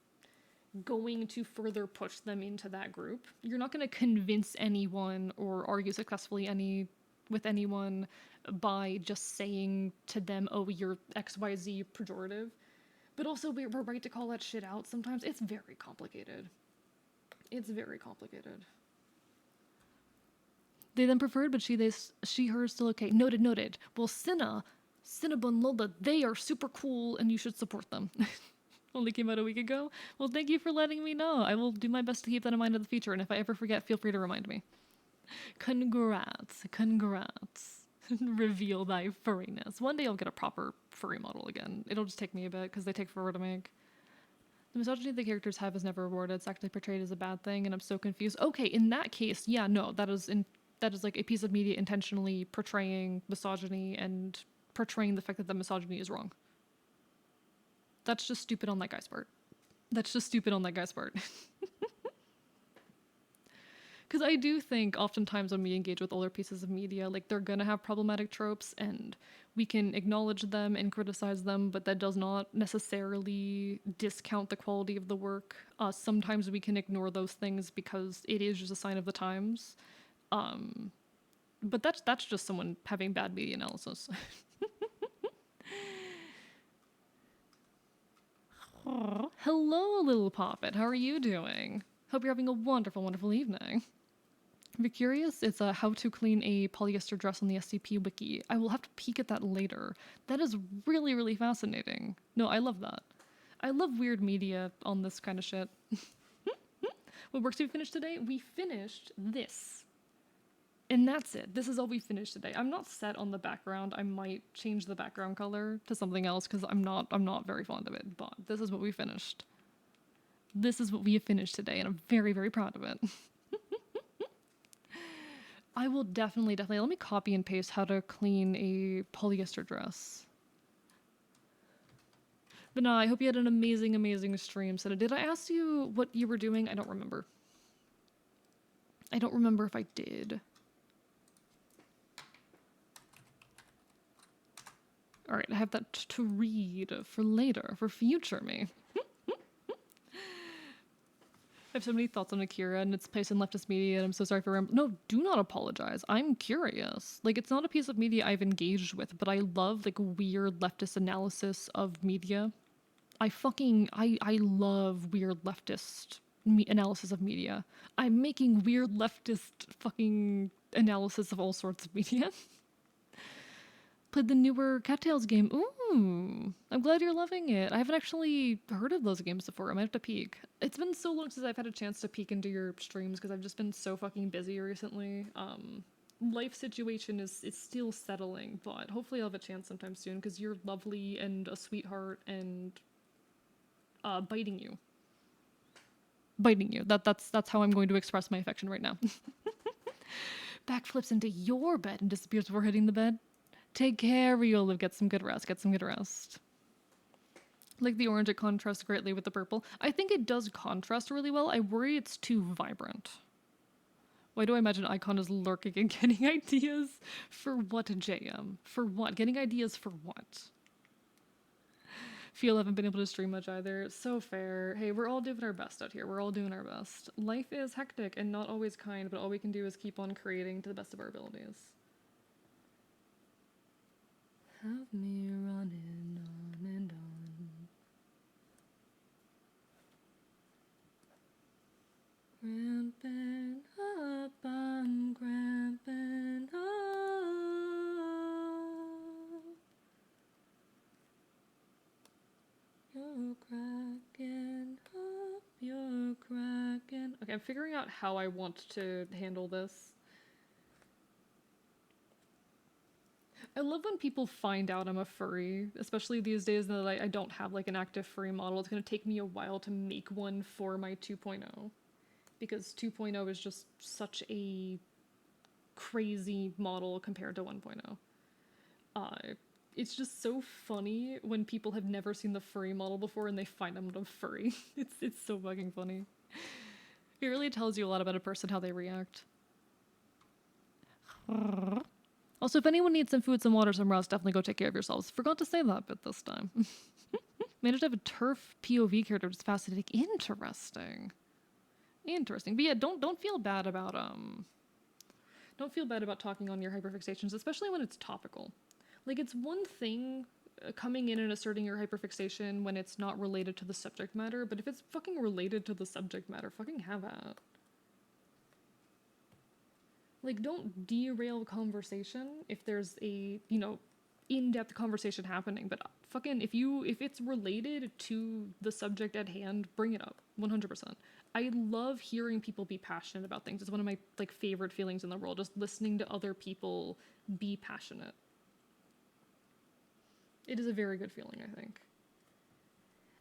going to further push them into that group. You're not going to convince anyone or argue successfully with anyone by just saying to them, "Oh, you're XYZ pejorative." But also, we're right to call that shit out sometimes. It's very complicated. They then preferred, but she, her still okay. Noted. Well, Cinnabon, Lola, they are super cool and you should support them. Only came out a week ago? Well, thank you for letting me know. I will do my best to keep that in mind in the future, and if I ever forget, feel free to remind me. Congrats. Reveal thy furriness. One day I'll get a proper furry model again. It'll just take me a bit because they take forever to make. The misogyny the characters have is never rewarded. It's actually portrayed as a bad thing, and I'm so confused. Okay, in that case, yeah, no, that is like a piece of media intentionally portraying misogyny and portraying the fact that the misogyny is wrong. That's just stupid on that guy's part. Because I do think oftentimes when we engage with older pieces of media, like they're gonna have problematic tropes and we can acknowledge them and criticize them, but that does not necessarily discount the quality of the work. Sometimes we can ignore those things because it is just a sign of the times. But that's just someone having bad media analysis. Hello, little poppet. How are you doing? Hope you're having a wonderful, wonderful evening. If you're curious, it's how to clean a polyester dress on the SCP wiki. I will have to peek at that later. That is really, really fascinating. No, I love that. I love weird media on this kind of shit. What works did we finish today? We finished this. And that's it. This is all we finished today. I'm not set on the background. I might change the background color to something else because I'm not very fond of it. But this is what we finished. This is what we have finished today, and I'm very, very proud of it. I will definitely, let me copy and paste how to clean a polyester dress. But no, I hope you had an amazing, amazing stream. So did I ask you what you were doing? I don't remember. I don't remember if I did. All right, I have that to read for later, for future me. I have so many thoughts on Akira and its place in leftist media, and I'm so sorry for No, do not apologize. I'm curious. Like, it's not a piece of media I've engaged with, but I love, like, weird leftist analysis of media. I love weird leftist analysis of media. I'm making weird leftist fucking analysis of all sorts of media. Played the newer Cattails game. Ooh, I'm glad you're loving it. I haven't actually heard of those games before. I might have to peek. It's been so long since I've had a chance to peek into your streams because I've just been so fucking busy recently. Life situation is still settling, but hopefully I'll have a chance sometime soon because you're lovely and a sweetheart and biting you. Biting you. That's how I'm going to express my affection right now. Backflips into your bed and disappears before hitting the bed. Take care, Riolive. Get some good rest. Get some good rest. Like the orange, it contrasts greatly with the purple. I think it does contrast really well. I worry it's too vibrant. Why do I imagine Icon is lurking and getting ideas? For what, JM? For what? Getting ideas for what? Feel I haven't been able to stream much either. So fair. Hey, we're all doing our best out here. We're all doing our best. Life is hectic and not always kind, but all we can do is keep on creating to the best of our abilities. Have me running on and on. Cramping up, I'm cramping up. You're cracking up, you're cracking. Okay, I'm figuring out how I want to handle this. I love when people find out I'm a furry, especially these days that I don't have like an active furry model. It's gonna take me a while to make one for my 2.0 because 2.0 is just such a crazy model compared to 1.0. It's just so funny when people have never seen the furry model before and they find I'm a furry. It's so fucking funny. It really tells you a lot about a person how they react. Also, if anyone needs some food, some water, some rest, definitely go take care of yourselves. Forgot to say that bit this time. Managed to have a turf POV character, which is fascinating. Interesting. Interesting. But yeah, don't feel bad about talking on your hyperfixations, especially when it's topical. Like, it's one thing coming in and asserting your hyperfixation when it's not related to the subject matter, but if it's fucking related to the subject matter, fucking have at. Like, don't derail conversation if there's a, you know, in-depth conversation happening, but fucking if it's related to the subject at hand, bring it up 100%. I love hearing people be passionate about things. It's one of my like favorite feelings in the world, just listening to other people be passionate. It is a very good feeling, I think.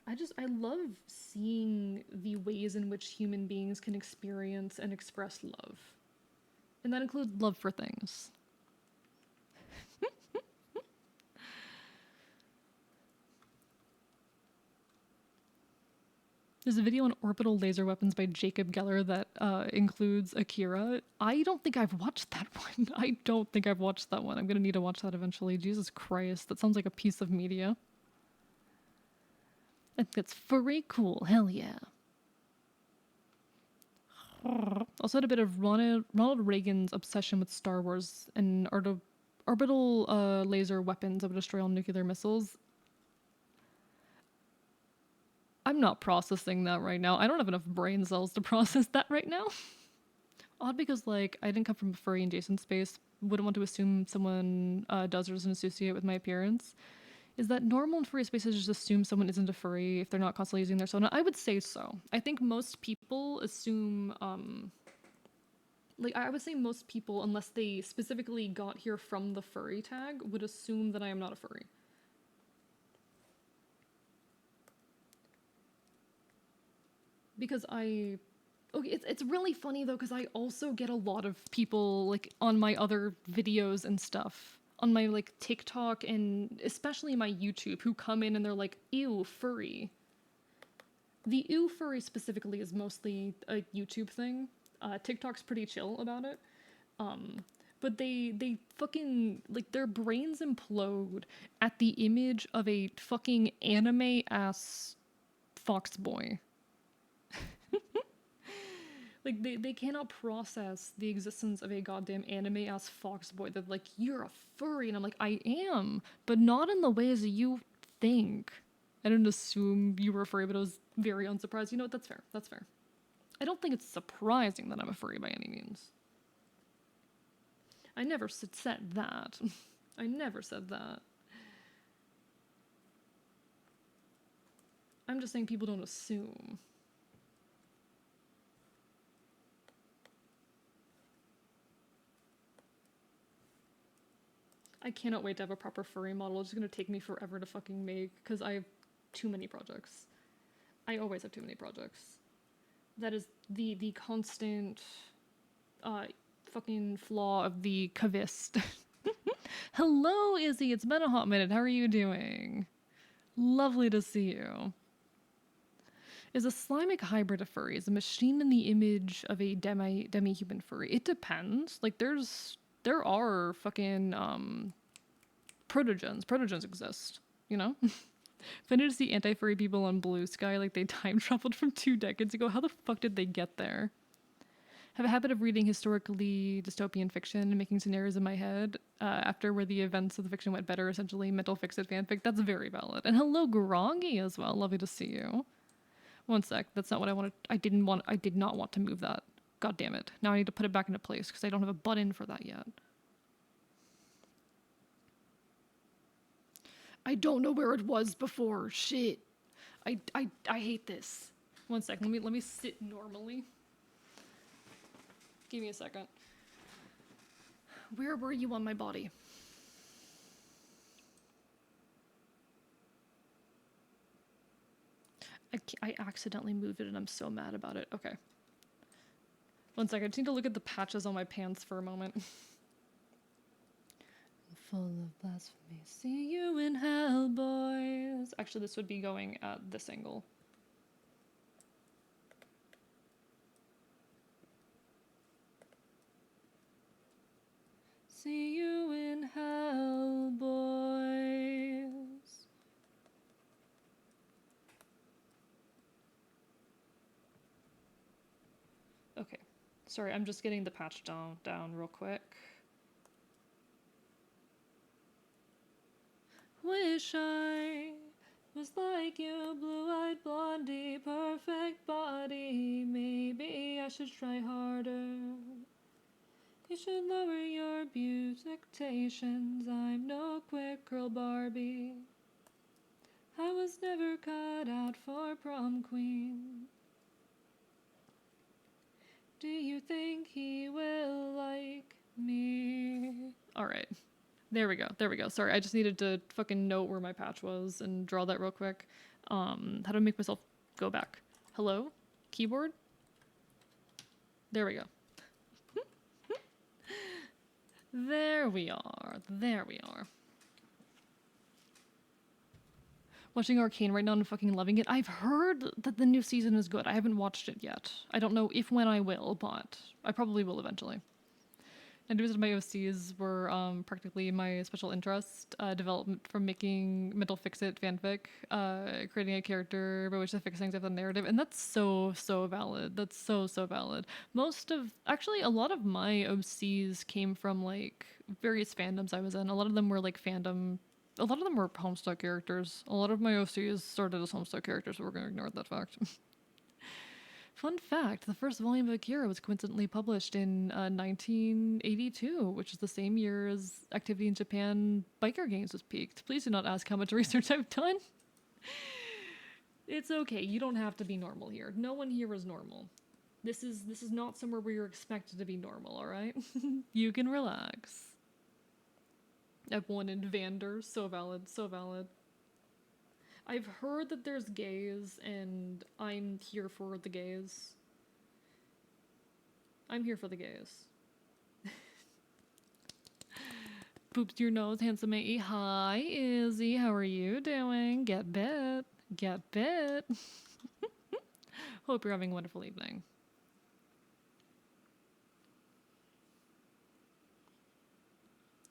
I love seeing the ways in which human beings can experience and express love. And that includes love for things. There's a video on orbital laser weapons by Jacob Geller that includes Akira. I don't think I've watched that one. I don't think I've watched that one. I'm gonna need to watch that eventually. Jesus Christ, that sounds like a piece of media. I think that's very cool. Hell yeah. Also had a bit of Ronald Reagan's obsession with Star Wars and orbital laser weapons that would destroy all nuclear missiles. I'm not processing that right now. I don't have enough brain cells to process that right now. Odd because, like, I didn't come from a furry adjacent space. Wouldn't want to assume someone does or doesn't associate with my appearance. Is that normal in furry spaces just assume someone isn't a furry if they're not constantly using their sona? I would say so. I think most people assume, like, I would say most people, unless they specifically got here from the furry tag, would assume that I am not a furry. Because okay, it's really funny though, because I also get a lot of people, like, on my other videos and stuff, on my, like, TikTok and especially my YouTube, who come in and they're like, ew, furry. The ew furry specifically is mostly a YouTube thing. TikTok's pretty chill about it. But they fucking, like, their brains implode at the image of a fucking anime-ass fox boy. Like they cannot process the existence of a goddamn anime ass fox boy that like you're a furry and I'm like I am, but not in the ways that you think. I didn't assume you were a furry, but I was very unsurprised. You know what? That's fair. That's fair. I don't think it's surprising that I'm a furry by any means. I never said that. I never said that. I'm just saying people don't assume. I cannot wait to have a proper furry model. It's gonna take me forever to fucking make because I have too many projects. I always have too many projects. That is the constant fucking flaw of the cavist. Hello, Izzy. It's been a hot minute. How are you doing? Lovely to see you. Is a slimic hybrid a furry? Is a machine in the image of a demi-human furry? It depends. Like there are fucking protogens. Protogens exist, you know? Funny to see anti-furry people on Blue Sky like they time traveled from 2 decades ago. How the fuck did they get there? Have a habit of reading historically dystopian fiction and making scenarios in my head after where the events of the fiction went better, essentially mental fix-it fanfic. That's very valid. And hello, Groggy as well. Lovely to see you. One sec. That's not what I wanted. I did not want to move that. God damn it. Now I need to put it back into place because I don't have a button for that yet. I don't know where it was before. Shit. I hate this. One sec. Let me sit normally. Give me a second. Where were you on my body? I accidentally moved it and I'm so mad about it. Okay. One second. I just need to look at the patches on my pants for a moment. Full of blasphemy. See you in hell, boys. Actually, this would be going at this angle. See you in hell, boys. Okay. Sorry, I'm just getting the patch down real quick. Wish I was like you, blue-eyed blondie, perfect body. Maybe I should try harder. You should lower your expectations. I'm no quick girl Barbie. I was never cut out for prom queen. Do you think he will like me? All right. There we go. There we go. Sorry, I just needed to fucking note where my patch was and draw that real quick. How do I make myself go back? Hello? Keyboard? There we go. There we are. There we are. Watching Arcane right now and fucking loving it. I've heard that the new season is good. I haven't watched it yet. I don't know if when I will, but I probably will eventually. And my OCs were practically my special interest, development from making mental fix-it fanfic, creating a character by which to fix things with a narrative, and that's so valid. That's so valid. Actually, a lot of my OCs came from like various fandoms I was in. A lot of them were like fandom. A lot of them were Homestuck characters. A lot of my OCs started as Homestuck characters, so we're gonna ignore that fact. Fun fact, the first volume of Akira was coincidentally published in 1982, which is the same year as activity in Japan biker games was peaked. Please do not ask how much research I've done. It's okay, you don't have to be normal here. No one here is normal. This is not somewhere where you're expected to be normal, alright? You can relax. F1 and Vander, so valid, so valid. I've heard that there's gays, and I'm here for the gays. I'm here for the gays. Booped your nose, handsome AE. Hi, Izzy. How are you doing? Get bit. Get bit. Hope you're having a wonderful evening.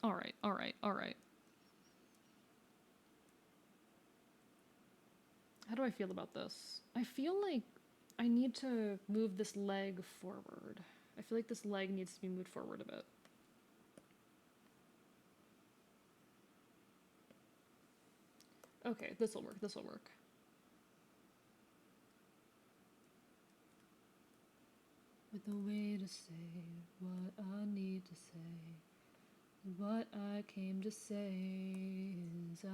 Alright, alright, alright. How do I feel about this? I feel like I need to move this leg forward. I feel like this leg needs to be moved forward a bit. Okay, this'll work, this'll work. With a way to say what I need to say. What I came to say is I'm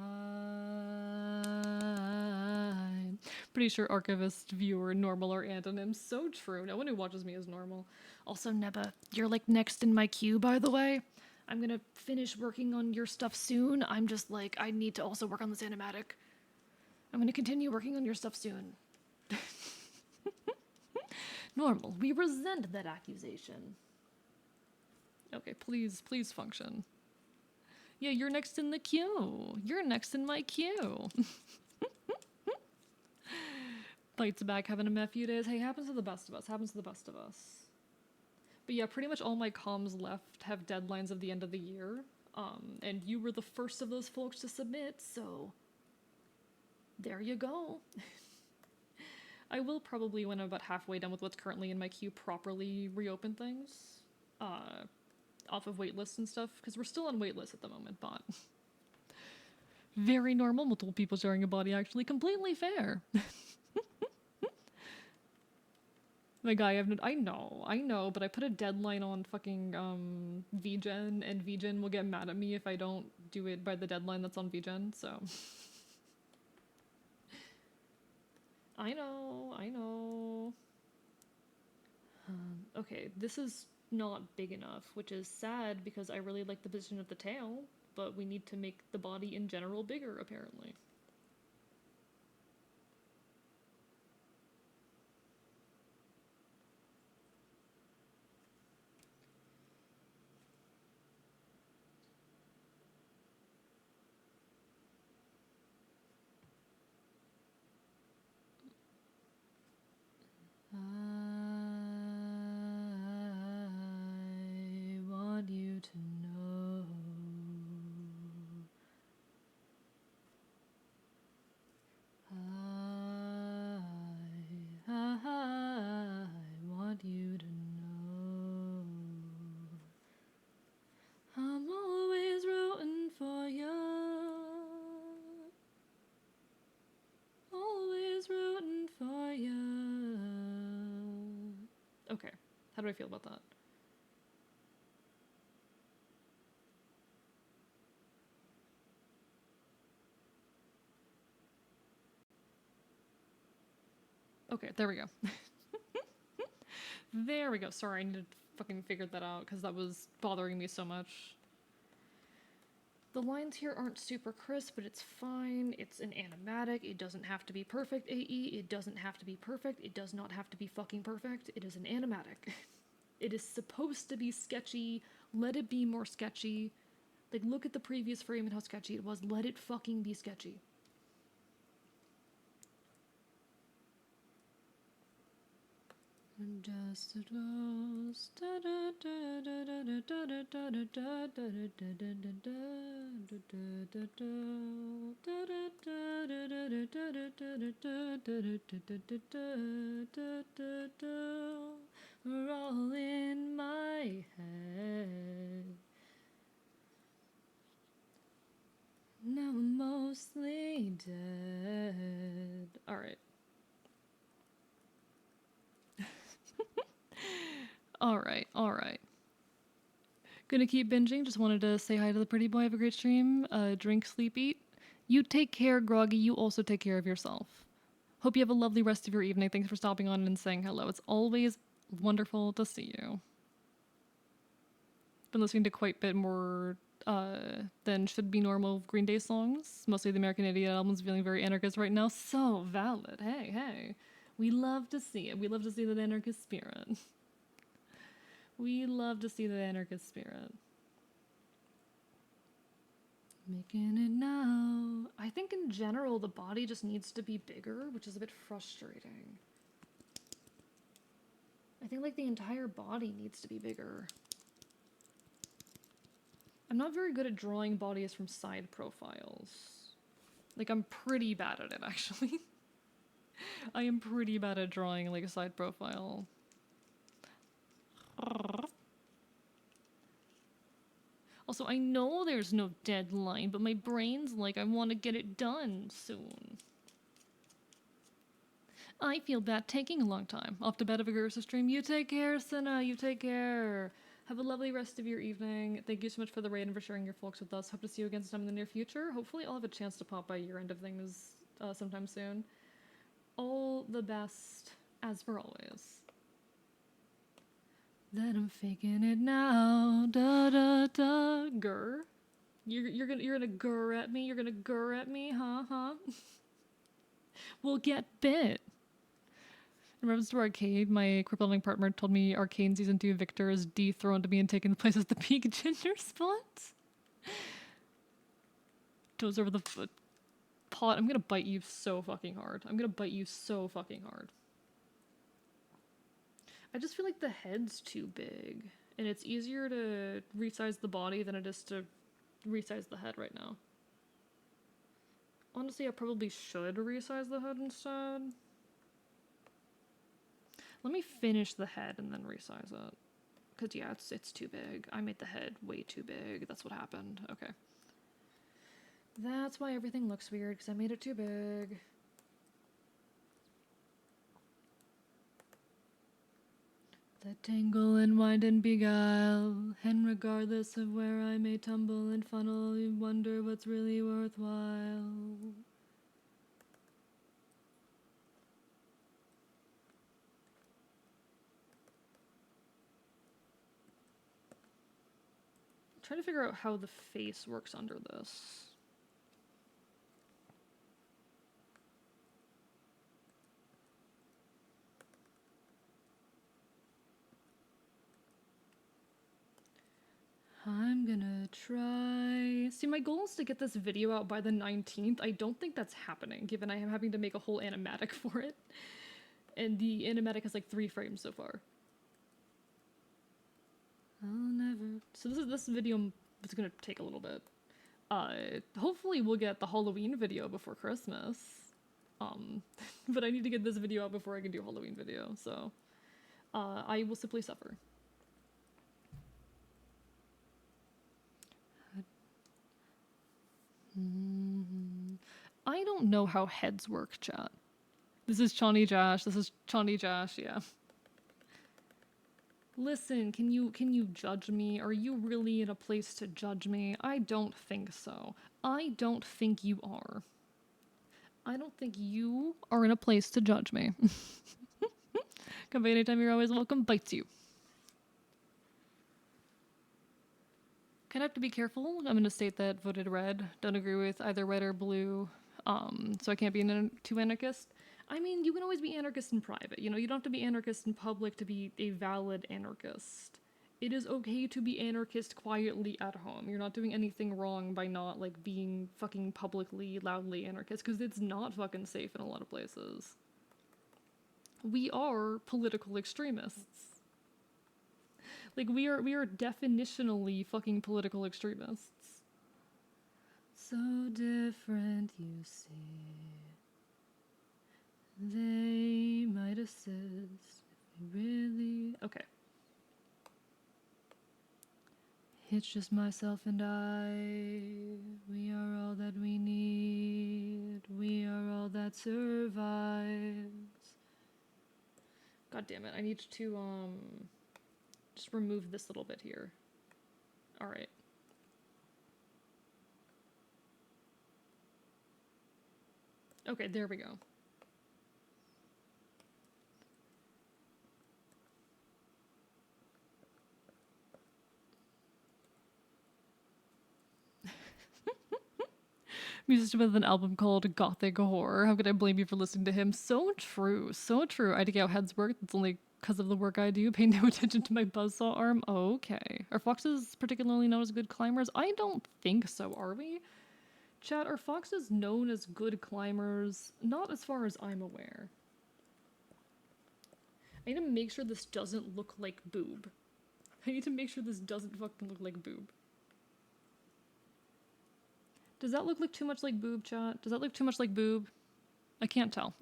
pretty sure archivist, viewer, normal are antonyms. So true. No one who watches me is normal. Also, Neba, you're like next in my queue, by the way. I'm gonna finish working on your stuff soon. I'm just like, I need to also work on this animatic. I'm gonna continue working on your stuff soon. Normal. We resent that accusation. Okay, please function. Yeah, you're next in the queue. You're next in my queue. Bites back having a few days. Hey, happens to the best of us. Happens to the best of us. But yeah, pretty much all my comms left have deadlines of the end of the year. And you were the first of those folks to submit, so there you go. I will probably, when I'm about halfway done with what's currently in my queue, properly reopen things. Off of waitlists and stuff, because we're still on waitlists at the moment, but very normal, multiple people sharing a body, actually completely fair. My guy, I know, but I put a deadline on fucking VGen, and VGen will get mad at me if I don't do it by the deadline that's on VGen, so. I know. Okay, this is not big enough, which is sad because I really like the position of the tail, but we need to make the body in general bigger, apparently. I want you to know. I want you to know. I'm always rooting for you. Always rooting for you. Okay, how do I feel about that? Okay, there we go. There we go. Sorry, I need to fucking figure that out because that was bothering me so much. The lines here aren't super crisp, but it's fine. It's an animatic. It doesn't have to be perfect, AE. It doesn't have to be perfect. It does not have to be fucking perfect. It is an animatic. It is supposed to be sketchy. Let it be more sketchy. Like, look at the previous frame and how sketchy it was. Let it fucking be sketchy. Just a close. We're all in my head. Now I'm mostly dead. Alright. Alright. Gonna keep binging. Just wanted to say hi to the pretty boy. Have a great stream. Drink, sleep, eat. You take care, Groggy. You also take care of yourself. Hope you have a lovely rest of your evening. Thanks for stopping on and saying hello. It's always wonderful to see you. Been listening to quite a bit more than should be normal Green Day songs. Mostly the American Idiot album's feeling very anarchist right now. So valid. Hey. We love to see it. We love to see that anarchist spirit. We love to see the anarchist spirit. Making it now. I think in general the body just needs to be bigger, which is a bit frustrating. I think like the entire body needs to be bigger. I'm not very good at drawing bodies from side profiles. Like, I'm pretty bad at it, actually. I am pretty bad at drawing like a side profile. Also, I know there's no deadline, but my brain's like, I want to get it done soon. I feel bad taking a long time. Off to bed of a Gersa stream. You take care, Senna. You take care. Have a lovely rest of your evening. Thank you so much for the raid and for sharing your folks with us. Hope to see you again sometime in the near future. Hopefully I'll have a chance to pop by your end of things sometime soon. All the best, as for always. That I'm faking it now. Da da da. Grr. You're gonna grr at me? You're gonna grr at me? Huh? We'll get bit. In reference to Arcade, my crippling partner told me Arcane Season 2 Victor is dethroned me and taken the place as the peak ginger spot. Toes over the foot. Pot, I'm gonna bite you so fucking hard. I'm gonna bite you so fucking hard. I just feel like the head's too big. And it's easier to resize the body than it is to resize the head right now. Honestly, I probably should resize the head instead. Let me finish the head and then resize it. Because, yeah, it's too big. I made the head way too big. That's what happened. Okay. That's why everything looks weird, because I made it too big. That tangle and wind and beguile, and regardless of where I may tumble and funnel, you wonder what's really worthwhile. I'm trying to figure out how the face works under this. I'm gonna try... See, my goal is to get this video out by the 19th. I don't think that's happening, given I am having to make a whole animatic for it. And the animatic has like 3 frames so far. I'll never... So this video is gonna take a little bit. Hopefully we'll get the Halloween video before Christmas. But I need to get this video out before I can do Halloween video, so... I will simply suffer. I don't know how heads work, chat. This is Chani Josh. This is Chani Josh, yeah. Listen, can you judge me? Are you really in a place to judge me? I don't think so. I don't think you are. I don't think you are in a place to judge me. Come by anytime, you're always welcome. Bites you. Kind of have to be careful. I'm going to state that voted red. Don't agree with either red or blue. So I can't be too anarchist. I mean, you can always be anarchist in private. You know, you don't have to be anarchist in public to be a valid anarchist. It is okay to be anarchist quietly at home. You're not doing anything wrong by not, like, being fucking publicly, loudly anarchist, because it's not fucking safe in a lot of places. We are political extremists. Like, we are definitionally fucking political extremists. So different, you see. They might assist if we really... Okay. It's just myself and I. We are all that we need. We are all that survives. God damn it, I need to, just remove this little bit here. Alright. Okay, there we go. Musician with an album called Gothic Horror. How could I blame you for listening to him? So true, so true. I dig how heads work. It's only because of the work I do. Pay no attention to my buzzsaw arm. Okay. Are foxes particularly known as good climbers? I don't think so, are we? Chat, are foxes known as good climbers? Not as far as I'm aware. I need to make sure this doesn't look like boob. I need to make sure this doesn't fucking look like boob. Does that look like too much like boob, chat? Does that look too much like boob? I can't tell.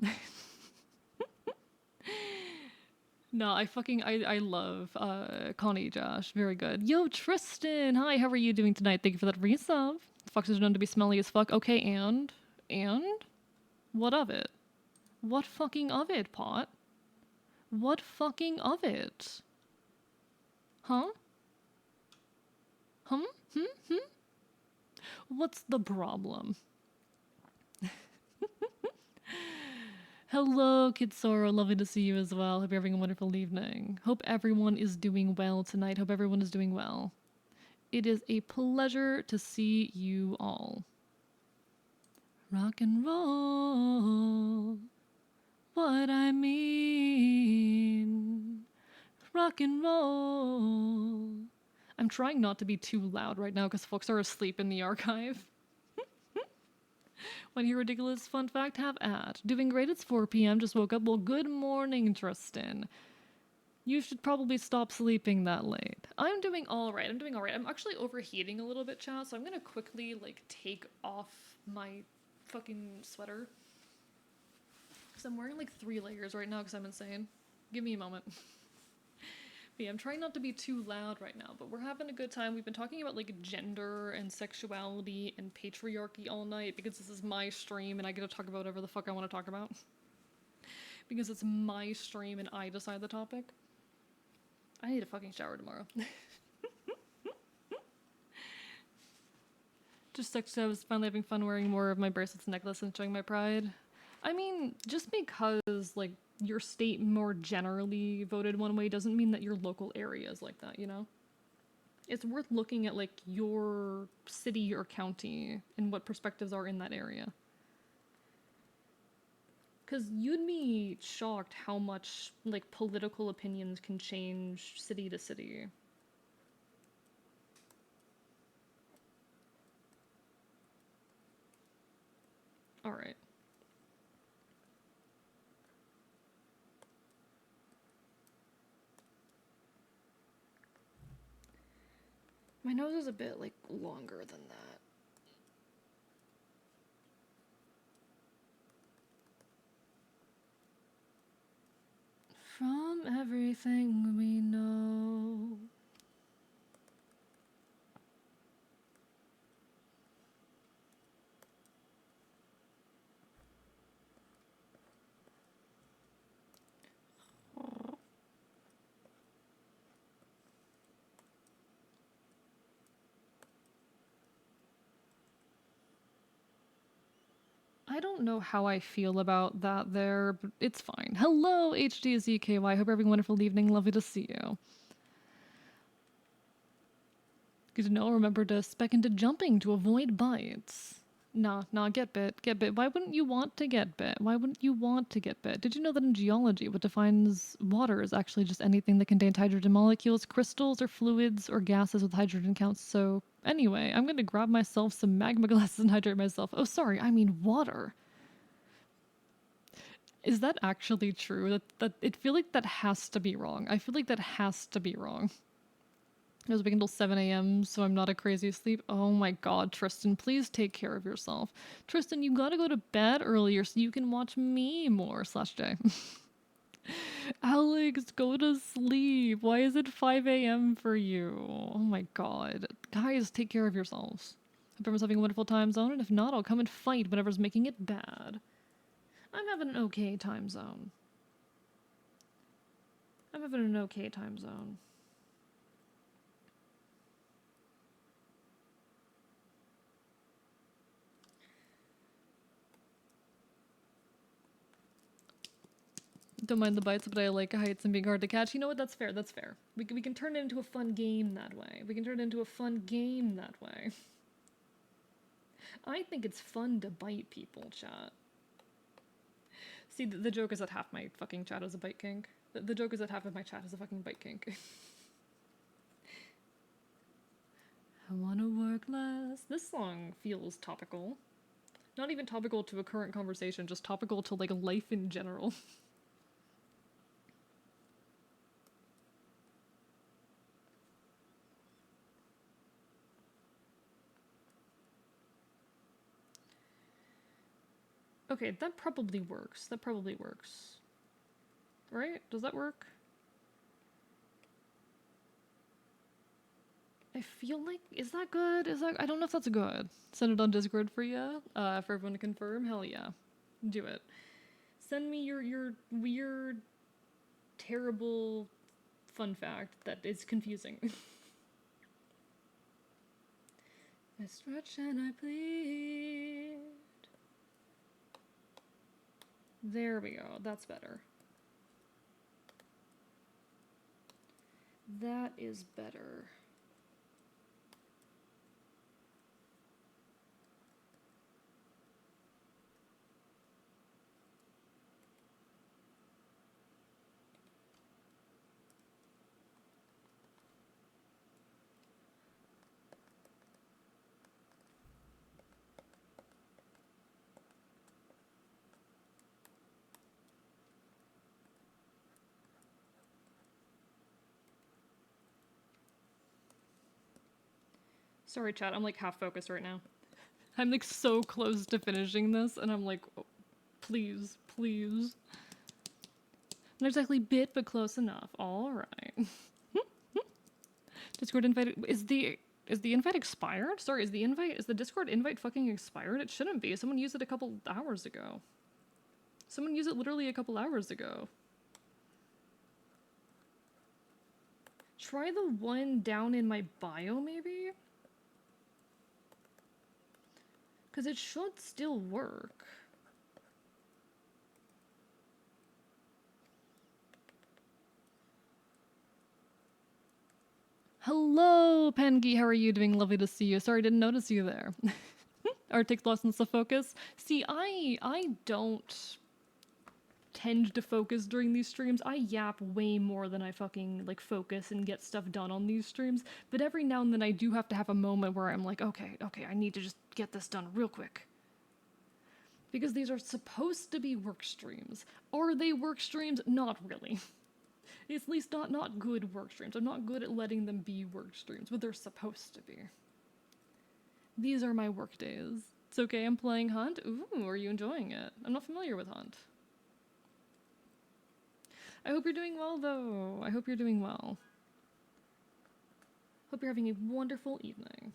No, I love Connie Josh. Very good. Yo, Tristan. Hi, how are you doing tonight? Thank you for that resub. Fox is known to be smelly as fuck. Okay, and what of it? What fucking of it, Pot? What fucking of it? Huh? Hmm? What's the problem? Hello, Kitsora. Lovely to see you as well. Hope you're having a wonderful evening. Hope everyone is doing well tonight. Hope everyone is doing well. It is a pleasure to see you all. Rock and roll, what I mean. Rock and roll. I'm trying not to be too loud right now because folks are asleep in the archive. When your ridiculous fun fact have at. Doing great, it's 4 p.m. Just woke up. Well, good morning, Tristan. You should probably stop sleeping that late. I'm doing alright. I'm actually overheating a little bit, chat, so I'm gonna quickly, like, take off my fucking sweater. Because I'm wearing, like, 3 layers right now because I'm insane. Give me a moment. But yeah, I'm trying not to be too loud right now, but we're having a good time. We've been talking about, like, gender and sexuality and patriarchy all night because this is my stream and I get to talk about whatever the fuck I want to talk about. Because it's my stream and I decide the topic. I need a fucking shower tomorrow. Just sucks. I was finally having fun wearing more of my bracelets and necklace and showing my pride. I mean, just because, like, your state more generally voted one way doesn't mean that your local area is like that, you know? It's worth looking at, like, your city or county and what perspectives are in that area. Because you'd be shocked how much, like, political opinions can change city to city. Alright. My nose is a bit, like, longer than that. From everything we know. I don't know how I feel about that there, but it's fine. Hello, HDZKY. Hope you're having a wonderful evening. Lovely to see you. Good to know. Remember to spec into jumping to avoid bites. Nah, get bit. Get bit. Why wouldn't you want to get bit? Why wouldn't you want to get bit? Did you know that in geology, what defines water is actually just anything that contains hydrogen molecules, crystals, or fluids, or gases with hydrogen counts? So, anyway, I'm gonna grab myself some magma glasses and hydrate myself. Oh, sorry, I mean water. Is that actually true? That I feel like that has to be wrong. I feel like that has to be wrong. I was awake until 7 a.m., so I'm not a crazy asleep. Oh my god, Tristan, please take care of yourself. Tristan, you gotta go to bed earlier so you can watch me more, /J. Alex, go to sleep. Why is it 5 a.m. for you? Oh my god. Guys, take care of yourselves. Hope everyone's having a wonderful time zone, and if not, I'll come and fight whatever's making it bad. I'm having an okay time zone. I'm having an okay time zone. Don't mind the bites, but I like heights and being hard to catch. You know what? That's fair. That's fair. We can turn it into a fun game that way. We can turn it into a fun game that way. I think it's fun to bite people, chat. See, the joke is that half my fucking chat is a bite kink. The joke is that half of my chat is a fucking bite kink. I wanna work less. This song feels topical. Not even topical to a current conversation, just topical to, like, life in general. Okay, that probably works. That probably works. Right? Does that work? I feel like, is that good? I don't know if that's good. Send it on Discord for you, for everyone to confirm. Hell yeah. Do it. Send me your weird, terrible fun fact that is confusing. I stretch and I plead. There we go. That's better. That is better. Sorry, chat. I'm like half focused right now. I'm like so close to finishing this, and I'm like, oh, please, please. Not exactly bit, but close enough. All right. Discord invite is the invite expired? Sorry, is the Discord invite fucking expired? It shouldn't be. Someone used it a couple hours ago. Someone used it literally a couple hours ago. Try the one down in my bio, maybe? Because it should still work. Hello, Pengi. How are you doing? Lovely to see you. Sorry, I didn't notice you there. Art takes lessons to focus. See, I don't tend to focus during these streams. I yap way more than I fucking like focus and get stuff done on these streams. But every now and then I do have to have a moment where I'm like, okay, I need to just get this done real quick. Because these are supposed to be work streams. Are they work streams? Not really. It's at least not good work streams. I'm not good at letting them be work streams, but they're supposed to be. These are my work days. It's okay, I'm playing Hunt. Ooh, are you enjoying it? I'm not familiar with Hunt. I hope you're doing well, though. I hope you're doing well. Hope you're having a wonderful evening.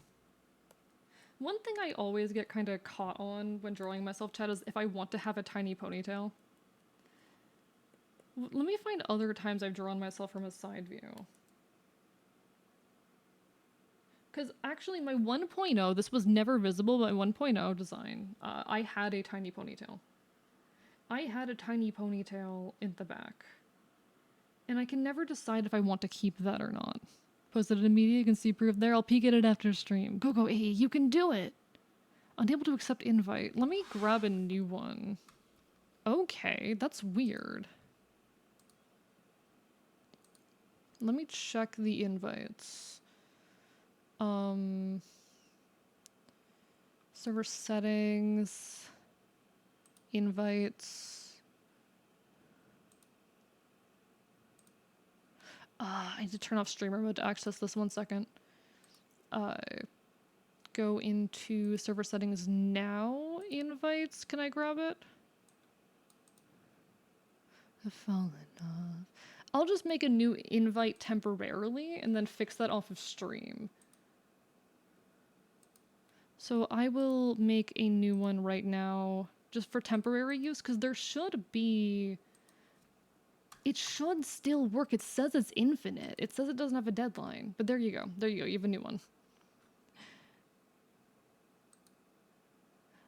One thing I always get kind of caught on when drawing myself, chat, is if I want to have a tiny ponytail. Let me find other times I've drawn myself from a side view. Because actually my 1.0, this was never visible, but my 1.0 design, I had a tiny ponytail. I had a tiny ponytail in the back. And I can never decide if I want to keep that or not. Posted it immediately, you can see proof there. I'll peek at it after stream. Go, hey, you can do it! Unable to accept invite. Let me grab a new one. Okay, that's weird. Let me check the invites. Server settings. Invites. I need to turn off streamer mode to access this. 1 second. Go into server settings now. Invites. Can I grab it? I've fallen off. I'll just make a new invite temporarily and then fix that off of stream. So I will make a new one right now just for temporary use because there should be... It should still work. It says it's infinite. It says it doesn't have a deadline. But there you go. There you go. You have a new one.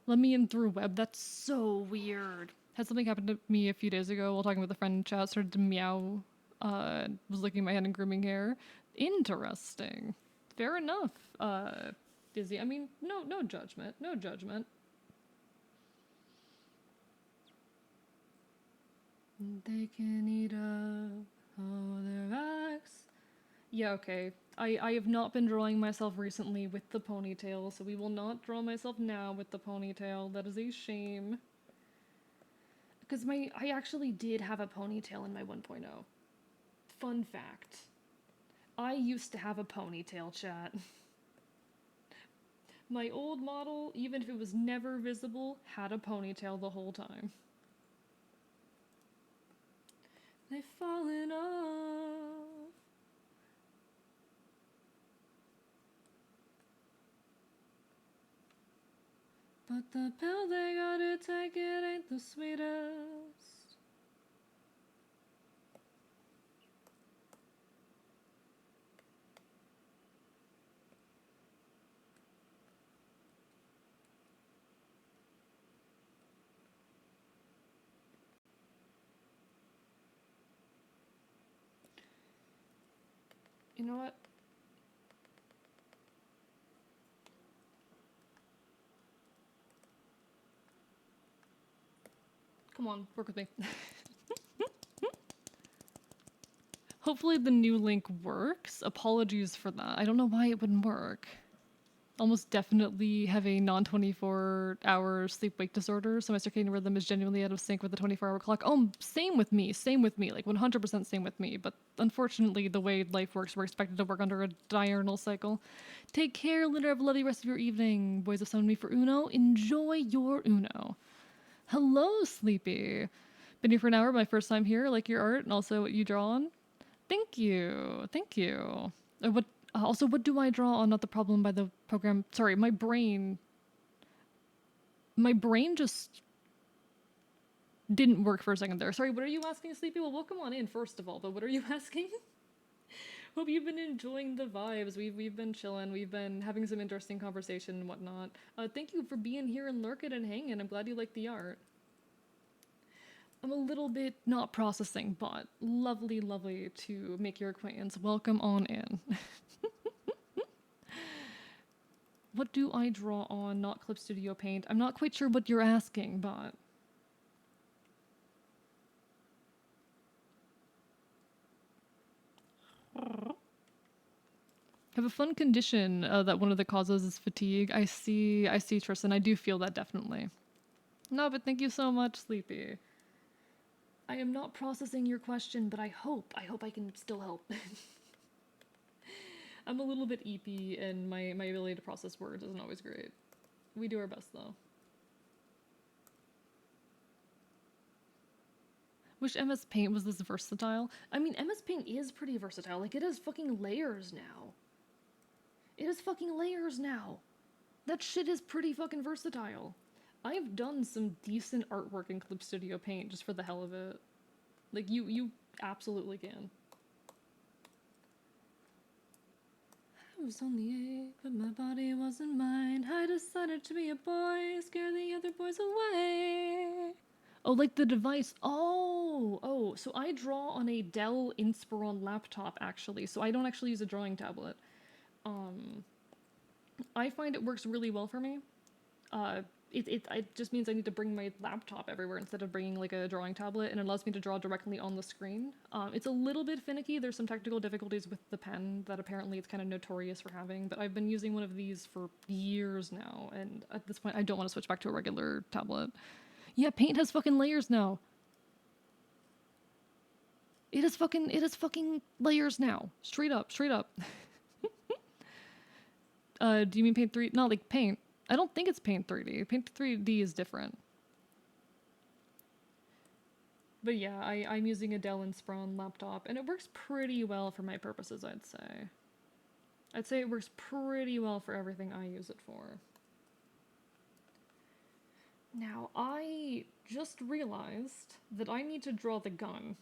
Let me in through web. That's so weird. Had something happen to me a few days ago while talking with a friend in chat. Started to meow. Was licking my hand and grooming hair. Interesting. Fair enough. Dizzy. I mean, no judgment. No judgment. They can eat up all their racks. Yeah, okay. I have not been drawing myself recently with the ponytail, so we will not draw myself now with the ponytail. That is a shame. Because I actually did have a ponytail in my 1.0. Fun fact. I used to have a ponytail, chat. My old model, even if it was never visible, had a ponytail the whole time. They've fallen off. But the pill they gotta take, it ain't the sweetest. You know what? Come on, work with me. Hopefully the new link works. Apologies for that. I don't know why it wouldn't work. Almost definitely have a non-24-hour sleep-wake disorder, so my circadian rhythm is genuinely out of sync with the 24-hour clock. Oh, same with me, like 100% same with me, but unfortunately the way life works, we're expected to work under a diurnal cycle. Take care, Litter. Have a lovely rest of your evening. Boys have summoned me for Uno. Enjoy your Uno. Hello, Sleepy. Been here for an hour, my first time here. Like your art and also what you draw on. Thank you. Thank you. What do I draw on? Not the problem by the program. Sorry, my brain just didn't work for a second there. Sorry, what are you asking, Sleepy? Well, welcome on in, first of all, but what are you asking? Hope you've been enjoying the vibes. We've been chilling. We've been having some interesting conversation and whatnot. Thank you for being here and lurking and hanging. I'm glad you like the art. I'm a little bit not processing, but lovely, lovely to make your acquaintance. Welcome on in. What do I draw on Not Clip Studio Paint? I'm not quite sure what you're asking, but... Have a fun condition that one of the causes is fatigue. I see, Tristan. I do feel that definitely. No, but thank you so much, Sleepy. I am not processing your question, but I hope I can still help. I'm a little bit eepy, and my ability to process words isn't always great. We do our best, though. Wish MS Paint was this versatile. I mean, MS Paint is pretty versatile. Like, it has fucking layers now. It has fucking layers now. That shit is pretty fucking versatile. I've done some decent artwork in Clip Studio Paint just for the hell of it. Like, you absolutely can. I was only 8, but my body wasn't mine. I decided to be a boy, scare the other boys away. Oh, like the device. Oh, so I draw on a Dell Inspiron laptop, actually, so I don't actually use a drawing tablet. I find it works really well for me. It just means I need to bring my laptop everywhere instead of bringing like a drawing tablet, and it allows me to draw directly on the screen. It's a little bit finicky. There's some technical difficulties with the pen that apparently it's kind of notorious for having, but I've been using one of these for years now, and at this point I don't want to switch back to a regular tablet. Yeah, Paint has fucking layers now. It is fucking layers now. Straight up. Do you mean Paint 3? No, like Paint. I don't think it's Paint 3D. Paint 3D is different. But yeah, I'm using a Dell Inspiron laptop, and it works pretty well for my purposes, I'd say. I'd say it works pretty well for everything I use it for. Now, I just realized that I need to draw the gun.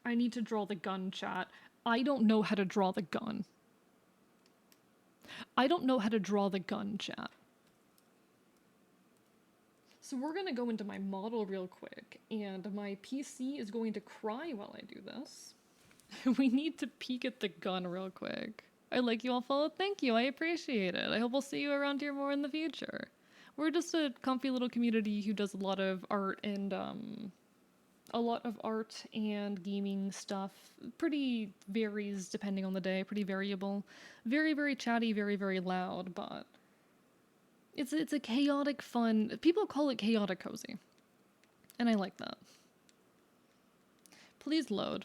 I need to draw the gun, chat. I don't know how to draw the gun. I don't know how to draw the gun, chat. So we're gonna go into my model real quick, and my PC is going to cry while I do this. We need to peek at the gun real quick. I like you all follow. Thank you, I appreciate it. I hope we'll see you around here more in the future. We're just a comfy little community who does a lot of art and gaming stuff. Pretty varies depending on the day, pretty variable. Very, very chatty, very, very loud, but it's a chaotic fun. People call it chaotic cozy. And I like that. Please load.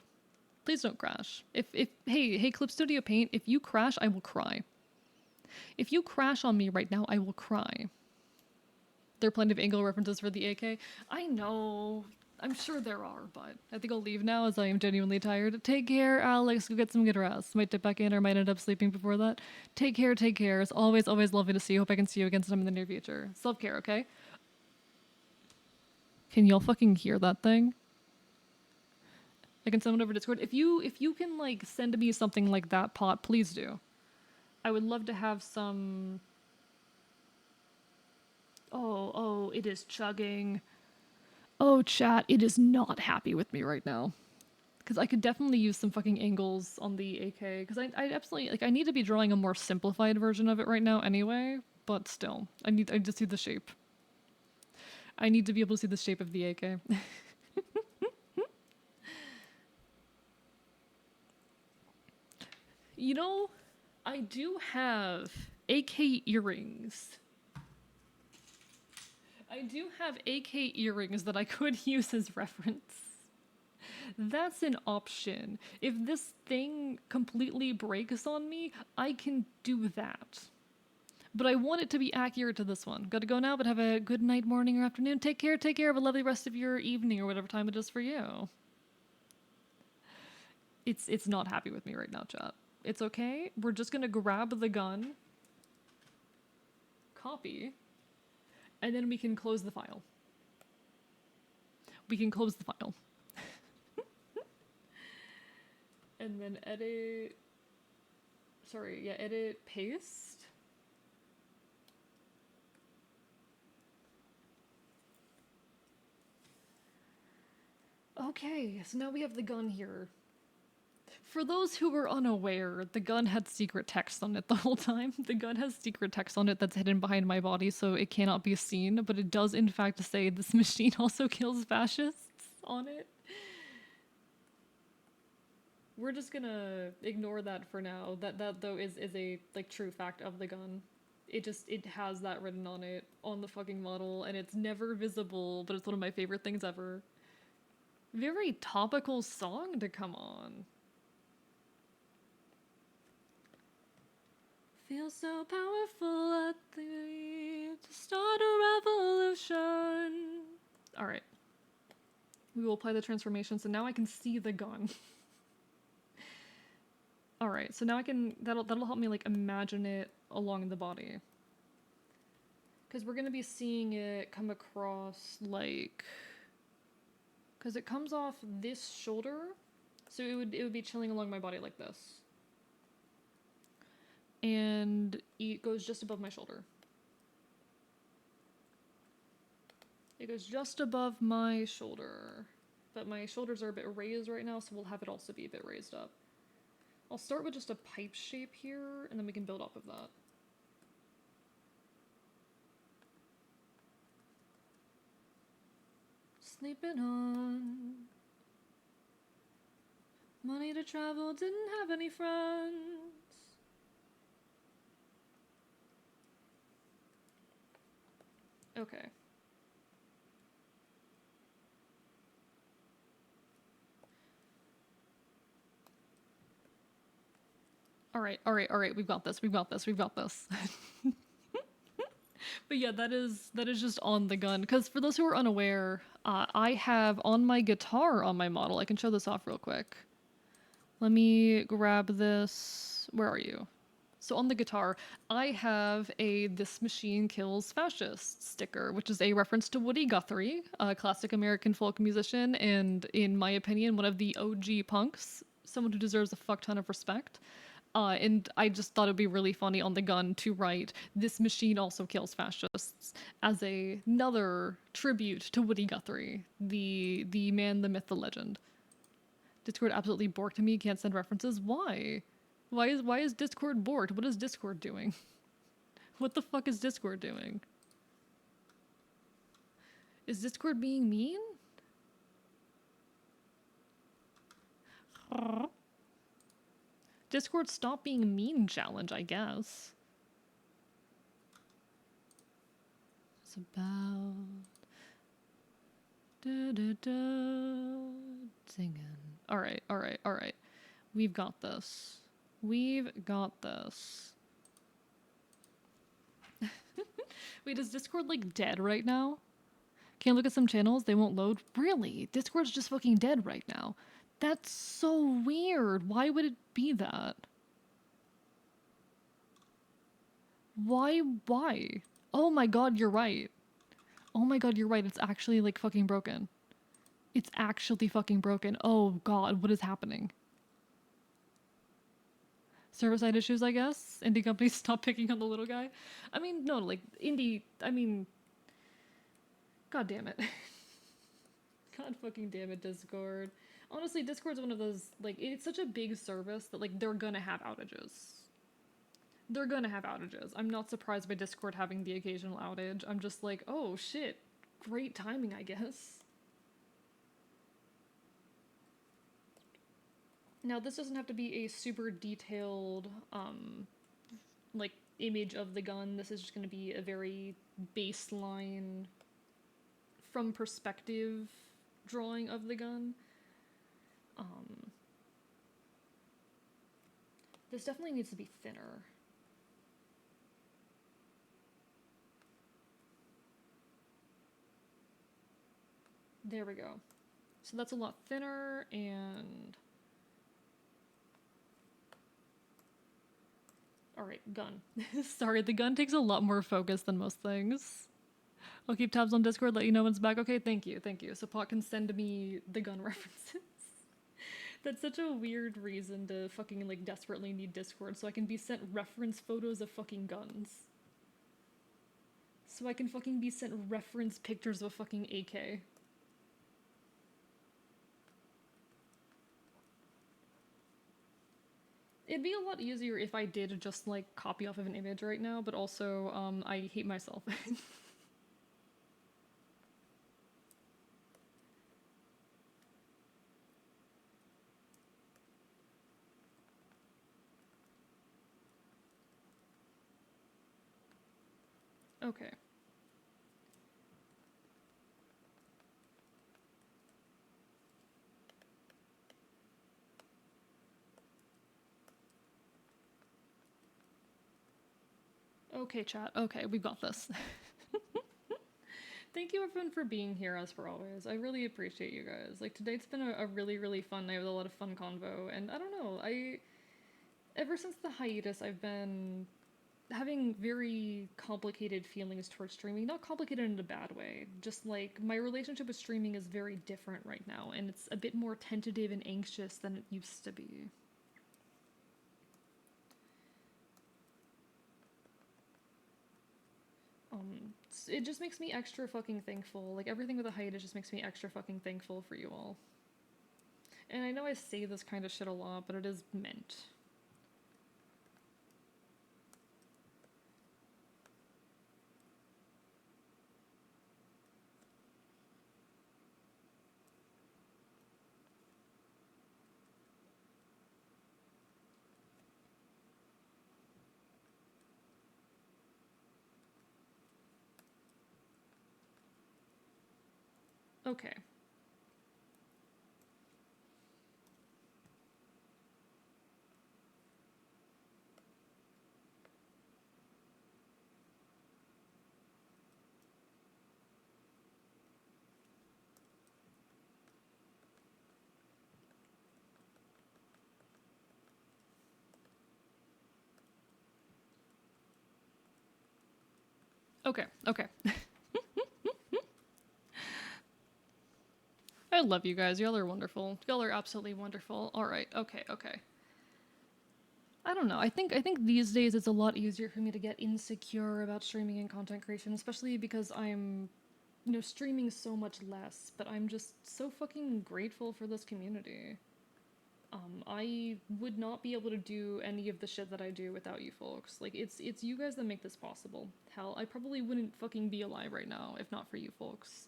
Please don't crash. Hey, Clip Studio Paint, if you crash, I will cry. If you crash on me right now, I will cry. There are plenty of angle references for the AK. I know. I'm sure there are, but I think I'll leave now as I am genuinely tired. Take care, Alex. Go get some good rest. Might dip back in or might end up sleeping before that. Take care, take care. It's always, always lovely to see you. Hope I can see you again sometime in the near future. Self-care, okay? Can y'all fucking hear that thing? I can send it over Discord. If you can like send me something like that pot, please do. I would love to have some. Oh, it is chugging. Oh, chat, it is not happy with me right now. Because I could definitely use some fucking angles on the AK. Because I absolutely like I need to be drawing a more simplified version of it right now anyway. But still, I need to see the shape. I need to be able to see the shape of the AK. You know, I do have AK earrings. I do have AK earrings that I could use as reference. That's an option. If this thing completely breaks on me, I can do that. But I want it to be accurate to this one. Gotta go now, but have a good night, morning, or afternoon. Take care, take care. Have a lovely rest of your evening or whatever time it is for you. It's not happy with me right now, chat. It's okay. We're just gonna grab the gun, copy, and then we can close the file. We can close the file. And then edit. Sorry, yeah, edit, paste. Okay, so now we have the gun here. For those who were unaware, the gun had secret text on it the whole time. The gun has secret text on it that's hidden behind my body, so it cannot be seen, but it does in fact say this machine also kills fascists on it. We're just gonna ignore that for now. That though is a like true fact of the gun. It has that written on it on the fucking model, and it's never visible, but it's one of my favorite things ever. Very topical song to come on. Feel so powerful at the to start a revolution. All right. We will apply the transformation, so now I can see the gun. All right, so now I can that'll help me like imagine it along the body. Cuz we're going to be seeing it come across like cuz it comes off this shoulder. So it would be chilling along my body like this. And it goes just above my shoulder. It goes just above my shoulder. But my shoulders are a bit raised right now, so we'll have it also be a bit raised up. I'll start with just a pipe shape here, and then we can build off of that. Sleeping on. Money to travel, didn't have any friends. Okay. All right. We've got this. But yeah, that is just on the gun. Because for those who are unaware, I have on my guitar on my model. I can show this off real quick. Let me grab this. Where are you? So on the guitar, I have a "This Machine Kills Fascists" sticker, which is a reference to Woody Guthrie, a classic American folk musician, and in my opinion, one of the OG punks, someone who deserves a fuck ton of respect. And I just thought it'd be really funny on the gun to write "This machine also kills fascists" as another tribute to Woody Guthrie, the man, the myth, the legend. Discord absolutely borked me. Can't send references. Why? Why is Discord borked? What is Discord doing? What the fuck is Discord doing? Is Discord being mean? Discord, stop being mean challenge, I guess. It's about singing. All right. We've got this. Wait, is Discord like dead right now? Can you look at some channels? They won't load? Really? Discord's just fucking dead right now. That's so weird. Why would it be that? Why? Why? Oh my god, you're right. Oh my god, you're right. It's actually like fucking broken. It's actually fucking broken. Oh god, what is happening? Server-side issues, I guess? Indie companies stop picking on the little guy? I mean, no, like, I mean... God damn it. God fucking damn it, Discord. Honestly, Discord's one of those, like, it's such a big service that, like, they're gonna have outages. They're gonna have outages. I'm not surprised by Discord having the occasional outage. I'm just like, oh shit, great timing, I guess. Now, this doesn't have to be a super detailed, like, image of the gun. This is just gonna be a very baseline, from perspective drawing of the gun. This definitely needs to be thinner. There we go. So that's a lot thinner, and... Alright, gun. Sorry, the gun takes a lot more focus than most things. I'll keep tabs on Discord, let you know when it's back. Okay, thank you, thank you. So Pot can send me the gun references. That's such a weird reason to fucking, like, desperately need Discord, so I can be sent reference photos of fucking guns. So I can fucking be sent reference pictures of a fucking AK. It'd be a lot easier if I did just, like, copy off of an image right now, but also, I hate myself. Okay. Okay, chat. Okay, we've got this. Thank you everyone for being here, as for always. I really appreciate you guys. Like, today's been a really, really fun night with a lot of fun convo, and I don't know, ever since the hiatus, I've been having very complicated feelings towards streaming. Not complicated in a bad way, just like, my relationship with streaming is very different right now, and it's a bit more tentative and anxious than it used to be. It just makes me extra fucking thankful. Like, everything with a hiatus just makes me extra fucking thankful for you all. And I know I say this kind of shit a lot, but it is meant. Okay. Okay, okay. I love you guys. Y'all are wonderful. Y'all are absolutely wonderful. Alright, okay, okay. I don't know. I think these days it's a lot easier for me to get insecure about streaming and content creation, especially because I'm, streaming so much less, but I'm just so fucking grateful for this community. I would not be able to do any of the shit that I do without you folks. Like, it's you guys that make this possible. Hell, I probably wouldn't fucking be alive right now if not for you folks.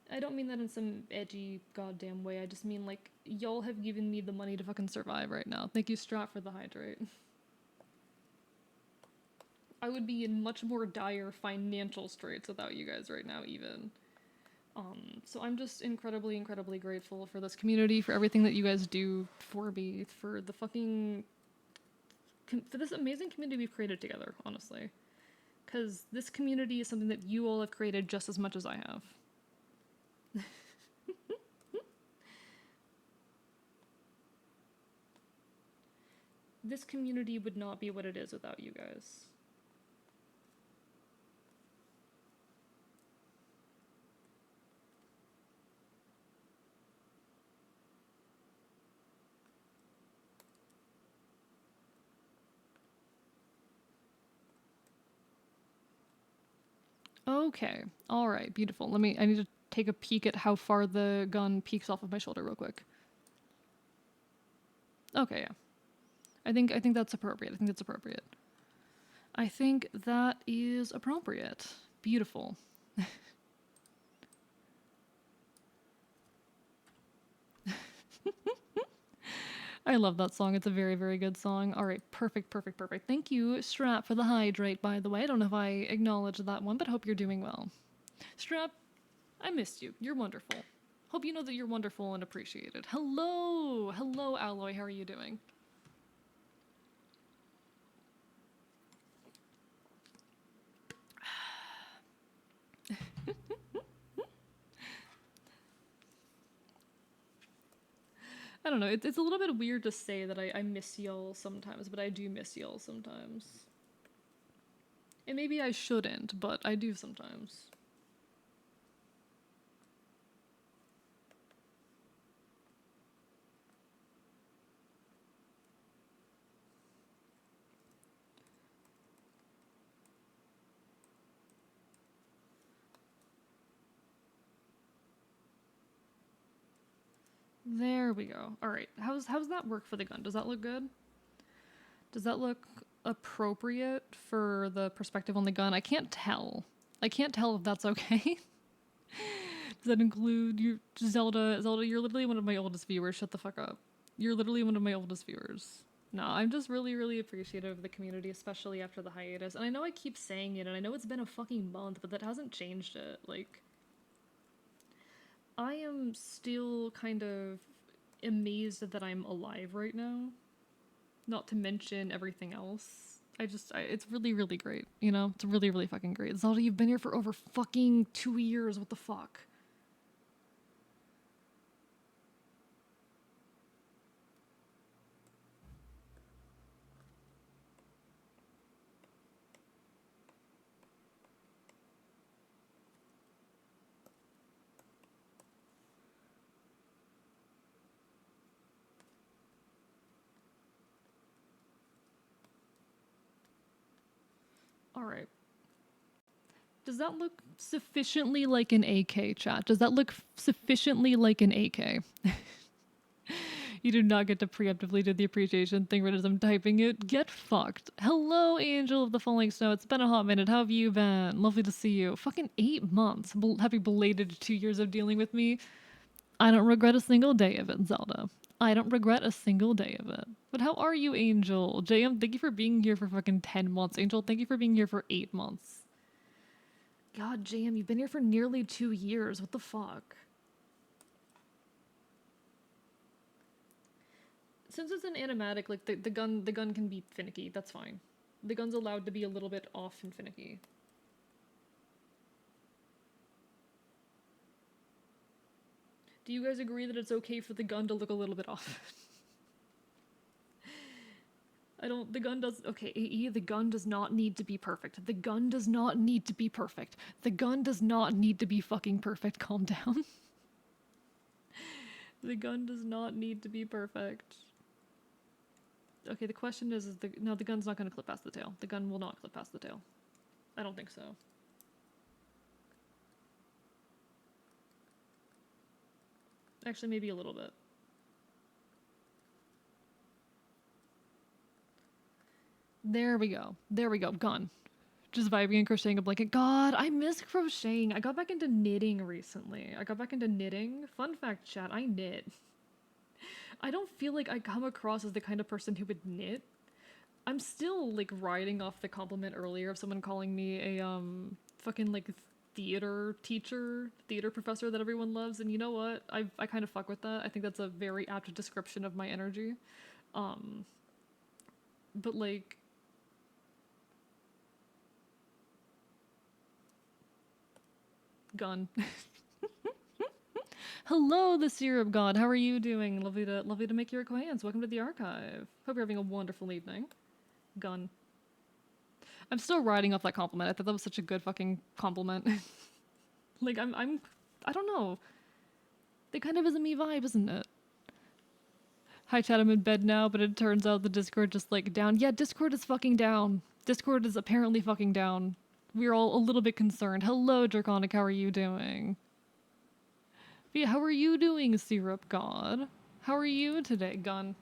I don't mean that in some edgy goddamn way, I just mean, like, y'all have given me the money to fucking survive right now. Thank you, Strat, for the hydrate. I would be in much more dire financial straits without you guys right now, even. So I'm just incredibly, incredibly grateful for this community, for everything that you guys do for me, for the fucking... for this amazing community we've created together, honestly. Because this community is something that you all have created just as much as I have. This community would not be what it is without you guys. Okay. All right. Beautiful. I need to take a peek at how far the gun peeks off of my shoulder real quick. Okay, yeah. I think that's appropriate. I think that's appropriate. I think that is appropriate. Beautiful. I love that song. It's a very, very good song. All right, perfect, perfect, perfect. Thank you, Strap, for the hydrate, by the way. I don't know if I acknowledged that one, but hope you're doing well. Strap, I missed you. You're wonderful. Hope you know that you're wonderful and appreciated. Hello! Hello, Alloy. How are you doing? I don't know. It's a little bit weird to say that I miss y'all sometimes, but I do miss y'all sometimes. And maybe I shouldn't, but I do sometimes. There we go. All right. How's that work for the gun? Does that look good? Does that look appropriate for the perspective on the gun? I can't tell. I can't tell if that's okay. Does that include you, Zelda? Zelda, you're literally one of my oldest viewers. Shut the fuck up. You're literally one of my oldest viewers. No, I'm just really, really appreciative of the community, especially after the hiatus. And I know I keep saying it, and I know it's been a fucking month, but that hasn't changed it. Like, I am still kind of amazed that I'm alive right now. Not to mention everything else. It's really, really great, you know? It's really, really fucking great. Zelda, you've been here for over fucking 2 years. What the fuck? Alright. Does that look sufficiently like an AK, chat? Does that look sufficiently like an AK? You do not get to preemptively do the appreciation thing right as I'm typing it. Get fucked. Hello, Angel of the Falling Snow. It's been a hot minute. How have you been? Lovely to see you. Fucking 8 months. Happy belated 2 years of dealing with me. I don't regret a single day of it, Zelda. I don't regret a single day of it. But how are you, Angel? JM, thank you for being here for fucking 10 months. Angel, thank you for being here for 8 months. God, JM, you've been here for nearly 2 years. What the fuck? Since it's an animatic, like the gun can be finicky. That's fine. The gun's allowed to be a little bit off and finicky. Do you guys agree that it's okay for the gun to look a little bit off? The gun does, okay, AE, the gun does not need to be perfect. The gun does not need to be perfect. The gun does not need to be fucking perfect. Calm down. The gun does not need to be perfect. Okay, the question is no, the gun's not going to clip past the tail. The gun will not clip past the tail. I don't think so. Actually, maybe a little bit. There we go. There we go. Gun. Just vibing and crocheting a blanket. God, I miss crocheting. I got back into knitting recently. Fun fact, chat, I knit. I don't feel like I come across as the kind of person who would knit. I'm still, like, riding off the compliment earlier of someone calling me a, fucking, like, theater teacher, theater professor that everyone loves, and you know what? I kind of fuck with that. I think that's a very apt description of my energy. But, like... Gun. Hello, the Syrup God. How are you doing? Lovely to make your acquaintance. Welcome to the archive. Hope you're having a wonderful evening. Gun. I'm still riding off that compliment. I thought that was such a good fucking compliment. Like I don't know. It kind of is a me vibe, isn't it? Hi chat, I'm in bed now, but it turns out the Discord just like down. Yeah, Discord is fucking down. Discord is apparently fucking down. We're all a little bit concerned. Hello, Draconic, how are you doing? Yeah, how are you doing, Syrup God? How are you today, Gun?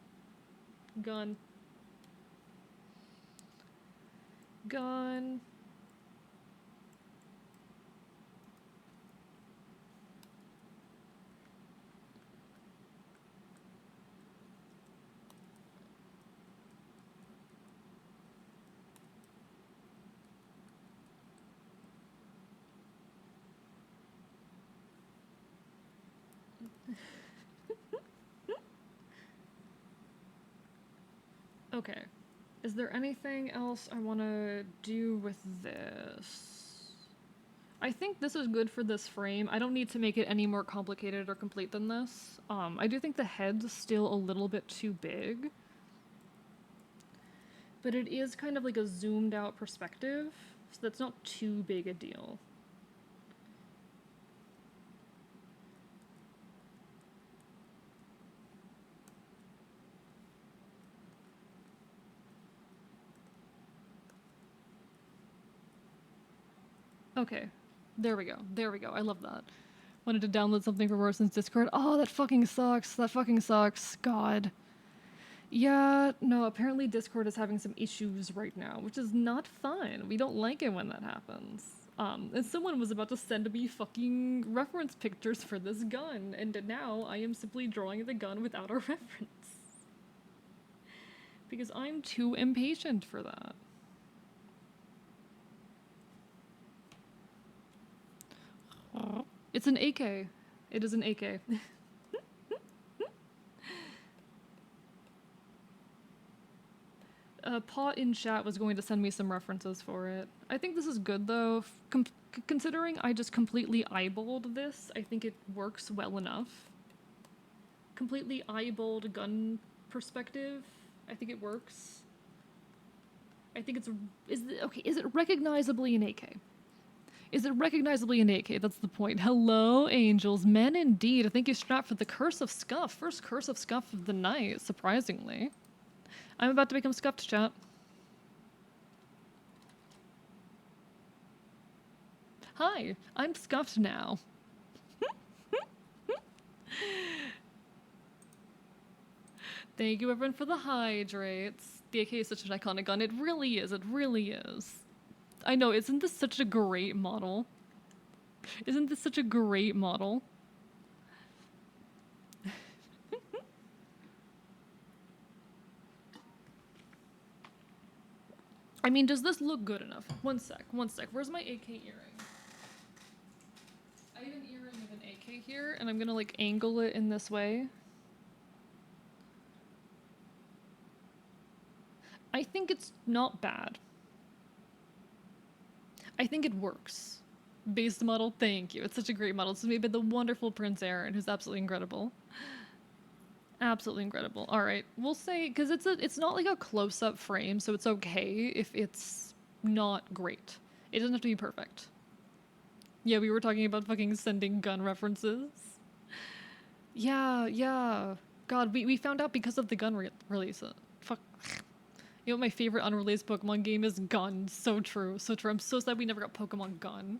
Gun. Gun. Okay. Is there anything else I want to do with this? I think this is good for this frame. I don't need to make it any more complicated or complete than this. I do think the head's still a little bit too big. But it is kind of like a zoomed out perspective, so that's not too big a deal. Okay. There we go. There we go. I love that. Wanted to download something from Rorson's Discord. Oh, that fucking sucks. That fucking sucks. God. Yeah, no, apparently Discord is having some issues right now, which is not fun. We don't like it when that happens. And someone was about to send me fucking reference pictures for this gun, and now I am simply drawing the gun without a reference. Because I'm too impatient for that. It's an AK. It is an AK. Pot in chat was going to send me some references for it. I think this is good though. Considering I just completely eyeballed this, I think it works well enough. Completely eyeballed gun perspective, I think it works. I think it's... is it recognizably an AK? Is it recognizably an AK? That's the point. Hello, angels. Men indeed. Thank you, Strap, for the Curse of Scuff. First Curse of Scuff of the night, surprisingly. I'm about to become scuffed, chat. Hi, I'm scuffed now. Thank you, everyone, for the hydrates. The AK is such an iconic gun. It really is. It really is. I know, isn't this such a great model? Isn't this such a great model? I mean, does this look good enough? One sec. Where's my AK earring? I have an earring of an AK here, and I'm gonna like angle it in this way. I think it's not bad. I think it works. Base model, thank you. It's such a great model. It's made by the wonderful Prince Aaron, who's absolutely incredible. Absolutely incredible. All right, we'll say because it's not like a close-up frame, so it's okay if it's not great. It doesn't have to be perfect. Yeah, we were talking about fucking sending gun references. Yeah. God, we found out because of the gun release. Fuck. You know what my favorite unreleased Pokemon game is? Gun. So true. So true. I'm so sad we never got Pokemon Gun.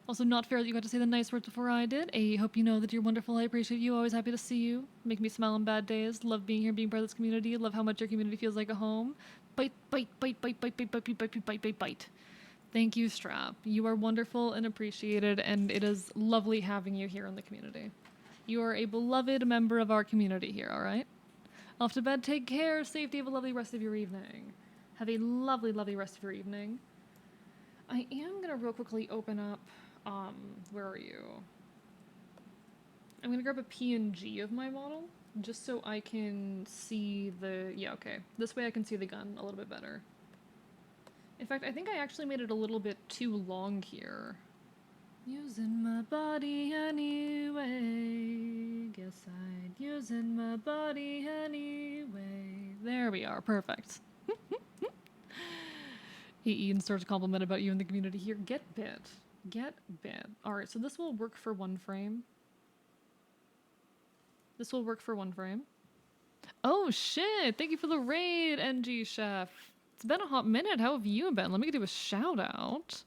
Also, not fair that you got to say the nice words before I did. I hope you know that you're wonderful. I appreciate you. Always happy to see you. Make me smile on bad days. Love being here, being part of this community. Love how much your community feels like a home. Bite. Thank you, Strap. You are wonderful and appreciated, and it is lovely having you here in the community. You are a beloved member of our community here, alright? Off to bed, take care, safety, have a lovely rest of your evening. Have a lovely, lovely rest of your evening. I am gonna real quickly open up, where are you? I'm gonna grab a PNG of my model, just so I can see the, yeah, okay. This way I can see the gun a little bit better. In fact, I think I actually made it a little bit too long here. Using my body anyway. Guess I'd using my body anyway. There we are. Perfect. Hey, Ian starts a compliment about you in the community here. Get bit. Get bit. Alright, so this will work for one frame. This will work for one frame. Oh shit! Thank you for the raid, NG Chef. It's been a hot minute. How have you been? Let me do a shout out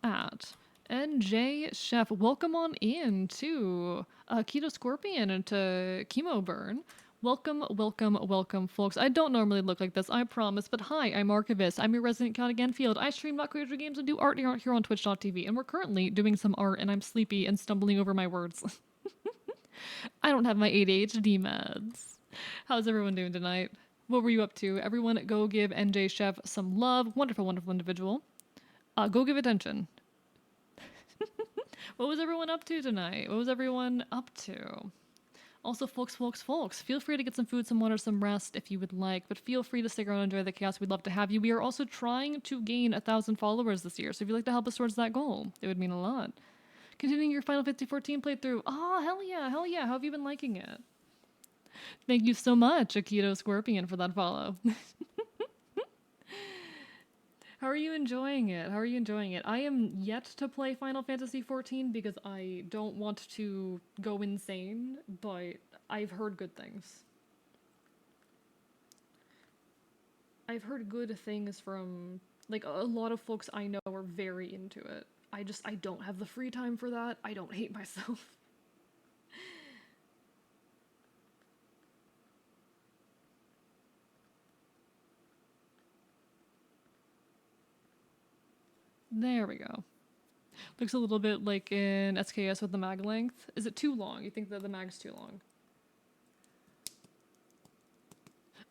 at NJ Chef. Welcome on in to Keto Scorpion and to Chemo Burn. Welcome, welcome, welcome, folks. I don't normally look like this, I promise, but hi, I'm Archivist. I'm your resident Count Again Field. I stream not creator games and do art here on Twitch.tv, and we're currently doing some art, and I'm sleepy and stumbling over my words. I don't have my ADHD meds. How's everyone doing tonight? What were you up to? Everyone, go give NJ Chef some love. Wonderful, wonderful individual. Go give attention. What was everyone up to tonight? What was everyone up to? Also, folks, feel free to get some food, some water, some rest if you would like, but feel free to stick around and enjoy the chaos. We'd love to have you. We are also trying to gain 1,000 followers this year, so if you'd like to help us towards that goal, it would mean a lot. Continuing your Final Fantasy XIV playthrough. Oh, hell yeah, hell yeah. How have you been liking it? Thank you so much, Akito Scorpion, for that follow. How are you enjoying it? How are you enjoying it? I am yet to play Final Fantasy XIV because I don't want to go insane, but I've heard good things. I've heard good things from, like, a lot of folks I know are very into it. I don't have the free time for that. I don't hate myself. There we go. Looks a little bit like in SKS with the mag length. Is it too long? You think that the mag's too long?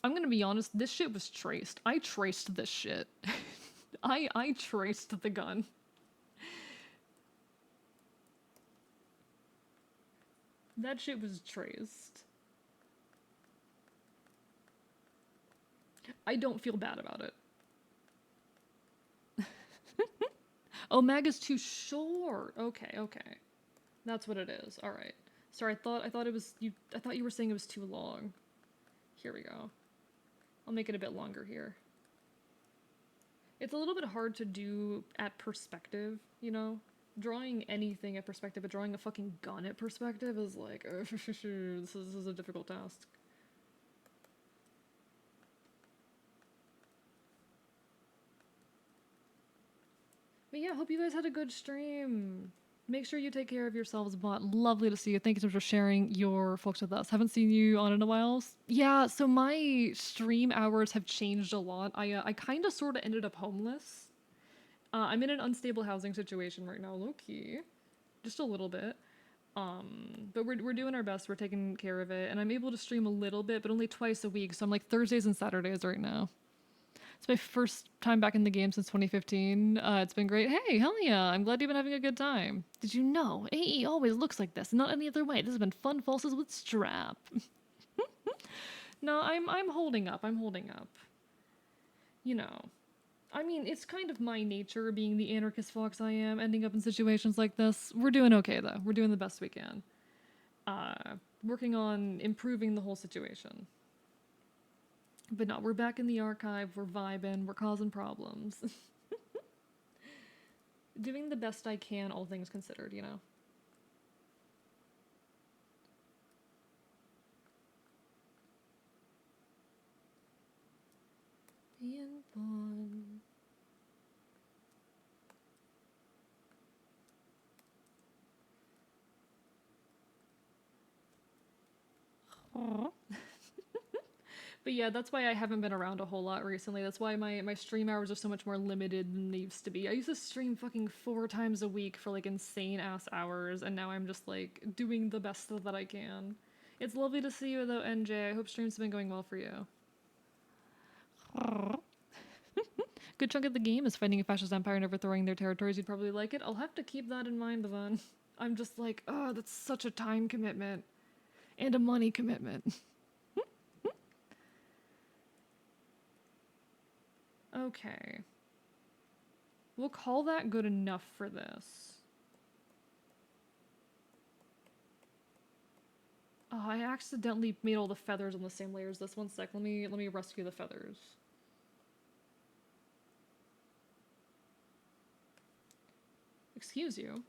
I'm gonna be honest, this shit was traced. I traced this shit. I traced the gun. That shit was traced. I don't feel bad about it. Oh, mag is too short. Okay, okay. That's what it is. All right. Sorry, I thought it was you. I thought you were saying it was too long. Here we go. I'll make it a bit longer here. It's a little bit hard to do at perspective, you know? Drawing anything at perspective, but drawing a fucking gun at perspective is like, this is a difficult task. But yeah, hope you guys had a good stream. Make sure you take care of yourselves, bot. Lovely to see you. Thank you so much for sharing your folks with us. Haven't seen you on in a while. Yeah, so my stream hours have changed a lot. I kind of sort of ended up homeless. I'm in an unstable housing situation right now, low-key. Just a little bit. But we're doing our best. We're taking care of it. And I'm able to stream a little bit, but only twice a week. So I'm like Thursdays and Saturdays right now. It's my first time back in the game since 2015. It's been great. Hey, hell yeah. I'm glad you've been having a good time. Did you know? AE always looks like this, not any other way. This has been Fun Falses with Strap. No, I'm holding up. I'm holding up. You know. I mean, it's kind of my nature, being the anarchist fox I am, ending up in situations like this. We're doing okay, though. We're doing the best we can. Working on improving the whole situation. But no, we're back in the archive, we're vibing, we're causing problems. Doing the best I can, all things considered, you know? Being fun. Aww. But yeah, that's why I haven't been around a whole lot recently. That's why my stream hours are so much more limited than they used to be. I used to stream fucking 4 times a week for like insane ass hours, and now I'm just like doing the best that I can. It's lovely to see you though, NJ. I hope streams have been going well for you. Good chunk of the game is fighting a fascist empire and overthrowing their territories. You'd probably like it. I'll have to keep that in mind, Devon. I'm just like, oh, that's such a time commitment. And a money commitment. Okay. We'll call that good enough for this. Oh, I accidentally made all the feathers on the same layers. This 1 sec. Let me rescue the feathers. Excuse you.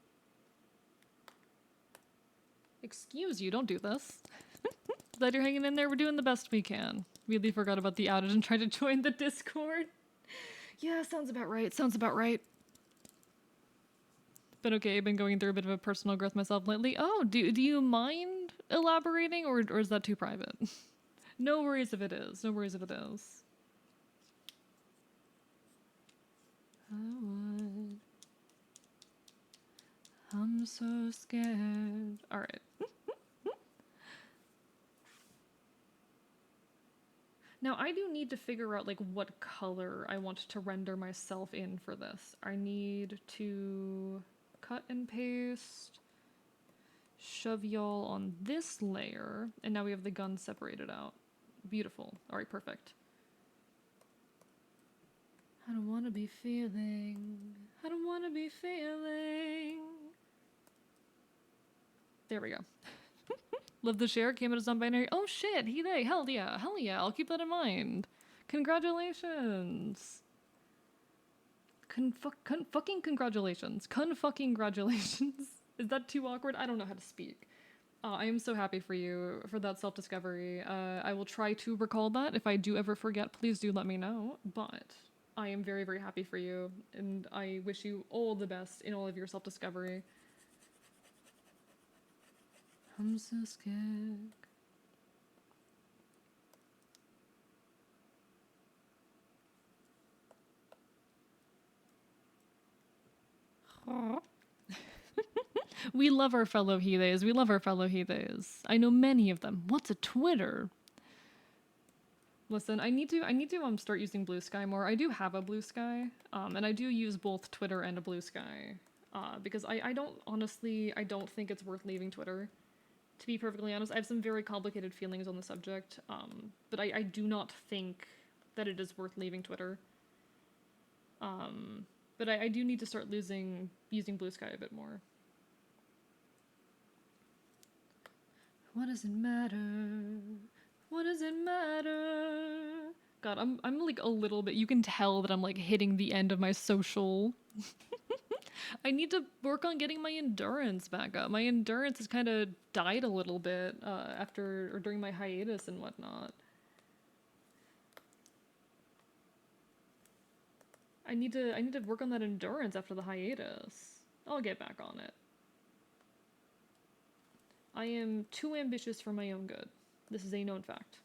Excuse you, don't do this. Glad you're hanging in there. We're doing the best we can. Really forgot about the outage and tried to join the Discord. Yeah, sounds about right. Sounds about right. Been okay. Been going through a bit of a personal growth myself lately. Oh, do you mind elaborating, or is that too private? No worries if it is. No worries if it is. I would. I'm so scared. All right. Now I do need to figure out like what color I want to render myself in for this. I need to cut and paste, shove y'all on this layer, and now we have the gun separated out. Beautiful. All right, perfect. I don't want to be feeling. I don't want to be feeling. There we go. Love the share. Came out as non-binary. Oh shit, he they. Hell yeah. Hell yeah. I'll keep that in mind. Congratulations. Fucking congratulations. Fucking congratulations. Is that too awkward? I don't know how to speak. I am so happy for you for that self-discovery. I will try to recall that. If I do ever forget, please do let me know. But I am very, very happy for you, and I wish you all the best in all of your self-discovery. I'm so scared. We love our fellow Heathes. We love our fellow Heathes. I know many of them. What's a Twitter? Listen, I need to start using Blue Sky more. I do have a Blue Sky, and I do use both Twitter and a Blue Sky, because I don't think it's worth leaving Twitter. To be perfectly honest, I have some very complicated feelings on the subject, but I do not think that it is worth leaving Twitter. But I do need to start using Blue Sky a bit more. What does it matter? What does it matter? God, I'm like a little bit. You can tell that I'm like hitting the end of my social. I need to work on getting my endurance back up. My endurance has kind of died a little bit after or during my hiatus and whatnot. I need to work on that endurance after the hiatus. I'll get back on it. I am too ambitious for my own good. This is a known fact.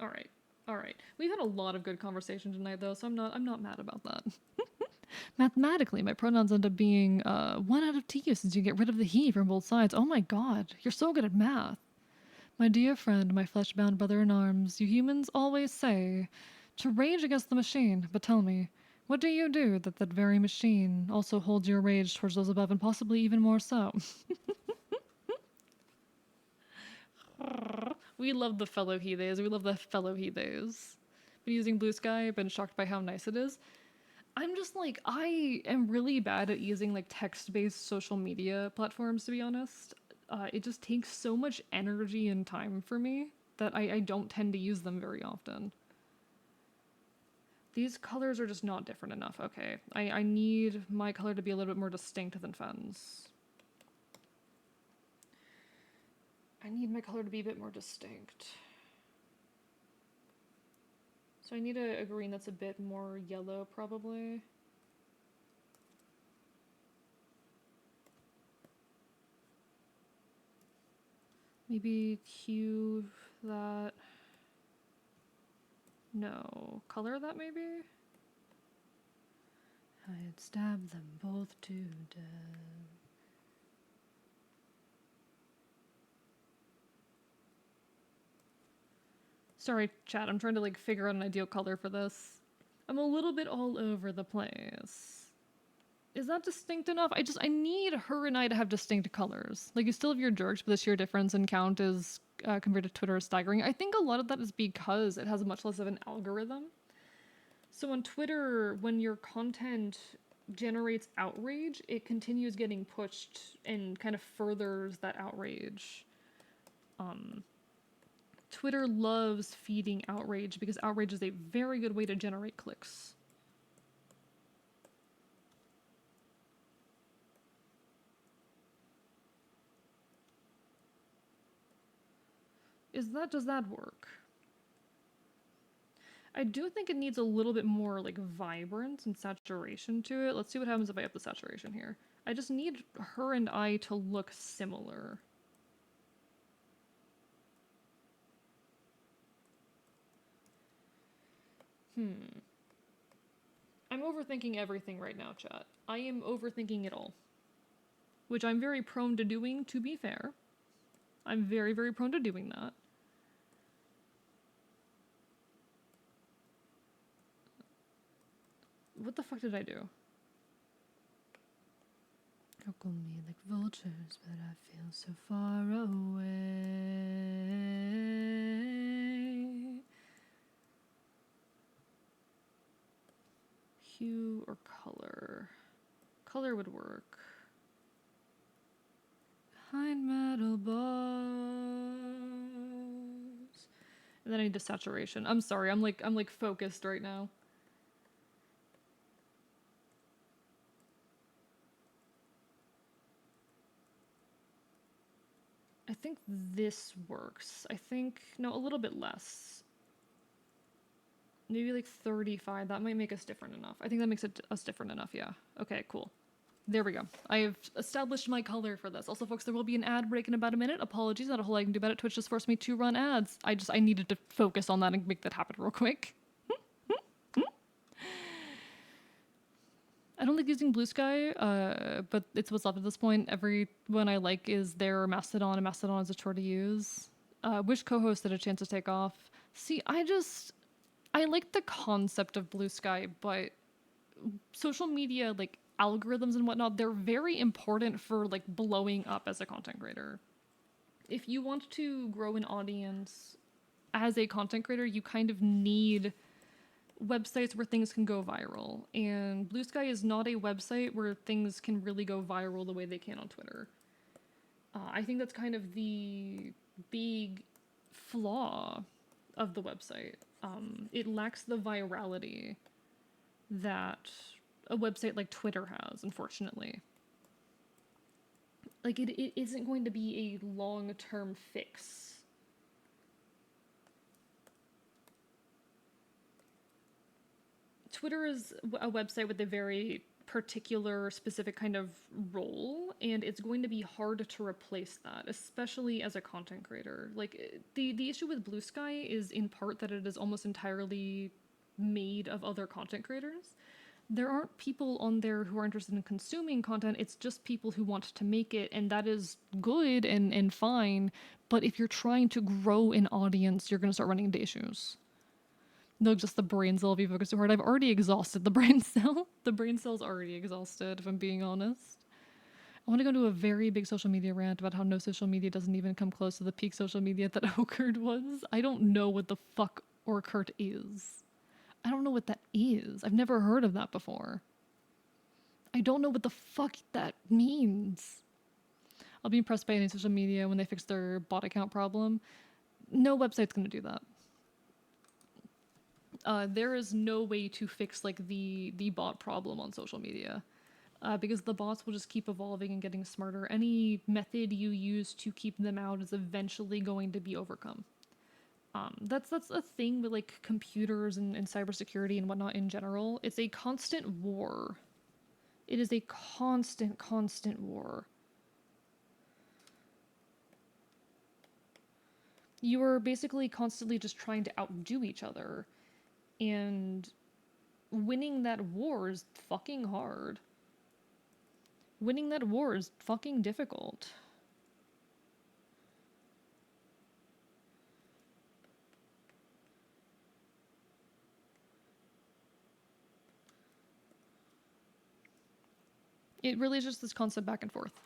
All right. All right. We've had a lot of good conversation tonight though, so I'm not mad about that. Mathematically, my pronouns end up being 1 out of T since you get rid of the he from both sides. Oh my god, you're so good at math. My dear friend, my flesh-bound brother in arms, you humans always say to rage against the machine, but tell me, what do you do that that very machine also holds your rage towards those above and possibly even more so? We love the fellow Heathes. We love the fellow Heathes. Been using Blue Sky, been shocked by how nice it is. I'm just like, I am really bad at using like text-based social media platforms, to be honest. It just takes so much energy and time for me that I don't tend to use them very often. These colors are just not different enough. Okay, I need my color to be a little bit more distinct than Fen's. I need my color to be a bit more distinct. So I need a green that's a bit more yellow, probably. Maybe hue that. No, color that maybe? I'd stab them both to death. Sorry, chat, I'm trying to like figure out an ideal color for this. I'm a little bit all over the place. Is that distinct enough? I need her and I to have distinct colors. Like, you still have your jerks, but the sheer difference in count is, compared to Twitter, is staggering. I think a lot of that is because it has much less of an algorithm. So on Twitter, when your content generates outrage, it continues getting pushed and kind of furthers that outrage. Twitter loves feeding outrage because outrage is a very good way to generate clicks. Does that work? I do think it needs a little bit more like vibrance and saturation to it. Let's see what happens if I up the saturation here. I just need her and I to look similar. I'm overthinking everything right now, chat. I am overthinking it all. Which I'm very prone to doing, to be fair. I'm very, very prone to doing that. What the fuck did I do? Circle me like vultures, but I feel so far away. Hue or color? Color would work. Behind metal bars. And then I need the saturation. I'm sorry, I'm like focused right now. I think this works. I think, no, a little bit less. Maybe like 35. That might make us different enough. I think that makes us different enough, yeah. Okay, cool. There we go. I have established my color for this. Also, folks, there will be an ad break in about a minute. Apologies, not a whole lot I can do about it. Twitch just forced me to run ads. I needed to focus on that and make that happen real quick. I don't like using Blue Sky, but it's what's up at this point. Every one I like is their Mastodon, and Mastodon is a chore to use. Wish co-host had a chance to take off. See, I like the concept of Blue Sky, but social media, like algorithms and whatnot, they're very important for like blowing up as a content creator. If you want to grow an audience as a content creator, you kind of need websites where things can go viral. And Blue Sky is not a website where things can really go viral the way they can on Twitter. I think that's kind of the big flaw of the website. It lacks the virality that a website like Twitter has, unfortunately. Like, it isn't going to be a long-term fix. Twitter is a website with a very particular, specific kind of role, and it's going to be hard to replace that, especially as a content creator. Like, the issue with Blue Sky is in part that it is almost entirely made of other content creators. There aren't people on there who are interested in consuming content, it's just people who want to make it, and that is good and fine, but if you're trying to grow an audience, you're going to start running into issues. No, just the brain cell if you focus too hard. I've already exhausted the brain cell. The brain cell's already exhausted, if I'm being honest. I want to go to a very big social media rant about how no social media doesn't even come close to the peak social media that Okert was. I don't know what the fuck Okert is. I don't know what that is. I've never heard of that before. I don't know what the fuck that means. I'll be impressed by any social media when they fix their bot account problem. No website's gonna do that. There is no way to fix like the bot problem on social media, because the bots will just keep evolving and getting smarter. Any method you use to keep them out is eventually going to be overcome. That's a thing with like computers and cybersecurity and whatnot in general. It's a constant war. It is a constant war. You are basically constantly just trying to outdo each other. And winning that war is fucking hard. Winning that war is fucking difficult. It really is just this constant back and forth.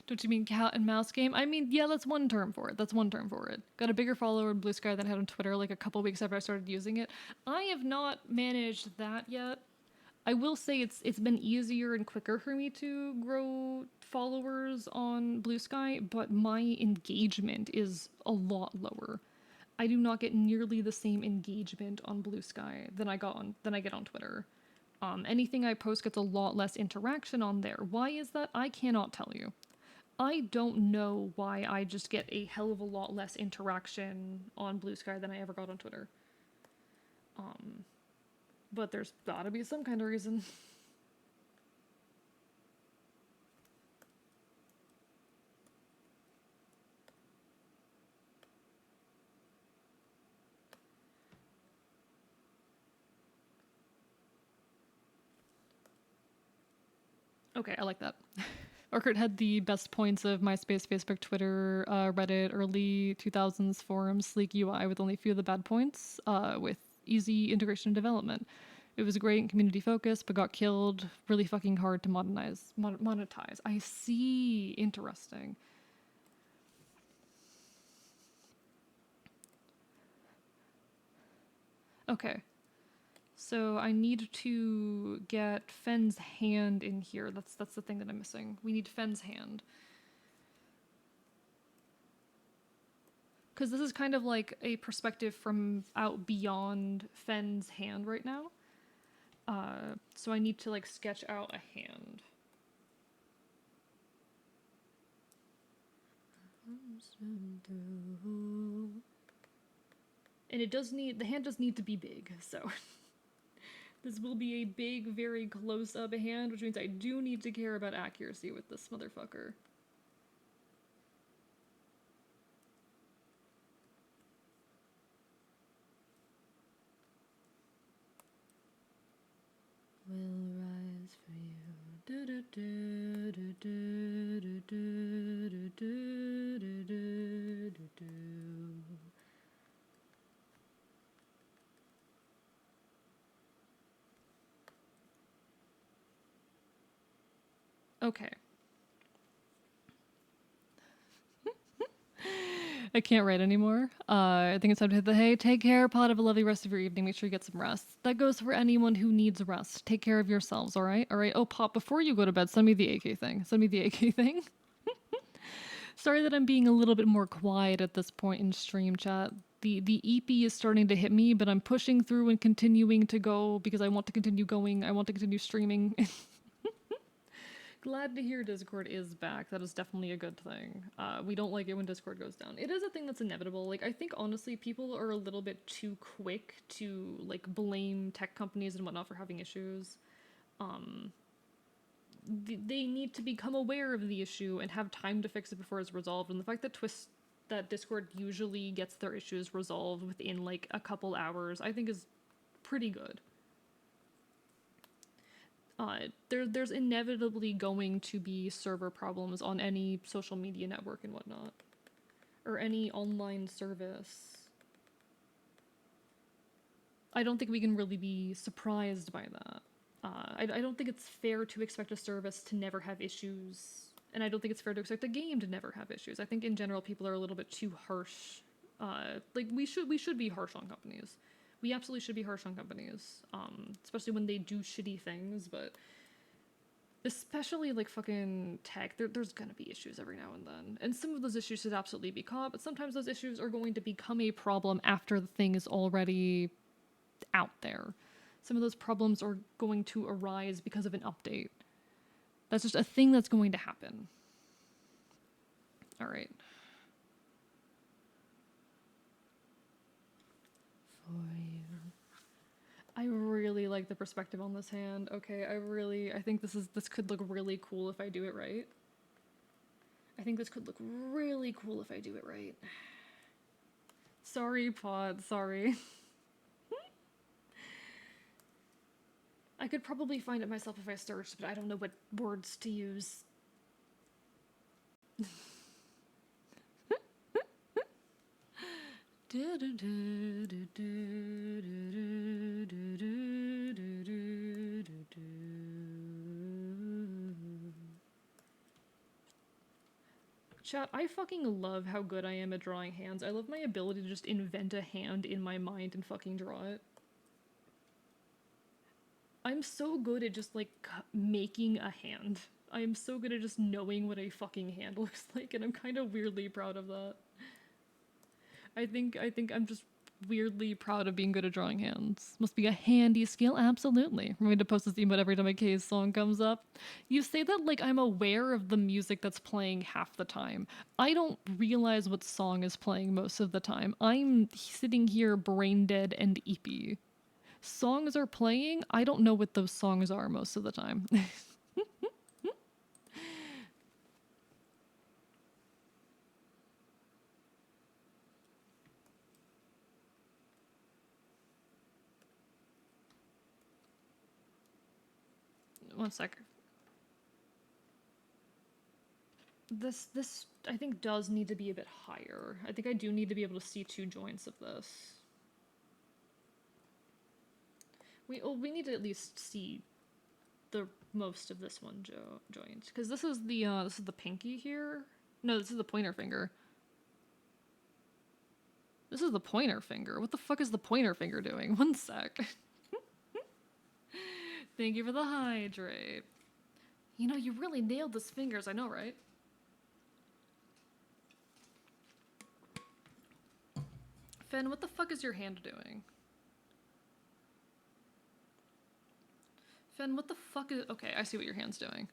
Don't you mean cat and mouse game? I mean, yeah, that's one term for it. That's one term for it. Got a bigger follower in Blue Sky than I had on Twitter like a couple weeks after I started using it. I have not managed that yet. I will say it's been easier and quicker for me to grow followers on Blue Sky, but my engagement is a lot lower. I do not get nearly the same engagement on Blue Sky than I get on Twitter. Anything I post gets a lot less interaction on there. Why is that? I cannot tell you. I don't know why I just get a hell of a lot less interaction on Blue Sky than I ever got on Twitter. But there's gotta be some kind of reason. Okay, I like that. Orkut had the best points of MySpace, Facebook, Twitter, Reddit, early 2000s forums, sleek UI with only a few of the bad points, with easy integration and development. It was great and community focused, but got killed. Really fucking hard to monetize. I see. Interesting. Okay. So I need to get Fenn's hand in here. That's the thing that I'm missing. We need Fenn's hand. Because this is kind of like a perspective from out beyond Fenn's hand right now. So I need to like sketch out a hand. And the hand does need to be big, so this will be a big, very close-up hand, which means I do need to care about accuracy with this motherfucker. Will rise for you. Okay. I can't write anymore. I think it's time to hit the hey, take care, pod. Have a lovely rest of your evening. Make sure you get some rest. That goes for anyone who needs rest. Take care of yourselves, alright? Alright. Oh, Pop, before you go to bed, send me the AK thing. Send me the AK thing. Sorry that I'm being a little bit more quiet at this point in stream chat. The EP is starting to hit me, but I'm pushing through and continuing to go because I want to continue going. I want to continue streaming. Glad to hear Discord is back. That is definitely a good thing. We don't like it when Discord goes down. It is a thing that's inevitable. Like, I think honestly, people are a little bit too quick to like blame tech companies and whatnot for having issues. They need to become aware of the issue and have time to fix it before it's resolved. And the fact that Discord usually gets their issues resolved within like a couple hours, I think is pretty good. There's inevitably going to be server problems on any social media network and whatnot, or any online service. I don't think we can really be surprised by that. I don't think it's fair to expect a service to never have issues, and I don't think it's fair to expect a game to never have issues. I think in general people are a little bit too harsh. Like we should be harsh on companies. We absolutely should be harsh on companies, especially when they do shitty things, but especially like fucking tech, there's gonna be issues every now and then. And some of those issues should absolutely be caught, but sometimes those issues are going to become a problem after the thing is already out there. Some of those problems are going to arise because of an update. That's just a thing that's going to happen. All right. For you. I really like the perspective on this hand. Okay, I think this could look really cool if I do it right. I think this could look really cool if I do it right. Sorry, Pod, sorry. I could probably find it myself if I searched, but I don't know what words to use. Chat, I fucking love how good I am at drawing hands. I love my ability to just invent a hand in my mind and fucking draw it. I'm so good at just like making a hand. I am so good at just knowing what a fucking hand looks like, and I'm kind of weirdly proud of that. I think I'm just weirdly proud of being good at drawing hands. Must be a handy skill, absolutely. I'm going to post this emote every time a K's song comes up. You say that like I'm aware of the music that's playing half the time. I don't realize what song is playing most of the time. I'm sitting here brain dead and eepy. Songs are playing, I don't know what those songs are most of the time. One sec. This I think does need to be a bit higher. I think I do need to be able to see two joints of this. We need to at least see the most of this one joint, because this is the pinky here. No, this is the pointer finger. This is the pointer finger. What the fuck is the pointer finger doing? One sec. Thank you for the hydrate. You know, you really nailed those fingers. I know, right? Finn, what the fuck is your hand doing? Finn, what the fuck is... Okay, I see what your hand's doing.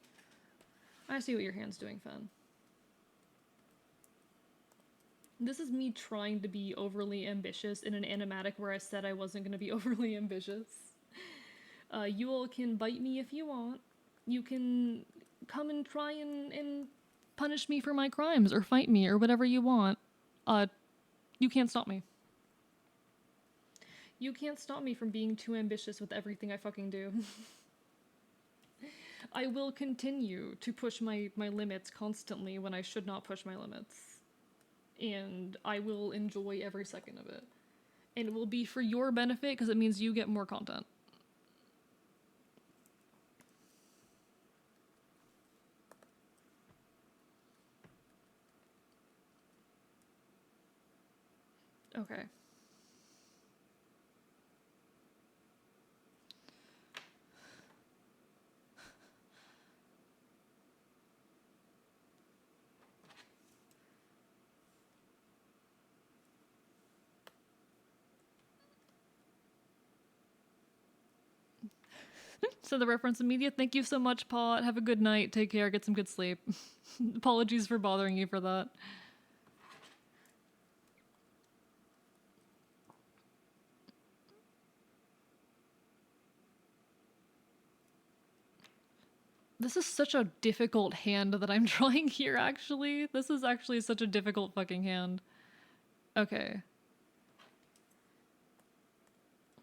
I see what your hand's doing, Finn. This is me trying to be overly ambitious in an animatic where I said I wasn't going to be overly ambitious. You all can bite me if you want. You can come and try and punish me for my crimes or fight me or whatever you want. You can't stop me. You can't stop me from being too ambitious with everything I fucking do. I will continue to push my limits constantly when I should not push my limits. And I will enjoy every second of it. And it will be for your benefit because it means you get more content. Okay. So the reference to media, thank you so much, Pot. Have a good night. Take care. Get some good sleep. Apologies for bothering you for that. This is such a difficult hand that I'm drawing here, actually. This is actually such a difficult fucking hand. Okay.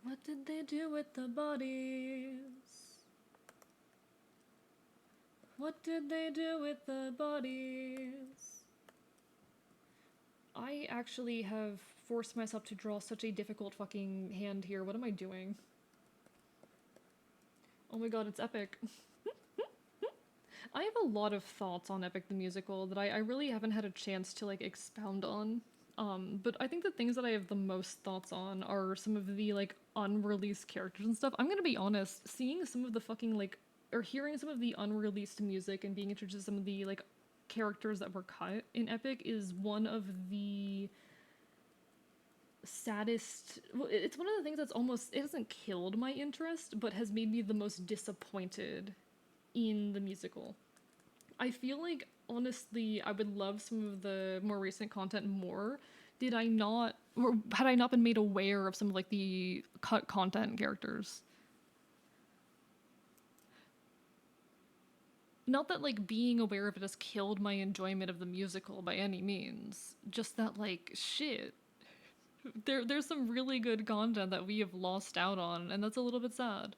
What did they do with the bodies? What did they do with the bodies? I actually have forced myself to draw such a difficult fucking hand here. What am I doing? Oh my god, it's epic. I have a lot of thoughts on Epic the Musical that I really haven't had a chance to like expound on. But I think the things that I have the most thoughts on are some of the like unreleased characters and stuff. I'm gonna be honest, seeing some of the fucking like, or hearing some of the unreleased music and being introduced to some of the like characters that were cut in Epic is one of the saddest, well, it's one of the things that's almost, it hasn't killed my interest, but has made me the most disappointed in the musical. I feel like, honestly, I would love some of the more recent content more did I not, or had I not been made aware of some of like the cut content characters. Not that like being aware of it has killed my enjoyment of the musical by any means. Just that like shit. There's some really good content that we have lost out on, and that's a little bit sad.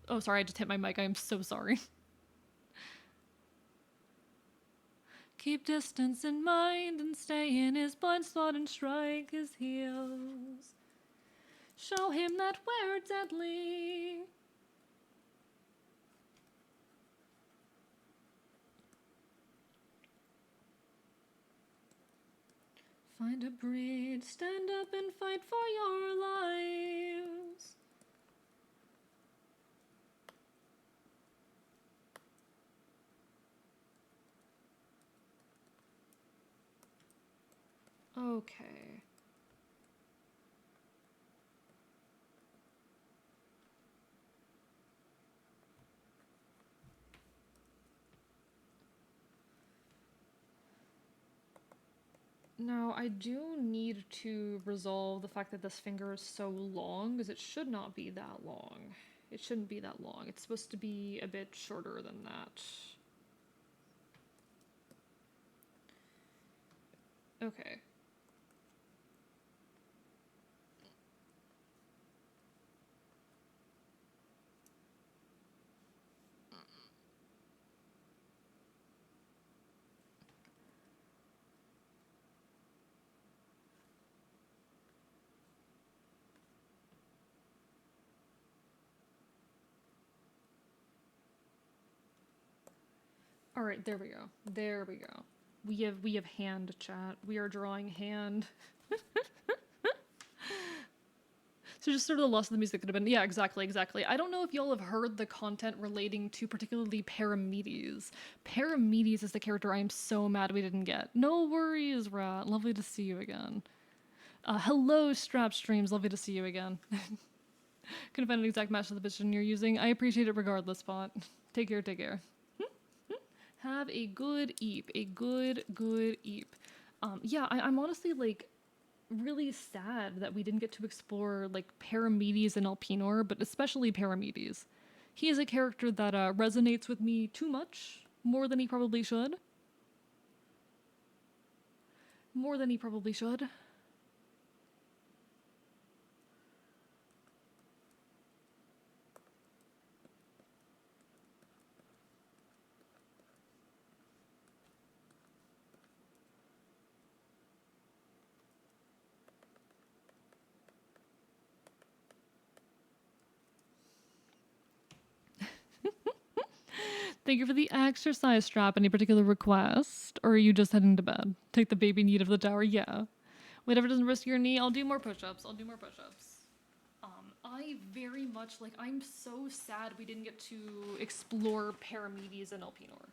Oh, sorry, I just hit my mic. I am so sorry. Keep distance in mind and stay in his blind spot and strike his heels. Show him that we're deadly. Find a breed, stand up and fight for your lives. Okay. Now, I do need to resolve the fact that this finger is so long, because it should not be that long. It shouldn't be that long. It's supposed to be a bit shorter than that. Okay. All right, there we go. There we go. We have hand chat. We are drawing hand. So just sort of the loss of the music could have been, yeah, exactly, exactly. I don't know if y'all have heard the content relating to particularly Paramedes. Paramedes is the character I am so mad we didn't get. No worries, Rat. Lovely to see you again. Hello, Strap Streams. Lovely to see you again. Couldn't find an exact match to the position you're using. I appreciate it regardless, Spot. Take care, take care. Have a good eep. A good eep. Yeah, I'm honestly, like, really sad that we didn't get to explore like Paramedes and Alpinor, but especially Paramedes. He is a character that resonates with me too much, more than he probably should. More than he probably should. Thank you for the exercise strap. Any particular request? Or are you just heading to bed? Take the baby need of the tower? Yeah. Whatever doesn't risk your knee, I'll do more push-ups. I'll do more push-ups. I very much, like, I'm so sad we didn't get to explore Paramedes and Elpenor.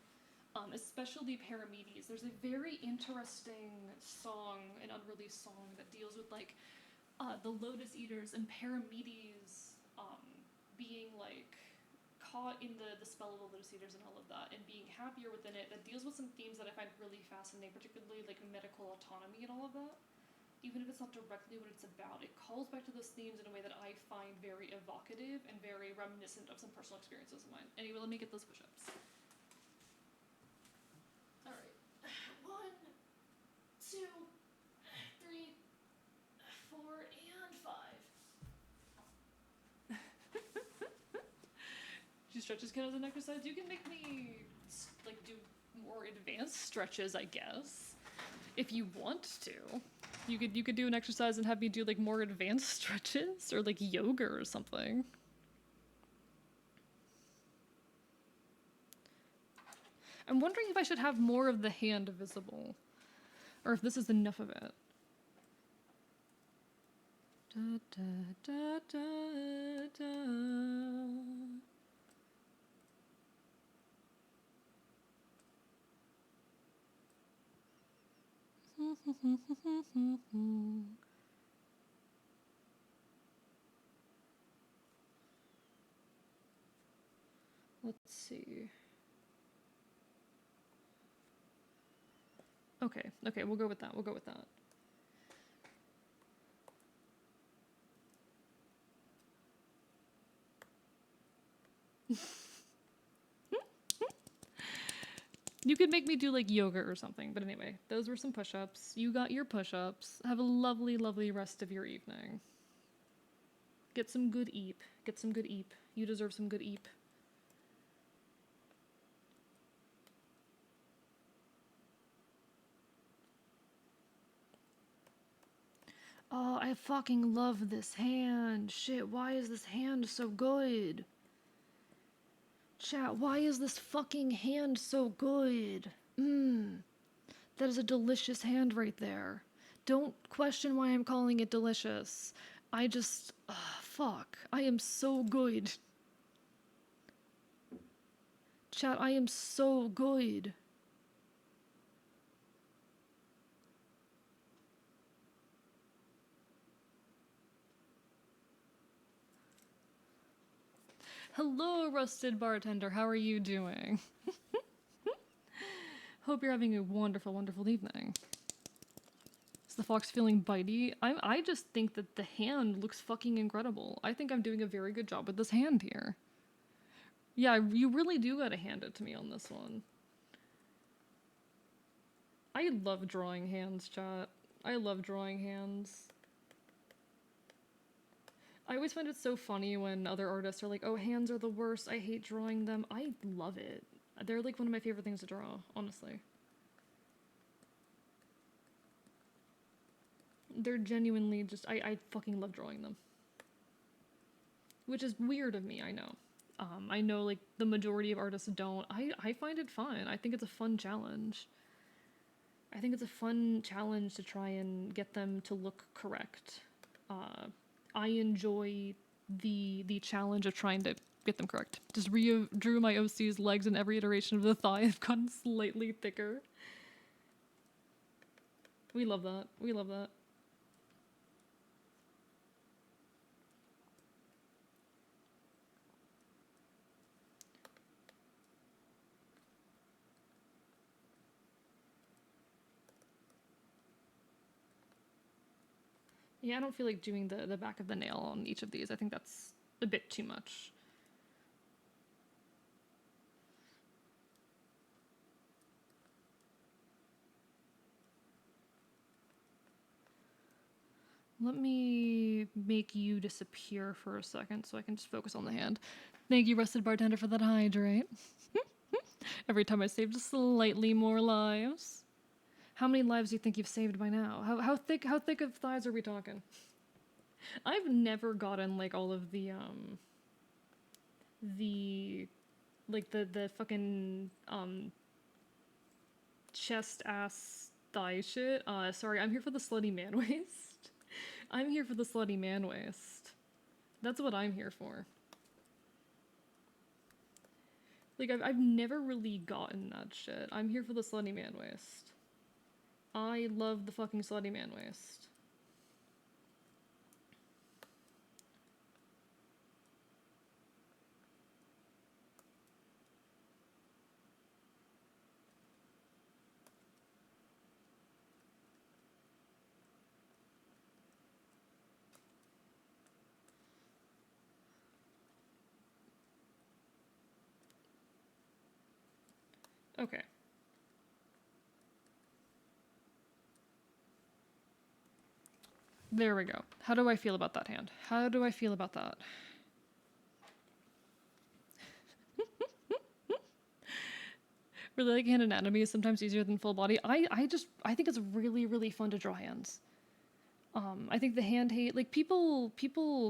Especially Paramedes. There's a very interesting song, an unreleased song, that deals with, like, the Lotus Eaters and Paramedes, being, like, caught in the spell of the Lotus Eaters and all of that, and being happier within it, that deals with some themes that I find really fascinating, particularly, like, medical autonomy and all of that. Even if it's not directly what it's about, it calls back to those themes in a way that I find very evocative and very reminiscent of some personal experiences of mine. Anyway, let me get those push-ups. All right. 1, 2, 3, 4, and 5. Do stretches count as an exercise? You can make me, like, do more advanced stretches, I guess, if you want to. You could do an exercise and have me do, like, more advanced stretches or, like, yoga or something. I'm wondering if I should have more of the hand visible, or if this is enough of it. Da, da, da, da, da. Let's see. Okay, we'll go with that. We'll go with that. You could make me do, like, yoga or something, but anyway, those were some push-ups. You got your push-ups. Have a lovely, lovely rest of your evening. Get some good eep. Get some good eep. You deserve some good eep. Oh, I fucking love this hand. Shit, why is this hand so good? Chat, why is this fucking hand so good? That is a delicious hand right there. Don't question why I'm calling it delicious. I just... fuck. I am so good. Chat, I am so good. Hello, Rusted Bartender. How are you doing? Hope you're having a wonderful, wonderful evening. Is the fox feeling bitey? I just think that the hand looks fucking incredible. I think I'm doing a very good job with this hand here. Yeah, you really do gotta hand it to me on this one. I love drawing hands, chat. I love drawing hands. I always find it so funny when other artists are like, oh, hands are the worst, I hate drawing them. I love it. They're like one of my favorite things to draw, honestly. They're genuinely just, I fucking love drawing them. Which is weird of me, I know. I know like the majority of artists don't. I find it fun. I think it's a fun challenge. I think it's a fun challenge to try and get them to look correct. I enjoy the challenge of trying to get them correct. Just drew my OC's legs in every iteration of the thigh have gotten slightly thicker. We love that. We love that. Yeah, I don't feel like doing the back of the nail on each of these. I think that's a bit too much. Let me make you disappear for a second so I can just focus on the hand. Thank you, Rusted Bartender, for that hydrate. Every time I save just slightly more lives. How many lives do you think you've saved by now? How thick of thighs are we talking? I've never gotten like all of the fucking chest ass thigh shit. Sorry, I'm here for the slutty man waist. I'm here for the slutty man waist. That's what I'm here for. Like, I've never really gotten that shit. I'm here for the slutty man waist. I love the fucking slutty man waist. Okay. There we go. How do I feel about that hand? How do I feel about that? Really, like, hand anatomy is sometimes easier than full body. I think it's really, really fun to draw hands. I think the hand hate, like, people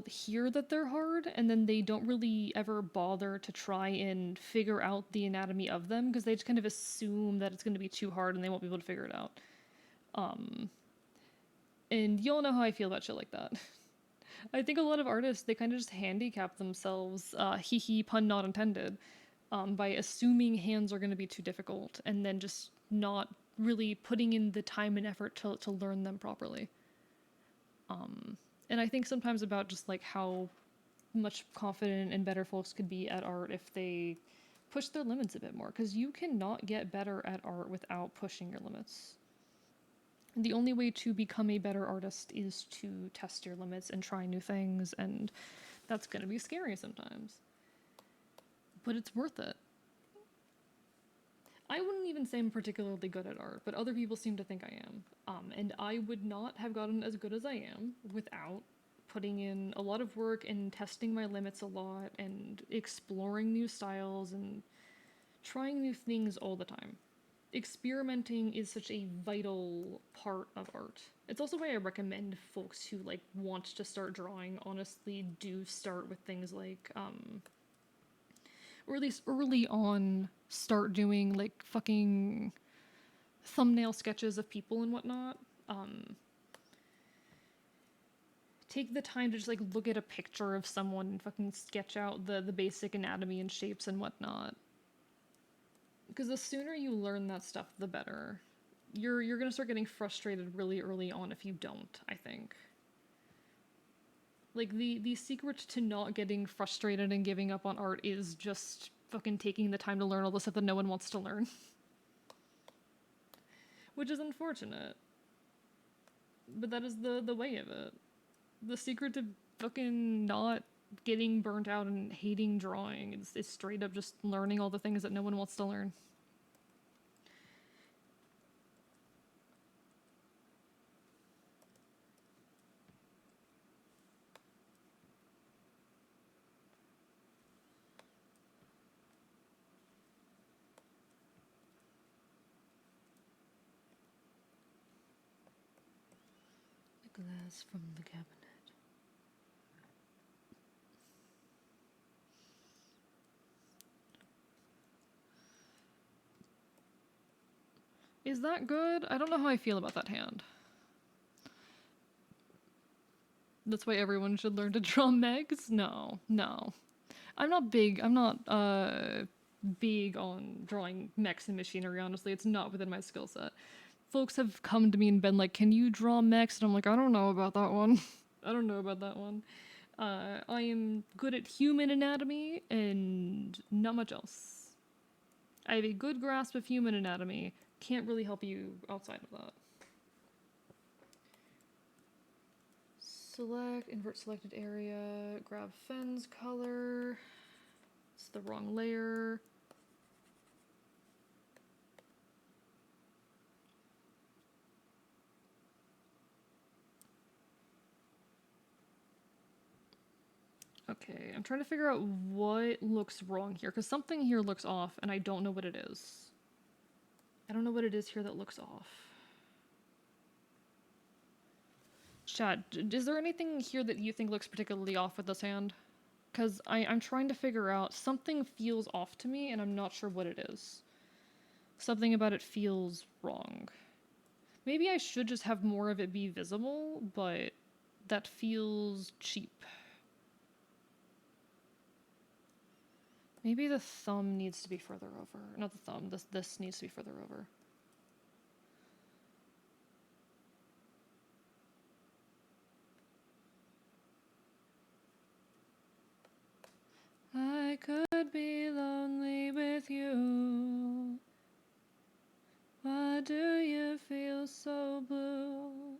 hear that they're hard and then they don't really ever bother to try and figure out the anatomy of them because they just kind of assume that it's going to be too hard and they won't be able to figure it out. And you all know how I feel about shit like that. I think a lot of artists, they kind of just handicap themselves, hee hee, pun not intended, by assuming hands are going to be too difficult and then just not really putting in the time and effort to learn them properly. And I think sometimes about just like how much confident and better folks could be at art if they push their limits a bit more, because you cannot get better at art without pushing your limits. The only way to become a better artist is to test your limits and try new things, and that's going to be scary sometimes. But it's worth it. I wouldn't even say I'm particularly good at art, but other people seem to think I am. And I would not have gotten as good as I am without putting in a lot of work and testing my limits a lot and exploring new styles and trying new things all the time. Experimenting is such a vital part of art. It's also why I recommend folks who like want to start drawing honestly do start with things like or at least early on start doing like fucking thumbnail sketches of people and whatnot. Take the time to just like look at a picture of someone and fucking sketch out the basic anatomy and shapes and whatnot. Because the sooner you learn that stuff, the better. You're gonna start getting frustrated really early on if you don't, I think. Like, the secret to not getting frustrated and giving up on art is just fucking taking the time to learn all the stuff that no one wants to learn. Which is unfortunate. But that is the way of it. The secret to fucking not getting burnt out and hating drawing is straight up just learning all the things that no one wants to learn. The glass from the cabinet. Is that good? I don't know how I feel about that hand. That's why everyone should learn to draw megs? No, no. I'm not big on drawing mechs and machinery, honestly. It's not within my skill set. Folks have come to me and been like, can you draw mechs? And I'm like, I don't know about that one. I don't know about that one. I am good at human anatomy and not much else. I have a good grasp of human anatomy. Can't really help you outside of that. Select, invert selected area, grab Fen's color. It's the wrong layer. Okay, I'm trying to figure out what looks wrong here, because something here looks off, and I don't know what it is. I don't know what it is here that looks off. Chat, is there anything here that you think looks particularly off with this hand? Because I'm trying to figure out, something feels off to me, and I'm not sure what it is. Something about it feels wrong. Maybe I should just have more of it be visible, but that feels cheap. Maybe the thumb needs to be further over. Not the thumb, this needs to be further over. I could be lonely with you. Why do you feel so blue?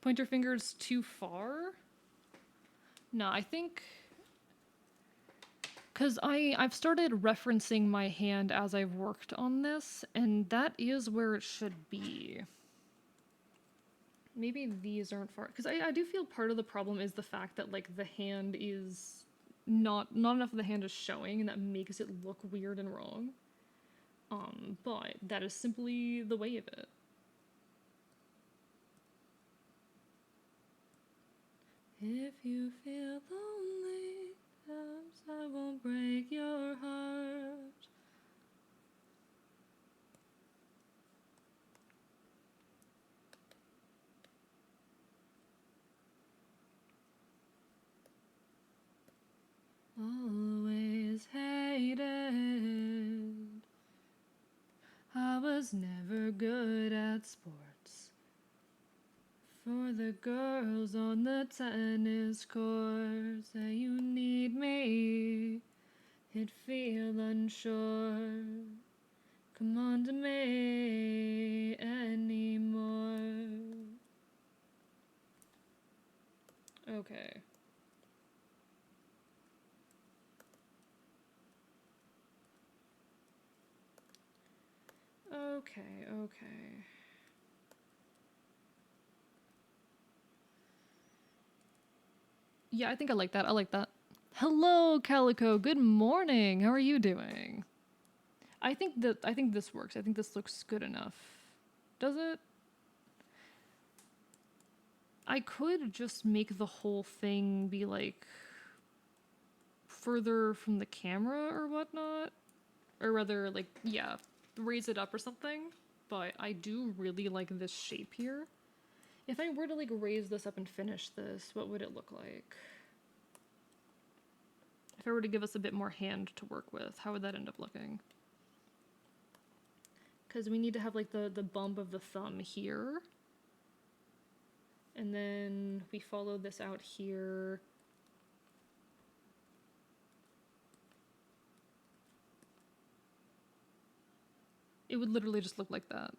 Point your fingers too far? No, I think... Because I've started referencing my hand as I've worked on this, and that is where it should be. Maybe these aren't far... Because I do feel part of the problem is the fact that, like, the hand is... Not enough of the hand is showing, and that makes it look weird and wrong. But that is simply the way of it. If you feel lonely, perhaps I won't break your heart. Always hated. I was never good at sports. For the girls on the tennis court say you need me, it feel unsure. Come on to me anymore. Okay. Okay. Yeah, I think I like that. I like that. Hello, Calico. Good morning. How are you doing? I think this works. I think this looks good enough. Does it? I could just make the whole thing be like further from the camera or whatnot. Or rather, like, yeah, raise it up or something. But I do really like this shape here. If I were to, like, raise this up and finish this, what would it look like? If I were to give us a bit more hand to work with, how would that end up looking? Because we need to have like the bump of the thumb here. And then we follow this out here. It would literally just look like that.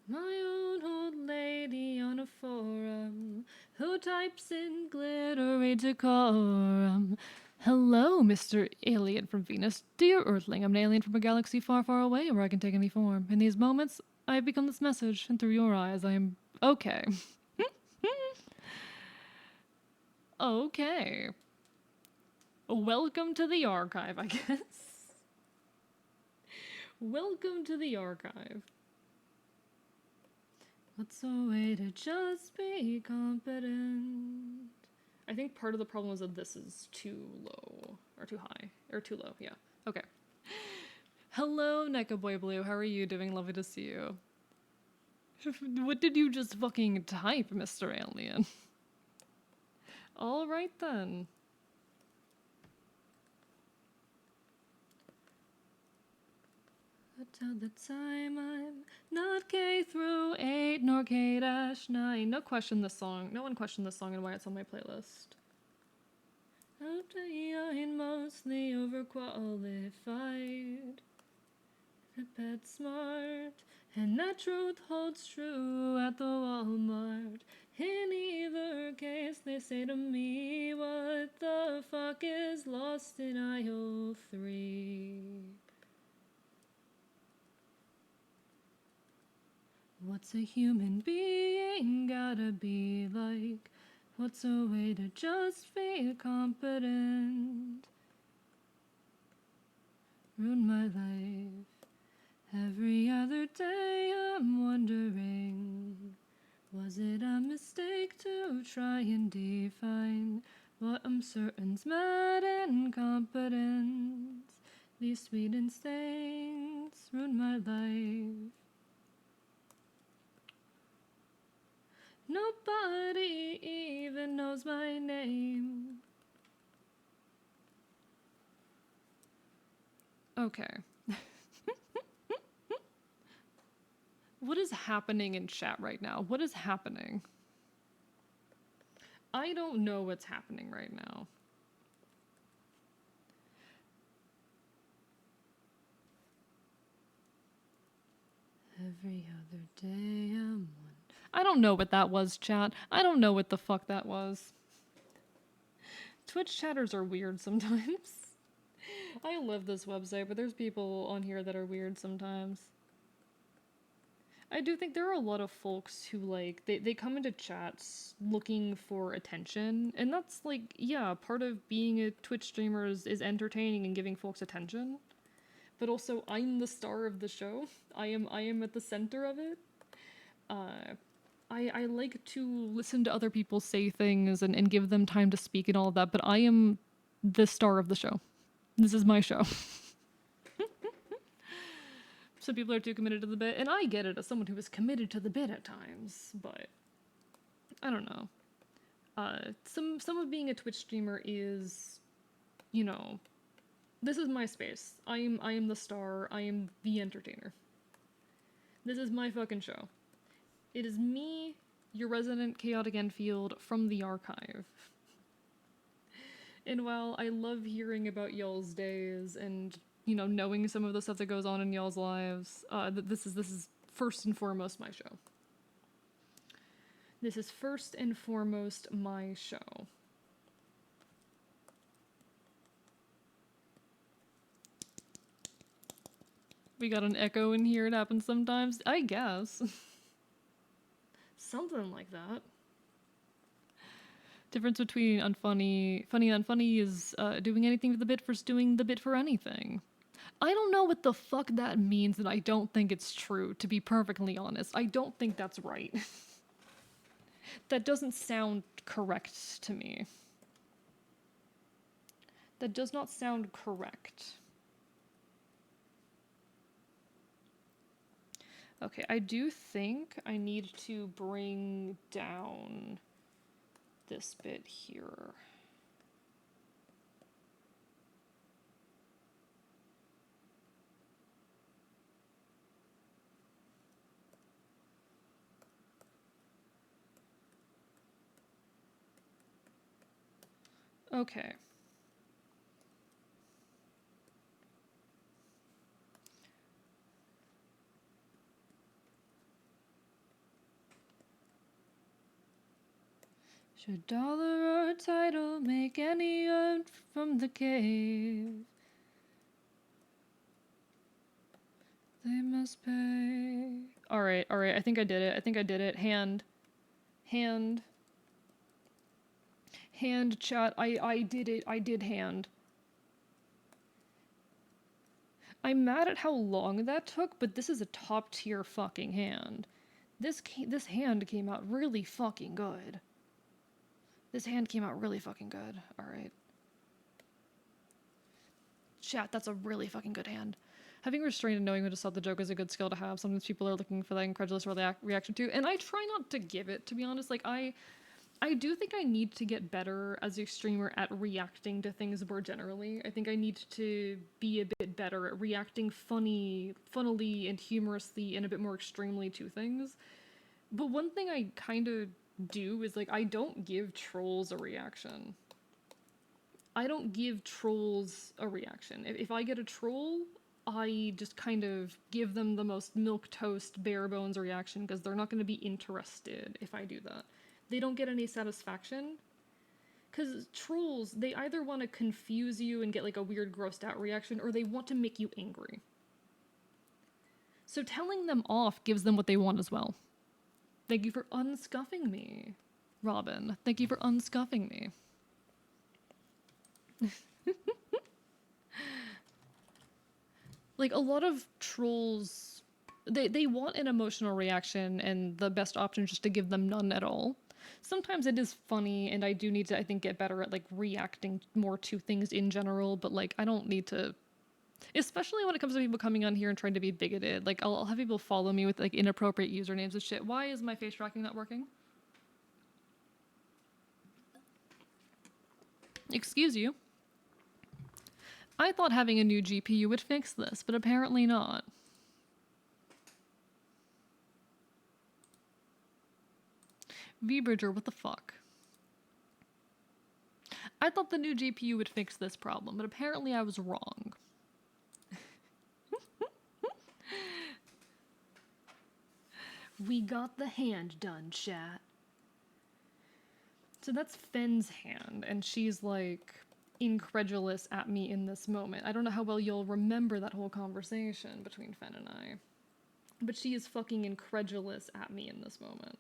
My own old lady on a forum who types in glittery decorum. Hello, Mr. Alien from Venus. Dear Earthling, I'm an alien from a galaxy far, far away where I can take any form. In these moments, I have become this message, and through your eyes, I am okay. Okay. Welcome to the archive, I guess. Welcome to the archive. What's a way to just be competent? I think part of the problem is that this is too low. Or too high. Or too low, yeah. Okay. Hello, Neko Boy Blue. How are you doing? Lovely to see you. What did you just fucking type, Mr. Alien? Alright then. Tell the time I'm not K through 8 nor K-9. No question this song. No one questioned this song and why it's on my playlist. I'm mostly overqualified. Prepared smart. And that truth holds true at the Walmart. In either case, they say to me, what the fuck is lost in aisle 3? What's a human being gotta be like? What's a way to just be competent? Ruin my life. Every other day I'm wondering, was it a mistake to try and define what I'm certain's mad incompetence? These sweet instincts ruin my life. Nobody even knows my name. Okay. What is happening in chat right now? What is happening? I don't know what's happening right now. Every other day I'm one. I don't know what that was, chat. I don't know what the fuck that was. Twitch chatters are weird sometimes. I love this website, but there's people on here that are weird sometimes. I do think there are a lot of folks who, like, they come into chats looking for attention, and that's, like, yeah, part of being a Twitch streamer is entertaining and giving folks attention. But also, I'm the star of the show. I am at the center of it. I like to listen to other people say things and give them time to speak and all of that, but I am the star of the show. This is my show. Some people are too committed to the bit, and I get it as someone who is committed to the bit at times, but I don't know. Some of being a Twitch streamer is, you know, this is my space. I am the star. I am the entertainer. This is my fucking show. It is me, your resident chaotic Enfield from the archive. And while I love hearing about y'all's days and, you know, knowing some of the stuff that goes on in y'all's lives, this is first and foremost my show. This is first and foremost my show. We got an echo in here, it happens sometimes, I guess. Something like that. Difference between funny and unfunny is doing anything for the bit versus doing the bit for anything. I don't know what the fuck that means, and I don't think it's true, to be perfectly honest. I don't think that's right. That doesn't sound correct to me. That does not sound correct. Okay, I do think I need to bring down this bit here. Okay. Should dollar or title make any earned from the cave? They must pay. Alright, alright, I think I did it. I think I did it. Hand. Hand. Hand, chat. I did it. I did hand. I'm mad at how long that took, but this is a top tier fucking hand. This hand came out really fucking good. This hand came out really fucking good. Alright. Chat, that's a really fucking good hand. Having restraint and knowing when to stop the joke is a good skill to have. Sometimes people are looking for that incredulous reaction to, and I try not to give it, to be honest. Like, I do think I need to get better as a streamer at reacting to things more generally. I think I need to be a bit better at reacting funnily and humorously and a bit more extremely to things. But one thing I kind of do is, like, I don't give trolls a reaction. I don't give trolls a reaction. If I get a troll, I just kind of give them the most milquetoast, bare bones reaction because they're not going to be interested if I do that. They don't get any satisfaction. Because trolls, they either want to confuse you and get like a weird grossed out reaction, or they want to make you angry. So telling them off gives them what they want as well. Thank you for unscuffing me, Robin. Thank you for unscuffing me. Like, a lot of trolls, they want an emotional reaction, and the best option is just to give them none at all. Sometimes it is funny, and I do need to, I think, get better at, like, reacting more to things in general, but, like, I don't need to... Especially when it comes to people coming on here and trying to be bigoted. Like, I'll have people follow me with, like, inappropriate usernames and shit. Why is my face tracking not working? Excuse you. I thought having a new GPU would fix this, but apparently not. V-Bridger, what the fuck? I thought the new GPU would fix this problem, but apparently I was wrong. We got the hand done, chat. So that's Fen's hand, and she's like incredulous at me in this moment. I don't know how well you'll remember that whole conversation between Fen and I, but she is fucking incredulous at me in this moment.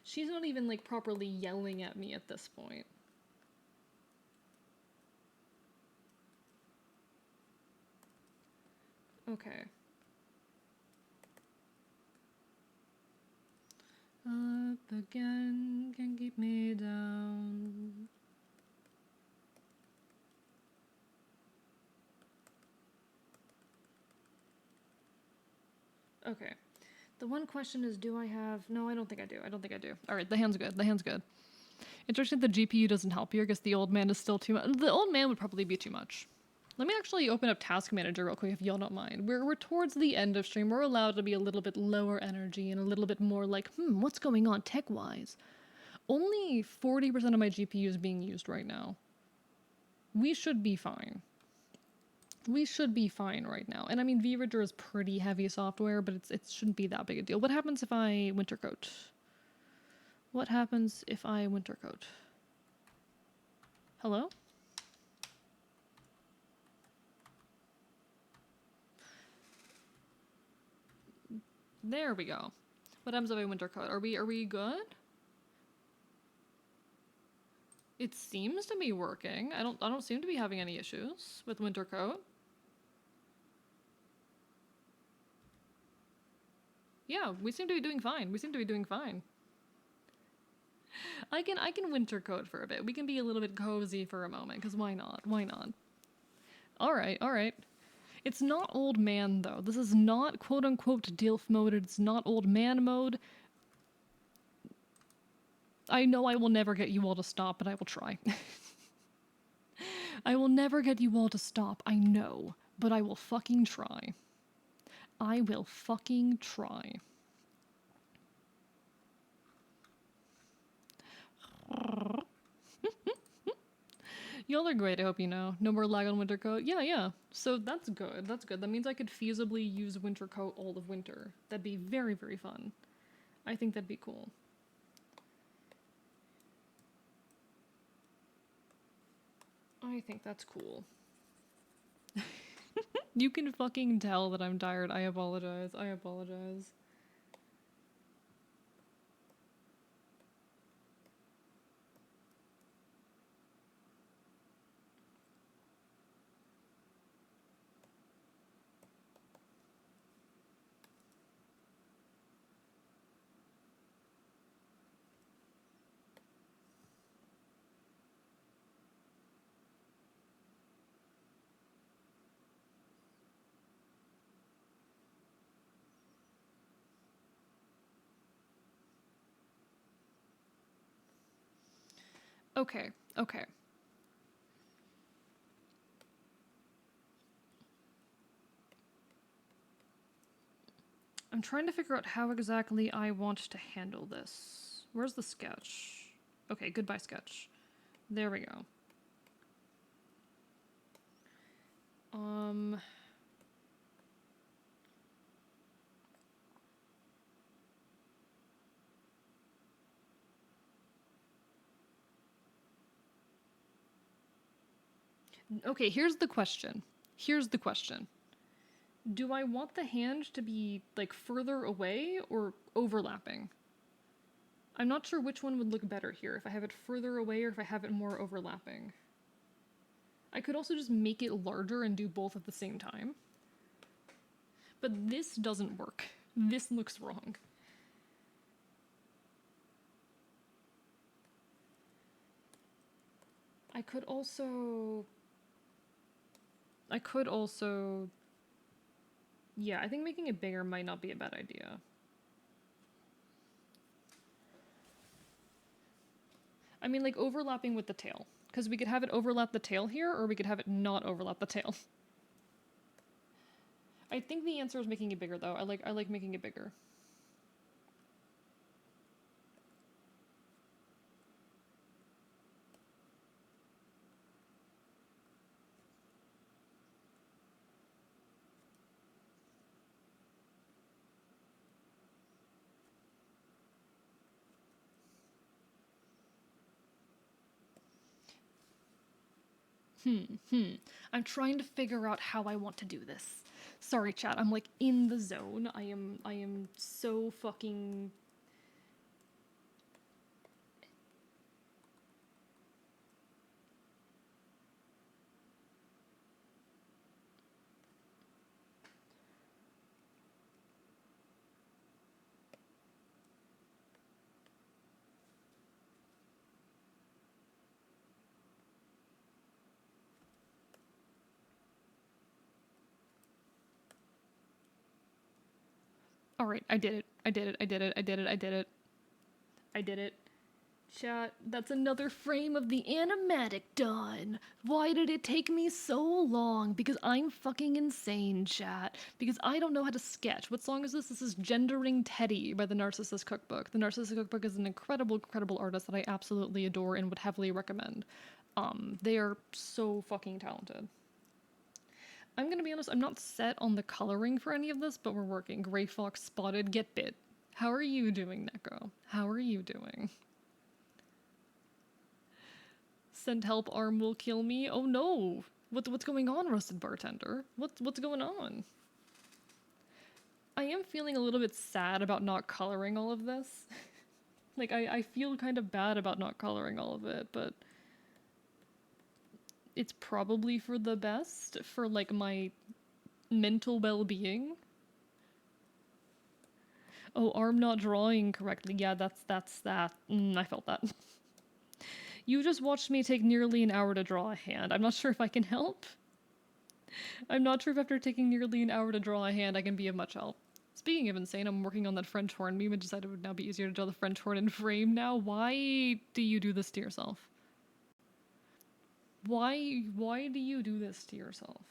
She's not even like properly yelling at me at this point. Okay. Up again, can keep me down. Okay. The one question is, do I have... No, I don't think I do. I don't think I do. Alright, the hand's good. The hand's good. Interesting that the GPU doesn't help here. I guess the old man is still too much. The old man would probably be too much. Let me actually open up Task Manager real quick if y'all don't mind. We're towards the end of stream. We're allowed to be a little bit lower energy and a little bit more like, what's going on tech-wise? Only 40% of my GPU is being used right now. We should be fine. We should be fine right now. And I mean, V-Ridger is pretty heavy software, but it shouldn't be that big a deal. What happens if I winter coat? What happens if I winter coat? Hello? There we go. What happens if I winter coat? Are we good? It seems to be working. I don't seem to be having any issues with winter coat. Yeah, we seem to be doing fine. We seem to be doing fine. I can winter coat for a bit. We can be a little bit cozy for a moment, because why not? Why not? Alright, alright. It's not old man, though. This is not quote-unquote DILF mode. It's not old man mode. I know I will never get you all to stop, but I will try. I will never get you all to stop, I know. But I will fucking try. I will fucking try. Y'all are great, I hope you know. No more lag on winter coat. Yeah, yeah. So that's good. That's good. That means I could feasibly use winter coat all of winter. That'd be very, very fun. I think that'd be cool. I think that's cool. You can fucking tell that I'm tired. I apologize. I apologize. Okay, okay. I'm trying to figure out how exactly I want to handle this. Where's the sketch? Okay, goodbye sketch. There we go. Okay, here's the question. Here's the question. Do I want the hand to be, like, further away or overlapping? I'm not sure which one would look better here, if I have it further away or if I have it more overlapping. I could also just make it larger and do both at the same time. But this doesn't work. This looks wrong. I could also... Yeah, I think making it bigger might not be a bad idea. I mean, like, overlapping with the tail. Because we could have it overlap the tail here, or we could have it not overlap the tail. I think the answer is making it bigger, though. I like making it bigger. I'm trying to figure out how I want to do this. Sorry, chat. I'm like in the zone. I am so fucking... Alright, I did it. I did it. I did it. I did it. I did it. I did it. Chat, that's another frame of the animatic done. Why did it take me so long? Because I'm fucking insane, chat. Because I don't know how to sketch. What song is this? This is Gendering Teddy by the Narcissist Cookbook. The Narcissist Cookbook is an incredible, incredible artist that I absolutely adore and would heavily recommend. They are so fucking talented. I'm gonna be honest, I'm not set on the coloring for any of this, but we're working. Gray Fox spotted, get bit. How are you doing, Neko? How are you doing? Send help, arm will kill me. Oh no! What's going on, Rusted Bartender? What's going on? I am feeling a little bit sad about not coloring all of this. Like, I feel kind of bad about not coloring all of it, but... It's probably for the best, for, like, my mental well-being. Oh, arm not drawing correctly. Yeah, that's that. I felt that. You just watched me take nearly an hour to draw a hand. I'm not sure if I can help. I'm not sure if after taking nearly an hour to draw a hand I can be of much help. Speaking of insane, I'm working on that French horn meme and decided it would now be easier to draw the French horn in frame now. Why do you do this to yourself? Why do you do this to yourself?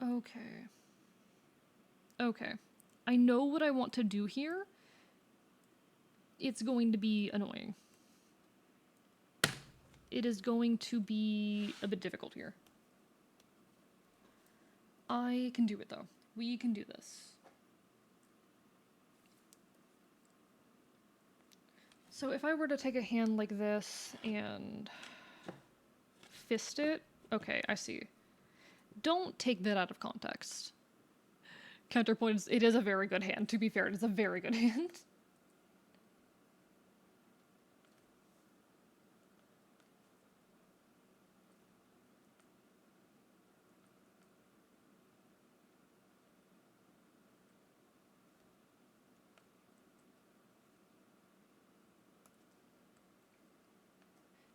Okay. Okay. I know what I want to do here. It's going to be annoying. It is going to be a bit difficult here. I can do it though. We can do this. So if I were to take a hand like this and fist it, okay, I see. Don't take that out of context. Counterpoint, it is a very good hand. To be fair, it is a very good hand.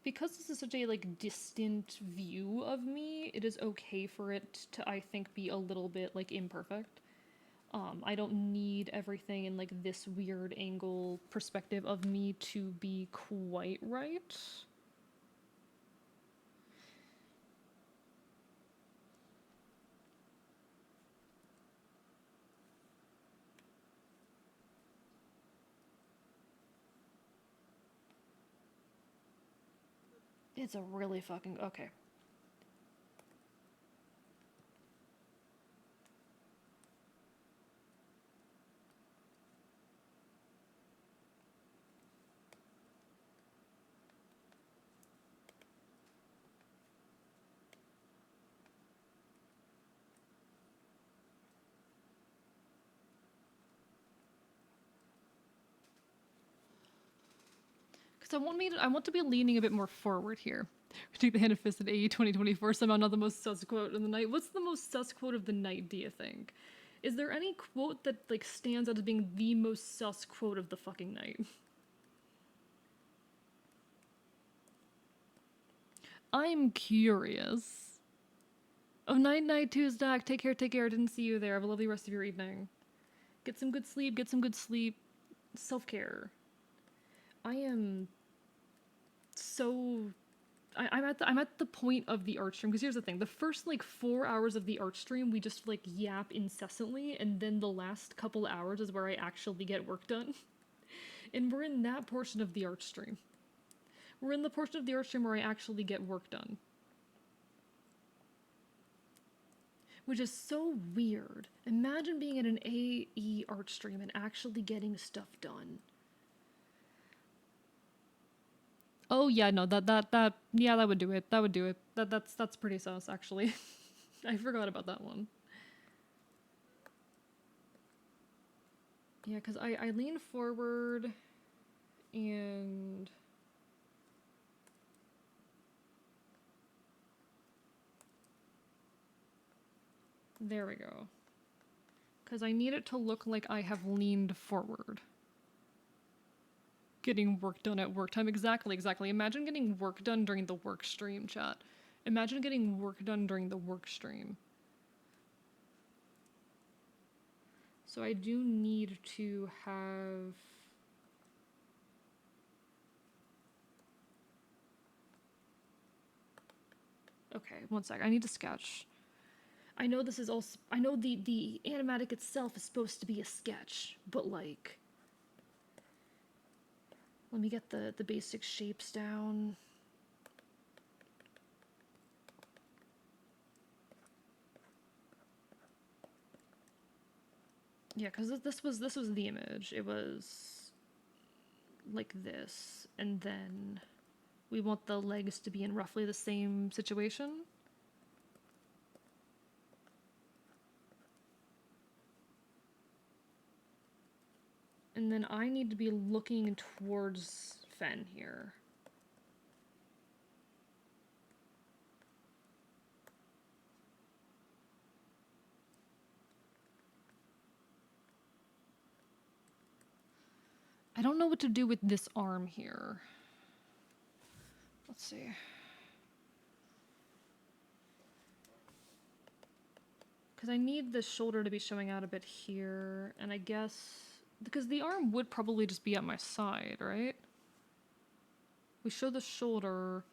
Because this is such a like distant view of me, it is okay for it to, I think, be a little bit like imperfect. I don't need everything in like this weird angle perspective of me to be quite right. It's a really fucking okay. Because I want to be leaning a bit more forward here. Take the hand of fist at AE 2024, somehow not the most sus quote of the night. What's the most sus quote of the night, do you think? Is there any quote that like stands out as being the most sus quote of the fucking night? I'm curious. Oh, night, Tuesday. Take care, take care. Didn't see you there. Have a lovely rest of your evening. Get some good sleep, get some good sleep. Self care. I am so I'm at the point of the art stream because here's the thing: the first like 4 hours of the art stream we just like yap incessantly, and then the last couple hours is where I actually get work done. And we're in that portion of the art stream. We're in the portion of the art stream where I actually get work done, which is so weird. Imagine being in an AE art stream and actually getting stuff done. Oh yeah, no, that yeah, that would do it. That would do it. That's pretty sus actually. I forgot about that one. Yeah, because I lean forward and there we go. Because I need it to look like I have leaned forward. Getting work done at work time. Exactly, exactly. Imagine getting work done during the work stream, chat. Imagine getting work done during the work stream. So I do need to have... Okay, one sec. I need to sketch. I know this is also... I know the animatic itself is supposed to be a sketch, but like... Let me get the basic shapes down. Yeah, because this was the image. It was like this, and then we want the legs to be in roughly the same situation. And then I need to be looking towards Fen here. I don't know what to do with this arm here. Let's see. Because I need the shoulder to be showing out a bit here, and I guess... Because the arm would probably just be at my side, right? We show the shoulder...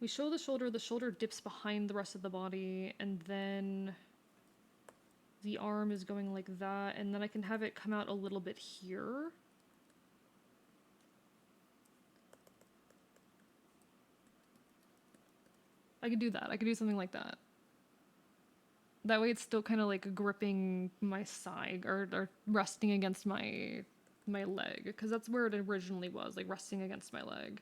We show the shoulder dips behind the rest of the body, and then the arm is going like that, and then I can have it come out a little bit here. I could do that. I could do something like that. That way it's still kind of like gripping my side or resting against my leg, because that's where it originally was, like resting against my leg.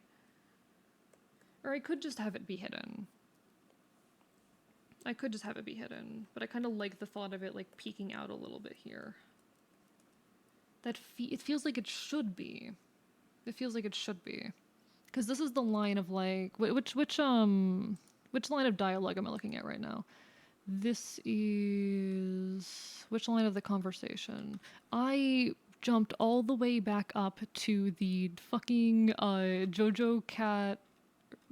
Or I could just have it be hidden. I could just have it be hidden, but I kind of like the thought of it like peeking out a little bit here. It feels like it should be. It feels like it should be. Because this is the line of like which line of dialogue am I looking at right now? This is which line of the conversation? I jumped all the way back up to the fucking Jojo Cat,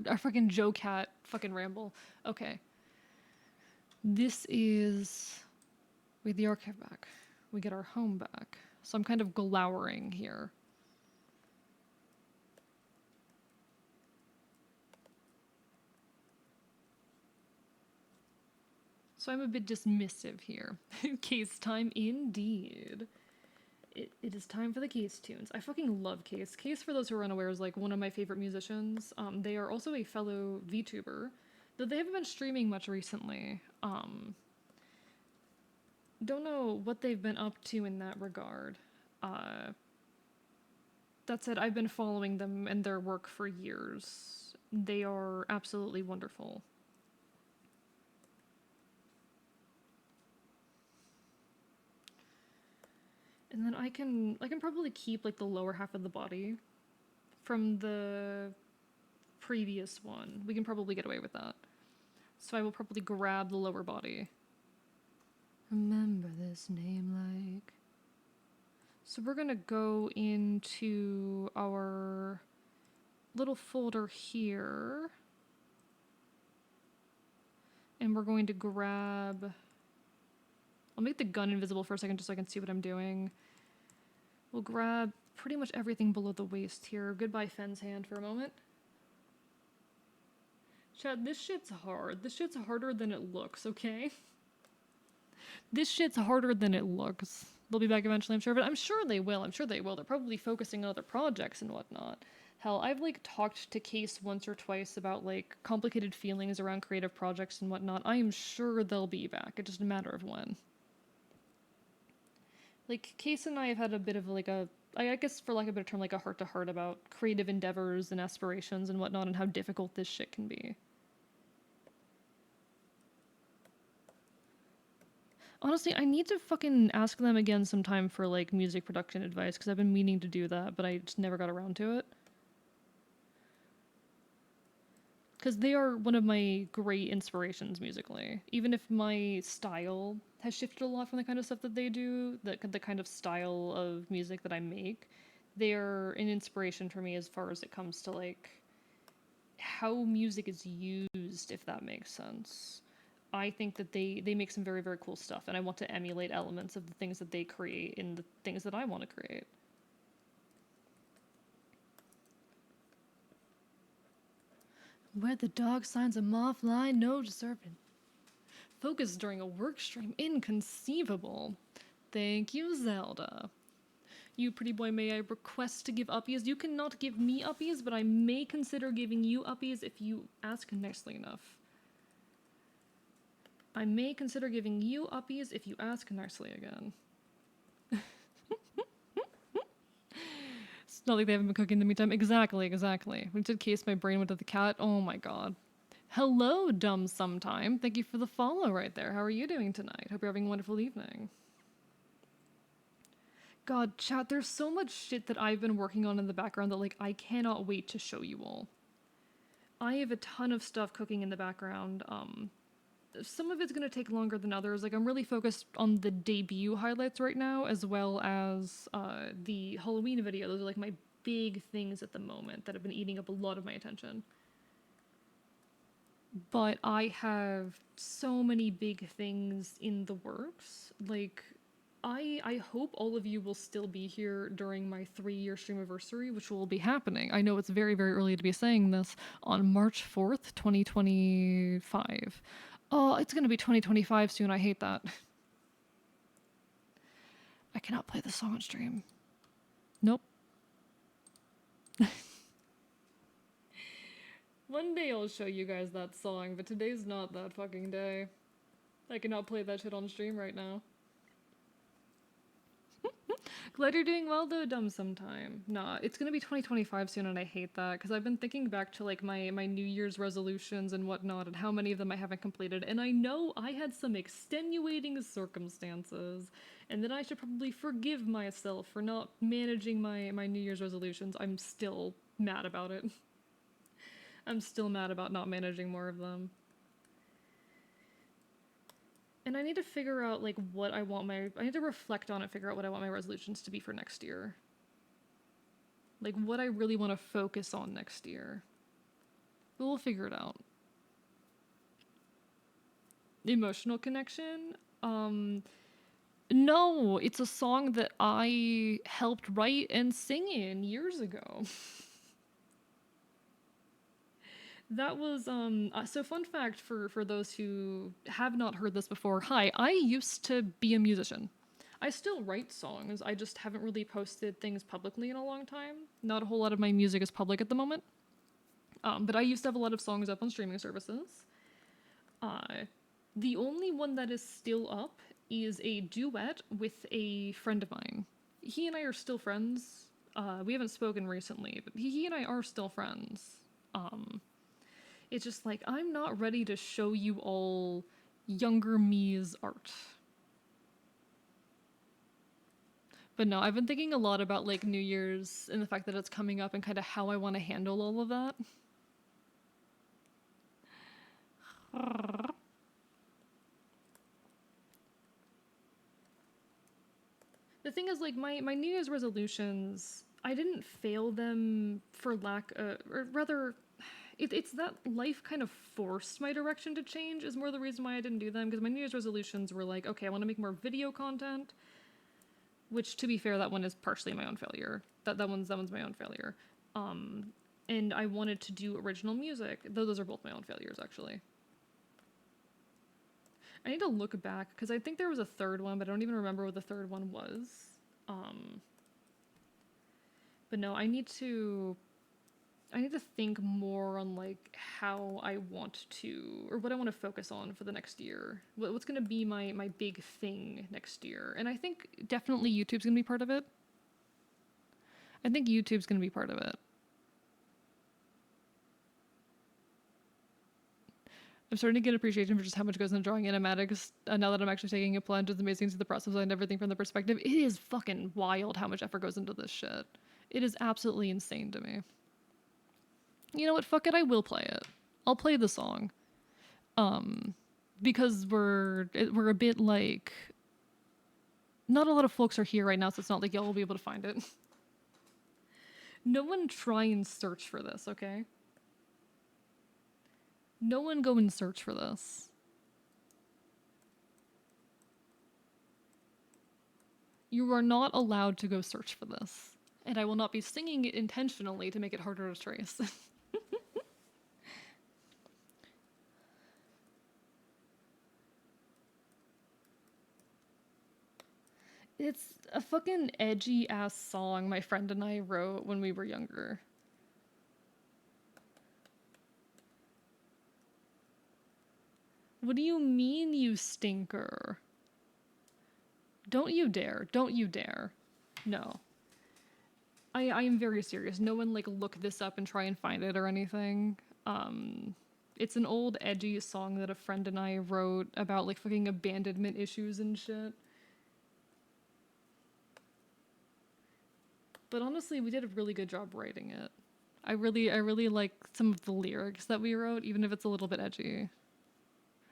or fucking Joe Cat fucking ramble. Okay. This is we get the archive back. We get our home back. So I'm kind of glowering here. So I'm a bit dismissive here. Case time indeed. It is time for the Case tunes. I fucking love Case. Case, for those who are unaware, is like one of my favorite musicians. They are also a fellow VTuber, though they haven't been streaming much recently. Don't know what they've been up to in that regard. That said, I've been following them and their work for years. They are absolutely wonderful. And then I can probably keep like the lower half of the body from the previous one. We can probably get away with that. So I will probably grab the lower body. Remember this name like. So we're gonna go into our little folder here. And we're going to grab, I'll make the gun invisible for a second just so I can see what I'm doing. We'll grab pretty much everything below the waist here. Goodbye Fen's hand for a moment. Chad, this shit's hard. This shit's harder than it looks, okay? This shit's harder than it looks. They'll be back eventually, I'm sure, but I'm sure they will. I'm sure they will. They're probably focusing on other projects and whatnot. Hell, I've like talked to Case once or twice about like complicated feelings around creative projects and whatnot. I am sure they'll be back. It's just a matter of when. Like, Case and I have had a bit of like I guess for lack of a better term, like a heart-to-heart about creative endeavors and aspirations and whatnot and how difficult this shit can be. Honestly, I need to fucking ask them again sometime for like music production advice, because I've been meaning to do that, but I just never got around to it. Because they are one of my great inspirations musically. Even if my style has shifted a lot from the kind of stuff that they do, the kind of style of music that I make, they're an inspiration for me as far as it comes to like how music is used, if that makes sense. I think that they make some very, very cool stuff, and I want to emulate elements of the things that they create in the things that I want to create. Where the dog signs a moth lie, no serpent. Focus during a work stream, inconceivable. Thank you, Zelda. You pretty boy, may I request to give uppies? You cannot give me uppies, but I may consider giving you uppies if you ask nicely enough. I may consider giving you uppies if you ask nicely again. It's not like they haven't been cooking in the meantime. Exactly. We did Case, my brain went to the cat. Oh my god. Hello, dumb sometime. Thank you for the follow right there. How are you doing tonight? Hope you're having a wonderful evening. God, chat, there's so much shit that I've been working on in the background that, like, I cannot wait to show you all. I have a ton of stuff cooking in the background. Some of it's gonna take longer than others. Like, I'm really focused on the debut highlights right now, as well as the Halloween video. Those are like my big things at the moment that have been eating up a lot of my attention. But I have so many big things in the works. Like, I hope all of you will still be here during my 3-year stream anniversary, which will be happening. I know it's very, very early to be saying this on March 4th, 2025. Oh, it's gonna be 2025 soon. I hate that. I cannot play this song on stream. Nope. One day I'll show you guys that song, but today's not that fucking day. I cannot play that shit on stream right now. Glad you're doing well though, dumb sometime. Nah, it's gonna be 2025 soon and I hate that because I've been thinking back to like my New Year's resolutions and whatnot and how many of them I haven't completed, and I know I had some extenuating circumstances and then I should probably forgive myself for not managing my New Year's resolutions. I'm still mad about it. I'm still mad about not managing more of them. And I need to figure out, like, what I want my... I need to reflect on it, figure out what I want my resolutions to be for next year. Like, what I really want to focus on next year. But we'll figure it out. Emotional connection? No, it's a song that I helped write and sing in years ago. That was, so fun fact for those who have not heard this before. Hi, I used to be a musician. I still write songs, I just haven't really posted things publicly in a long time. Not a whole lot of my music is public at the moment. But I used to have a lot of songs up on streaming services. The only one that is still up is a duet with a friend of mine. He and I are still friends. We haven't spoken recently, but he and I are still friends. It's just like, I'm not ready to show you all younger me's art. But no, I've been thinking a lot about like New Year's and the fact that it's coming up and kind of how I want to handle all of that. The thing is, like, my New Year's resolutions, I didn't fail them for lack of, or rather, it's that life kind of forced my direction to change is more the reason why I didn't do them, because my New Year's resolutions were like, okay, I want to make more video content, which, to be fair, that one is partially my own failure. That one's my own failure. And I wanted to do original music, though those are both my own failures, actually. I need to look back, because I think there was a third one, but I don't even remember what the third one was. But no, I need to think more on, like, how I want to, or what I want to focus on for the next year. What's going to be my big thing next year. And I think definitely YouTube's going to be part of it. I think YouTube's going to be part of it. I'm starting to get appreciation for just how much goes into drawing animatics now that I'm actually taking a plunge. It's amazing to see the process and everything from the perspective. It is fucking wild how much effort goes into this shit. It is absolutely insane to me. You know what? Fuck it. I will play it. I'll play the song. Because we're a bit like... Not a lot of folks are here right now, so it's not like y'all will be able to find it. No one try and search for this, okay? No one go and search for this. You are not allowed to go search for this. And I will not be singing it intentionally to make it harder to trace. It's a fucking edgy ass song my friend and I wrote when we were younger. What do you mean, you stinker? Don't you dare. Don't you dare. No. I am very serious. No one, like, look this up and try and find it or anything. It's an old edgy song that a friend and I wrote about, like, fucking abandonment issues and shit. But honestly, we did a really good job writing it. I really like some of the lyrics that we wrote, even if it's a little bit edgy.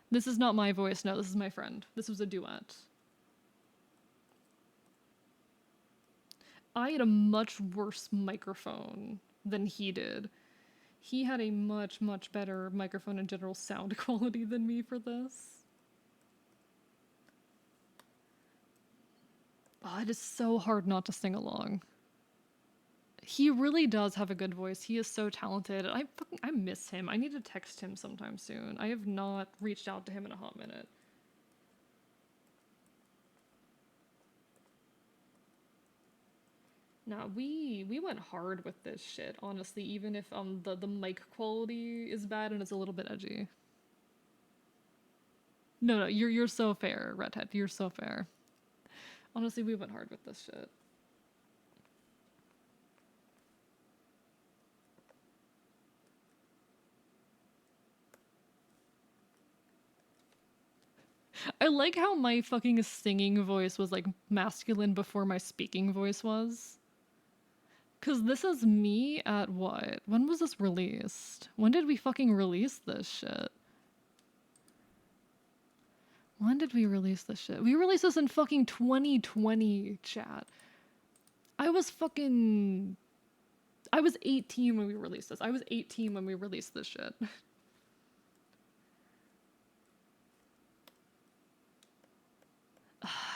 This is not my voice, no, this is my friend. This was a duet. I had a much worse microphone than he did. He had a much, much better microphone and general sound quality than me for this. Oh, it is so hard not to sing along. He really does have a good voice. He is so talented. I miss him. I need to text him sometime soon. I have not reached out to him in a hot minute. Nah, we went hard with this shit, honestly, even if the mic quality is bad and it's a little bit edgy. No, you're so fair, Redhead. You're so fair. Honestly, we went hard with this shit. I like how my fucking singing voice was like masculine before my speaking voice was. Cause this is me at what? When was this released? When did we fucking release this shit? When did we release this shit? We released this in fucking 2020, chat. I was 18 when we released this. I was 18 when we released this shit.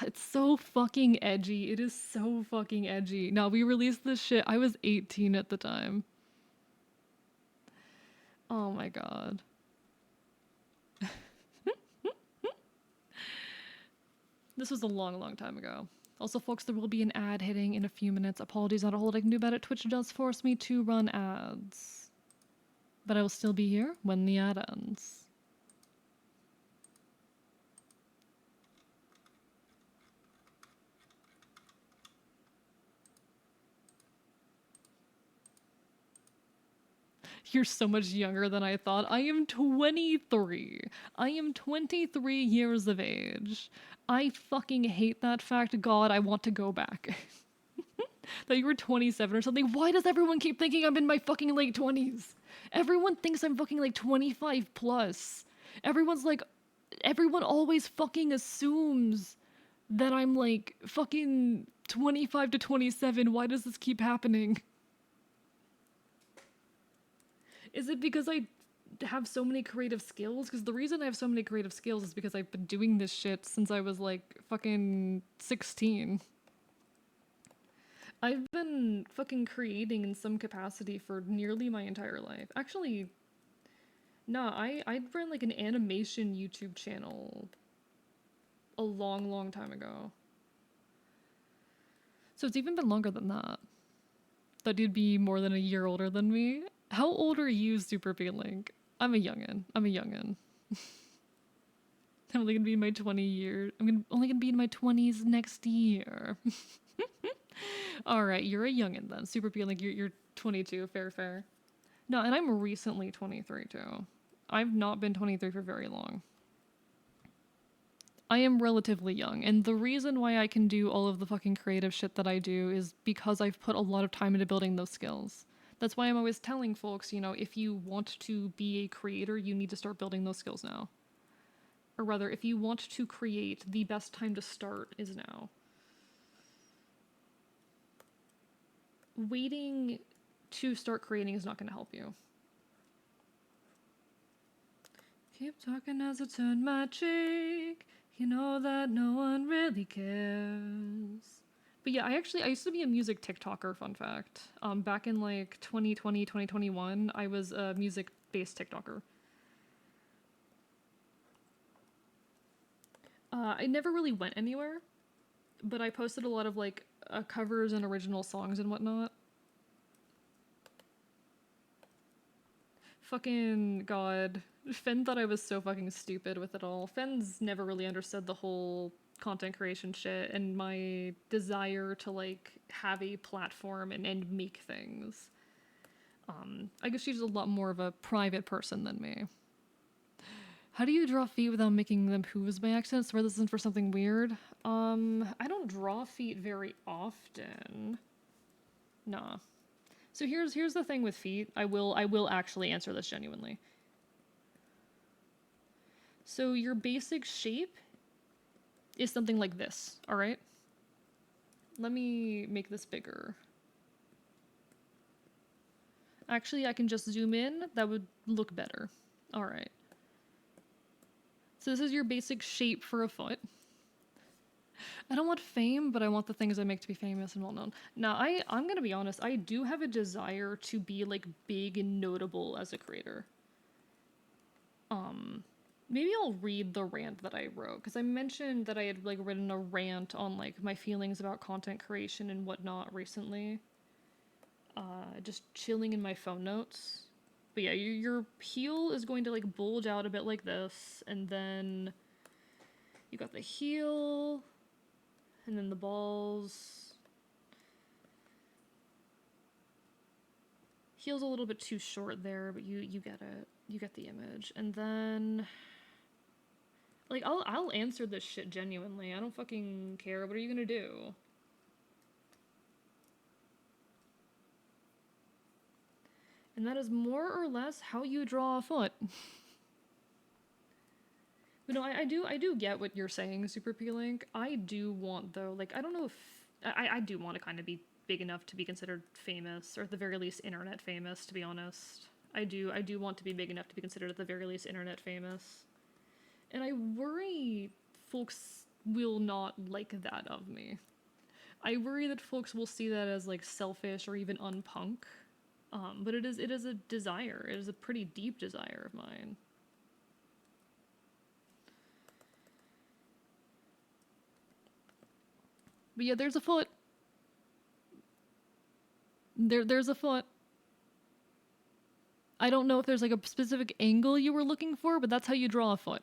It's so fucking edgy. It is so fucking edgy. Now, we released this shit. I was 18 at the time. Oh my god. This was a long, long time ago. Also, folks, there will be an ad hitting in a few minutes. Apologies, not a whole lot I can do about it. Twitch does force me to run ads. But I will still be here when the ad ends. You're so much younger than I thought. I am 23. I am 23 years of age. I fucking hate that fact. God, I want to go back. That you were 27 or something. Why does everyone keep thinking I'm in my fucking late 20s? Everyone thinks I'm fucking like 25 plus. Everyone always fucking assumes that I'm like fucking 25 to 27. Why does this keep happening? Is it because I have so many creative skills? Because the reason I have so many creative skills is because I've been doing this shit since I was like fucking 16. I've been fucking creating in some capacity for nearly my entire life. Actually, nah, I ran like an animation YouTube channel a long, long time ago. So it's even been longer than that. That you'd be more than a year older than me. How old are you, Super Link? I'm a youngin'. I'm only gonna be in my 20 years. Only gonna be in my 20s next year. All right, you're a youngin' then. Super Link, you're 22. Fair. No, and I'm recently 23 too. I've not been 23 for very long. I am relatively young, and the reason why I can do all of the fucking creative shit that I do is because I've put a lot of time into building those skills. That's why I'm always telling folks, if you want to be a creator, you need to start building those skills now. Or rather, if you want to create, the best time to start is now. Waiting to start creating is not going to help you. Keep talking as I turn my cheek. You know that no one really cares. But yeah, I used to be a music TikToker, fun fact. Back in like 2020, 2021, I was a music-based TikToker. I never really went anywhere, but I posted a lot of like covers and original songs and whatnot. Fucking god. Fen thought I was so fucking stupid with it all. Fen's never really understood the whole content creation shit and my desire to like have a platform and make things. I guess she's a lot more of a private person than me. How do you draw feet without making them hooves by accident? Swear this isn't for something weird. I don't draw feet very often. Nah. So here's the thing with feet. I will actually answer this genuinely. So your basic shape is something like this, all right? Let me make this bigger. Actually, I can just zoom in. That would look better. All right. So this is your basic shape for a foot. I don't want fame, but I want the things I make to be famous and well known. Now, I'm gonna be honest. I do have a desire to be like big and notable as a creator. Maybe I'll read the rant that I wrote because I mentioned that I had like written a rant on like my feelings about content creation and whatnot recently. Just chilling in my phone notes. But yeah, your heel is going to like bulge out a bit like this, and then you got the heel, and then the balls. Heel's a little bit too short there, but you get it. You get the image, and then like I'll answer this shit genuinely. I don't fucking care. What are you gonna do? And that is more or less how you draw a foot. But no, I do get what you're saying, Super P-Link. I do want, though, like, I don't know if... I do want to kind of be big enough to be considered famous, or at the very least internet famous, to be honest. I do want to be big enough to be considered at the very least internet famous. And I worry folks will not like that of me. I worry that folks will see that as, like, selfish or even unpunk. But it is a desire. It is a pretty deep desire of mine. But yeah, there's a foot. There's a foot. I don't know if there's like a specific angle you were looking for, but that's how you draw a foot.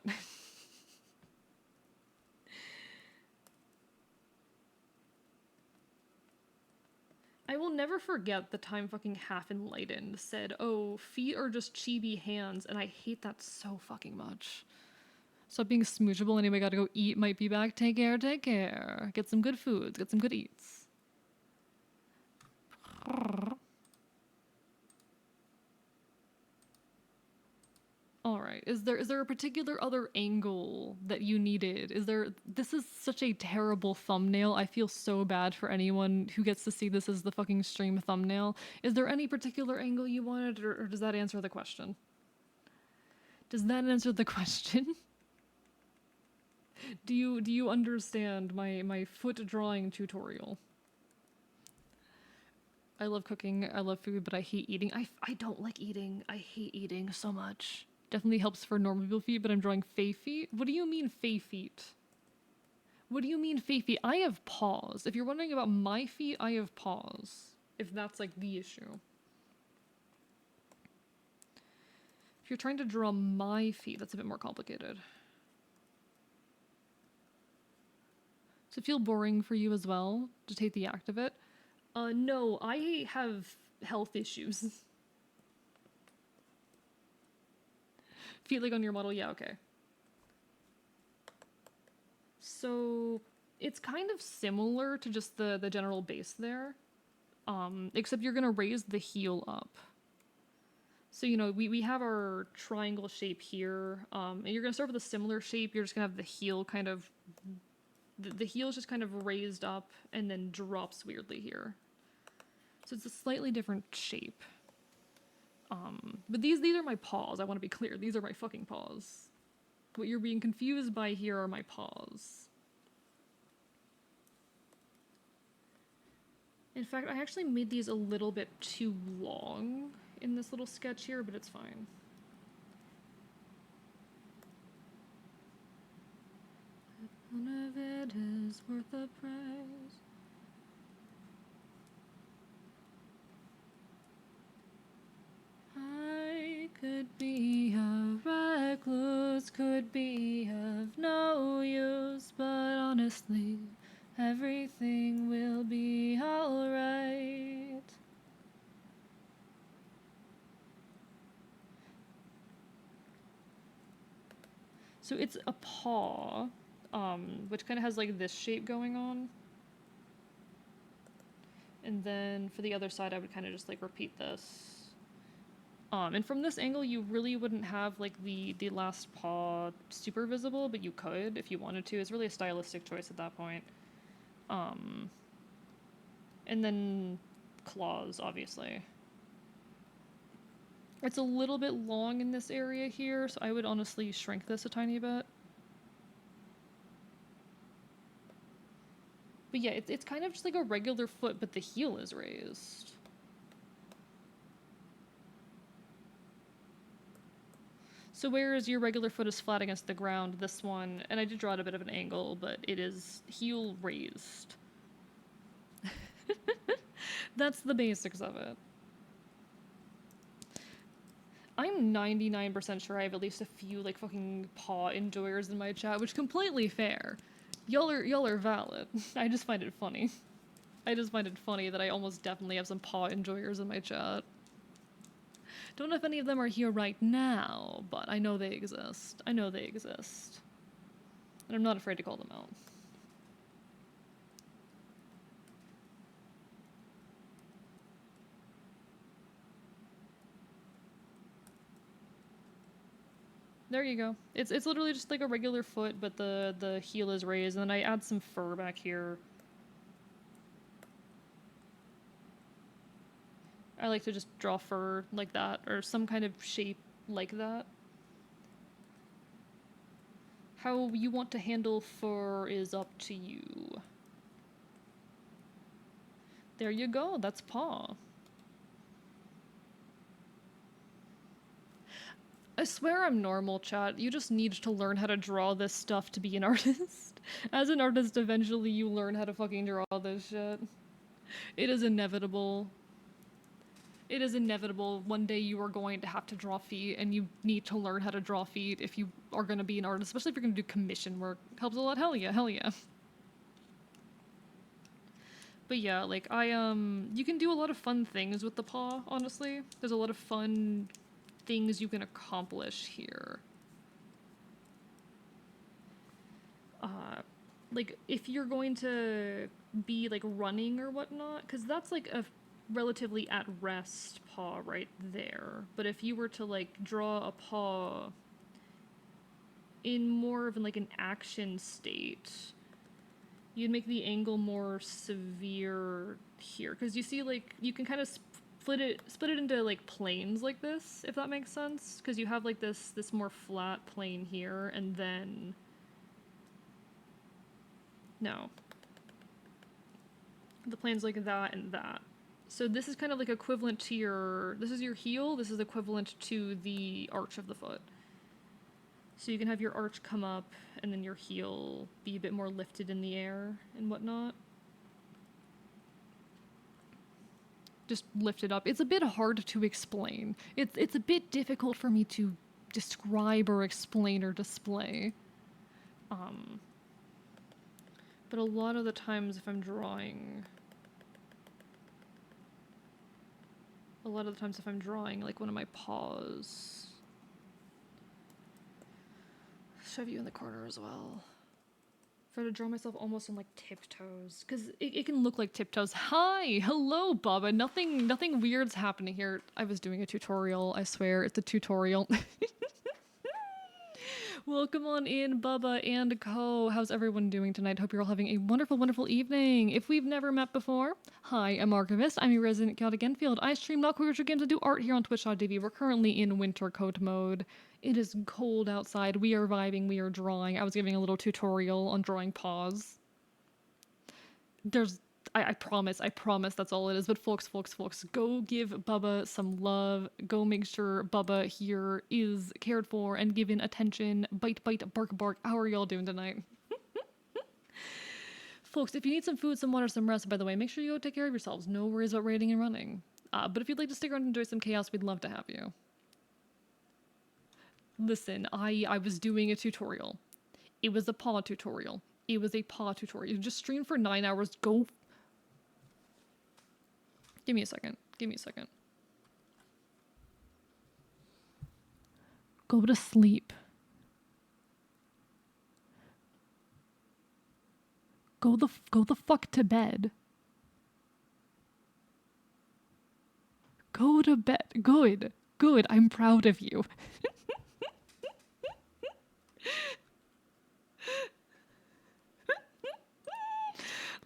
I will never forget the time fucking Half Enlightened said, oh, feet are just chibi hands, and I hate that so fucking much. Stop being smoochable, anyway, gotta go eat, might be back, take care, take care. Get some good foods, get some good eats. Alright, is there a particular other angle that you needed? This is such a terrible thumbnail. I feel so bad for anyone who gets to see this as the fucking stream thumbnail. Is there any particular angle you wanted, or does that answer the question? Does that answer the question? Do you understand my foot drawing tutorial? I love cooking, I love food, but I hate eating. I don't like eating. I hate eating so much. Definitely helps for normal people feet, but I'm drawing fey feet? What do you mean fey feet? What do you mean fey feet? I have paws. If you're wondering about my feet, I have paws. If that's like the issue. If you're trying to draw my feet, that's a bit more complicated. Does it feel boring for you as well? Just hate the act of it? No, I have health issues. Feet like on your model? Yeah, okay. So, it's kind of similar to just the general base there. Except you're gonna raise the heel up. So, you know, we have our triangle shape here, and you're gonna start with a similar shape. You're just gonna have the heel kind of... The heel's just kind of raised up and then drops weirdly here. So it's a slightly different shape. But these are my paws. I want to be clear. These are my fucking paws. What you're being confused by here are my paws. In fact, I actually made these a little bit too long in this little sketch here, but it's fine. None of it is worth the price. I could be a recluse, could be of no use, but honestly, everything will be alright. So it's a paw, which kind of has like this shape going on. And then for the other side, I would kind of just like repeat this. And from this angle, you really wouldn't have like the last paw super visible, but you could if you wanted to. It's really a stylistic choice at that point. And then claws, obviously. It's a little bit long in this area here, so I would honestly shrink this a tiny bit. But yeah, it's kind of just like a regular foot, but the heel is raised. So whereas your regular foot is flat against the ground, this one, and I did draw at a bit of an angle, but it is heel raised. That's the basics of it. I'm 99% sure I have at least a few like fucking paw enjoyers in my chat, which completely fair. Y'all are valid. I just find it funny. I just find it funny that I almost definitely have some paw enjoyers in my chat. Don't know if any of them are here right now, but I know they exist. I know they exist. And I'm not afraid to call them out. There you go. It's literally just like a regular foot, but the heel is raised, and then I add some fur back here. I like to just draw fur like that, or some kind of shape like that. How you want to handle fur is up to you. There you go, that's paw. I swear I'm normal, chat. You just need to learn how to draw this stuff to be an artist. As an artist, eventually you learn how to fucking draw this shit. It is inevitable. It is inevitable. One day you are going to have to draw feet, and you need to learn how to draw feet if you are going to be an artist, especially if you're going to do commission work. Helps a lot. Hell yeah, hell yeah. But yeah, like you can do a lot of fun things with the paw, honestly. There's a lot of fun things you can accomplish here. Like if you're going to be like running or whatnot, because that's like a relatively at rest paw right there. But if you were to like draw a paw in more of like an action state, you'd make the angle more severe here, because you see like you can kind of split it into like planes like this, if that makes sense, because you have like this more flat plane here, and then no, the planes like that and that. So this is kind of like equivalent to your, this is your heel, this is equivalent to the arch of the foot. So you can have your arch come up and then your heel be a bit more lifted in the air and whatnot. Just lift it up. It's a bit hard to explain. It's a bit difficult for me to describe or explain or display. But a lot of the times if I'm drawing... like one of my paws... Shove you in the corner as well. Try to draw myself almost on like tiptoes, because it can look like tiptoes. Hi, hello, Bubba. Nothing weird's happening here. I was doing a tutorial. I swear, it's a tutorial. Welcome on in, Bubba and Co. How's everyone doing tonight? Hope you're all having a wonderful, wonderful evening. If we've never met before, hi, I'm Archivist. I'm a resident chaotic Enfield. I stream not queer games and do art here on Twitch.tv. We're currently in winter coat mode. It is cold outside. We are vibing. We are drawing. I was giving a little tutorial on drawing paws. I promise that's all it is. But folks, go give Bubba some love. Go make sure Bubba here is cared for and given attention. Bite, bark, bark. How are y'all doing tonight? Folks, if you need some food, some water, some rest, by the way, make sure you go take care of yourselves. No worries about raiding and running. But if you'd like to stick around and enjoy some chaos, we'd love to have you. Listen, I was doing a tutorial. It was a paw tutorial. It was a paw tutorial. You just stream for 9 hours. Go. Give me a second. Go to sleep. Go the fuck to bed. Go to bed. Good. I'm proud of you.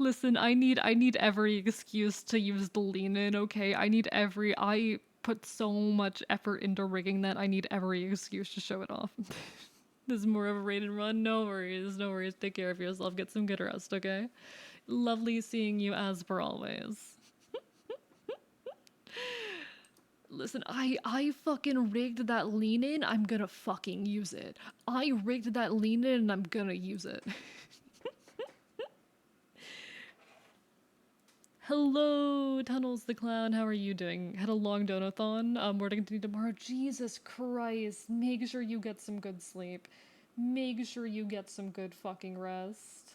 Listen, I need every excuse to use the lean in, okay? I put so much effort into rigging that I need every excuse to show it off. This is more of a rated run. No worries, no worries. Take care of yourself. Get some good rest, okay? Lovely seeing you as per always. Listen, I fucking rigged that lean in. I'm gonna fucking use it. I rigged that lean in and I'm gonna use it. Hello, Tunnels the Clown. How are you doing? Had a long donathon. We're gonna continue tomorrow. Jesus Christ. Make sure you get some good sleep. Make sure you get some good fucking rest.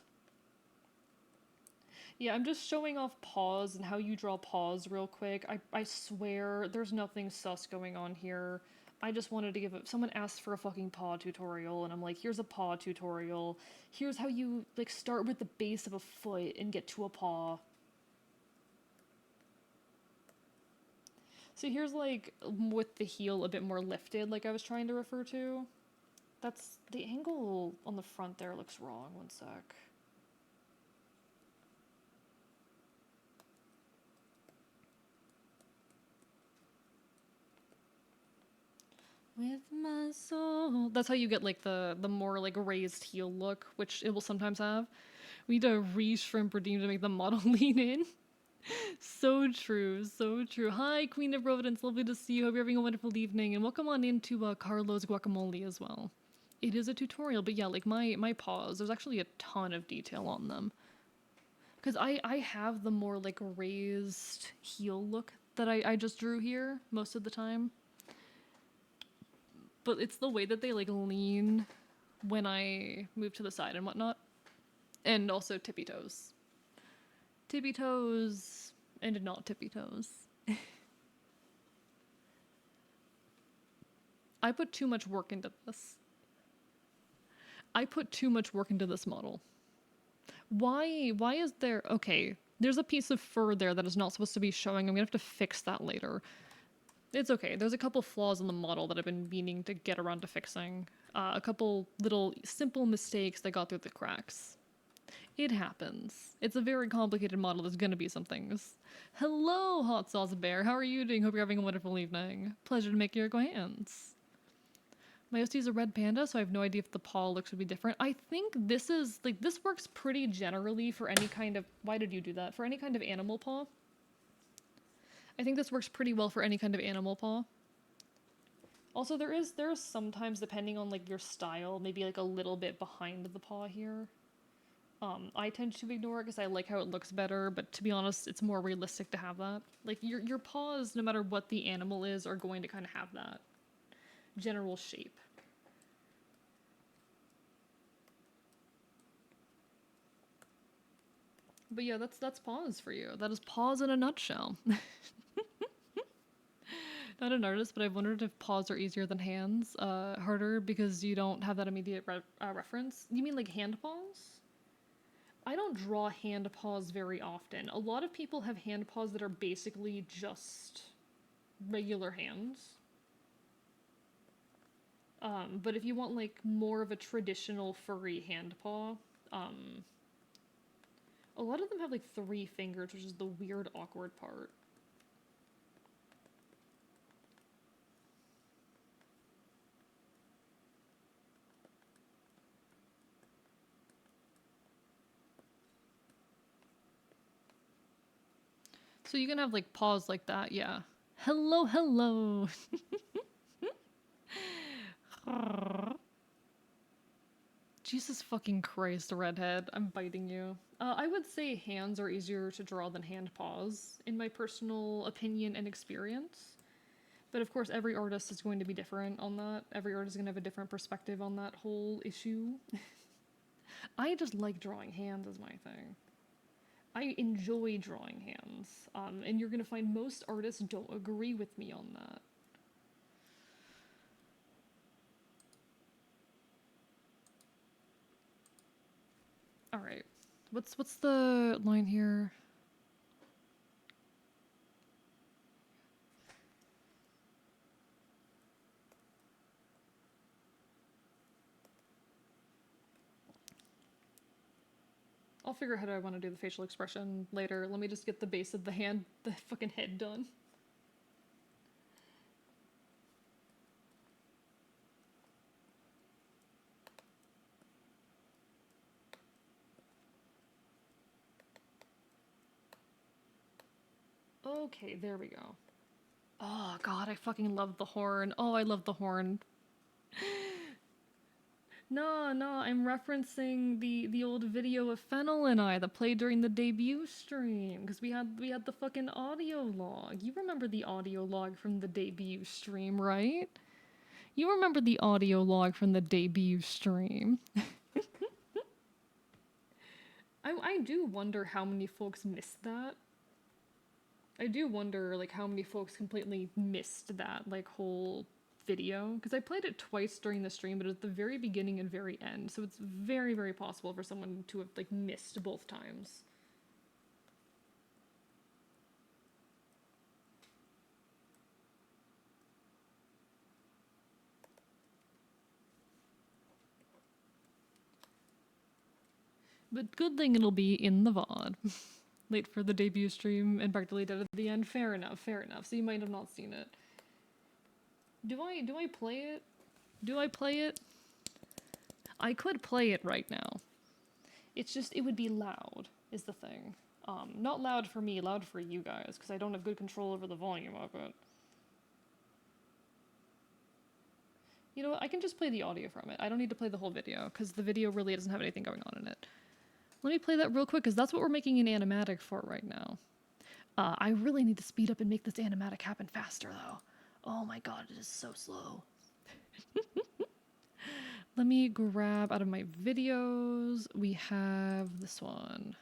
Yeah, I'm just showing off paws and how you draw paws real quick. I swear, there's nothing sus going on here. I just wanted to give it. Someone asked for a fucking paw tutorial, and I'm like, here's a paw tutorial. Here's how you, like, start with the base of a foot and get to a paw. So here's, like, with the heel a bit more lifted, like I was trying to refer to. That's, the angle on the front there looks wrong. One sec. With my soul. That's how you get like the more like raised heel look, which it will sometimes have. We need to re-shrimp redeem to make the model lean in. So true, so true. Hi, Queen of Providence. Lovely to see you. Hope you're having a wonderful evening. And welcome on into Carlo's Guacamole as well. It is a tutorial, but yeah, like my paws, there's actually a ton of detail on them. Because I have the more like raised heel look that I just drew here most of the time. But it's the way that they like lean when I move to the side and whatnot. And also tippy toes. Tippy toes and not tippy toes. I put too much work into this. I put too much work into this model. Why is there... Okay, there's a piece of fur there that is not supposed to be showing. I'm gonna have to fix that later. It's okay. There's a couple flaws in the model that I've been meaning to get around to fixing. A couple little simple mistakes that got through the cracks. It happens. It's a very complicated model. There's gonna be some things. Hello, Hot Sauce Bear. How are you doing? Hope you're having a wonderful evening. Pleasure to make your acquaintance. My OC is a red panda, so I have no idea if the paw looks would be different. I think this is, like, this works pretty generally for any kind of... Why did you do that? For any kind of animal paw. I think this works pretty well for any kind of animal paw. Also, there is sometimes, depending on like your style, maybe like a little bit behind the paw here. I tend to ignore it because I like how it looks better, but to be honest, it's more realistic to have that. Like your paws, no matter what the animal is, are going to kind of have that general shape. But yeah, that's paws for you. That is paws in a nutshell. Not an artist, but I've wondered if paws are easier than hands. Harder because you don't have that immediate reference. You mean like hand paws? I don't draw hand paws very often. A lot of people have hand paws that are basically just regular hands. But if you want like more of a traditional furry hand paw, a lot of them have like 3 fingers, which is the weird, awkward part. So you can have like paws like that, yeah. Hello, hello. Jesus fucking Christ, redhead. I'm biting you. I would say hands are easier to draw than hand paws, in my personal opinion and experience. But of course, every artist is going to be different on that. Every artist is going to have a different perspective on that whole issue. I just like drawing hands as my thing. I enjoy drawing hands, and you're gonna find most artists don't agree with me on that. All right, what's the line here? I'll figure out how I want to do the facial expression later. Let me just get the base of the hand, the fucking head done. Okay, there we go. Oh god, I fucking love the horn. Oh, I love the horn. No, I'm referencing the old video of Fennel and I that played during the debut stream because we had the fucking audio log. You remember the audio log from the debut stream, right? You remember the audio log from the debut stream. I do wonder how many folks missed that. I do wonder like how many folks completely missed that like whole video because I played it twice during the stream, but at the very beginning and very end, so it's very possible for someone to have like missed both times. But good thing it'll be in the VOD. Late for the debut stream and practically dead at the end. Fair enough. So you might have not seen it. Do I play it? Do I play it? I could play it right now. It's just, it would be loud, is the thing. Not loud for me, loud for you guys, because I don't have good control over the volume of it. You know what, I can just play the audio from it. I don't need to play the whole video, because the video really doesn't have anything going on in it. Let me play that real quick, because that's what we're making an animatic for right now. I really need to speed up and make this animatic happen faster, though. Oh my god, it is so slow. Let me grab out of my videos. We have this one.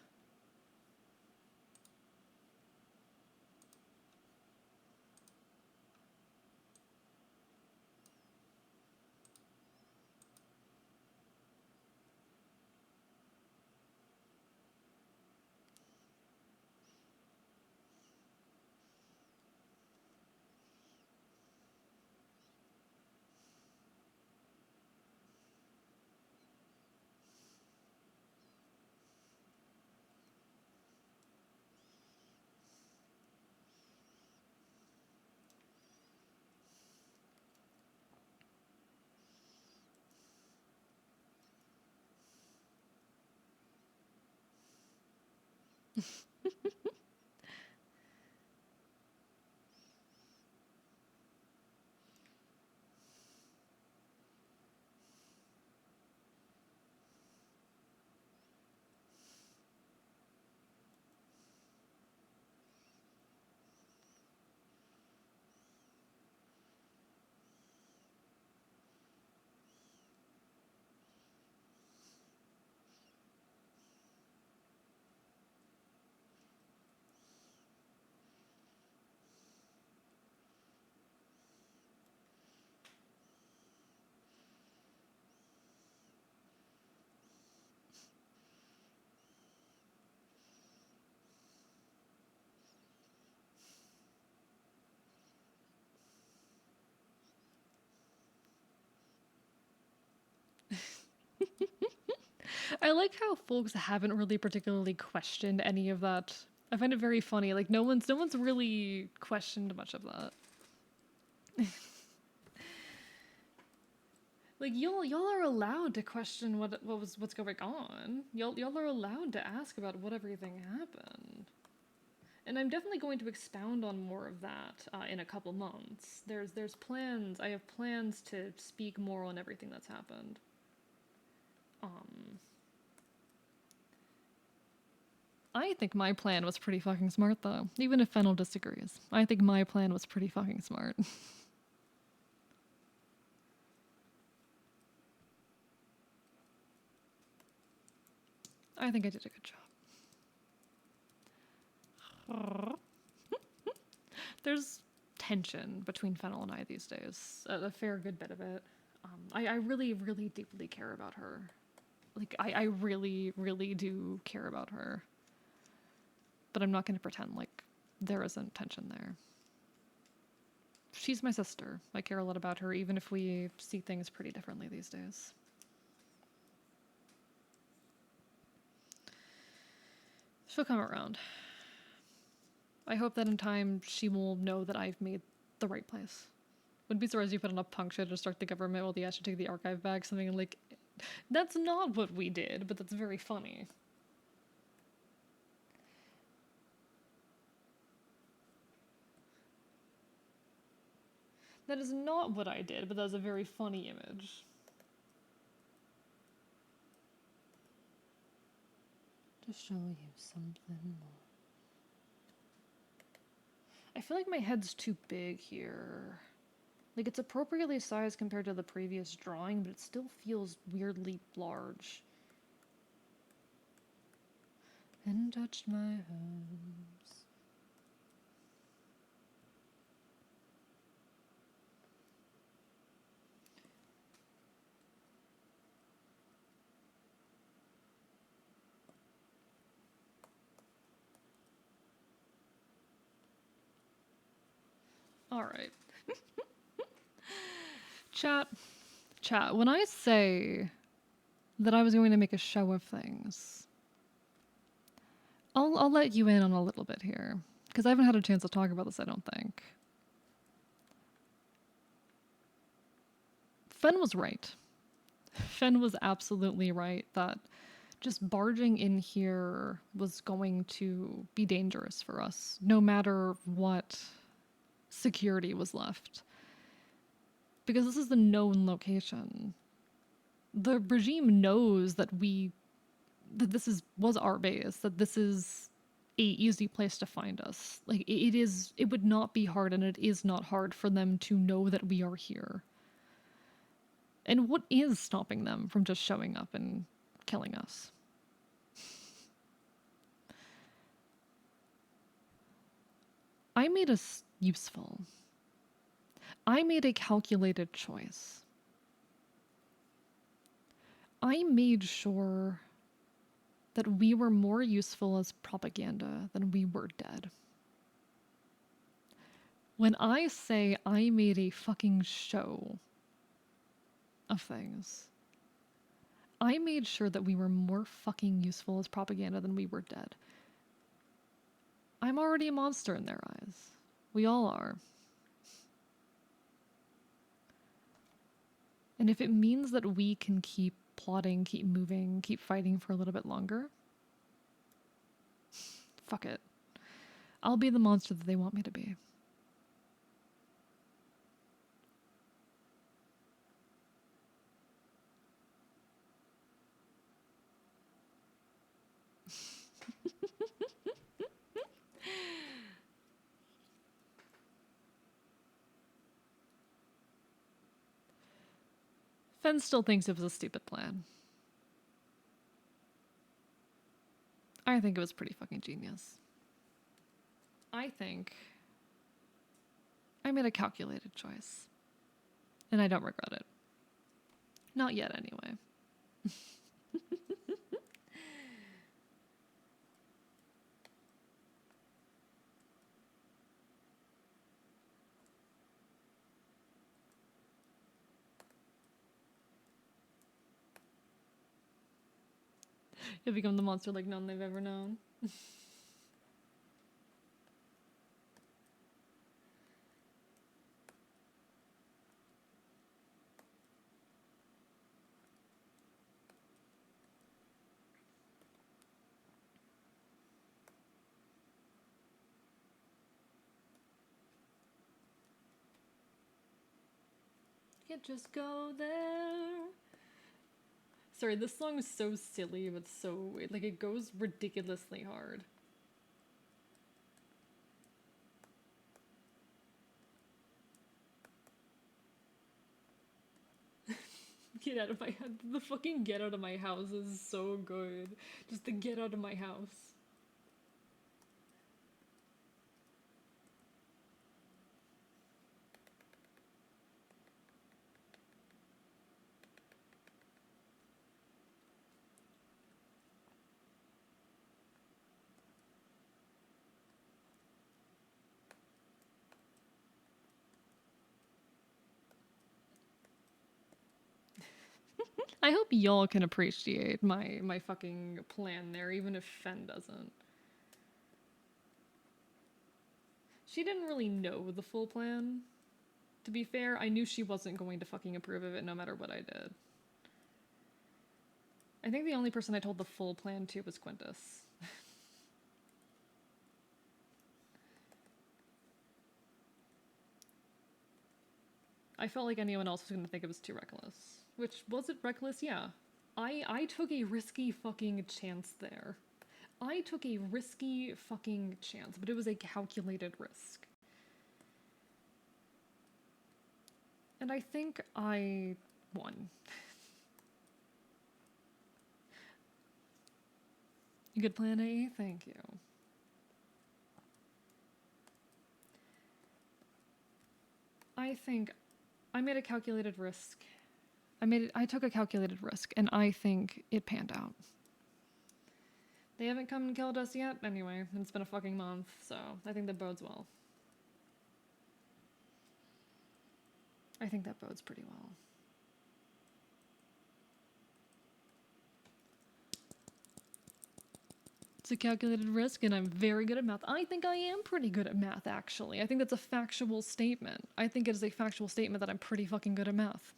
I like how folks haven't really particularly questioned any of that. I find it very funny. Like no one's really questioned much of that. Like y'all are allowed to question what's going on. Y'all are allowed to ask about what everything happened. And I'm definitely going to expound on more of that in a couple months. There's plans. I have plans to speak more on everything that's happened. I think my plan was pretty fucking smart, though. Even if Fennel disagrees. I think my plan was pretty fucking smart. I think I did a good job. There's tension between Fennel and I these days. A fair good bit of it. I really deeply care about her. Like, I really do care about her. But I'm not going to pretend like there isn't tension there. She's my sister. I care a lot about her, even if we see things pretty differently these days. She'll come around. I hope that in time she will know that I've made the right place. Wouldn't be surprised if you put on a punk show to start the government while the Ash should take the archive back. Something like, that's not what we did, but that's very funny. That is not what I did, but that was a very funny image. To show you something more. I feel like my head's too big here. Like, it's appropriately sized compared to the previous drawing, but it still feels weirdly large. And touched my hands. All right. Chat, when I say that I was going to make a show of things, I'll let you in on a little bit here, because I haven't had a chance to talk about this, I don't think. Fen was right. Fen was absolutely right that just barging in here was going to be dangerous for us, no matter what security was left. Because this is the known location. The regime knows that was our base, that this is a easy place to find us. Like, it would not be hard, and it is not hard for them to know that we are here. And what is stopping them from just showing up and killing us? I made us useful. I made a calculated choice. I made sure that we were more useful as propaganda than we were dead. When I say I made a fucking show of things, I made sure that we were more fucking useful as propaganda than we were dead. I'm already a monster in their eyes. We all are. And if it means that we can keep plotting, keep moving, keep fighting for a little bit longer, fuck it. I'll be the monster that they want me to be. Fen still thinks it was a stupid plan. I think it was pretty fucking genius. I think I made a calculated choice. And I don't regret it. Not yet, anyway. You'll become the monster like none they've ever known. You just go there. Sorry, this song is so silly, but so, like, it goes ridiculously hard. Get out of my head. The fucking get out of my house is so good. Just the get out of my house. I hope y'all can appreciate my fucking plan there, even if Fen doesn't. She didn't really know the full plan. To be fair, I knew she wasn't going to fucking approve of it no matter what I did. I think the only person I told the full plan to was Quintus. I felt like anyone else was gonna think it was too reckless. Which, was it reckless? Yeah. I took a risky fucking chance there. I took a risky fucking chance, but it was a calculated risk. And I think I won. Good plan, A? Thank you. I think I made a calculated risk. I took a calculated risk, and I think it panned out. They haven't come and killed us yet, anyway. It's been a fucking month, so I think that bodes well. I think that bodes pretty well. It's a calculated risk, and I'm very good at math. I think I am pretty good at math, actually. I think that's a factual statement. I think it is a factual statement that I'm pretty fucking good at math.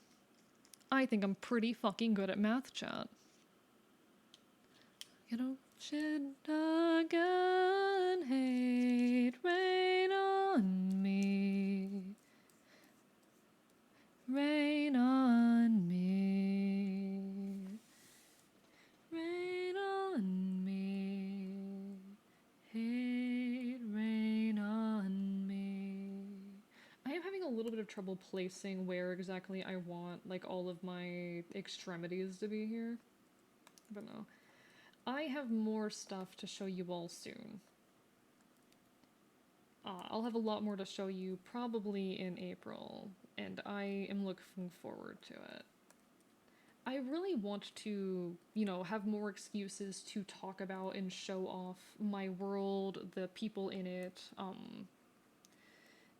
I think I'm pretty fucking good at math, chat. You know, shed a gun, hate, rain on me. Rain on me. Rain on me. Hate, rain on me. I am having a little bit of trouble placing where exactly I want, like, all of my extremities to be here. But no. I have more stuff to show you all soon. I'll have a lot more to show you probably in April, and I am looking forward to it. I really want to, you know, have more excuses to talk about and show off my world, the people in it,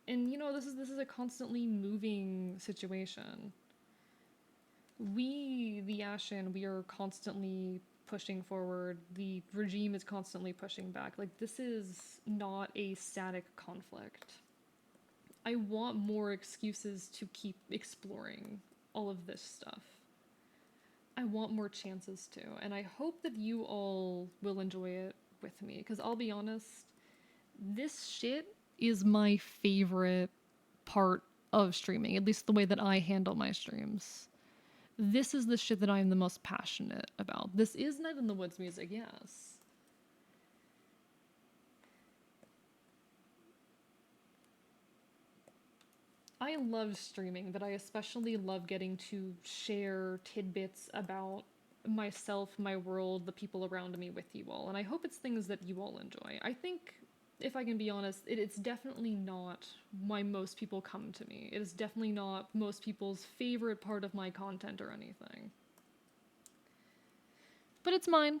and you know, this is a constantly moving situation. We, the Ashen, we are constantly pushing forward. The regime is constantly pushing back. Like, this is not a static conflict. I want more excuses to keep exploring all of this stuff. I want more chances to, and I hope that you all will enjoy it with me, because I'll be honest, this shit is my favorite part of streaming, at least the way that I handle my streams. This is the shit that I am the most passionate about. This is Night in the Woods music, yes. I love streaming, but I especially love getting to share tidbits about myself, my world, the people around me with you all, and I hope it's things that you all enjoy. I think, if I can be honest, it's definitely not why most people come to me. It is definitely not most people's favorite part of my content or anything. But it's mine.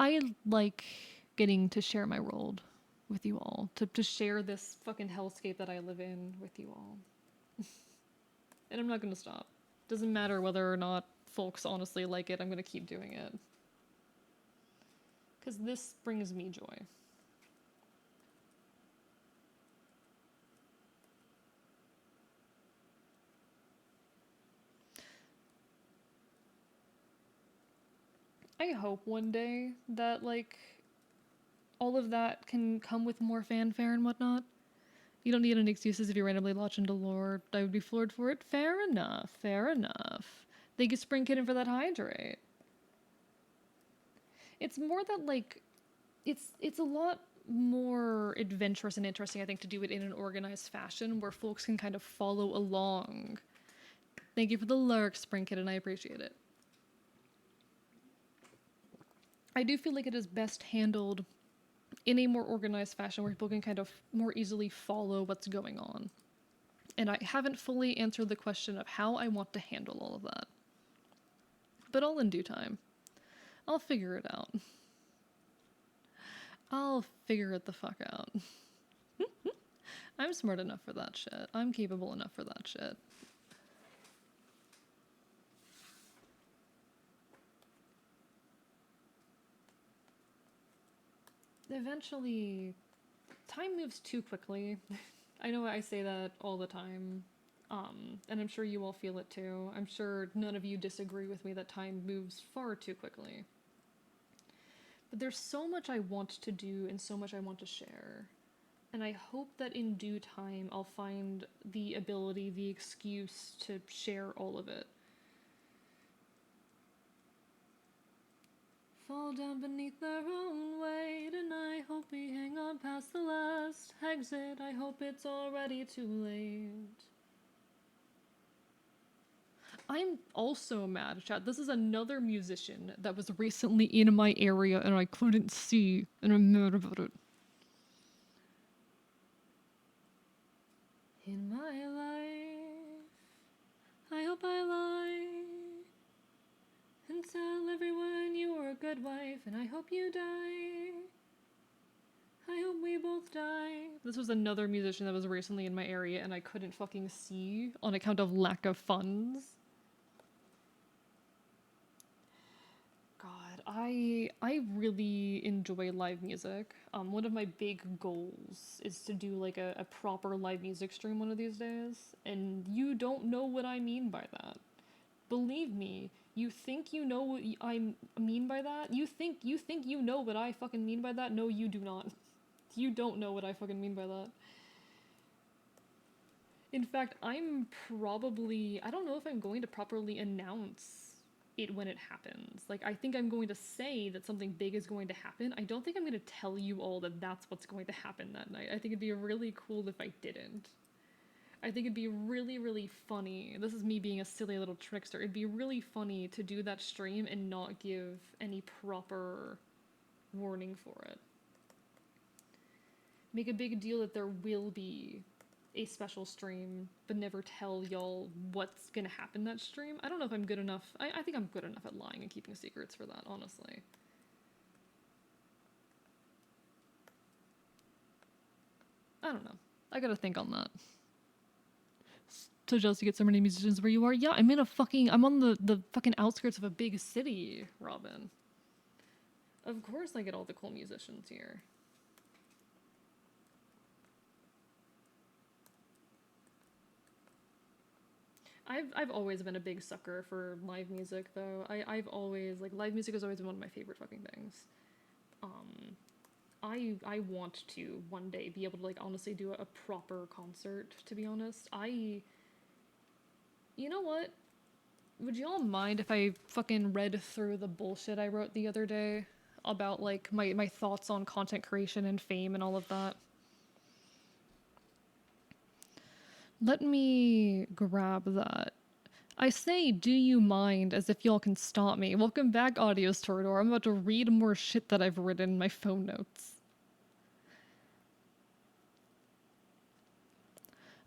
I like getting to share my world with you all, to share this fucking hellscape that I live in with you all. And I'm not gonna stop. Doesn't matter whether or not folks honestly like it, I'm gonna keep doing it. Because this brings me joy. I hope one day that, like, all of that can come with more fanfare and whatnot. You don't need any excuses if you randomly launch into lore. I would be floored for it. Fair enough, fair enough. Thank you, Spring Kitten, for that hydrate. It's more that, like, it's a lot more adventurous and interesting, I think, to do it in an organized fashion where folks can kind of follow along. Thank you for the lurk, Spring Kitten, I appreciate it. I do feel like it is best handled in a more organized fashion where people can kind of more easily follow what's going on. And I haven't fully answered the question of how I want to handle all of that. But all in due time. I'll figure it out. I'll figure it the fuck out. I'm smart enough for that shit. I'm capable enough for that shit. Eventually, time moves too quickly. I know I say that all the time, and I'm sure you all feel it too. I'm sure none of you disagree with me that time moves far too quickly. But there's so much I want to do and so much I want to share. And I hope that in due time I'll find the ability, the excuse to share all of it. Fall down beneath their own weight, and I hope we hang on past the last exit. I hope it's already too late. I'm also mad, chat. This is another musician that was recently in my area and I couldn't see, and I'm mad about it. In my life, I hope I lie and tell everyone you were a good wife, and I hope you die. I hope we both die. This was another musician that was recently in my area and I couldn't fucking see on account of lack of funds. God, I really enjoy live music. One of my big goals is to do like a proper live music stream one of these days, and you don't know what I mean by that. Believe me, you think you know what I mean by that? You think you know what I fucking mean by that? No, you do not. You don't know what I fucking mean by that. In fact, I don't know if I'm going to properly announce it when it happens. Like, I think I'm going to say that something big is going to happen. I don't think I'm going to tell you all that that's what's going to happen that night. I think it'd be really cool if I didn't. I think it'd be really, really funny. This is me being a silly little trickster. It'd be really funny to do that stream and not give any proper warning for it. Make a big deal that there will be a special stream, but never tell y'all what's gonna happen that stream. I don't know if I'm good enough. I think I'm good enough at lying and keeping secrets for that, honestly. I don't know. I gotta think on that. So jealous you get so many musicians where you are. Yeah, I'm on the fucking outskirts of a big city, Robin. Of course I get all the cool musicians here. I've always been a big sucker for live music, though. I've always, like, live music has always been one of my favorite fucking things. I want to one day be able to, like, honestly do a proper concert, to be honest. You know what? Would y'all mind if I fucking read through the bullshit I wrote the other day about, like, my thoughts on content creation and fame and all of that? Let me grab that. I say, do you mind, as if y'all can stop me. Welcome back, Audios Torador. I'm about to read more shit that I've written in my phone notes.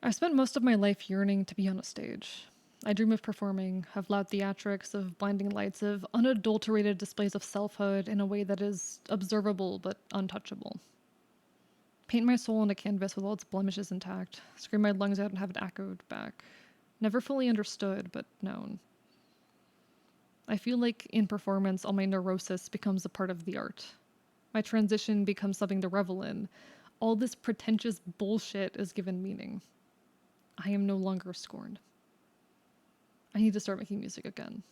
I spent most of my life yearning to be on a stage. I dream of performing, of loud theatrics, of blinding lights, of unadulterated displays of selfhood in a way that is observable but untouchable. Paint my soul on a canvas with all its blemishes intact, scream my lungs out and have it echoed back. Never fully understood, but known. I feel like in performance, all my neurosis becomes a part of the art. My transition becomes something to revel in. All this pretentious bullshit is given meaning. I am no longer scorned. I need to start making music again.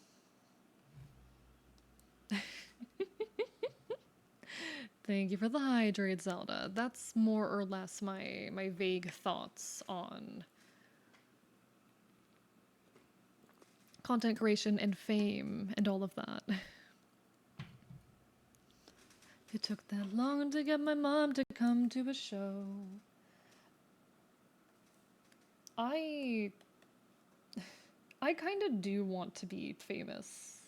Thank you for the hydrate, Zelda. That's more or less my vague thoughts on content creation and fame and all of that. It took that long to get my mom to come to a show. I kind of do want to be famous,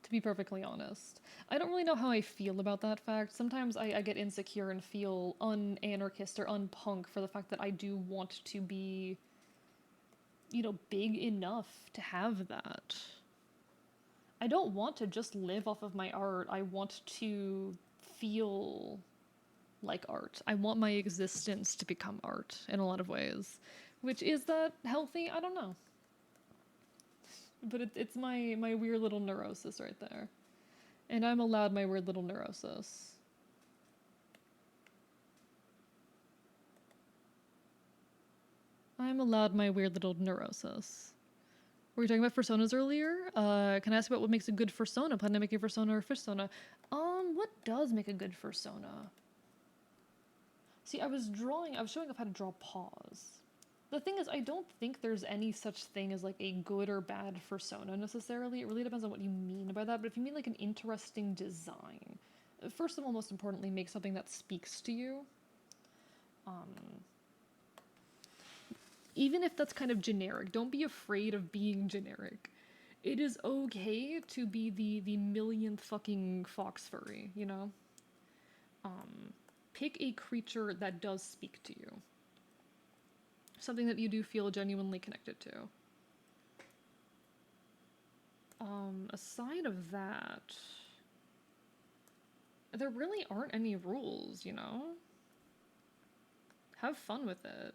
to be perfectly honest. I don't really know how I feel about that fact. Sometimes I get insecure and feel un-anarchist or un-punk for the fact that I do want to be, you know, big enough to have that. I don't want to just live off of my art. I want to feel like art. I want my existence to become art in a lot of ways. Which, is that healthy? I don't know. But it's my weird little neurosis right there. And I'm allowed my weird little neurosis. I'm allowed my weird little neurosis. Were we talking about personas earlier? Can I ask about what makes a good persona? Plan to make a persona or persona? What does make a good persona? See, I was showing off how to draw paws. The thing is, I don't think there's any such thing as like a good or bad fursona necessarily. It really depends on what you mean by that. But if you mean like an interesting design, first of all, most importantly, make something that speaks to you. Even if that's kind of generic, don't be afraid of being generic. It is okay to be the millionth fucking fox furry, you know? Pick a creature that does speak to you. Something that you do feel genuinely connected to. Aside of that, there really aren't any rules, you know? Have fun with it.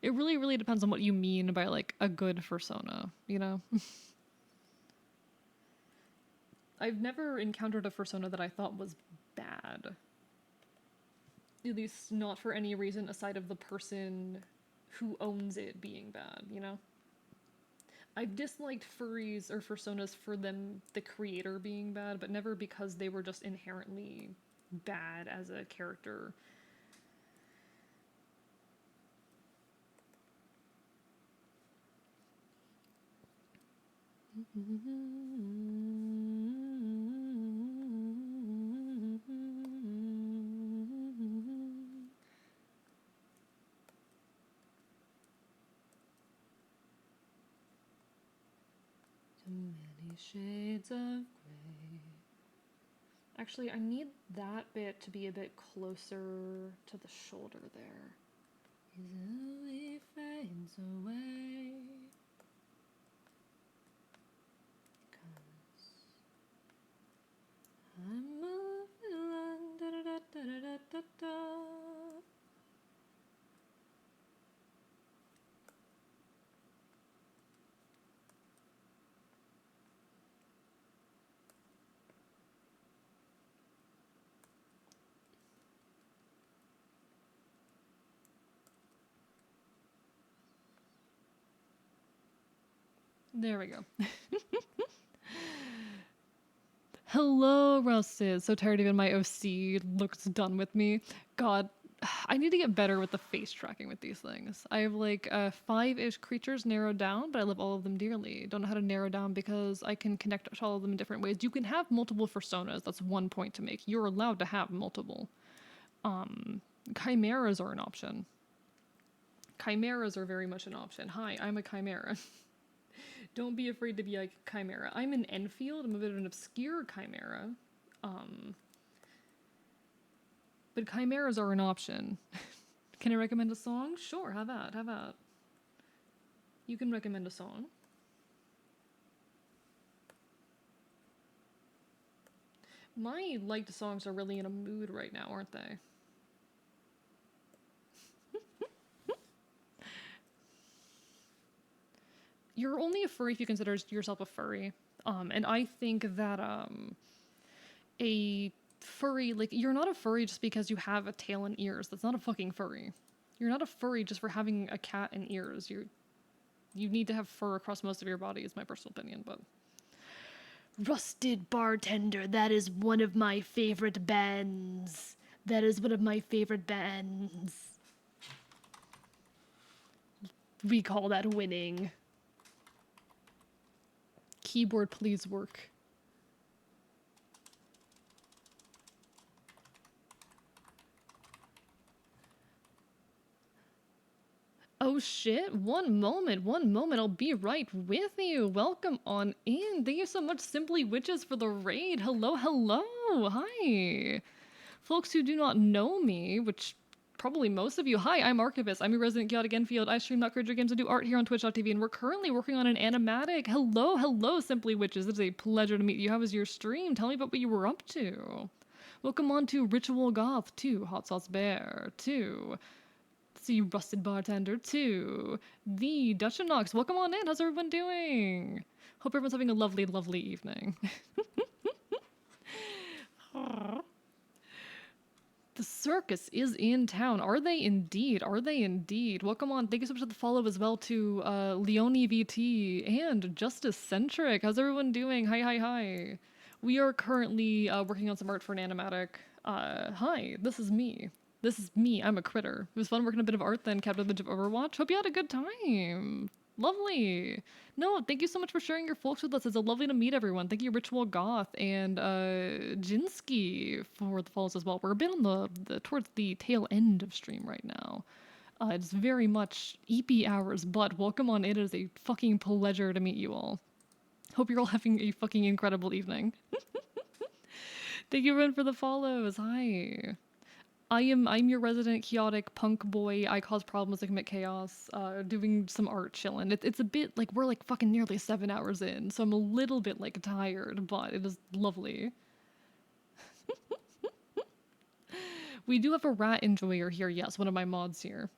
It really, really depends on what you mean by like a good fursona, you know? I've never encountered a fursona that I thought was bad. At least not for any reason aside of the person who owns it being bad, you know? I've disliked furries or fursonas for them, the creator being bad, but never because they were just inherently bad as a character. Too many shades of gray. Actually, I need that bit to be a bit closer to the shoulder there. Easily fades away. Cause I'm a villain. Da da da da da da da. There we go. Hello, Rusted. So tired of it. My OC looks done with me. God, I need to get better with the face tracking with these things. I have like 5-ish creatures narrowed down, but I love all of them dearly. Don't know how to narrow down because I can connect to all of them in different ways. You can have multiple personas. That's one point to make. You're allowed to have multiple. Chimeras are an option. Chimeras are very much an option. Hi, I'm a chimera. Don't be afraid to be a chimera. I'm an Enfield. I'm a bit of an obscure chimera. But chimeras are an option. Can I recommend a song? Sure, have at, have at. You can recommend a song. My liked songs are really in a mood right now, aren't they? You're only a furry if you consider yourself a furry. And I think that a furry, like, you're not a furry just because you have a tail and ears. That's not a fucking furry. You're not a furry just for having a cat and ears. You need to have fur across most of your body, is my personal opinion, but... Rusted Bartender, that is one of my favorite bands. That is one of my favorite bands. We call that winning. Keyboard, please work. Oh shit, one moment, I'll be right with you. Welcome on in. Thank you so much, Simply Witches, for the raid. Hello, hi. Folks who do not know me, which probably most of you, hi, I'm Archivist. I'm a resident chaotic Enfield. I stream Creature Games and do art here on twitch.tv, and we're currently working on an animatic. Hello, Simply Witches. It's a pleasure to meet you. How was your stream? Tell me about what you were up to. Welcome on to Ritual Goth 2, Hot Sauce Bear 2, see Rusted Bartender 2, the Dutch and Knox. Welcome on in. How's everyone doing? Hope everyone's having a lovely, lovely evening. The circus is in town. Are they indeed? Are they indeed? Welcome on. Thank you so much for the follow as well to Leonie VT and Justice Centric. How's everyone doing? Hi, hi, hi. We are currently working on some art for an animatic. Hi, this is me. This is me. I'm a critter. It was fun working a bit of art then, Captain of Overwatch. Hope you had a good time. Lovely. No, thank you so much for sharing your folks with us. It's lovely to meet everyone. Thank you, Ritual Goth and Jinsky for the follows as well. We're a bit on the towards the tail end of stream right now. It's very much EP hours, but welcome on in. It is a fucking pleasure to meet you all. Hope you're all having a fucking incredible evening. Thank you everyone for the follows. Hi. I'm your resident chaotic punk boy. I cause problems, I commit chaos. Doing some art chilling. It's a bit like we're like fucking nearly 7 hours in, so I'm a little bit like tired, but it is lovely. We do have a rat enjoyer here. Yes, one of my mods here.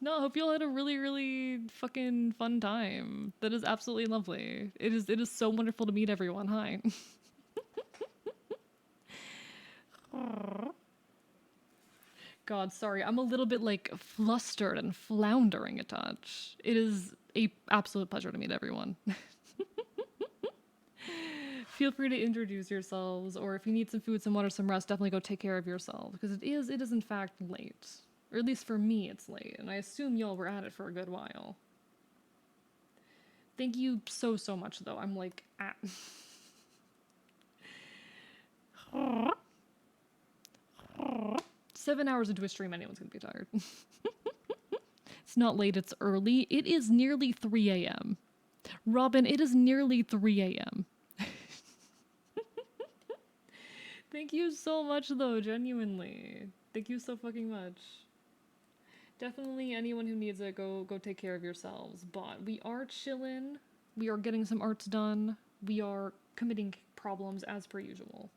No, I hope you all had a really, really fucking fun time. That is absolutely lovely. It is so wonderful to meet everyone. Hi. God, sorry. I'm a little bit like flustered and floundering a touch. It is a absolute pleasure to meet everyone. Feel free to introduce yourselves, or if you need some food, some water, some rest, definitely go take care of yourselves, because it is in fact late. Or at least for me it's late, and I assume y'all were at it for a good while. Thank you so, so much though. I'm like at 7 hours into a stream, anyone's gonna be tired. It's not late, it's early. It is nearly 3 a.m. Robin, it is nearly 3 a.m. Thank you so much though, genuinely. Thank you so fucking much. Definitely anyone who needs it, go take care of yourselves. But we are chillin'. We are getting some arts done. We are committing problems as per usual.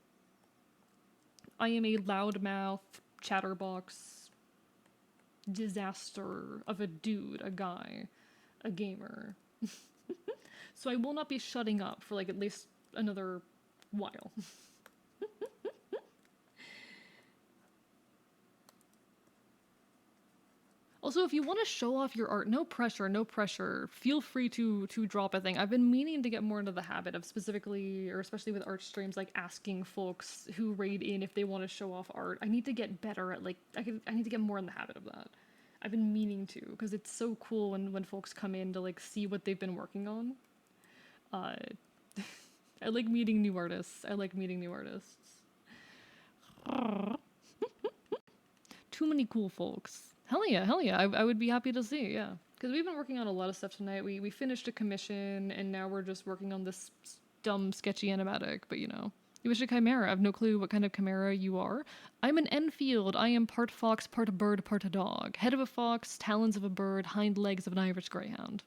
I am a loudmouth, chatterbox, disaster of a dude, a guy, a gamer. So I will not be shutting up for like at least another while. Also, if you want to show off your art, no pressure, no pressure. Feel free to drop a thing. I've been meaning to get more into the habit of specifically, or especially with art streams, like asking folks who raid in if they want to show off art. I need to get better at like I need to get more in the habit of that. I've been meaning to, because it's so cool when folks come in to like see what they've been working on. I like meeting new artists. I like meeting new artists. Too many cool folks. Hell yeah, hell yeah. I would be happy to see, yeah. Because we've been working on a lot of stuff tonight. We finished a commission, and now we're just working on this dumb, sketchy animatic, but you know. You wish a chimera. I have no clue what kind of chimera you are. I'm an Enfield. I am part fox, part bird, part a dog. Head of a fox, talons of a bird, hind legs of an Irish greyhound.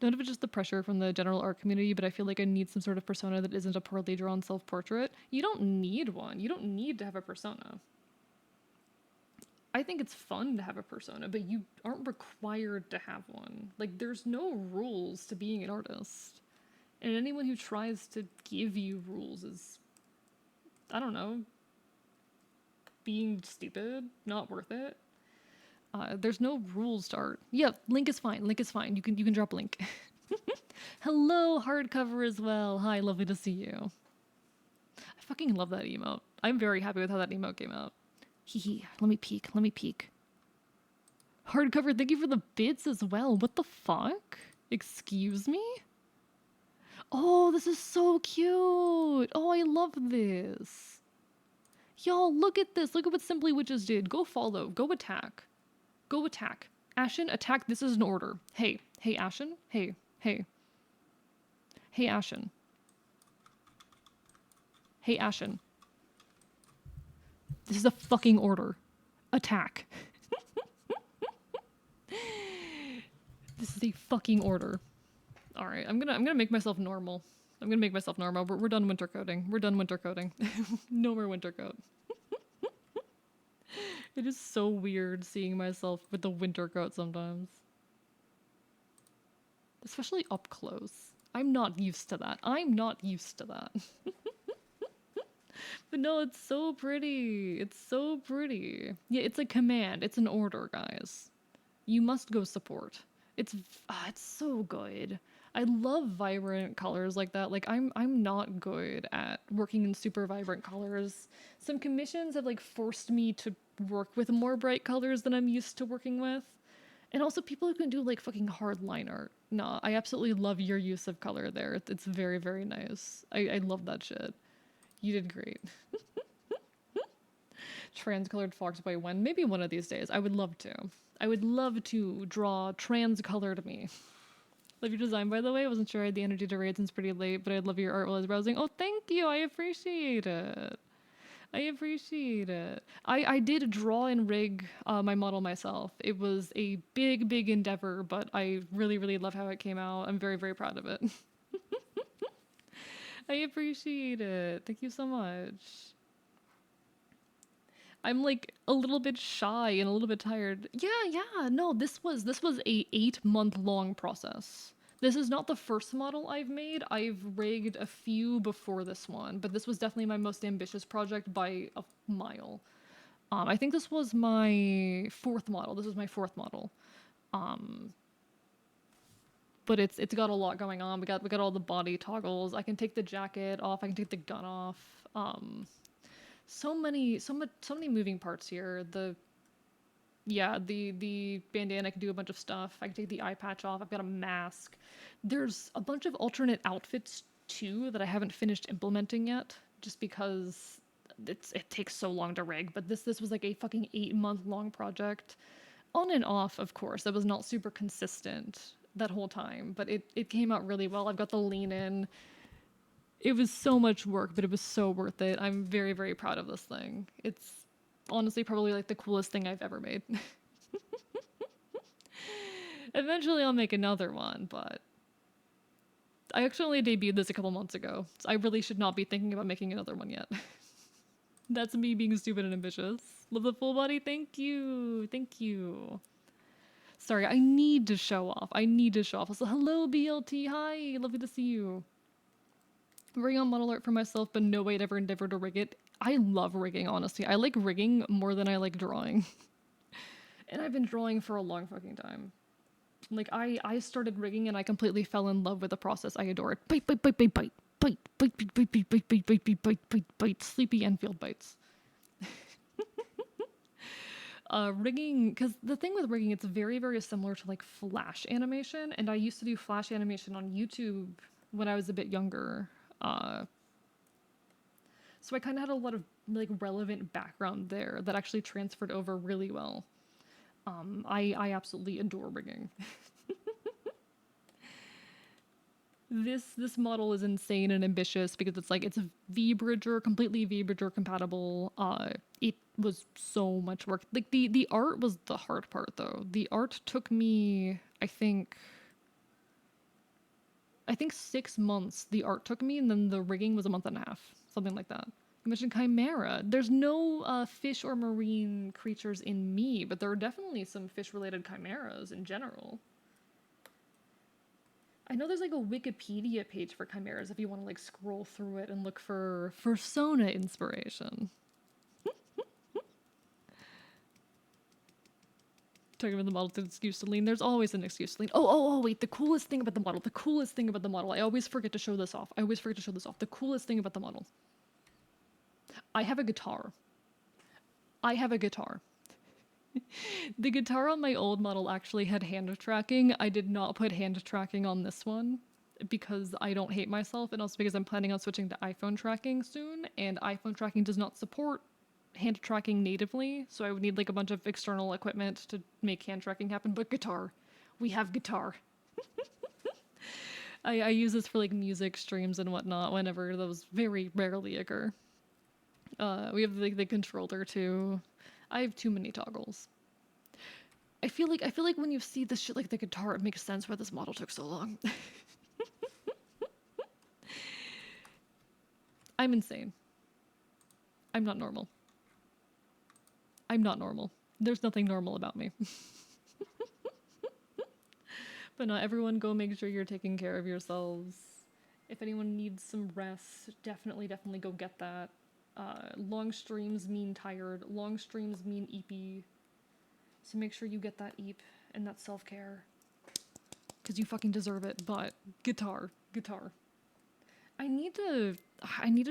None of it's just the pressure from the general art community, but I feel like I need some sort of persona that isn't a poorly drawn self-portrait. You don't need one. You don't need to have a persona. I think it's fun to have a persona, but you aren't required to have one. Like, there's no rules to being an artist. And anyone who tries to give you rules is, I don't know, being stupid, not worth it. There's no rules to art. Yeah, link is fine. Link is fine. You can drop a link. Hello, hardcover as well. Hi, lovely to see you. I fucking love that emote. I'm very happy with how that emote came out. Hee. Let me peek. Let me peek. Hardcover, thank you for the bits as well. What the fuck? Excuse me? Oh, this is so cute. Oh, I love this. Y'all, look at this. Look at what Simply Witches did. Go follow. Go attack. Go attack. Ashen, attack. This is an order. Hey. Hey, Ashen. Hey. Hey. Hey, Ashen. Hey, Ashen. This is a fucking order. Attack. This is a fucking order. Alright, I'm gonna make myself normal. I'm gonna make myself normal. We're done winter coating. We're done winter coating. No more winter coat. It is so weird seeing myself with the winter coat sometimes. Especially up close. I'm not used to that. I'm not used to that. But no, it's so pretty. It's so pretty. Yeah, it's a command. It's an order, guys. You must go support. It's so good. I love vibrant colors like that. Like I'm not good at working in super vibrant colors. Some commissions have like forced me to work with more bright colors than I'm used to working with. And also people who can do like fucking hard line art. Nah, I absolutely love your use of color there. It's very, very nice. I love that shit. You did great. Trans-colored fox by when? Maybe one of these days. I would love to. I would love to draw trans-colored me. Love your design, by the way. I wasn't sure I had the energy to read since pretty late, but I'd love your art while I was browsing. Oh, thank you. I appreciate it. I appreciate it. I did draw and rig my model myself. It was a big, big endeavor, but I really, really love how it came out. I'm very, very proud of it. I appreciate it. Thank you so much. I'm like a little bit shy and a little bit tired. Yeah, yeah. No, this was a 8-month long process. This is not the first model I've made. I've rigged a few before this one, but this was definitely my most ambitious project by a mile. I think this was my fourth model. This was my fourth model. Um, but it's got a lot going on. We got all the body toggles. I can take the jacket off. I can take the gun off. So many moving parts here. The bandana can do a bunch of stuff. I can take the eye patch off. I've got a mask. There's a bunch of alternate outfits too that I haven't finished implementing yet, just because it takes so long to rig. But this was like a fucking 8-month long project, on and off, of course. I was not super consistent that whole time, but it came out really well. I've got the lean in. It was so much work, but it was so worth it. I'm very, very proud of this thing. It's honestly probably like the coolest thing I've ever made. Eventually I'll make another one, but I actually debuted this a couple months ago, so I really should not be thinking about making another one yet. That's me being stupid and ambitious. Love the full body. Thank you. Thank you. Sorry, I need to show off. I need to show off. Also, hello, BLT. Hi. Lovely to see you. Working on model art for myself, but no way I'd ever endeavor to rig it. I love rigging, honestly. I like rigging more than I like drawing. And I've been drawing for a long fucking time. Like, I started rigging and I completely fell in love with the process. I adore it. Bite, bite, bite, bite, bite. Bite, bite, bite, bite, bite, bite, bite, bite, bite, bite, bite, bite. Sleepy Enfield bites. Rigging, because the thing with rigging, it's very, very similar to like flash animation. And I used to do flash animation on YouTube when I was a bit younger. So I kind of had a lot of like relevant background there that actually transferred over really well. I absolutely adore rigging. This model is insane and ambitious because it's a V-Bridger, completely V-Bridger compatible. It was so much work. Like the art was the hard part though. The art took me, I think 6 months the art took me, and then the rigging was a month and a half, something like that. You mentioned chimera. There's no fish or marine creatures in me, but there are definitely some fish-related chimeras in general. I know there's like a Wikipedia page for chimeras if you want to like scroll through it and look for Sona inspiration. Talking about the model, the excuse to lean. There's always an excuse to lean. Oh, wait. The coolest thing about the model. The coolest thing about the model. I always forget to show this off. The coolest thing about the model. I have a guitar. The guitar on my old model actually had hand tracking. I did not put hand tracking on this one because I don't hate myself, and also because I'm planning on switching to iPhone tracking soon, and iPhone tracking does not support hand tracking natively, so I would need like a bunch of external equipment to make hand tracking happen. But guitar. We have guitar. I use this for like music streams and whatnot whenever those very rarely occur. We have like the controller too. I have too many toggles. I feel like when you see this shit like the guitar, it makes sense why this model took so long. I'm insane. I'm not normal. I'm not normal. There's nothing normal about me. But no, everyone go make sure you're taking care of yourselves. If anyone needs some rest, definitely go get that. Long streams mean tired. Long streams mean eepy. So make sure you get that eep and that self-care. Because you fucking deserve it, but guitar. I need to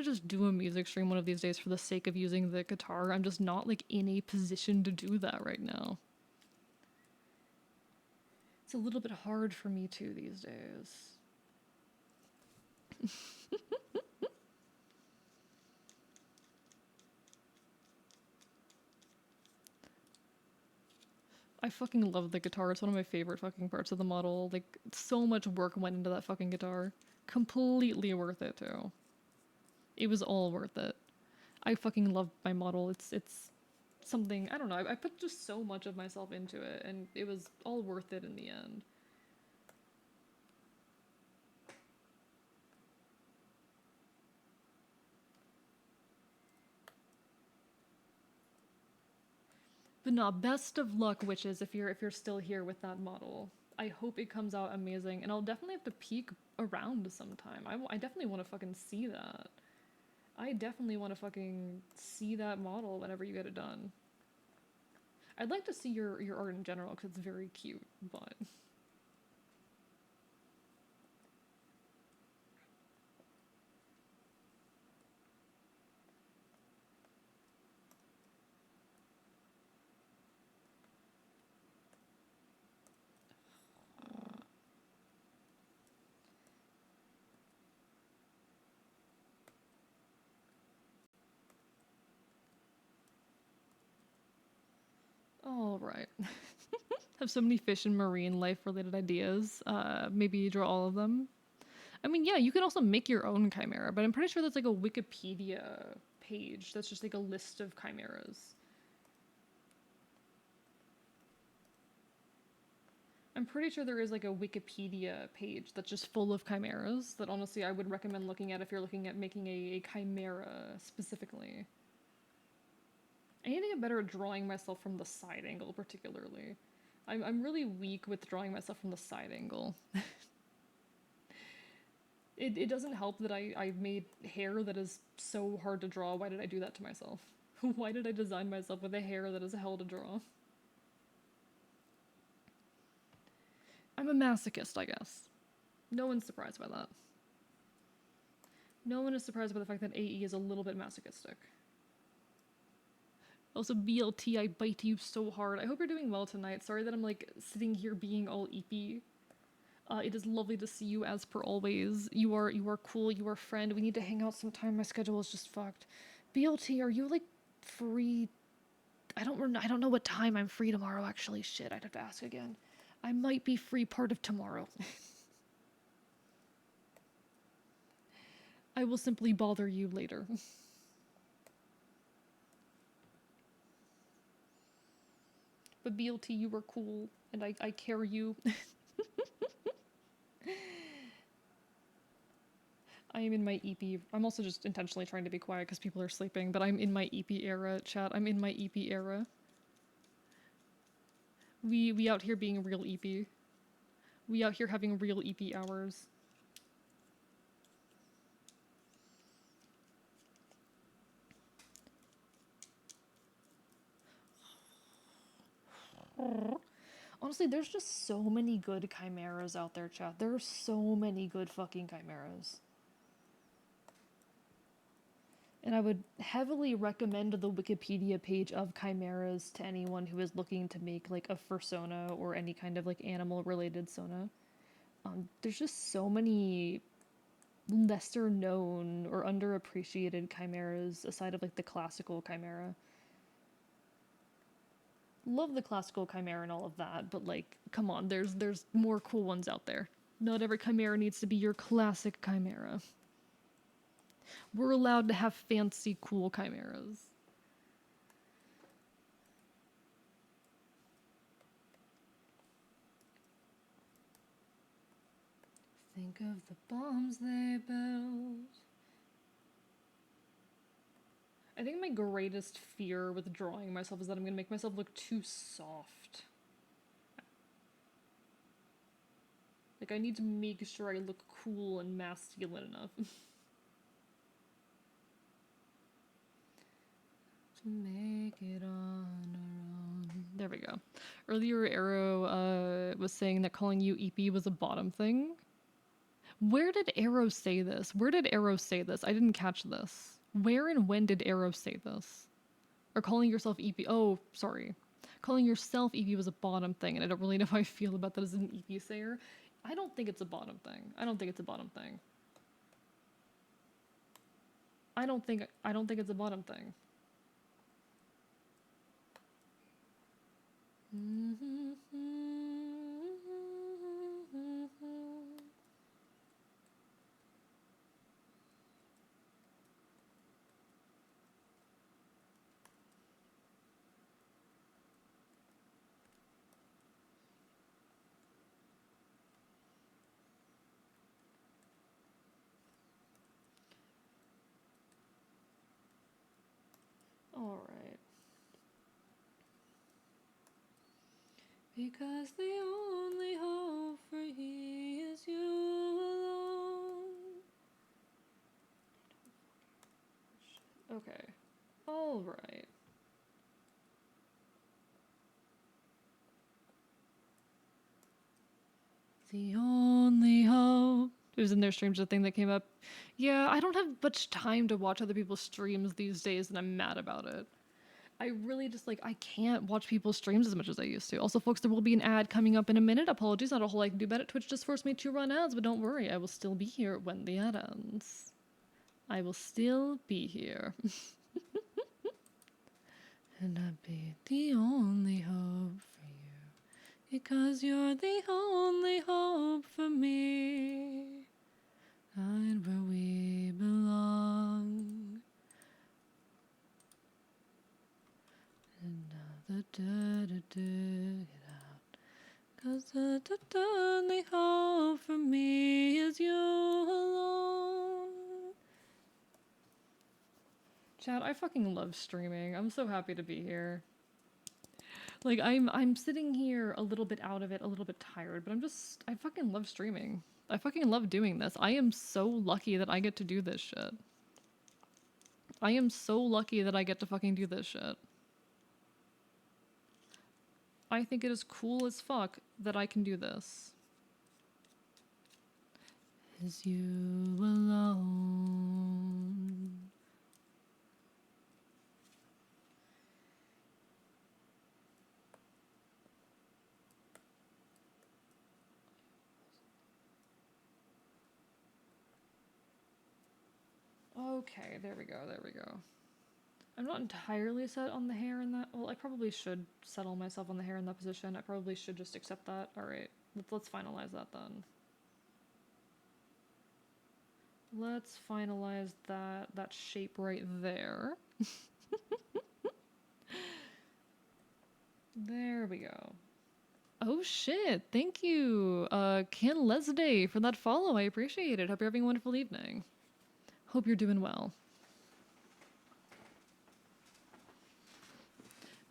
just do a music stream one of these days for the sake of using the guitar. I'm just not like in a position to do that right now. It's a little bit hard for me too these days. I fucking love the guitar. It's one of my favorite fucking parts of the model. Like, so much work went into that fucking guitar. Completely worth it, too. It was all worth it. I fucking love my model. It's something, I don't know, I put just so much of myself into it, and it was all worth it in the end. But no, best of luck, witches, if you're still here with that model. I hope it comes out amazing, and I'll definitely have to peek around sometime. I definitely want to fucking see that. I definitely want to fucking see that model whenever you get it done. I'd like to see your art in general, because it's very cute, but... All right. Have so many fish and marine life related ideas. Maybe draw all of them. I mean, yeah, you can also make your own chimera, but I'm pretty sure that's like a Wikipedia page that's just like a list of chimeras. I'm pretty sure there is like a Wikipedia page that's just full of chimeras that honestly I would recommend looking at if you're looking at making a chimera specifically. I need to get better at drawing myself from the side angle, particularly. I'm really weak with drawing myself from the side angle. It doesn't help that I made hair that is so hard to draw. Why did I do that to myself? Why did I design myself with a hair that is hell to draw? I'm a masochist, I guess. No one's surprised by that. No one is surprised by the fact that AE is a little bit masochistic. Also, BLT, I bite you so hard. I hope you're doing well tonight. Sorry that I'm like sitting here being all eepy. It is lovely to see you as per always. You are cool. You are a friend. We need to hang out sometime. My schedule is just fucked. BLT, are you like free? I don't know what time I'm free tomorrow. Actually, shit. I'd have to ask again. I might be free part of tomorrow. I will simply bother you later. But BLT, you were cool, and I care you. I am in my EP. I'm also just intentionally trying to be quiet because people are sleeping, but I'm in my EP era, chat. I'm in my EP era. We out here being real EP. We out here having real EP hours. Honestly, there's just so many good chimeras out there, chat. There are so many good fucking chimeras. And I would heavily recommend the Wikipedia page of chimeras to anyone who is looking to make like a fursona or any kind of like animal related sona. There's just so many lesser known or underappreciated chimeras aside of like the classical chimera. Love the classical chimera and all of that, but like, come on, there's more cool ones out there. Not every chimera needs to be your classic chimera. We're allowed to have fancy, cool chimeras. Think of the bombs they built. I think my greatest fear with drawing myself is that I'm gonna make myself look too soft. Like, I need to make sure I look cool and masculine enough. To make it on our own. There we go. Earlier, Arrow was saying that calling you EP was a bottom thing. Where did Arrow say this? Where did Arrow say this? I didn't catch this. Where and when did Arrow say this? Or calling yourself EP? Oh, sorry. Calling yourself EP was a bottom thing, and I don't really know how I feel about that as an EP sayer. I don't think it's a bottom thing. I don't think it's a bottom thing. I don't think it's a bottom thing. All right. Because the only hope for he is you alone. Okay. All right. The only hope. It was in their streams, the thing that came up. Yeah, I don't have much time to watch other people's streams these days, and I'm mad about it. I really just I can't watch people's streams as much as I used to. Also, folks, there will be an ad coming up in a minute. Apologies, not a whole lot I can do about it. Twitch just forced me to run ads, but don't worry, I will still be here when the ad ends. I will still be here. And I'd be the only hope for you. Because you're the only hope for me. And where we belong. And now the get out. 'Cause the only hope for me is you alone. Chat, I fucking love streaming. I'm so happy to be here. I'm sitting here a little bit out of it, a little bit tired, but I fucking love streaming. I fucking love doing this. I am so lucky that I get to do this shit. I am so lucky that I get to fucking do this shit. I think it is cool as fuck that I can do this. Is you alone? Okay, there we go, there we go. I'm not entirely set on the hair in that. Well, I probably should settle myself on the hair in that position. I probably should just accept that. Alright, let's finalize that then. Let's finalize that shape right there. There we go. Oh shit, thank you, Ken Lesday, for that follow. I appreciate it. Hope you're having a wonderful evening. Hope you're doing well.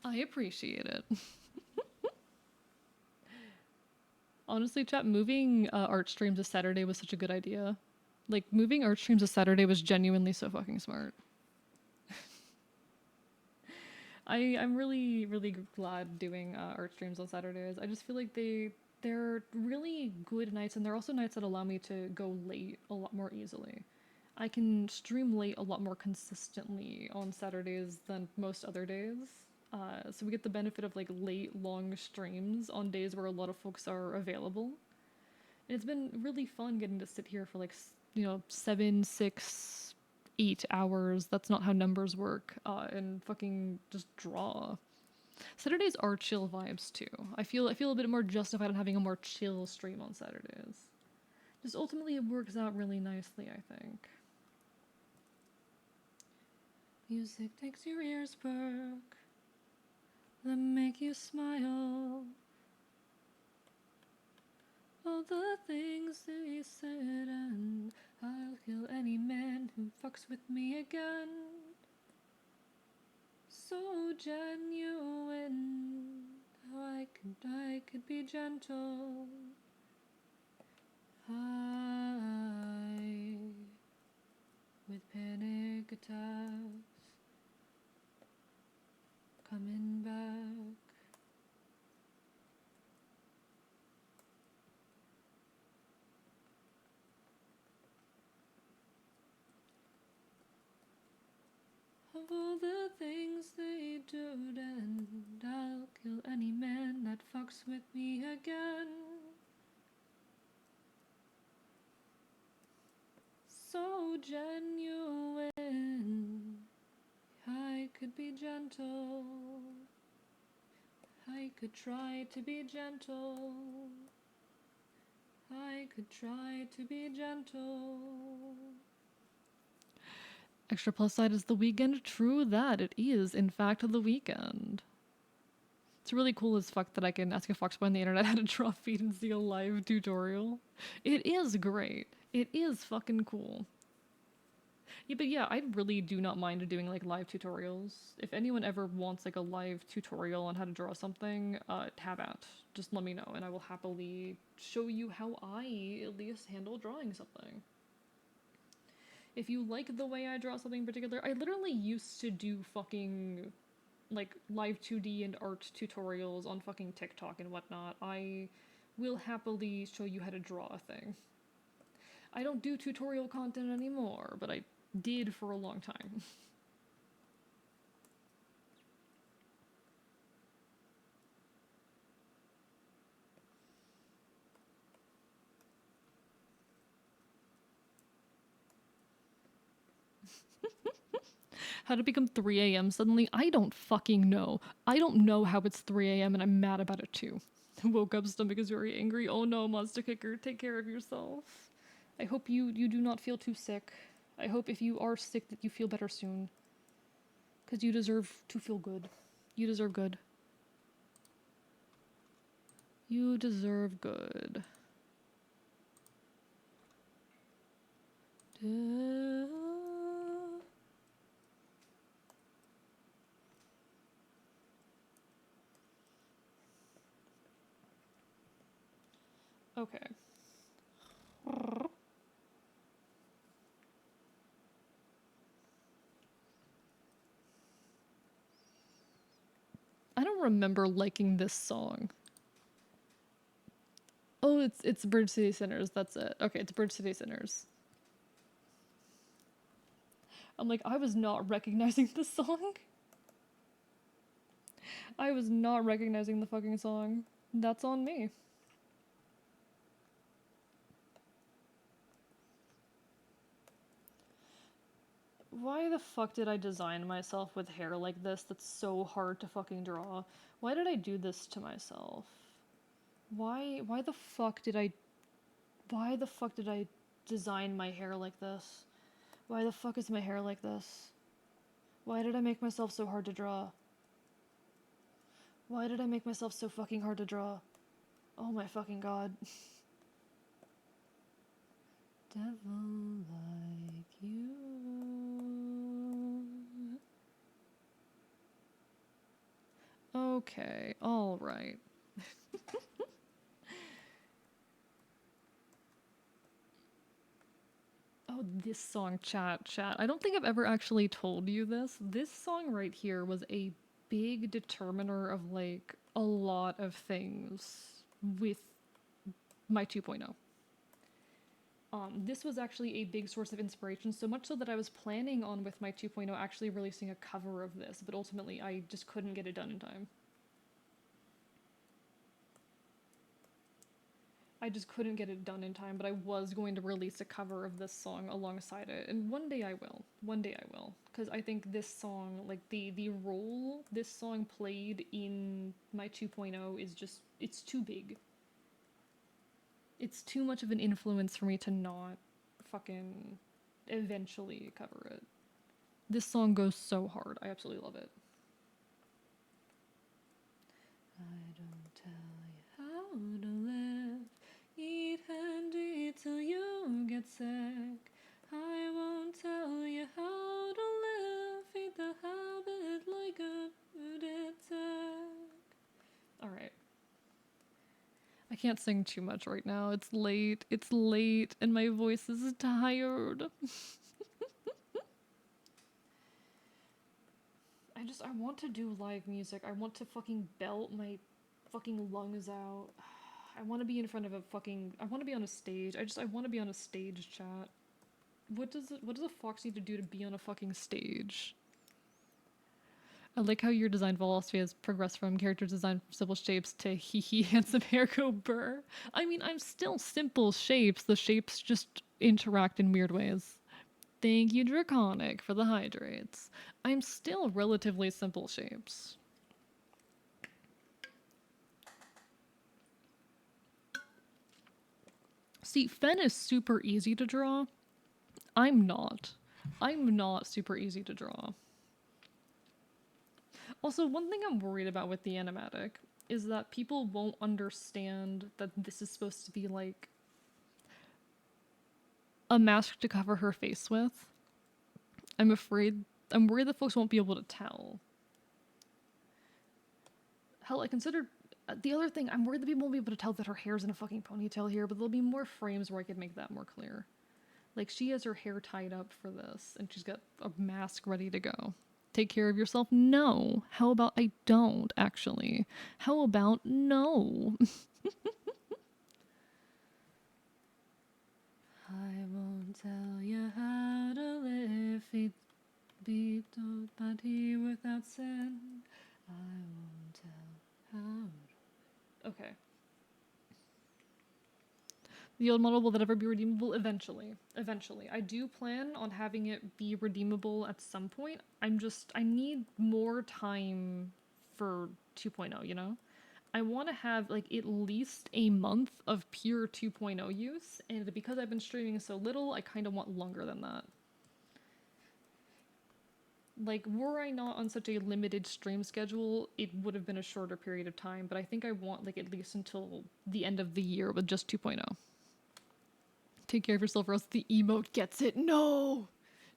I appreciate it. Honestly, chat, moving art streams to Saturday was such a good idea. Moving art streams to Saturday was genuinely so fucking smart. I'm really, really glad doing art streams on Saturdays. I just feel like they're really good nights, and they're also nights that allow me to go late a lot more easily. I can stream late a lot more consistently on Saturdays than most other days. So we get the benefit of late, long streams on days where a lot of folks are available. And it's been really fun getting to sit here for 7, 6, 8 hours. That's not how numbers work. And fucking just draw. Saturdays are chill vibes too. I feel a bit more justified in having a more chill stream on Saturdays. Just ultimately it works out really nicely, I think. Music takes your ears perk. Let me make you smile. All the things that you said, and I'll kill any man who fucks with me again. So genuine, how I could be gentle. High with panic attacks. coming back. Of all the things they do, and I'll kill any man that fucks with me again. So genuine. I could be gentle. I could try to be gentle. I could try to be gentle. Extra plus side is the weekend. True that. It is, in fact, the weekend. It's really cool as fuck that I can ask a foxboy on the internet how to draw feet and see a live tutorial. It is great. It is fucking cool. Yeah, but yeah, I really do not mind doing like live tutorials. If anyone ever wants like a live tutorial on how to draw something, have at. Just let me know and I will happily show you how I at least handle drawing something. If you like the way I draw something in particular, I literally used to do fucking like live 2D and art tutorials on fucking TikTok and whatnot. I will happily show you how to draw a thing. I don't do tutorial content anymore, but I did for a long time. How to become 3 a.m. suddenly? I don't fucking know. I don't know how it's 3 a.m. and I'm mad about it too. Woke up, stomach is very angry. Oh no, Monster Kicker, take care of yourself. I hope you do not feel too sick. I hope if you are sick that you feel better soon. Because you deserve to feel good. You deserve good. You deserve good. Okay. I don't remember liking this song. Oh, it's Bridge City Sinners, that's it. Okay, it's Bridge City Sinners. I'm like, I was not recognizing this song. I was not recognizing the fucking song. That's on me. Why the fuck did I design myself with hair like this that's so hard to fucking draw? Why did I do this to myself? Why the fuck did I design my hair like this? Why the fuck is my hair like this? Why did I make myself so hard to draw? Why did I make myself so fucking hard to draw? Oh my fucking god. Devil like you. Okay, alright. Oh, this song, chat. I don't think I've ever actually told you this. This song right here was a big determiner of like a lot of things with my 2.0. This was actually a big source of inspiration, so much so that I was planning on with my 2.0 actually releasing a cover of this, but ultimately I just couldn't get it done in time. I just couldn't get it done in time, but I was going to release a cover of this song alongside it, and one day I will. One day I will, because I think this song, like the role this song played in my 2.0 is just, it's too big. It's too much of an influence for me to not fucking eventually cover it. This song goes so hard. I absolutely love it. I don't tell you how to live. Eat handy till you get sick. I won't tell you how to live. Feed the habit like a lunatic. Alright. I can't sing too much right now. It's late, and my voice is tired. I want to do live music. I want to fucking belt my fucking lungs out. I want to be in front of a fucking. I want to be on a stage. I want to be on a stage, chat. What does a fox need to do to be on a fucking stage? I like how your design philosophy has progressed from character design from simple shapes to hee hee handsome hair go burr. I mean, I'm still simple shapes. The shapes just interact in weird ways. Thank you, Draconic, for the hydrates. I'm still relatively simple shapes. See, Fen is super easy to draw. I'm not. I'm not super easy to draw. Also, one thing I'm worried about with the animatic is that people won't understand that this is supposed to be like a mask to cover her face with. I'm worried that folks won't be able to tell. Hell, I considered the other thing, I'm worried that people won't be able to tell that her hair's in a fucking ponytail here, but there'll be more frames where I could make that more clear. Like, she has her hair tied up for this, and she's got a mask ready to go. Take care of yourself? No. How about I don't, actually? How about no? I won't tell you how to live, be told body without sin. I won't tell how to. Okay. The old model will that ever be redeemable? Eventually. Eventually. I do plan on having it be redeemable at some point. I need more time for 2.0, you know? I want to have like at least a month of pure 2.0 use, and because I've been streaming so little, I kind of want longer than that. Like, were I not on such a limited stream schedule, it would have been a shorter period of time, but I think I want like at least until the end of the year with just 2.0. Take care of yourself or else the emote gets it. No!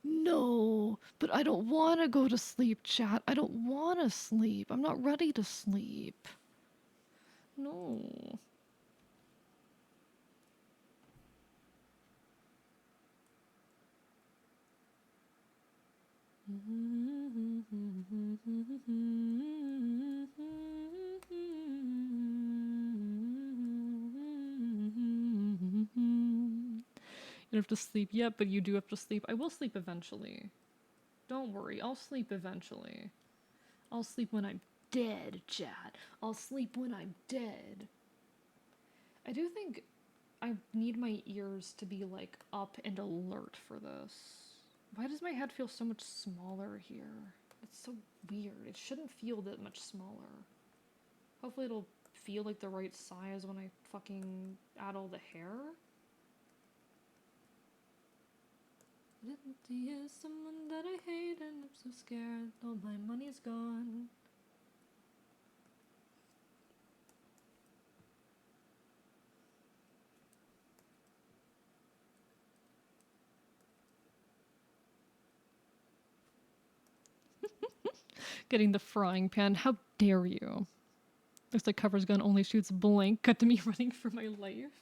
No! But I don't want to go to sleep, chat. I don't want to sleep. I'm not ready to sleep. No. You don't have to sleep yet, but you do have to sleep. I will sleep eventually. Don't worry, I'll sleep eventually. I'll sleep when I'm dead, chat. I'll sleep when I'm dead. I do think I need my ears to be like up and alert for this. Why does my head feel so much smaller here? It's so weird. It shouldn't feel that much smaller. Hopefully it'll feel like the right size when I fucking add all the hair. Identity is someone that I hate and I'm so scared. All my money's gone. Getting the frying pan. How dare you? Looks like Cover's gun only shoots blank. Cut to me running for my life.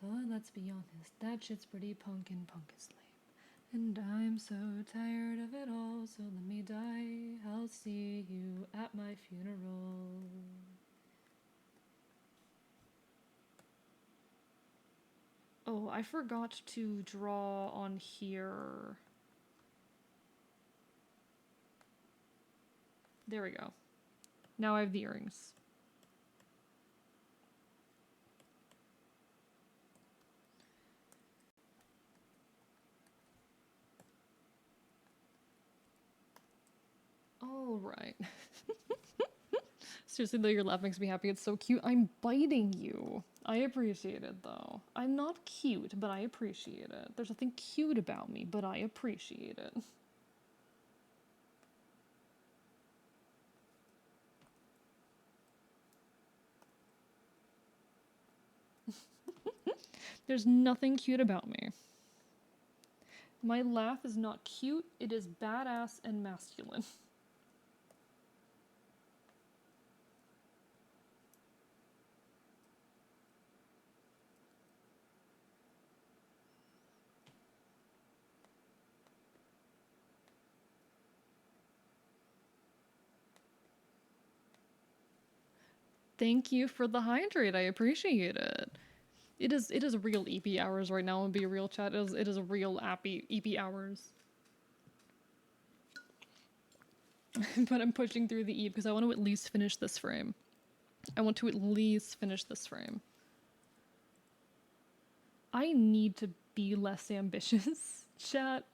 But let's be honest, that shit's pretty punk and punk is lame. And I'm so tired of it all, so let me die. I'll see you at my funeral. Oh, I forgot to draw on here. There we go. Now I have the earrings. All right. Seriously, though, your laugh makes me happy. It's so cute. I'm biting you. I appreciate it, though. I'm not cute, but I appreciate it. There's nothing cute about me, but I appreciate it. There's nothing cute about me. My laugh is not cute, it is badass and masculine. Thank you for the hydrate. I appreciate it. It is real EP hours right now. And be real chat. It is real EP hours. But I'm pushing through the E because I want to at least finish this frame. I want to at least finish this frame. I need to be less ambitious. Chat,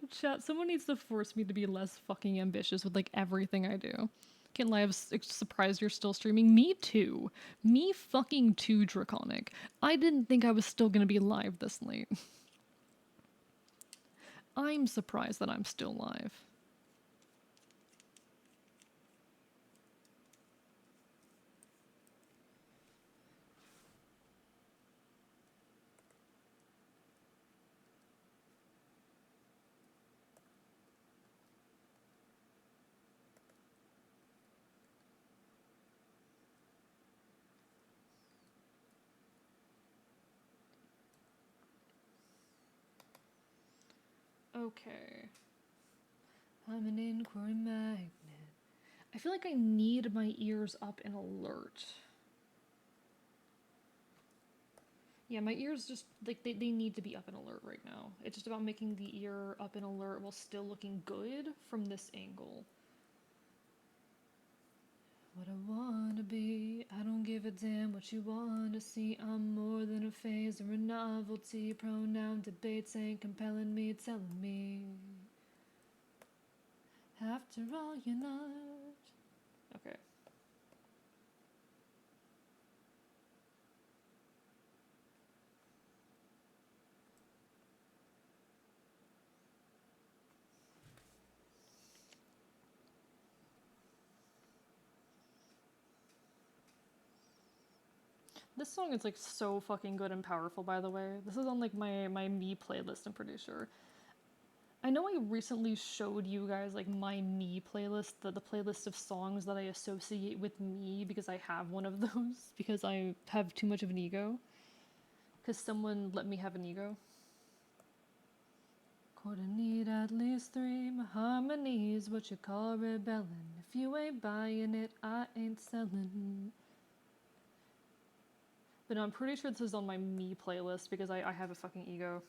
someone needs to force me to be less fucking ambitious with like everything I do. Can't lie, I was surprised you're still streaming. Me too. Me fucking too, Draconic. I didn't think I was still gonna be live this late. I'm surprised that I'm still live. Okay. I'm an inquiry magnet. I feel like I need my ears up in alert. Yeah, my ears just, like, they need to be up in alert right now. It's just about making the ear up in alert while still looking good from this angle. What I wanna be, I don't give a damn what you wanna see. I'm more than a phase or a novelty. Pronoun debates ain't compelling me, telling me. After all, you're not. Okay. This song is like so fucking good and powerful, by the way. This is on like my me playlist, I'm pretty sure. I know I recently showed you guys like my me playlist, the playlist of songs that I associate with me because I have one of those because I have too much of an ego. Because someone let me have an ego. Quarter need at least three. My harmony's what you call rebelling. If you ain't buying it, I ain't selling. But no, I'm pretty sure this is on my me playlist because I have a fucking ego.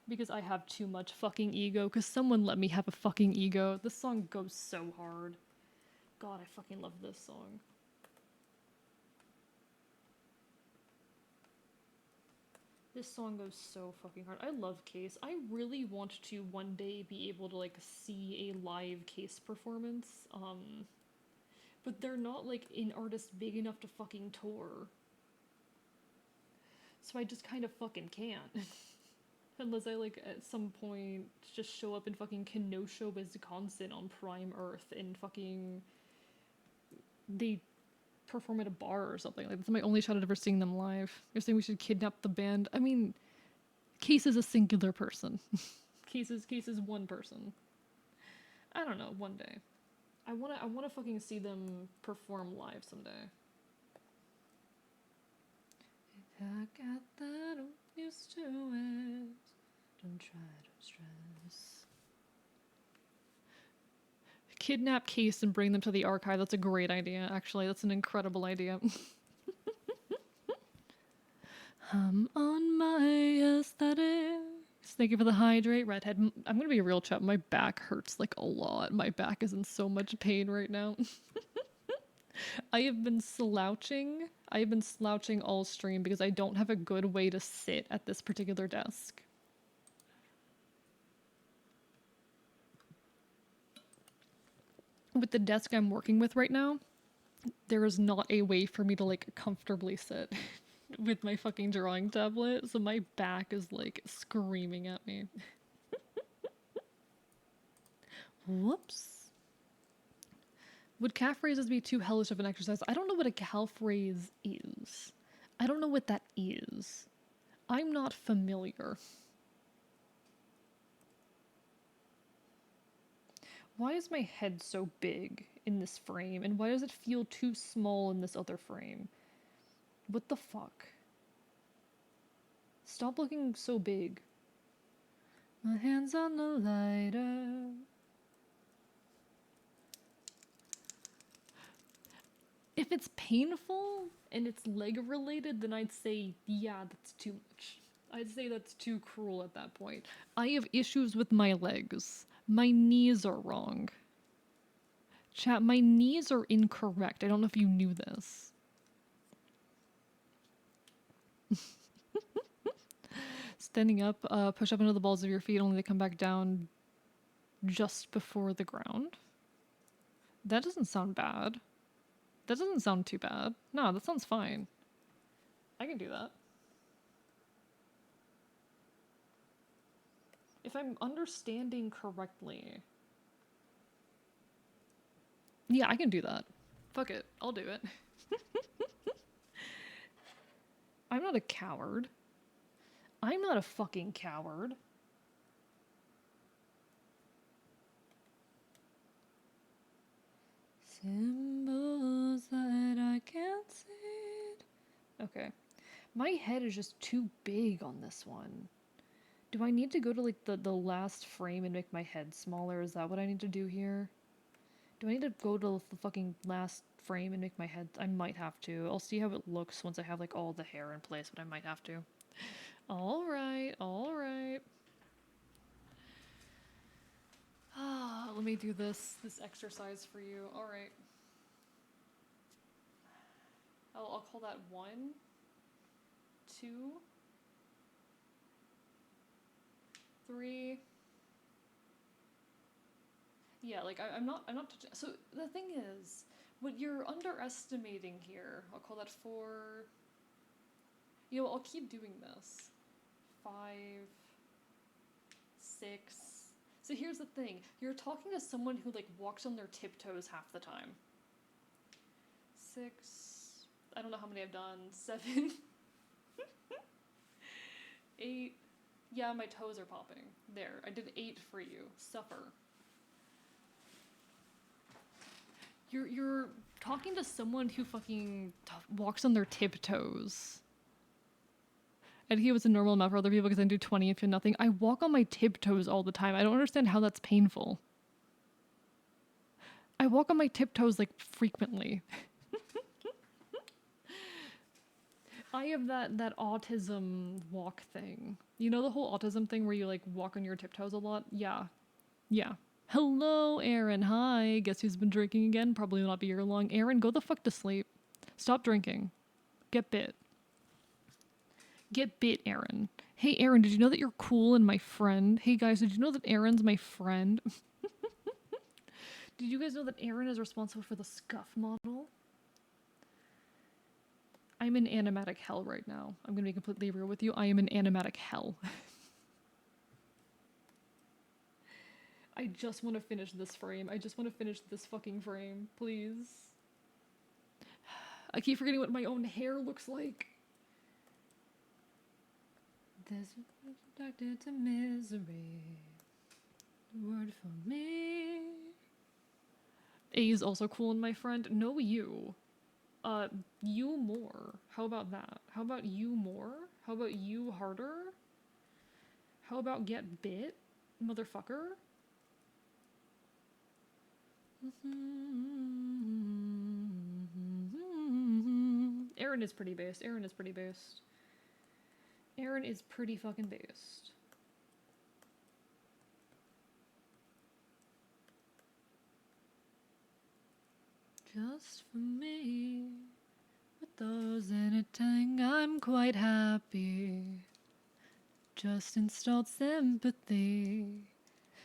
Because I have too much fucking ego. Because someone let me have a fucking ego. This song goes so hard. God, I fucking love this song. This song goes so fucking hard. I love Case. I really want to one day be able to like see a live Case performance. But they're not like an artist big enough to fucking tour. So I just kind of fucking can't. Unless I like at some point just show up in fucking Kenosha, Wisconsin on Prime Earth and fucking they perform at a bar or something. Like that's my only shot at ever seeing them live. You're saying we should kidnap the band? I mean, Case is a singular person. Case is one person. I don't know, one day. I wanna fucking see them perform live someday. I got that, I'm used to it. Don't try to stress. Kidnap Case and bring them to the archive. That's a great idea, actually. That's an incredible idea. I'm on my aesthetics. Thank you for the hydrate, redhead. I'm gonna be a real chat. My back hurts like a lot. My back is in so much pain right now. I have been slouching. I have been slouching all stream because I don't have a good way to sit at this particular desk. With the desk I'm working with right now, there is not a way for me to like comfortably sit with my fucking drawing tablet, so my back is like screaming at me. Whoops. Would calf raises be too hellish of an exercise? I don't know what a calf raise is. I don't know what that is. I'm not familiar. Why is my head so big in this frame? And why does it feel too small in this other frame? What the fuck? Stop looking so big. My hands on the lighter. If it's painful and it's leg related, then I'd say, yeah, that's too much. I'd say that's too cruel at that point. I have issues with my legs. My knees are wrong. Chat, my knees are incorrect. I don't know if you knew this. Standing up, push up into the balls of your feet only to come back down just before the ground. That doesn't sound bad. That doesn't sound too bad. No, that sounds fine. I can do that. If I'm understanding correctly. Yeah, I can do that. Fuck it. I'll do it. I'm not a coward. I'm not a fucking coward. Symbols that I can't see. Okay. My head is just too big on this one. Do I need to go to like the last frame and make my head smaller? Is that what I need to do here? Do I need to go to the fucking last frame and make my head? I might have to. I'll see how it looks once I have like all the hair in place, but I might have to. Alright, alright. Ah, let me do this exercise for you. Alright. I'll call that 1, 2, 3. Yeah, like I'm not touching. So the thing is, what you're underestimating here, I'll call that 4. You know, I'll keep doing this. 5, 6. So here's the thing. You're talking to someone who like walks on their tiptoes half the time. 6. I don't know how many I've done. 7. 8. Yeah, my toes are popping. There, I did 8 for you. Suffer. You're talking to someone who fucking walks on their tiptoes. And he was a normal amount for other people because I do 20 and feel nothing. I walk on my tiptoes all the time. I don't understand how that's painful. I walk on my tiptoes like frequently. I have that autism walk thing. You know the whole autism thing where you like walk on your tiptoes a lot? Yeah. Yeah. Hello, Aaron. Hi. Guess who's been drinking again? Probably will not be here long. Aaron, go the fuck to sleep. Stop drinking. Get bit. Get bit, Aaron. Hey, Aaron, did you know that you're cool and my friend? Hey, guys, did you know that Aaron's my friend? Did you guys know that Aaron is responsible for the scuff model? I'm in animatic hell right now. I'm gonna be completely real with you. I am in animatic hell. I just want to finish this frame. I just want to finish this fucking frame, please. I keep forgetting what my own hair looks like. This is addicted to misery. Word for me. A is also cool and my friend. No, you. You more. How about that? How about you more? How about you harder? How about get bit, motherfucker? Aaron is pretty based. Aaron is pretty based. Aaron is pretty fucking based. Just for me, with those in a tank, I'm quite happy. Just installed sympathy.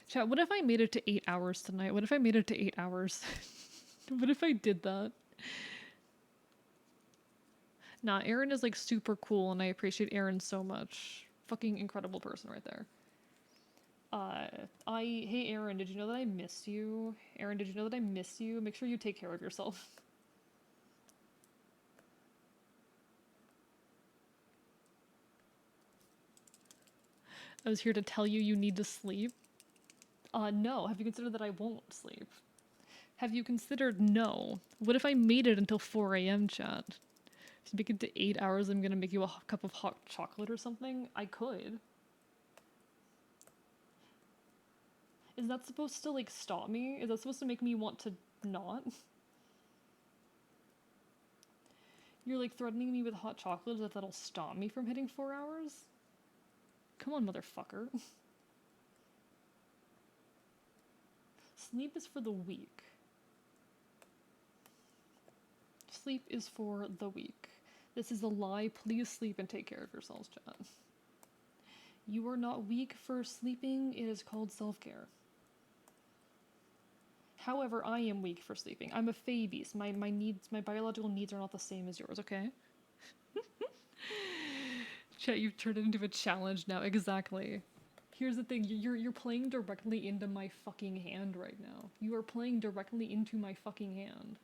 Chat, what if I made it to 8 hours tonight? What if I made it to 8 hours? What if I did that? Nah, Aaron is like super cool and I appreciate Aaron so much. Fucking incredible person right there. Hey Aaron, did you know that I miss you? Aaron, did you know that I miss you? Make sure you take care of yourself. I was here to tell you you need to sleep. No. Have you considered that I won't sleep? Have you considered no? What if I made it until 4 a.m. chat? To make it to 8 hours, I'm gonna make you a cup of hot chocolate or something? I could. Is that supposed to like stop me? Is that supposed to make me want to not? You're like threatening me with hot chocolate that that'll stop me from hitting 4 hours? Come on, motherfucker. Sleep is for the weak. Sleep is for the weak. This is a lie. Please sleep and take care of yourselves, chat. You are not weak for sleeping. It is called self-care. However, I am weak for sleeping. I'm a fey beast. My needs, my biological needs are not the same as yours, okay? Chat, you've turned it into a challenge now. Exactly. Here's the thing, you're playing directly into my fucking hand right now. You are playing directly into my fucking hand.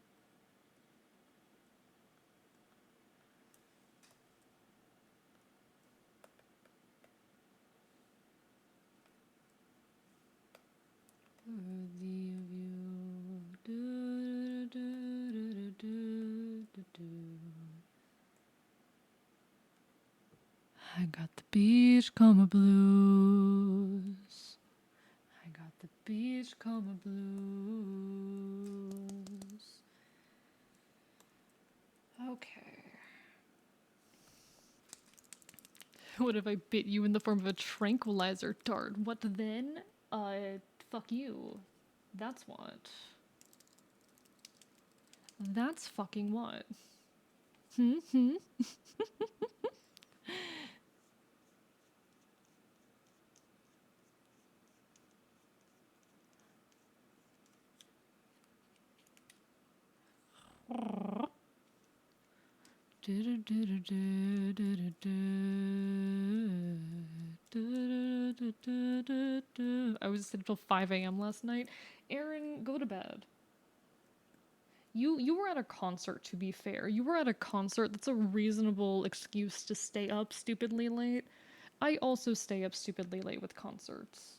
Worthy of you. Do, do, do, do, do. I got the beachcomber blues. I got the beachcomber blues. Okay. What if I bit you in the form of a tranquilizer dart? What then? Fuck you. That's what. That's fucking what? Hmm? I was asleep until 5 a.m. last night. Aaron, go to bed. You were at a concert, to be fair. You were at a concert. That's a reasonable excuse to stay up stupidly late. I also stay up stupidly late with concerts.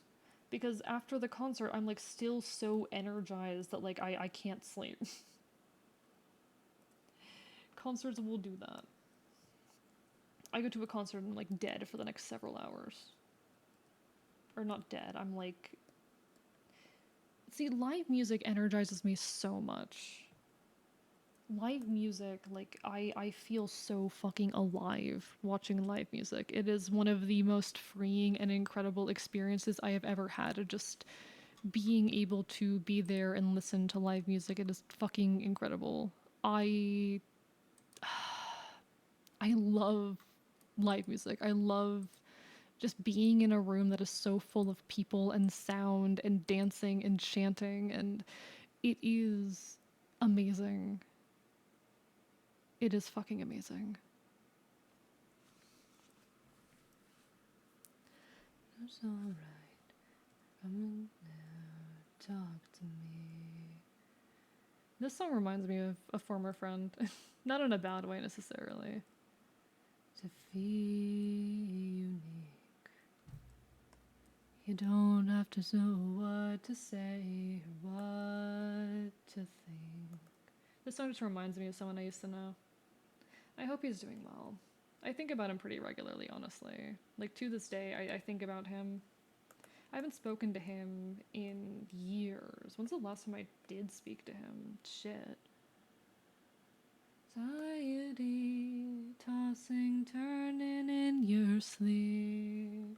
Because after the concert, I'm like still so energized that like I can't sleep. Concerts will do that. I go to a concert and I'm like dead for the next several hours. Or not dead, I'm like. See, live music energizes me so much. Live music, like, I feel so fucking alive watching live music. It is one of the most freeing and incredible experiences I have ever had of just being able to be there and listen to live music. It is fucking incredible. I love live music. I love just being in a room that is so full of people and sound and dancing and chanting, and it is amazing. It is fucking amazing. It's alright. Come on now, talk to me. This song reminds me of a former friend. Not in a bad way necessarily. To feel unique. You don't have to know what to say or what to think. This song just reminds me of someone I used to know. I hope he's doing well. I think about him pretty regularly, honestly. Like, to this day, I think about him. I haven't spoken to him in years. When's the last time I did speak to him? Shit. Anxiety, tossing, turning in your sleep.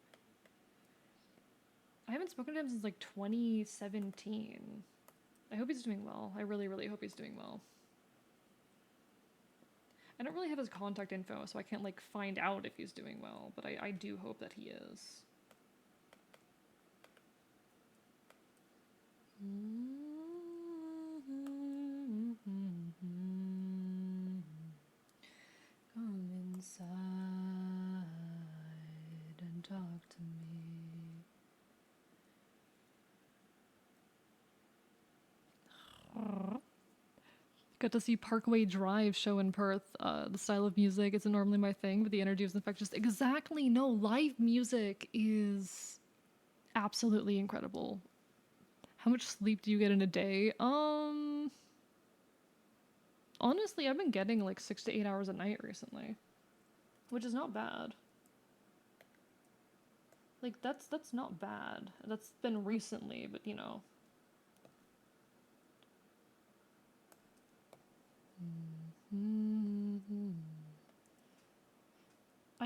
I haven't spoken to him since like 2017. I hope he's doing well. I really, really hope he's doing well. I don't really have his contact info, so I can't like find out if he's doing well, but I do hope that he is. Come inside and talk to me. Got to see Parkway Drive show in Perth. The style of music isn't normally my thing, but the energy was infectious. Exactly, no, live music is absolutely incredible. How much sleep do you get in a day? Honestly, I've been getting like 6 to 8 hours a night recently, which is not bad. Like that's not bad. That's been recently, but you know.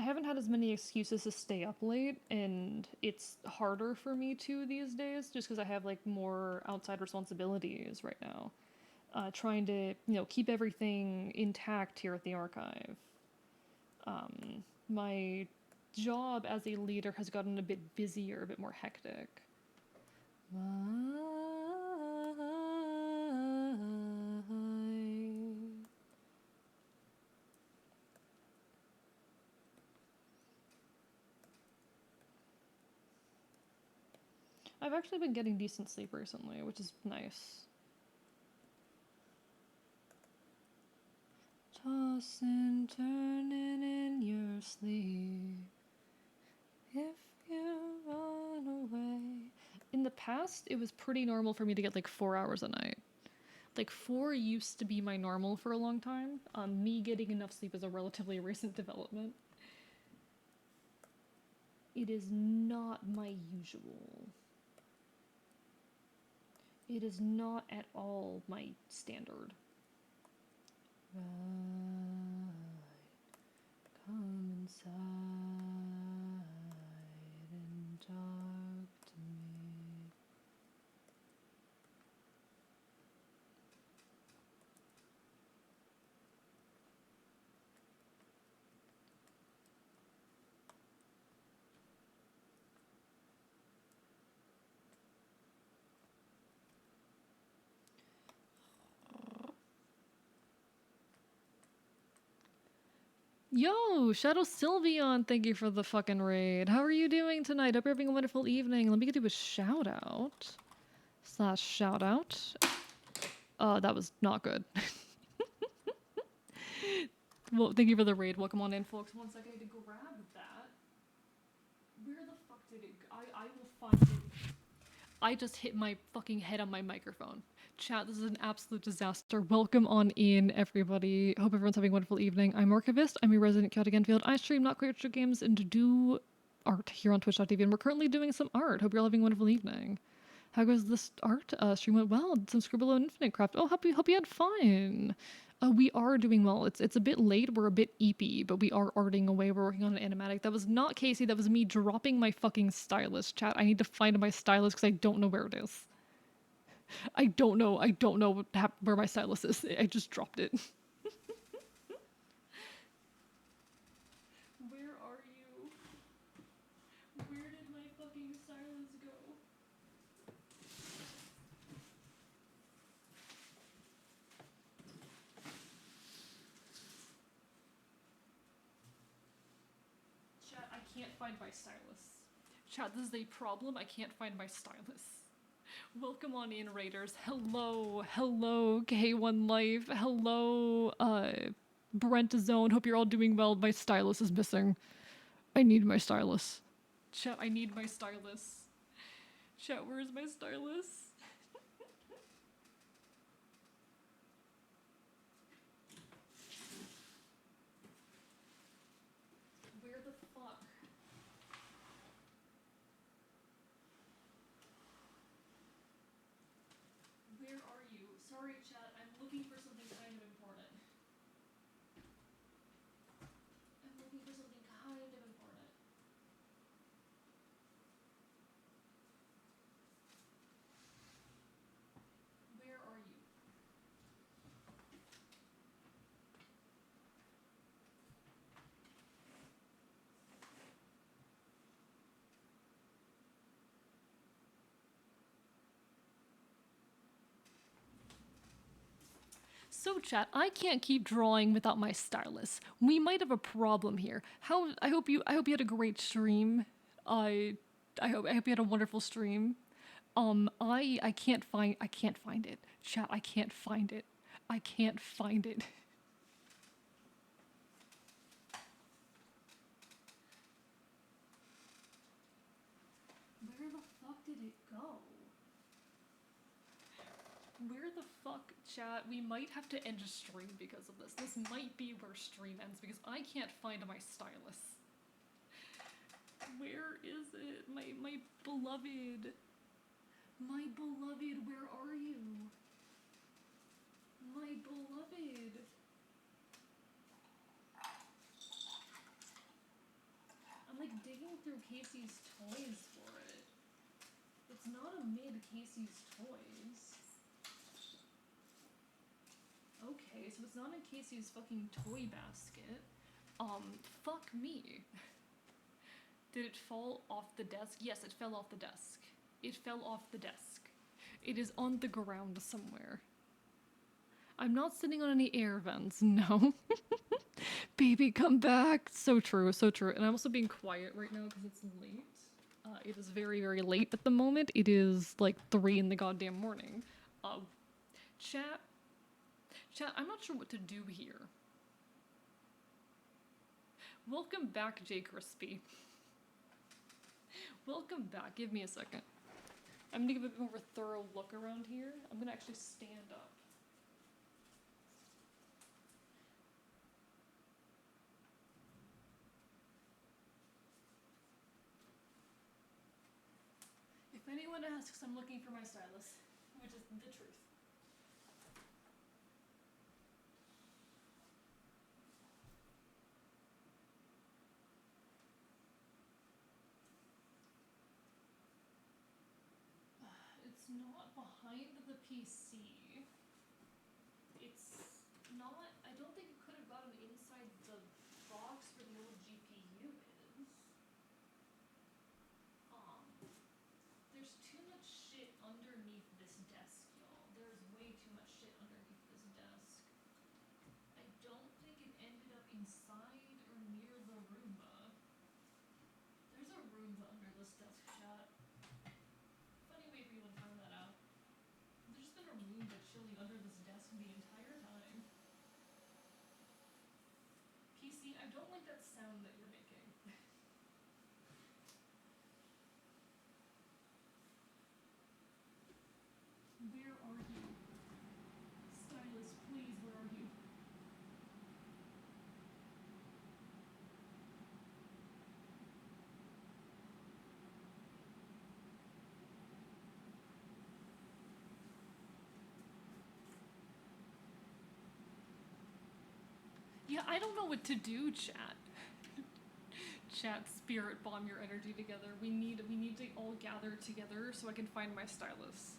haven't had as many excuses to stay up late, and it's harder for me to these days just because I have like more outside responsibilities right now. Trying to, keep everything intact here at the archive. My job as a leader has gotten a bit busier, a bit more hectic. I've actually been getting decent sleep recently, which is nice. Tossing, turning in your sleep. If you run away. In the past, it was pretty normal for me to get like 4 hours a night. Like 4 used to be my normal for a long time. Me getting enough sleep is a relatively recent development. It is not my usual. It is not at all my standard. Right, come inside and talk to me. Yo, Shadow Sylveon, thank you for the fucking raid. How are you doing tonight? Hope you're having a wonderful evening. Let me do a shout out. / shout out. That was not good. Well, thank you for the raid. Welcome on in, folks. 1 second, I need to grab that. Where the fuck did it go? I will find it. I just hit my fucking head on my microphone. Chat, this is an absolute disaster. Welcome on in, everybody. Hope everyone's having a wonderful evening. I'm Archivist. I'm a resident chaotic Enfield. I stream not creature games and do art here on twitch.tv, and we're currently doing some art. Hope you're all having a wonderful evening. How goes this art? Stream went well. Did some Scribble and Infinite Craft. Oh, hope you had fun. We are doing well. It's a bit late. We're a bit eepy, but we are arting away. We're working on an animatic. That was not Casey. That was me dropping my fucking stylus. Chat, I need to find my stylus because I don't know where it is. I don't know where my stylus is. I just dropped it. Where are you? Where did my fucking stylus go? Chat, I can't find my stylus. Chat, this is a problem. I can't find my stylus. Welcome on in, Raiders. Hello, K1 Life. Hello, Brent Zone. Hope you're all doing well. My stylus is missing. I need my stylus. Chat, I need my stylus. Chat, where is my stylus? Where the fuck? Where are you? Sorry, chat. I'm looking for something kind of important. I'm looking for something kind of important. Where are you? So chat, I can't keep drawing without my stylus. We might have a problem here. I hope you had a great stream. I hope you had a wonderful stream. I can't find it. Chat, I can't find it. I can't find it. Where the fuck did it go? Where the fuck, chat? We might have to end a stream because of this. This might be where stream ends because I can't find my stylus. Where is it? My beloved. My beloved, where are you? My beloved. through Casey's toys for it. It's not a mid Casey's toys. Okay, so it's not in Casey's fucking toy basket. Fuck me. Did it fall off the desk? Yes, it fell off the desk. It fell off the desk. It is on the ground somewhere. I'm not sitting on any air vents, no. Baby, come back. So true, so true. And I'm also being quiet right now because it's late. It is very, very late at the moment. It is like 3 in the goddamn morning. Chat, I'm not sure what to do here. Welcome back, Jay Crispy. Welcome back. Give me a second. I'm gonna give a bit more of a thorough look around here. I'm gonna actually stand up. If anyone asks, I'm looking for my stylus, which is the truth. It's not behind the PC. It's not, I don't think it could have gotten inside the box where the old GPU is. There's too much shit underneath this desk, y'all. There's way too much shit underneath this desk. I don't think it ended up inside or near the Roomba. There's a Roomba under this desk, chat. Funny way for you to find that out. There's been a Roomba chilling under this desk the entire time. PC, I don't like that sound that you're making. Where are you? Stylus, please, where are you? Yeah, I don't know what to do, chat. Chat, spirit bomb your energy together. We need to all gather together so I can find my stylus.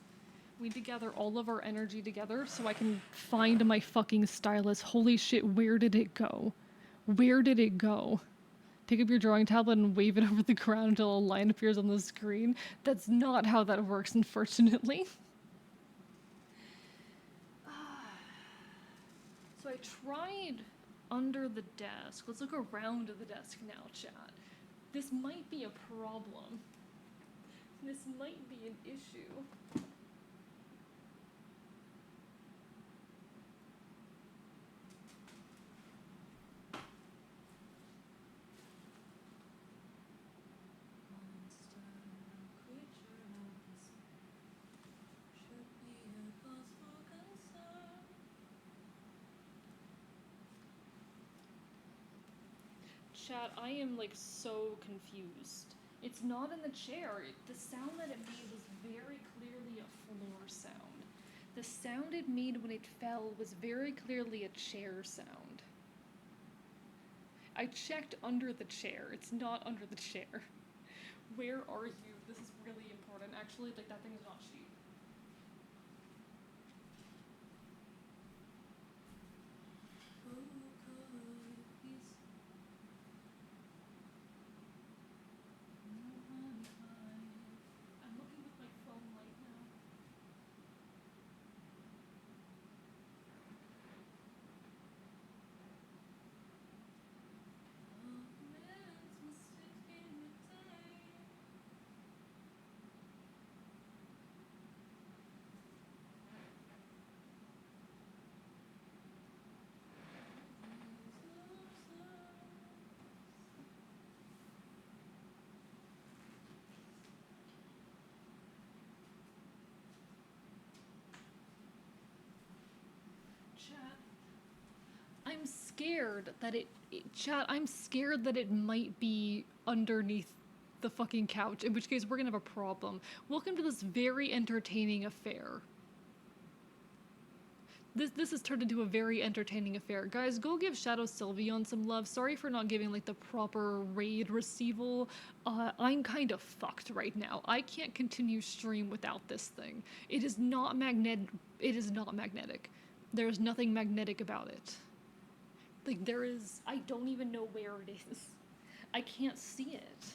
We need to gather all of our energy together so I can find my fucking stylus. Holy shit, where did it go? Where did it go? Pick up your drawing tablet and wave it over the ground until a line appears on the screen. That's not how that works, unfortunately. So I tried under the desk. Let's look around the desk now, chat. This might be a problem. This might be an issue. Chat, I am like so confused. It's not in the chair. The sound that it made was very clearly a floor sound. The sound it made when it fell was very clearly a chair sound. I checked under the chair. It's not under the chair. Where are you? This is really important. Actually, like, that thing is not cheap. I'm looking with my phone right now. Chat. I'm scared that chat, I'm scared that it might be underneath the fucking couch, in which case we're gonna have a problem. Welcome to this very entertaining affair. This has turned into a very entertaining affair. Guys, go give Shadow Sylveon some love. Sorry for not giving like the proper raid receival. I'm kind of fucked right now. I can't continue stream without this thing. It is not magnetic. It is not magnetic. There's nothing magnetic about it. Like there is, I don't even know where it is. I can't see it.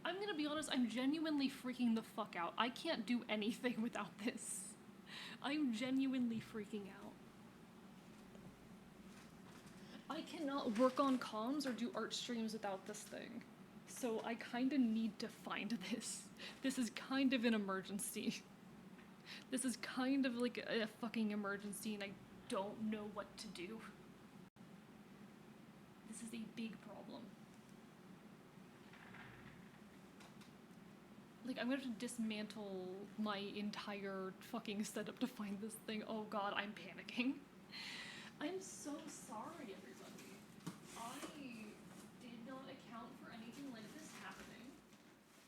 I'm gonna be honest, I'm genuinely freaking the fuck out. I can't do anything without this. I'm genuinely freaking out. I cannot work on comms or do art streams without this thing. So I kinda need to find this. This is kind of an emergency. This is kind of like a fucking emergency and I don't know what to do. This is a big problem. Like, I'm gonna have to dismantle my entire fucking setup to find this thing. Oh god, I'm panicking. I'm so sorry, everybody. I did not account for anything like this happening.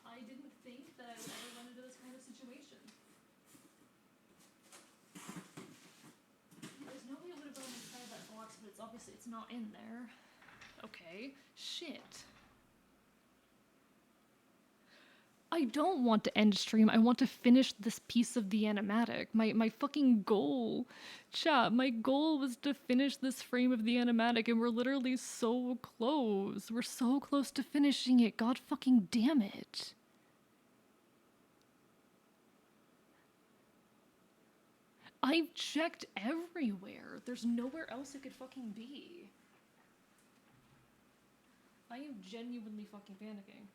I didn't think that I would ever run into this kind of situation. There's no way I would have gone inside that box, but it's obviously, it's not in there. Okay, shit. I don't want to end stream. I want to finish this piece of the animatic. My fucking goal, chat, my goal was to finish this frame of the animatic and we're literally so close. We're so close to finishing it. God fucking damn it. I've checked everywhere. There's nowhere else it could fucking be. I am genuinely fucking panicking.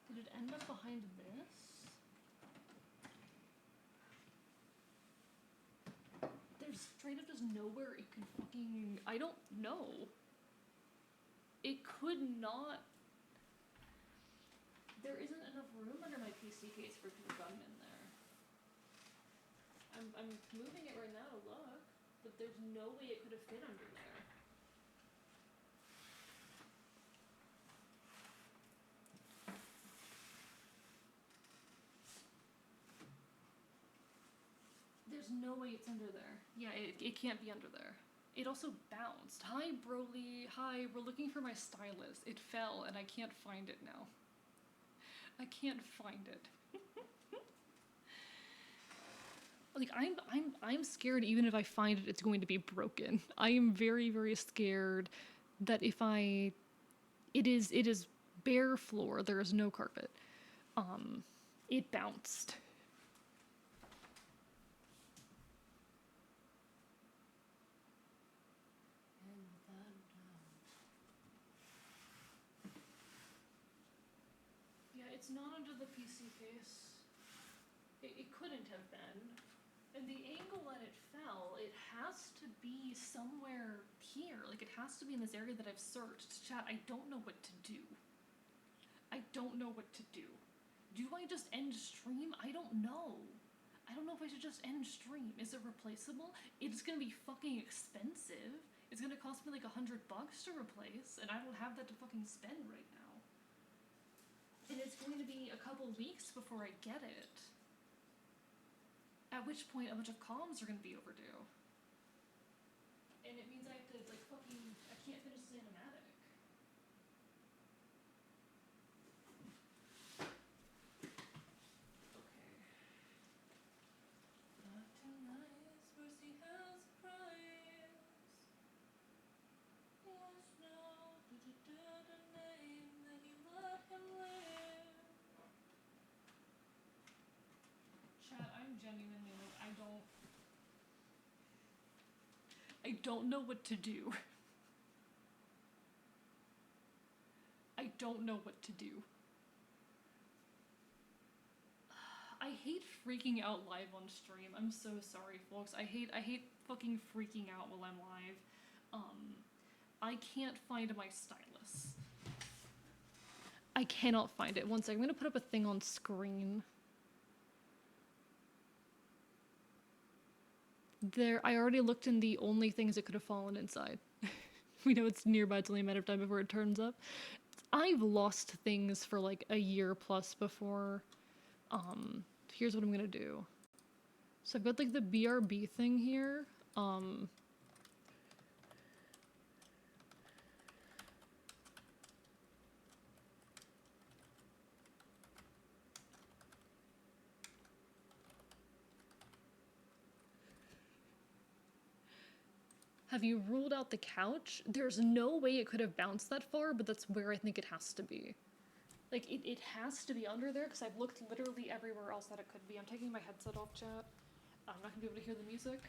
Did it end up behind this? There's straight up just nowhere it could fucking... I don't know. It could not... There isn't enough room under my PC case for it to have gotten in there. I'm moving it right now to look, but there's no way it could have fit under there. There's no way it's under there. Yeah, it can't be under there. It also bounced. Hi, Broly. Hi, we're looking for my stylus. It fell, and I can't find it now. I can't find it. Like, I'm scared even if I find it, it's going to be broken. I am very, very scared that if I... It is bare floor. There is no carpet. It bounced. It's not under the PC case. It couldn't have been. And the angle that it fell, it has to be somewhere here. Like, it has to be in this area that I've searched. Chat, I don't know what to do. I don't know what to do. Do I just end stream? I don't know. I don't know if I should just end stream. Is it replaceable? It's gonna be fucking expensive. It's gonna cost me like $100 to replace, and I don't have that to fucking spend right now. And it's going to be a couple weeks before I get it. At which point a bunch of comms are going to be overdue. And it means I have to, like, fucking... I can't finish this animatic. Okay. Not too nice, mercy has a price. Yes, no, the name that you let him live. Chat, I'm genuinely like, I I don't know what to do. I don't know what to do. I hate freaking out live on stream. I'm so sorry, folks. I hate fucking freaking out while I'm live. I can't find my stylus. I cannot find it. One second, I'm gonna put up a thing on screen. There, I already looked in the only things that could have fallen inside. We know it's nearby, it's only a matter of time before it turns up. I've lost things for like a year plus before. Here's what I'm gonna do. So I've got like the BRB thing here. Have you ruled out the couch? There's no way it could have bounced that far, but that's where I think it has to be. Like, it has to be under there, because I've looked literally everywhere else that it could be. I'm taking my headset off, chat. I'm not going to be able to hear the music.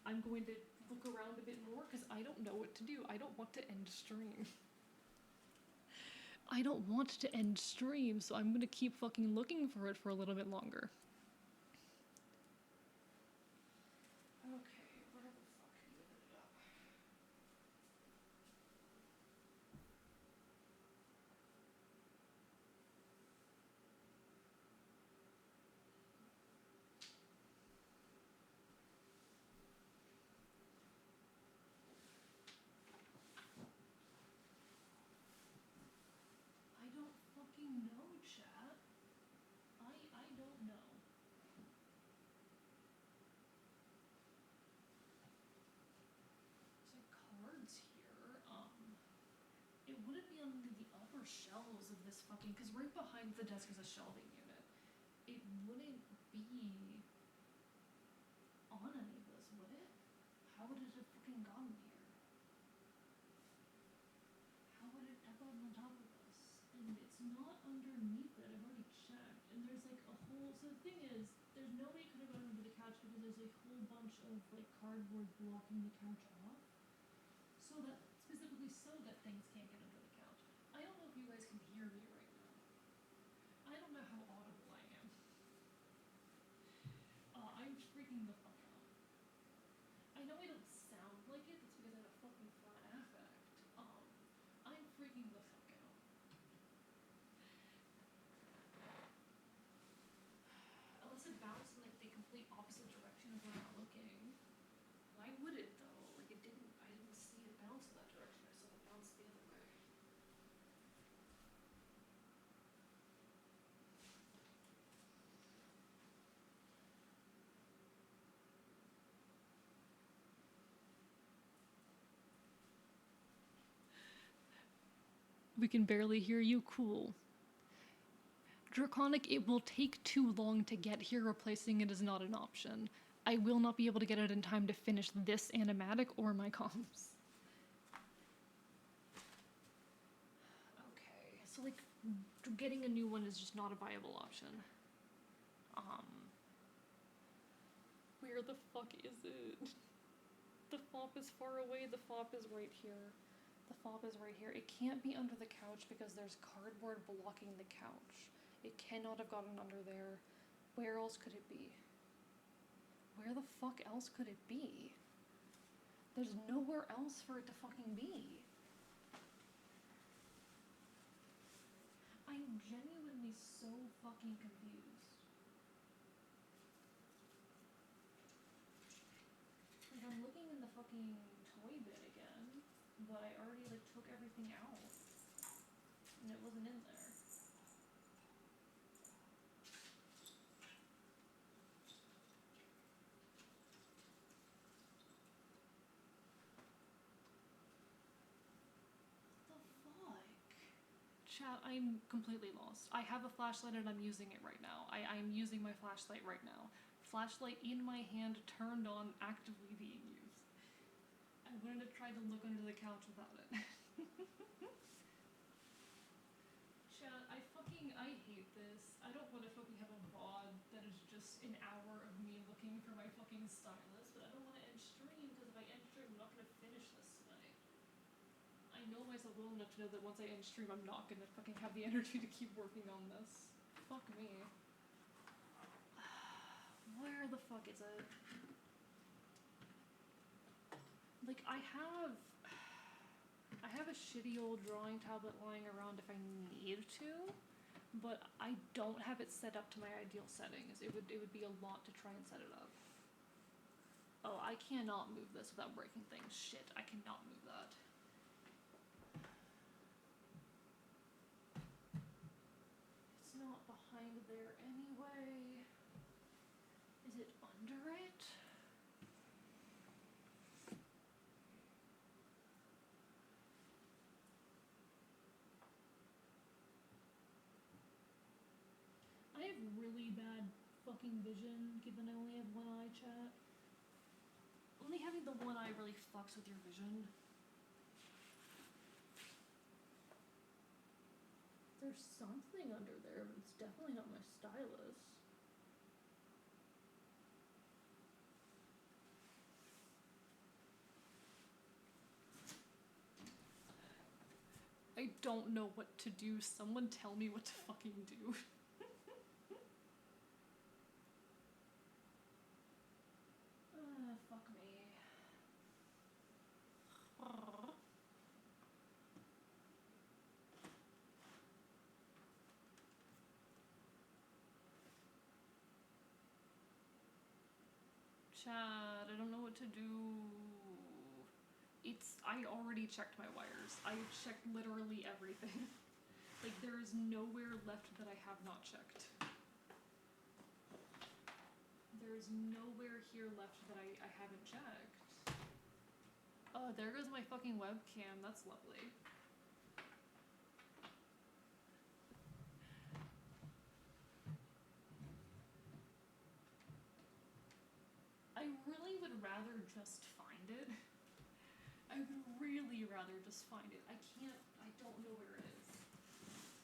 I'm going to look around a bit more, because I don't know what to do. I don't want to end stream. I don't want to end stream, so I'm going to keep fucking looking for it for a little bit longer. Shelves of this fucking, because right behind the desk is a shelving unit. It wouldn't be on any of this, would it? How would it have fucking gotten here? How would it have gotten on top of this? And it's not underneath it. I've already checked. And there's like a whole, so the thing is, there's no way it could have gone under the couch because there's a whole bunch of like cardboard blocking the couch off. So that, specifically so that things can't get under the couch. I don't know if you guys can hear me right now. I don't know how audible I am. I'm freaking the fuck out. I know I don't sound like it, that's because I have a fucking flat affect. I'm freaking the fuck out. Unless it bounced in like the complete opposite direction of where I'm looking. Why would it though? Like it didn't, I didn't see it bounce in that direction, I saw it bounce the other way. We can barely hear you, cool. Draconic, it will take too long to get here, replacing it is not an option. I will not be able to get it in time to finish this animatic or my comms. Okay, so like, getting a new one is just not a viable option. Where the fuck is it? The fob is far away, the fob is right here. The fob is right here. It can't be under the couch because there's cardboard blocking the couch. It cannot have gotten under there. Where else could it be? Where the fuck else could it be? There's nowhere else for it to fucking be. I'm genuinely so fucking confused. Like, I'm looking in the fucking toy bin again, but I already, like, took everything out. And it wasn't in there. Chat, I'm completely lost. I have a flashlight and I'm using it right now. I'm using my flashlight right now. Flashlight in my hand, turned on, actively being used. I wouldn't have tried to look under the couch without it. Chat, I hate this. I don't want to fucking have a VOD that is just an hour of me looking for my fucking stylus, but I don't want to end stream. stream, because if I end stream, I'm not gonna finish this tonight. I know myself well enough to know that once I end stream, I'm not gonna fucking have the energy to keep working on this. Fuck me. Where the fuck is it? Like, I have a shitty old drawing tablet lying around if I need to, but I don't have it set up to my ideal settings. It would be a lot to try and set it up. Oh, I cannot move this without breaking things. Shit, I cannot move that. It's not behind there anyway. Is it under it? I have really bad fucking vision, given I only have one eye, chat. Only having the one eye really fucks with your vision. There's something under there, but it's definitely not my stylus. I don't know what to do. Someone tell me what to fucking do. Fuck me. Chad, I don't know what to do. I already checked my wires. I checked literally everything. Like, there is nowhere left that I have not checked. There is nowhere here left that I haven't checked. Oh, there goes my fucking webcam. That's lovely. I really would rather just find it. I would really rather just find it. I don't know where it is.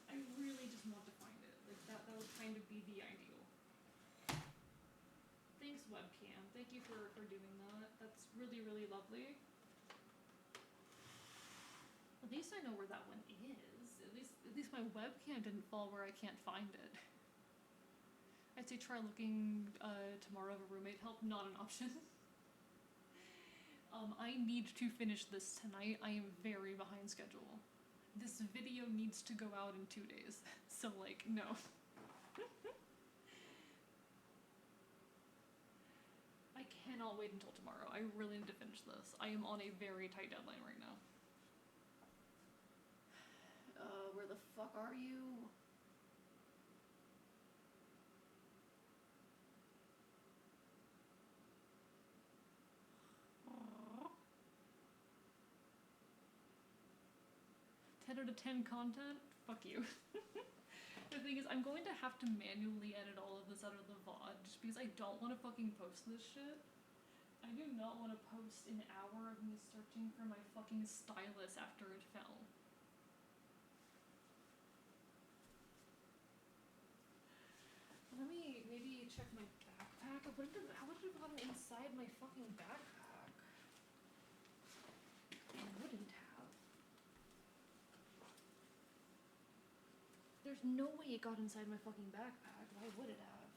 I really just want to find it. Like, that would kind of be the ideal. Thanks, webcam. Thank you for doing that. That's really, really lovely. At least I know where that one is. At least my webcam didn't fall where I can't find it. I'd say try looking tomorrow of a roommate help. Not an option. I need to finish this tonight. I am very behind schedule. This video needs to go out in 2 days. So, like, no. I cannot wait until tomorrow. I really need to finish this. I am on a very tight deadline right now. Where the fuck are you? Aww. 10 out of 10 content? Fuck you. The thing is, I'm going to have to manually edit all of this out of the VOD just because I don't want to fucking post this shit. I do not want to post an hour of me searching for my fucking stylus after it fell. Let me maybe check my backpack. How would it have gotten inside my fucking backpack? It wouldn't have. There's no way it got inside my fucking backpack. Why would it have?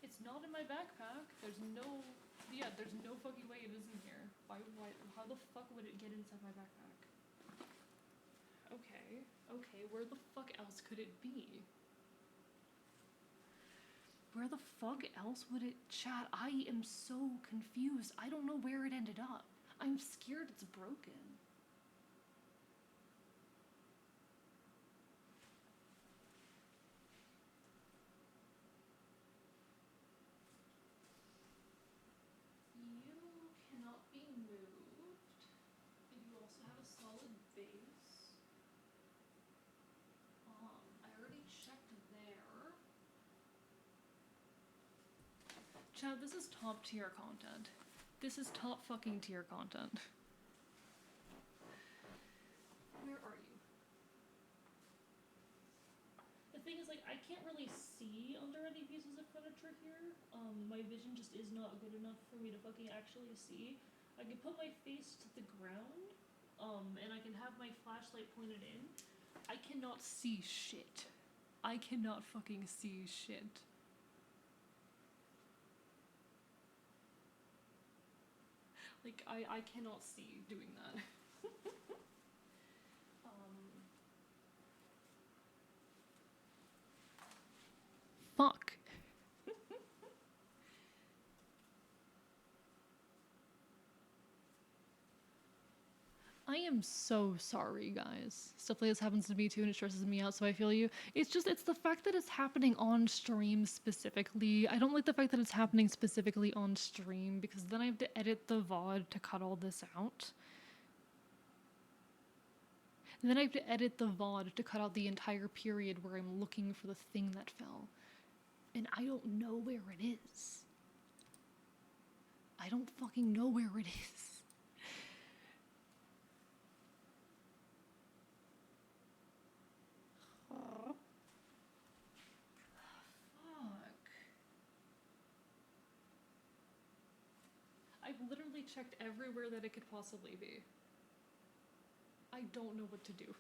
It's not in my backpack. There's no fucking way it is in here. How the fuck would it get inside my backpack? Okay, where the fuck else could it be? Where the fuck else would it... Chat, I am so confused. I don't know where it ended up. I'm scared it's broken. You cannot be moved. And you also have a solid base. I already checked there. Chad, this is top tier content. This is top fucking tier content. Where are you? The thing is, like, I can't really see see under any pieces of furniture here. My vision just is not good enough for me to fucking actually see. I can put my face to the ground, and I can have my flashlight pointed in. I cannot see shit. I cannot fucking see shit. Like, I cannot see doing that. Fuck. I am so sorry, guys. Stuff like this happens to me too, and it stresses me out, so I feel you. It's the fact that it's happening on stream specifically. I don't like the fact that it's happening specifically on stream, because then I have to edit the VOD to cut all this out. And then I have to edit the VOD to cut out the entire period where I'm looking for the thing that fell. And I don't know where it is. I don't fucking know where it is. Fuck. I've literally checked everywhere that it could possibly be. I don't know what to do.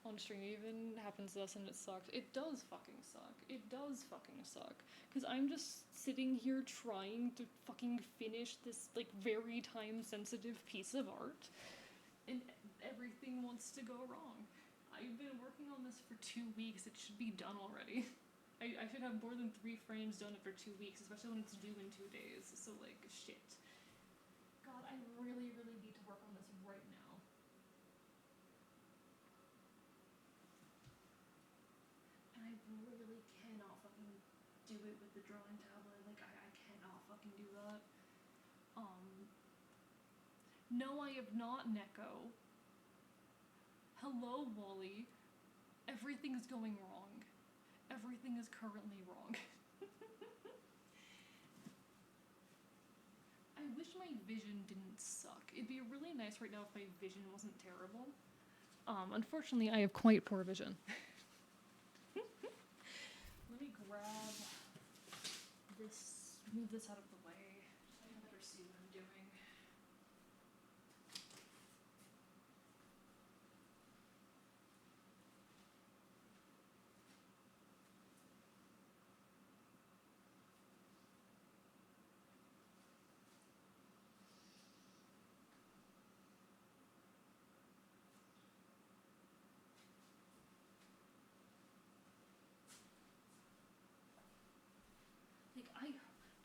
On stream even happens to us and it sucks. It does fucking suck. It does fucking suck. Because I'm just sitting here trying to fucking finish this, like, very time-sensitive piece of art, and everything wants to go wrong. I've been working on this for 2 weeks. It should be done already. I should have more than 3 frames done after 2 weeks, especially when it's due in 2 days. So, like, shit. God, I really, really need to work on this right now. And I really cannot fucking do it with the drawing tablet. Like, I cannot fucking do that. No, I have not, Neko. Hello, Wally. Everything is going wrong. Everything is currently wrong. I wish my vision didn't suck. It'd be really nice right now if my vision wasn't terrible. Unfortunately, I have quite poor vision. Let me grab this, move this out of the way, so I can better see what I'm doing.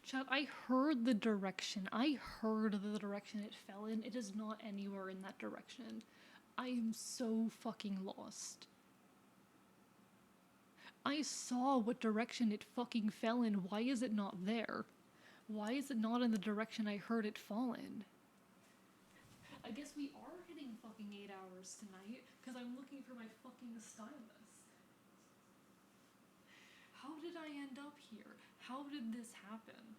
Chat, I heard the direction. I heard the direction it fell in. It is not anywhere in that direction. I am so fucking lost. I saw what direction it fucking fell in. Why is it not there? Why is it not in the direction I heard it fall in? I guess we are hitting fucking 8 hours tonight, because I'm looking for my fucking stylus. How did I end up here? How did this happen?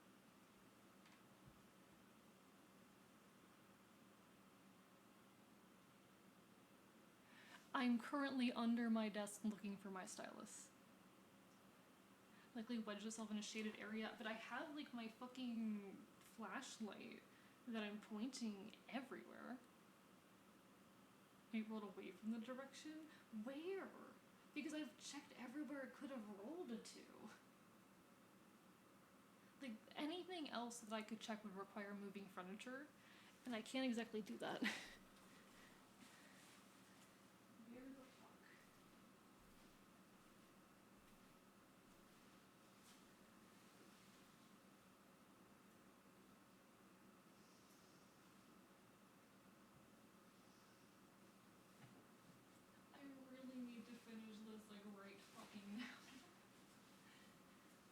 I'm currently under my desk looking for my stylus. Likely wedged myself in a shaded area, but I have, like, my fucking flashlight that I'm pointing everywhere. It rolled away from the direction? Where? Because I've checked everywhere it could have rolled to. Like, anything else that I could check would require moving furniture, and I can't exactly do that. Where the fuck? I really need to finish this, like, right fucking now.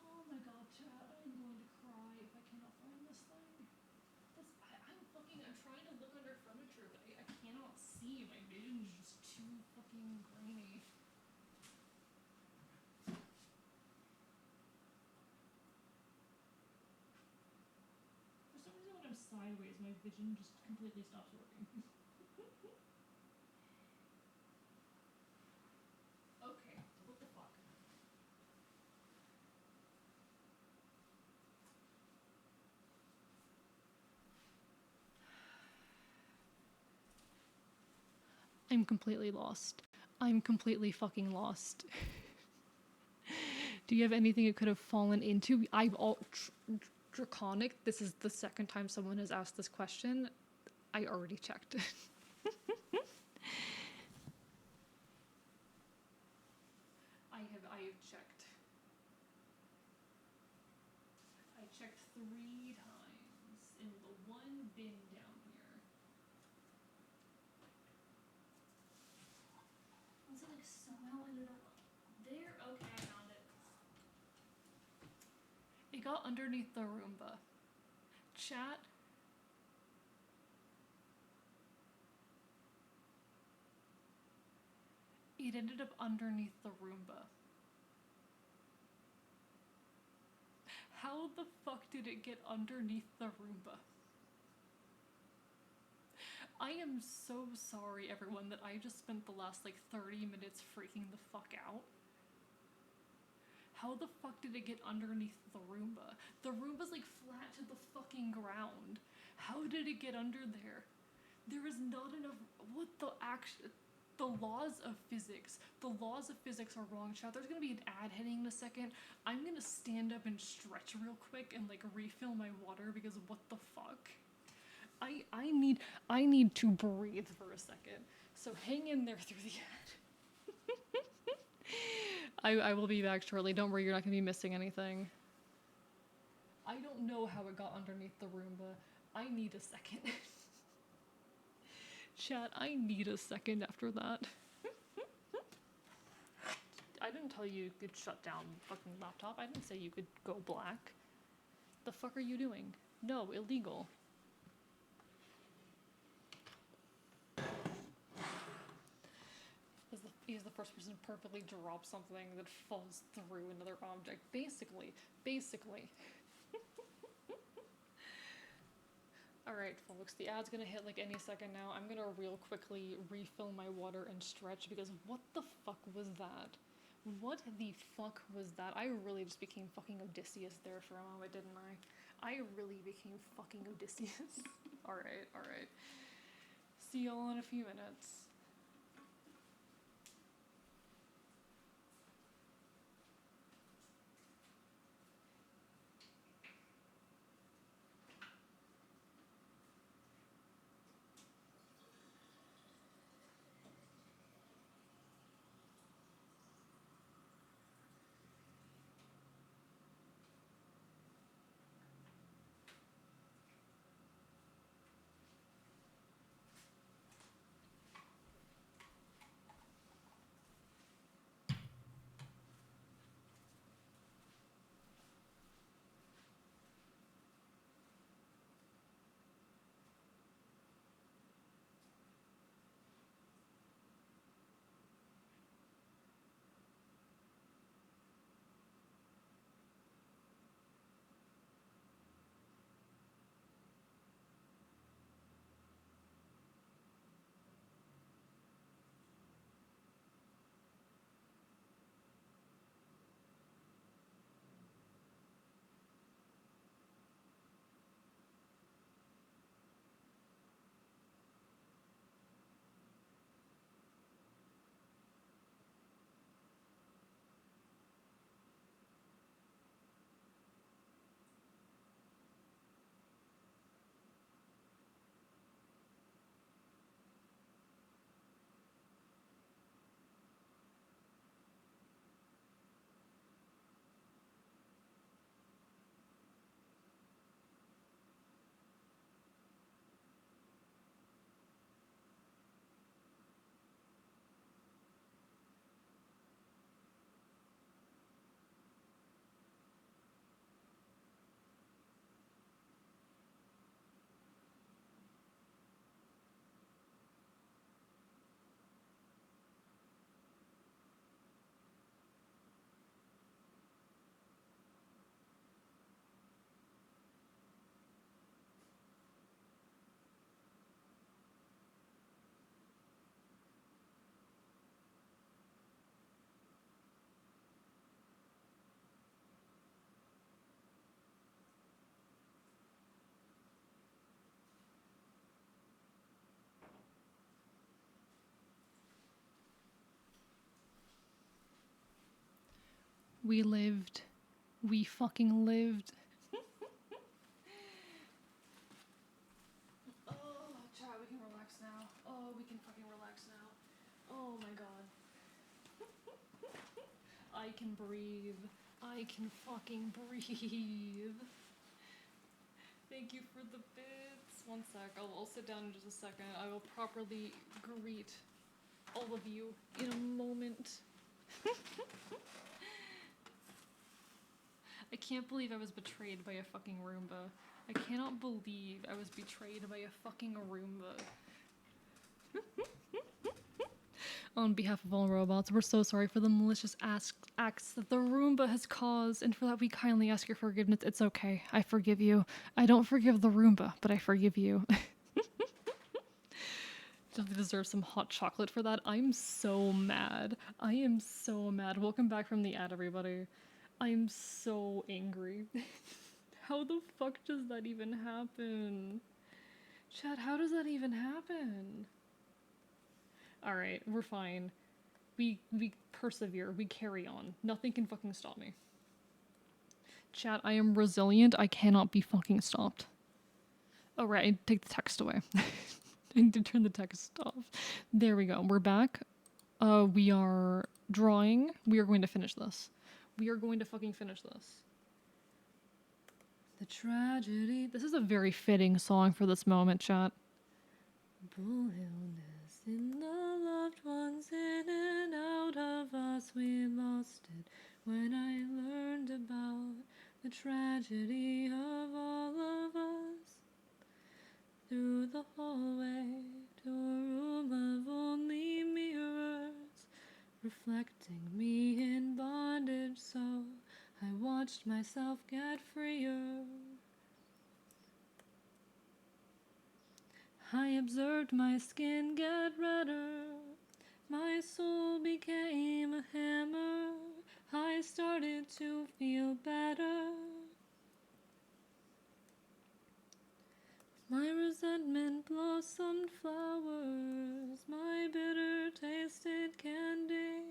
Oh my god, chat, I'm going to cry if I cannot find this thing. I'm trying to look under furniture, but I cannot see. My vision is just too fucking grainy. For some reason when I'm sideways, my vision just completely stops working. Okay, what the fuck? I'm completely lost. I'm completely fucking lost. Do you have anything it could have fallen into? I've all draconic. This is the second time someone has asked this question. I already checked. I have checked. I checked 3 times in the one bin down here. Was it like somehow ended up there? Okay, I found it. It got underneath the Roomba. Chat. It ended up underneath the Roomba. How the fuck did it get underneath the Roomba? I am so sorry, everyone, that I just spent the last like 30 minutes freaking the fuck out. How the fuck did it get underneath the Roomba? The Roomba's like flat to the fucking ground. How did it get under there? There is not enough. What the action? The laws of physics. The laws of physics are wrong, chat. There's gonna be an ad hitting in a second. I'm gonna stand up and stretch real quick and like refill my water because what the fuck? I need to breathe for a second. So hang in there through the ad. I will be back shortly. Don't worry, you're not gonna be missing anything. I don't know how it got underneath the Roomba. I need a second. Chat, I need a second after that. I didn't tell you could shut down the fucking laptop. I didn't say you could go black. The fuck are you doing? No, illegal. He's the first person to perfectly drop something that falls through another object. Basically. Alright, folks, the ad's gonna hit like any second now. I'm gonna real quickly refill my water and stretch because what the fuck was that? What the fuck was that? I really just became fucking Odysseus there for a moment, didn't I? I really became fucking Odysseus. Alright. See y'all in a few minutes. We lived. We fucking lived. Oh, chat, we can relax now. Oh, we can fucking relax now. Oh my god. I can breathe. I can fucking breathe. Thank you for the bits. One sec, I'll sit down in just a second. I will properly greet all of you in a moment. I can't believe I was betrayed by a fucking Roomba. I cannot believe I was betrayed by a fucking Roomba. On behalf of all robots, we're so sorry for the malicious acts that the Roomba has caused, and for that we kindly ask your forgiveness. It's okay. I forgive you. I don't forgive the Roomba, but I forgive you. Definitely deserve some hot chocolate for that. I'm so mad. I am so mad. Welcome back from the ad, everybody. I'm so angry. How the fuck does that even happen? Chad, how does that even happen? Alright, we're fine. We persevere. We carry on. Nothing can fucking stop me. Chat, I am resilient. I cannot be fucking stopped. Oh, right. I take the text away. I need to turn the text off. There we go. We're back. We are drawing. We are going to finish this. We are going to fucking finish this. The tragedy. This is a very fitting song for this moment, chat. Bull illness in the loved ones, in and out of us, we lost it. When I learned about the tragedy of all of us, through the hallway to a room of only mirrors, reflecting me in bondage, so I watched myself get freer. I observed my skin get redder, my soul became a hammer, I started to feel better. My resentment blossomed flowers, my bitter tasted candy,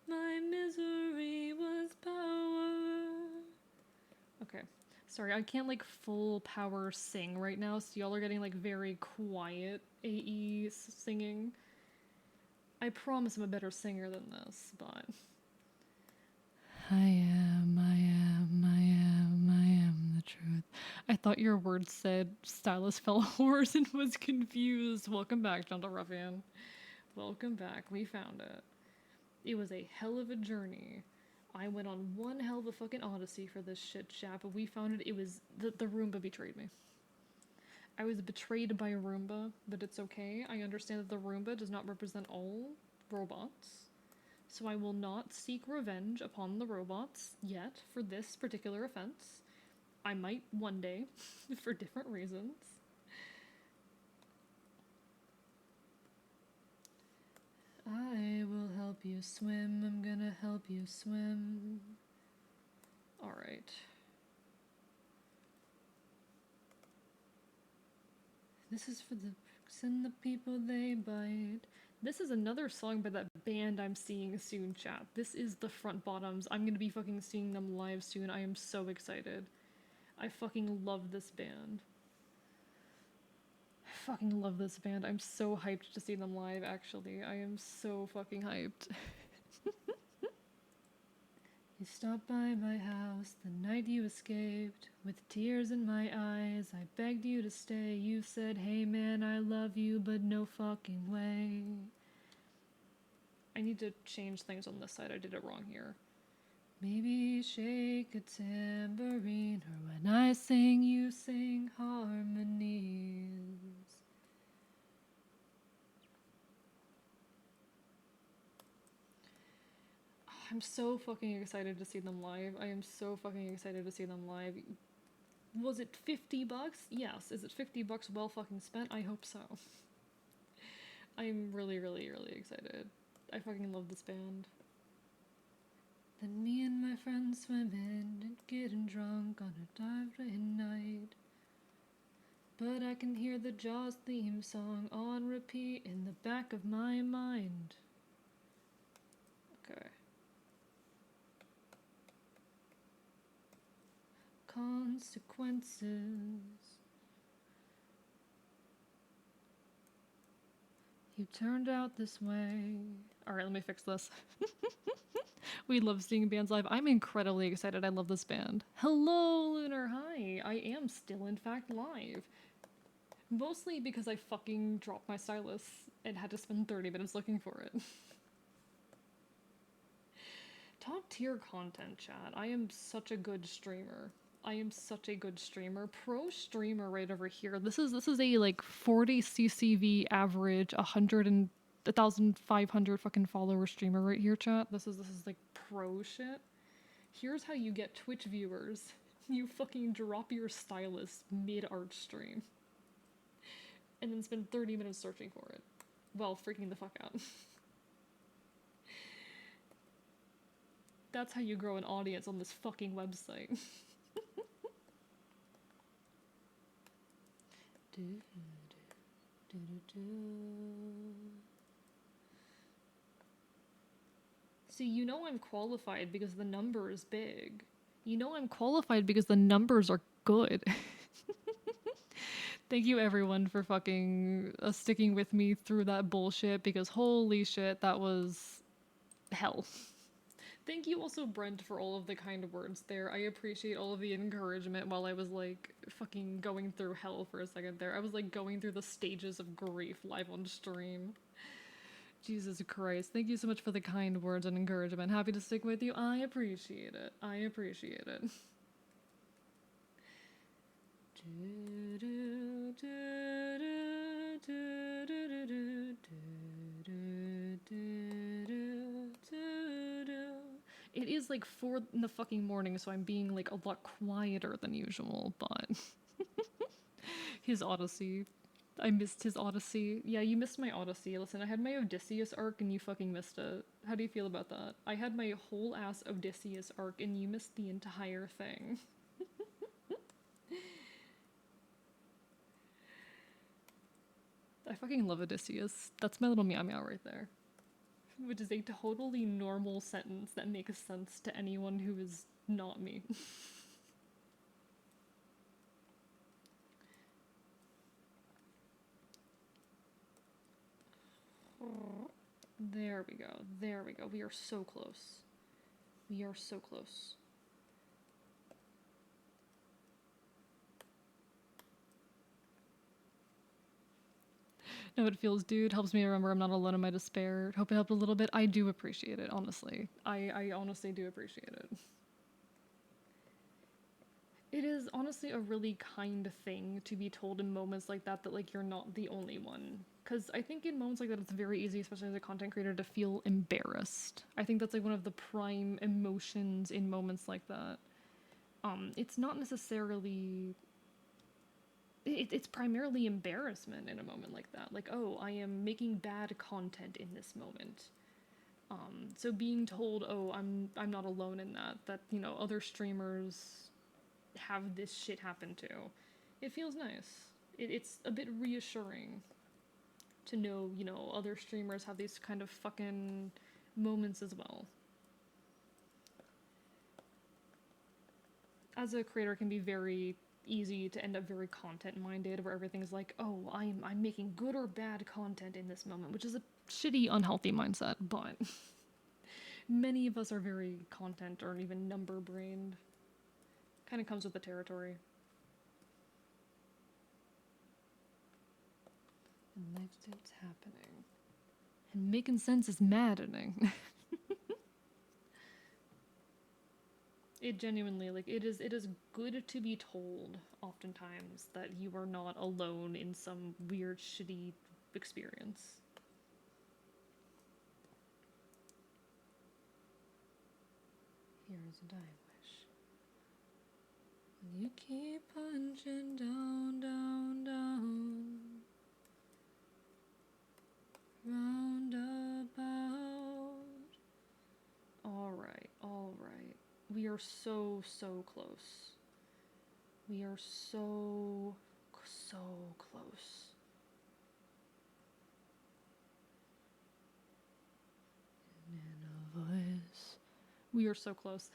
my misery was power. Okay. Sorry, I can't like full power sing right now, so y'all are getting like very quiet AE singing. I promise I'm a better singer than this, but I am the truth. I thought your words said stylist fell horse and was confused. Welcome back, Gentle Ruffian. Welcome back. We found it. It was a hell of a journey. I went on one hell of a fucking odyssey for this shit chat, but we found it. It was the Roomba betrayed me. I was betrayed by a Roomba, but it's okay. I understand that the Roomba does not represent all robots, so I will not seek revenge upon the robots yet for this particular offense. I might one day, for different reasons. I will help you swim. I'm gonna help you swim. Alright. This is for the pricks and the people they bite. This is another song by that band I'm seeing soon, chat. This is the Front Bottoms. I'm gonna be fucking seeing them live soon. I am so excited. I fucking love this band. I fucking love this band. I'm so hyped to see them live, actually. I am so fucking hyped. You stopped by my house the night you escaped. With tears in my eyes, I begged you to stay. You said, hey man, I love you, but no fucking way. I need to change things on this side. I did it wrong here. Maybe shake a tambourine, or when I sing, you sing harmonies. I'm so fucking excited to see them live. I am so fucking excited to see them live. Was it $50? Yes. Is it $50 well fucking spent? I hope so. I'm really, really, really excited. I fucking love this band. Then me and my friends swim in and getting drunk on a dark rain night. But I can hear the Jaws theme song on repeat in the back of my mind. Okay. consequences. You turned out this way. Alright, let me fix this. We love seeing bands live. I'm incredibly excited. I love this band. Hello, Lunar. Hi. I am still, in fact, live. Mostly because I fucking dropped my stylus and had to spend 30 minutes looking for it. Top tier content, chat. I am such a good streamer. I am such a good streamer. Pro streamer right over here. This is a like 40 CCV average, 1,500 fucking follower streamer right here, chat. This is like pro shit. Here's how you get Twitch viewers. You fucking drop your stylus mid-art stream. And then spend 30 minutes searching for it. Well, freaking the fuck out. That's how you grow an audience on this fucking website. See, you know I'm qualified because the number is big. You know I'm qualified because the numbers are good. Thank you everyone for fucking sticking with me through that bullshit because holy shit, that was hell. Thank you also, Brent, for all of the kind words there. I appreciate all of the encouragement while I was like fucking going through hell for a second there. I was like going through the stages of grief live on stream. Jesus Christ. Thank you so much for the kind words and encouragement. Happy to stick with you. I appreciate it. I appreciate it. It is like 4 in the fucking morning, so I'm being like a lot quieter than usual, but his Odyssey. I missed his Odyssey. Yeah, you missed my Odyssey. Listen, I had my Odysseus arc and you fucking missed it. How do you feel about that? I had my whole ass Odysseus arc and you missed the entire thing. I fucking love Odysseus. That's my little meow meow right there. Which is a totally normal sentence that makes sense to anyone who is not me. There we go. There we go. We are so close. We are so close. Know what it feels, dude. Helps me remember I'm not alone in my despair. Hope it helped a little bit. I do appreciate it, honestly. I honestly do appreciate it. It is honestly a really kind thing to be told in moments like that like you're not the only one. Because I think in moments like that it's very easy, especially as a content creator, to feel embarrassed. I think that's like one of the prime emotions in moments like that. It's not necessarily... It's primarily embarrassment in a moment like that. Like, oh, I am making bad content in this moment. So being told, oh, I'm not alone in that, you know, other streamers have this shit happen too. It feels nice. It's a bit reassuring to know, you know, other streamers have these kind of fucking moments as well. As a creator, it can be very easy to end up very content-minded, where everything's like, oh, I'm making good or bad content in this moment, which is a shitty, unhealthy mindset, but many of us are very content or even number-brained. Kind of comes with the territory. And life's it's happening. And making sense is maddening. It genuinely, like, it is good to be told, oftentimes, that you are not alone in some weird, shitty experience. Here's a dying wish. You keep punching down, down, down. Roundabout. Alright, alright. We are so close. We are so close. In a voice. We are so close.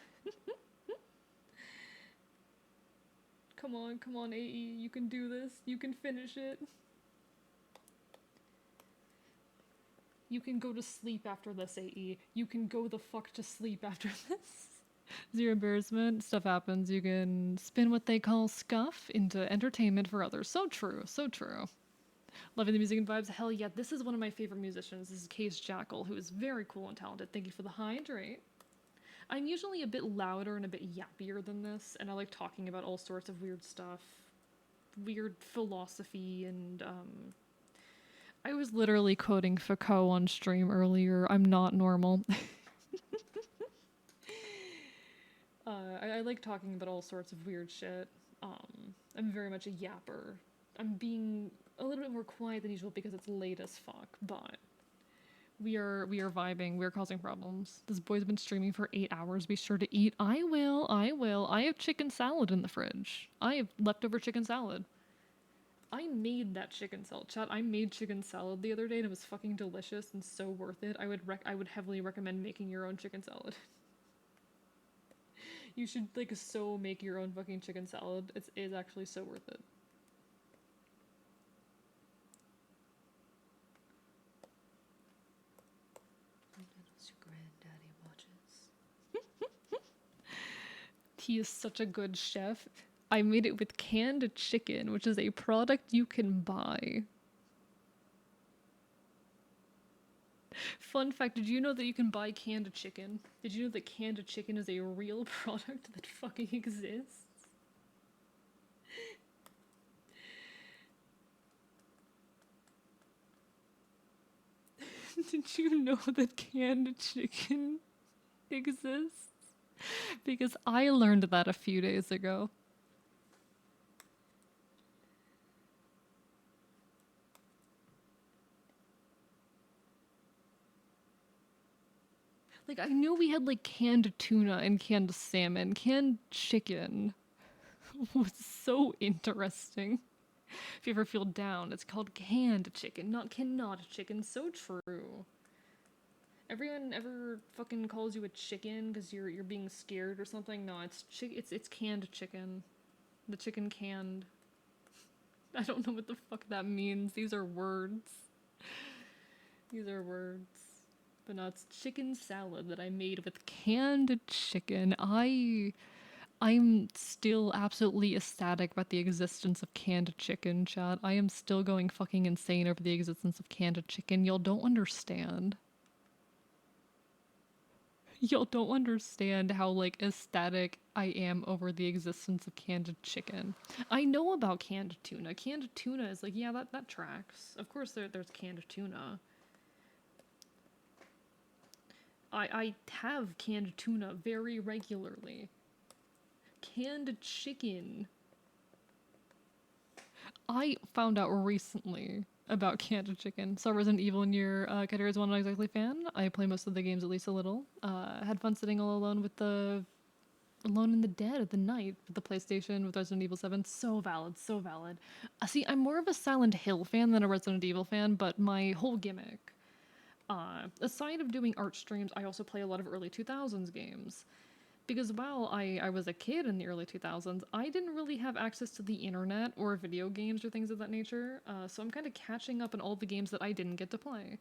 Come on, AE. You can do this. You can finish it. You can go to sleep after this, AE. You can go the fuck to sleep after this. Zero embarrassment. Stuff happens. You can spin what they call scuff into entertainment for others. So true. So true. Loving the music and vibes. Hell yeah. This is one of my favorite musicians. This is Case Jackal, who is very cool and talented. Thank you for the hydrate. I'm usually a bit louder and a bit yappier than this, and I like talking about all sorts of weird stuff. Weird philosophy and, I was literally quoting Foucault on stream earlier. I'm not normal. I like talking about all sorts of weird shit. I'm very much a yapper. I'm being a little bit more quiet than usual because it's late as fuck, but we are vibing. We are causing problems. This boy's been streaming for 8 hours. Be sure to eat. I will. I have chicken salad in the fridge. I have leftover chicken salad. I made that chicken salad. Chat, I made chicken salad the other day and it was fucking delicious and so worth it. I would heavily recommend making your own chicken salad. You should like so make your own fucking chicken salad. It is actually so worth it. Your granddaddy watches. He is such a good chef. I made it with canned chicken, which is a product you can buy. Fun fact, did you know that you can buy canned chicken? Did you know that canned chicken is a real product that fucking exists? Did you know that canned chicken exists? Because I learned that a few days ago. Like, I knew we had, like, canned tuna and canned salmon. Canned chicken was so interesting. If you ever feel down, it's called canned chicken, not cannot chicken. So true. Everyone ever fucking calls you a chicken because you're being scared or something? No, it's canned chicken. The chicken canned. I don't know what the fuck that means. These are words. These are words. But no, it's chicken salad that I made with canned chicken. I'm still absolutely ecstatic about the existence of canned chicken, chat. I am still going fucking insane over the existence of canned chicken. Y'all don't understand. Y'all don't understand how, like, ecstatic I am over the existence of canned chicken. I know about canned tuna. Canned tuna is like, yeah, that tracks. Of course there's canned tuna. I have canned tuna very regularly. Canned chicken. I found out recently about canned chicken. Saw Resident Evil in your category as one not exactly fan. I play most of the games at least a little. Had fun sitting all alone with the Alone in the Dead at the night with the PlayStation with Resident Evil 7. So valid, so valid. See, I'm more of a Silent Hill fan than a Resident Evil fan, but my whole gimmick, aside of doing art streams, I also play a lot of early 2000s games. Because while I was a kid in the early 2000s, I didn't really have access to the internet or video games or things of that nature, so I'm kind of catching up on all the games that I didn't get to play.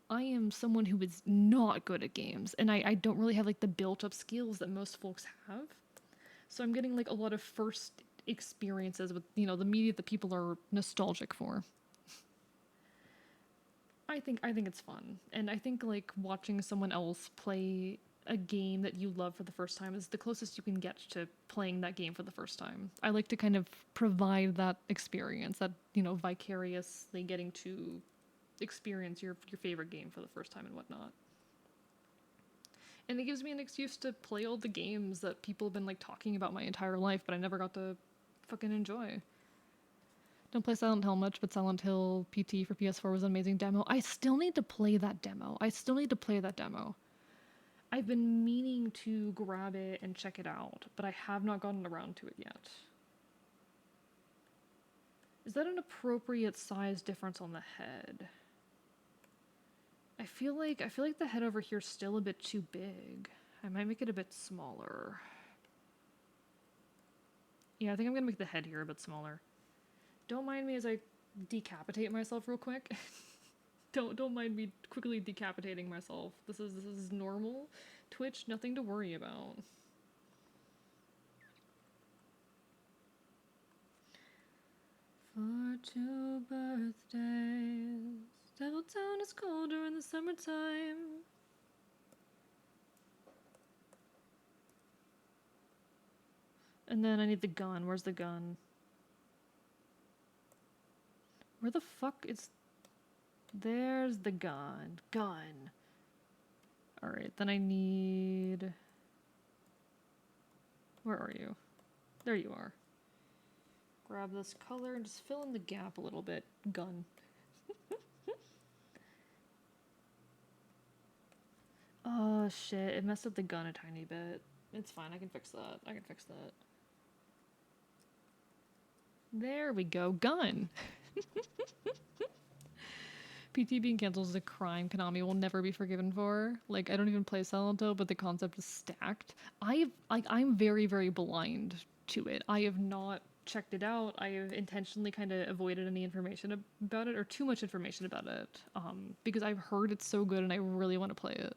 I am someone who is not good at games, and I don't really have like the built-up skills that most folks have. So I'm getting like a lot of first experiences with, you know, the media that people are nostalgic for. I think it's fun, and I think like watching someone else play a game that you love for the first time is the closest you can get to playing that game for the first time. I like to kind of provide that experience, that, you know, vicariously getting to experience your favorite game for the first time and whatnot. And it gives me an excuse to play all the games that people have been like talking about my entire life, but I never got to fucking enjoy. Don't play Silent Hill much, but Silent Hill PT for PS4 was an amazing demo. I still need to play that demo. I've been meaning to grab it and check it out, but I have not gotten around to it yet. Is that an appropriate size difference on the head? I feel like the head over here is still a bit too big. I might make it a bit smaller. Yeah, I think I'm gonna make the head here a bit smaller. Don't mind me as I decapitate myself real quick. Don't mind me quickly decapitating myself. This is normal Twitch, nothing to worry about. For 2 birthdays, Devil Town is colder in the summertime. And then I need the gun. Where's the gun? Where the fuck is... There's the gun. Gun. Alright, then I need... Where are you? There you are. Grab this color and just fill in the gap a little bit. Gun. Oh shit, it messed up the gun a tiny bit. It's fine, I can fix that. I can fix that. There we go. Gun! PT being cancelled is a crime Konami will never be forgiven for. Like, I don't even play Silent Hill, but the concept is stacked. I'm very, very blind to it. I have not checked it out. I have intentionally kind of avoided any information about it, or too much information about it, because I've heard it's so good and I really want to play it.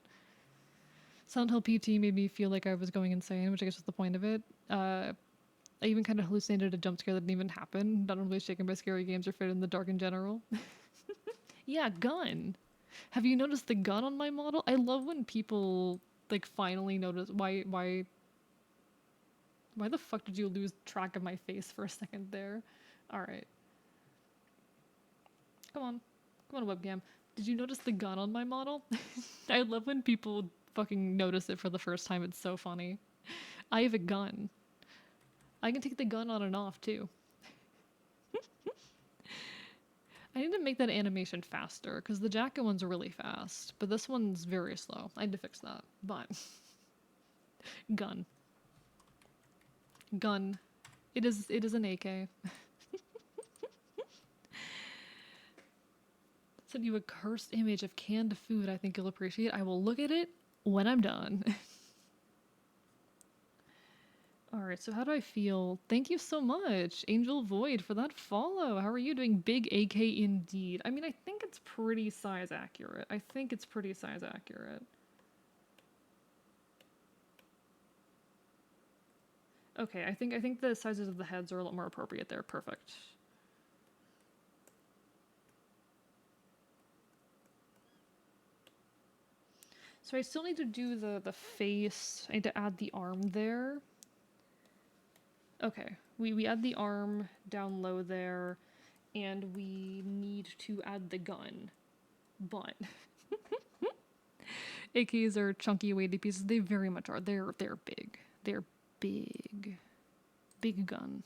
Silent Hill PT made me feel like I was going insane, which I guess was the point of it. I even kind of hallucinated a jump scare that didn't even happen. Not really shaken by scary games or afraid in the dark in general. Yeah, gun. Have you noticed the gun on my model? I love when people like finally notice why the fuck did you lose track of my face for a second there? All right. Come on. Come on, webcam. Did you notice the gun on my model? I love when people fucking notice it for the first time. It's so funny. I have a gun. I can take the gun on and off too. I need to make that animation faster because the jacket one's really fast, but this one's very slow. I need to fix that. But gun. Gun. It is an AK. Send you a cursed image of canned food I think you'll appreciate. I will look at it when I'm done. Alright, so how do I feel? Thank you so much, Angel Void, for that follow. How are you doing? Big AK indeed. I mean, I think it's pretty size accurate. I think it's pretty size accurate. Okay, I think the sizes of the heads are a lot more appropriate there. Perfect. So I still need to do the face. I need to add the arm there. Okay, we add the arm down low there, and we need to add the gun. But AKs are chunky, weighty pieces. They very much are. They're big. They're big. Big gun.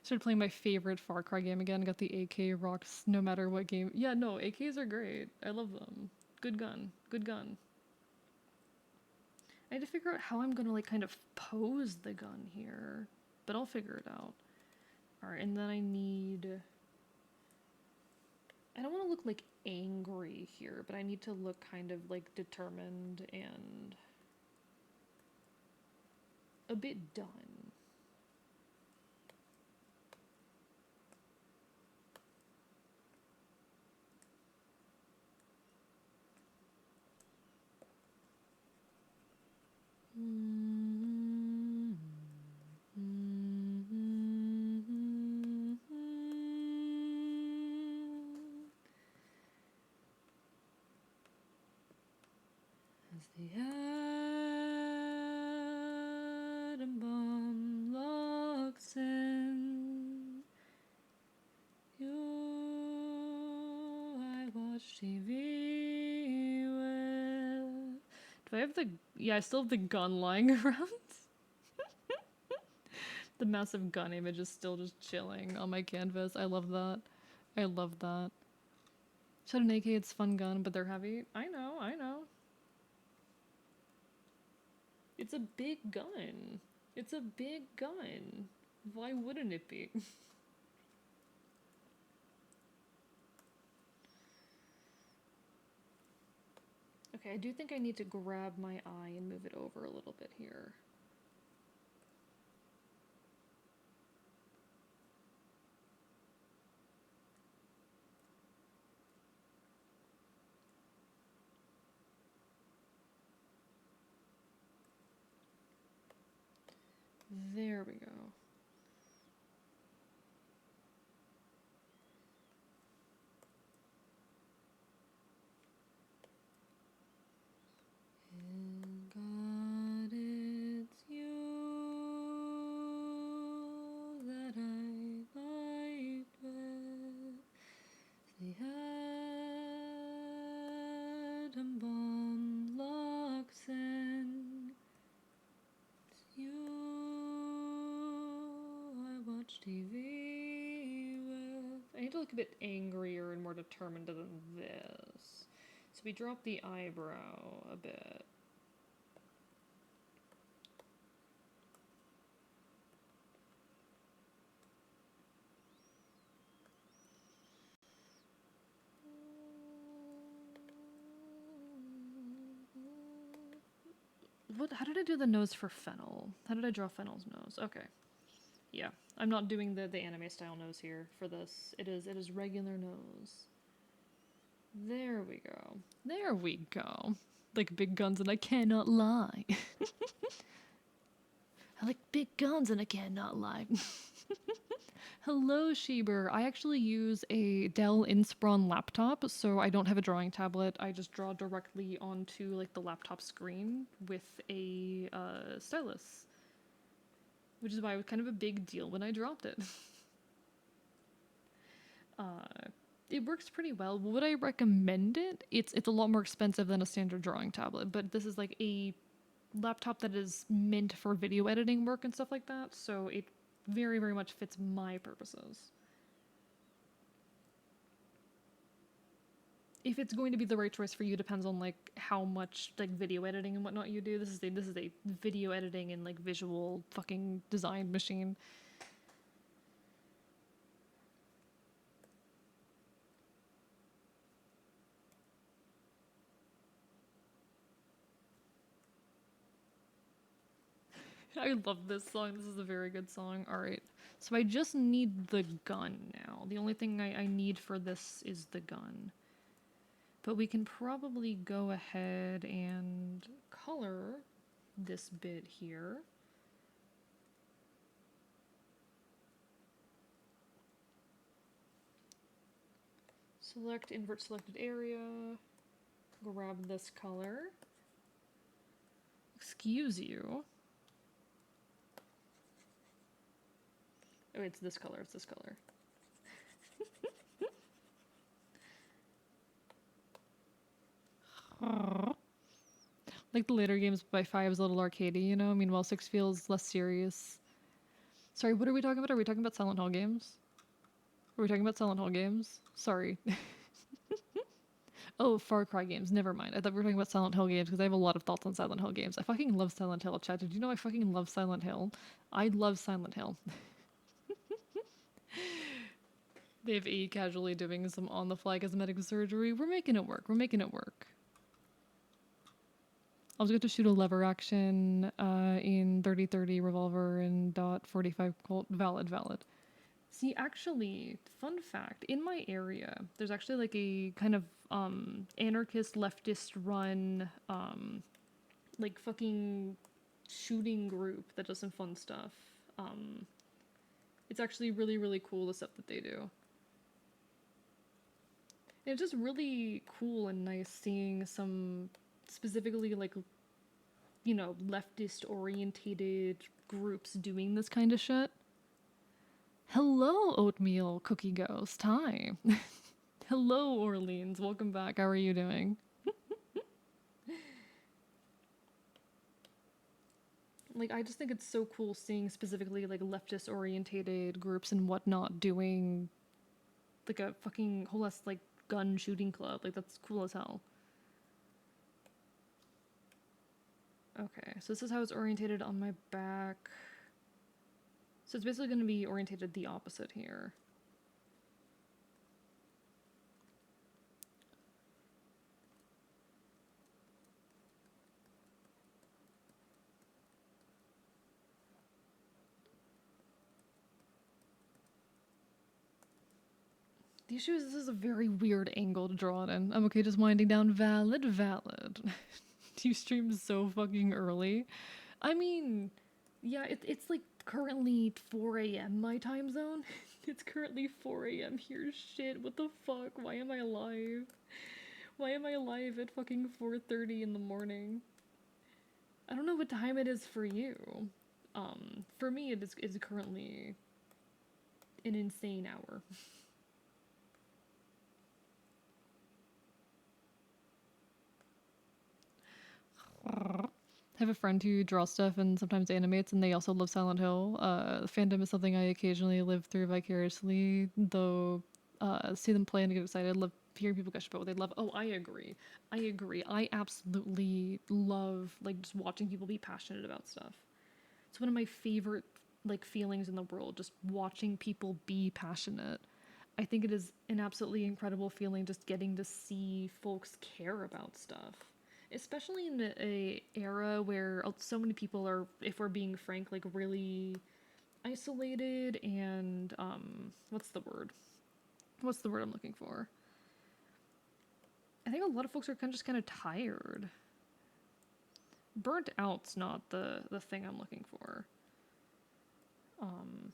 Started playing my favorite Far Cry game again. Got the AK rocks no matter what game. Yeah, no, AKs are great. I love them. Good gun. Good gun. I need to figure out how I'm gonna like kind of pose the gun here, but I'll figure it out. Alright, and then I don't want to look like angry here, but I need to look kind of like determined and a bit done. As the atom bomb locks in, I watch TV with. Do I have the? Yeah, I still have the gun lying around. The massive gun image is still just chilling on my canvas. I love that. I love that. Shot an AK, it's fun gun, but they're heavy. I know, I know. It's a big gun. It's a big gun. Why wouldn't it be? Okay, I do think I need to grab my eye and move it over a little bit here. There we go. And God, it's you that I light with the atom bomb locks in. It's you I watch TV with. I need to look a bit angrier and more determined than this. So we drop the eyebrow a bit. How did I do the nose for Fennel? How did I draw Fennel's nose? Okay. Yeah. I'm not doing the anime style nose here for this. It is regular nose. There we go. There we go. Like big guns and I cannot lie. I like big guns and I cannot lie. Hello, Sheber. I actually use a Dell Inspiron laptop, so I don't have a drawing tablet. I just draw directly onto like the laptop screen with a stylus, which is why it was kind of a big deal when I dropped it. It works pretty well. Would I recommend it? It's a lot more expensive than a standard drawing tablet, but this is like a laptop that is meant for video editing work and stuff like that, so it very, very much fits my purposes. If it's going to be the right choice for you depends on like how much like video editing and whatnot you do. This is a video editing and like visual fucking design machine. I love this song. This is a very good song. All right. So I just need the gun now. The only thing I need for this is the gun. But we can probably go ahead and color this bit here. Select invert selected area. Grab this color. Excuse you. Oh, it's this color. It's this color. Like the later games by 5 is a little arcadey, you know? Meanwhile, 6 feels less serious. Sorry, what are we talking about? Are we talking about Silent Hill games? Are we talking about Silent Hill games? Sorry. Oh, Far Cry games. Never mind. I thought we were talking about Silent Hill games because I have a lot of thoughts on Silent Hill games. I fucking love Silent Hill. Chat, did you know I fucking love Silent Hill? I love Silent Hill. They have A casually doing some on-the-fly cosmetic surgery. We're making it work. We're making it work. I was going to shoot a lever action in 30-30 revolver and .45 Colt. Valid, valid. See, actually, fun fact, in my area, there's actually like a kind of anarchist leftist run like fucking shooting group that does some fun stuff. It's actually really, really cool the stuff that they do. And it's just really cool and nice seeing some specifically like, you know, leftist orientated groups doing this kind of shit. Hello, Oatmeal Cookie Ghost. Hi. Hello, Orleans. Welcome back. How are you doing? Like, I just think it's so cool seeing specifically like leftist orientated groups and whatnot doing like a fucking whole ass like gun shooting club. Like, that's cool as hell. Okay, so this is how it's orientated on my back. So it's basically going to be orientated the opposite here. The issue is this is a very weird angle to draw it in. I'm okay just winding down. Valid, valid. You stream so fucking early. I mean, Yeah, it's like currently 4 a.m. my time zone. It's currently 4 a.m. here. Shit, what the fuck? Why am I alive? Why am I alive at fucking 4:30 in the morning? I don't know what time it is for you. For me, it is currently an insane hour. I have a friend who draws stuff and sometimes animates, and they also love Silent Hill. Fandom is something I occasionally live through vicariously, though. See them play and get excited. Love hearing people gush about what they love. Oh, I agree. I agree. I absolutely love like just watching people be passionate about stuff. It's one of my favorite like feelings in the world. Just watching people be passionate. I think it is an absolutely incredible feeling just getting to see folks care about stuff, especially in a era where so many people are, if we're being frank, like really isolated and what's the word? What's the word I'm looking for? I think a lot of folks are just kind of tired. Burnt out's not the thing I'm looking for. Um,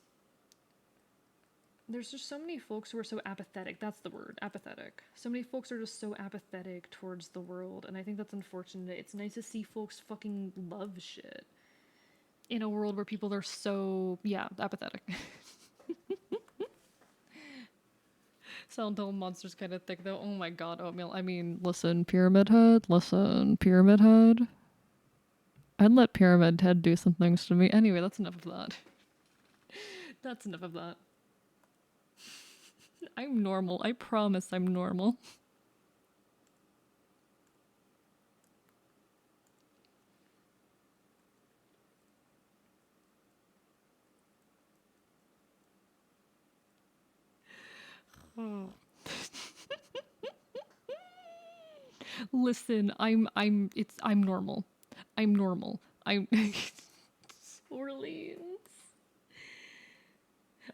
there's just so many folks who are so apathetic. That's the word, apathetic. So many folks are just so apathetic towards the world, and I think that's unfortunate. It's nice to see folks fucking love shit in a world where people are so, yeah, apathetic. Silent Hill monster's kind of thick though. Oh my god, oatmeal. I mean, listen, Pyramid Head. Listen, Pyramid Head. I'd let Pyramid Head do some things to me. Anyway, that's enough of that. That's enough of that. I'm normal. I promise I'm normal. Listen, I'm normal. I'm normal. I'm Orleans.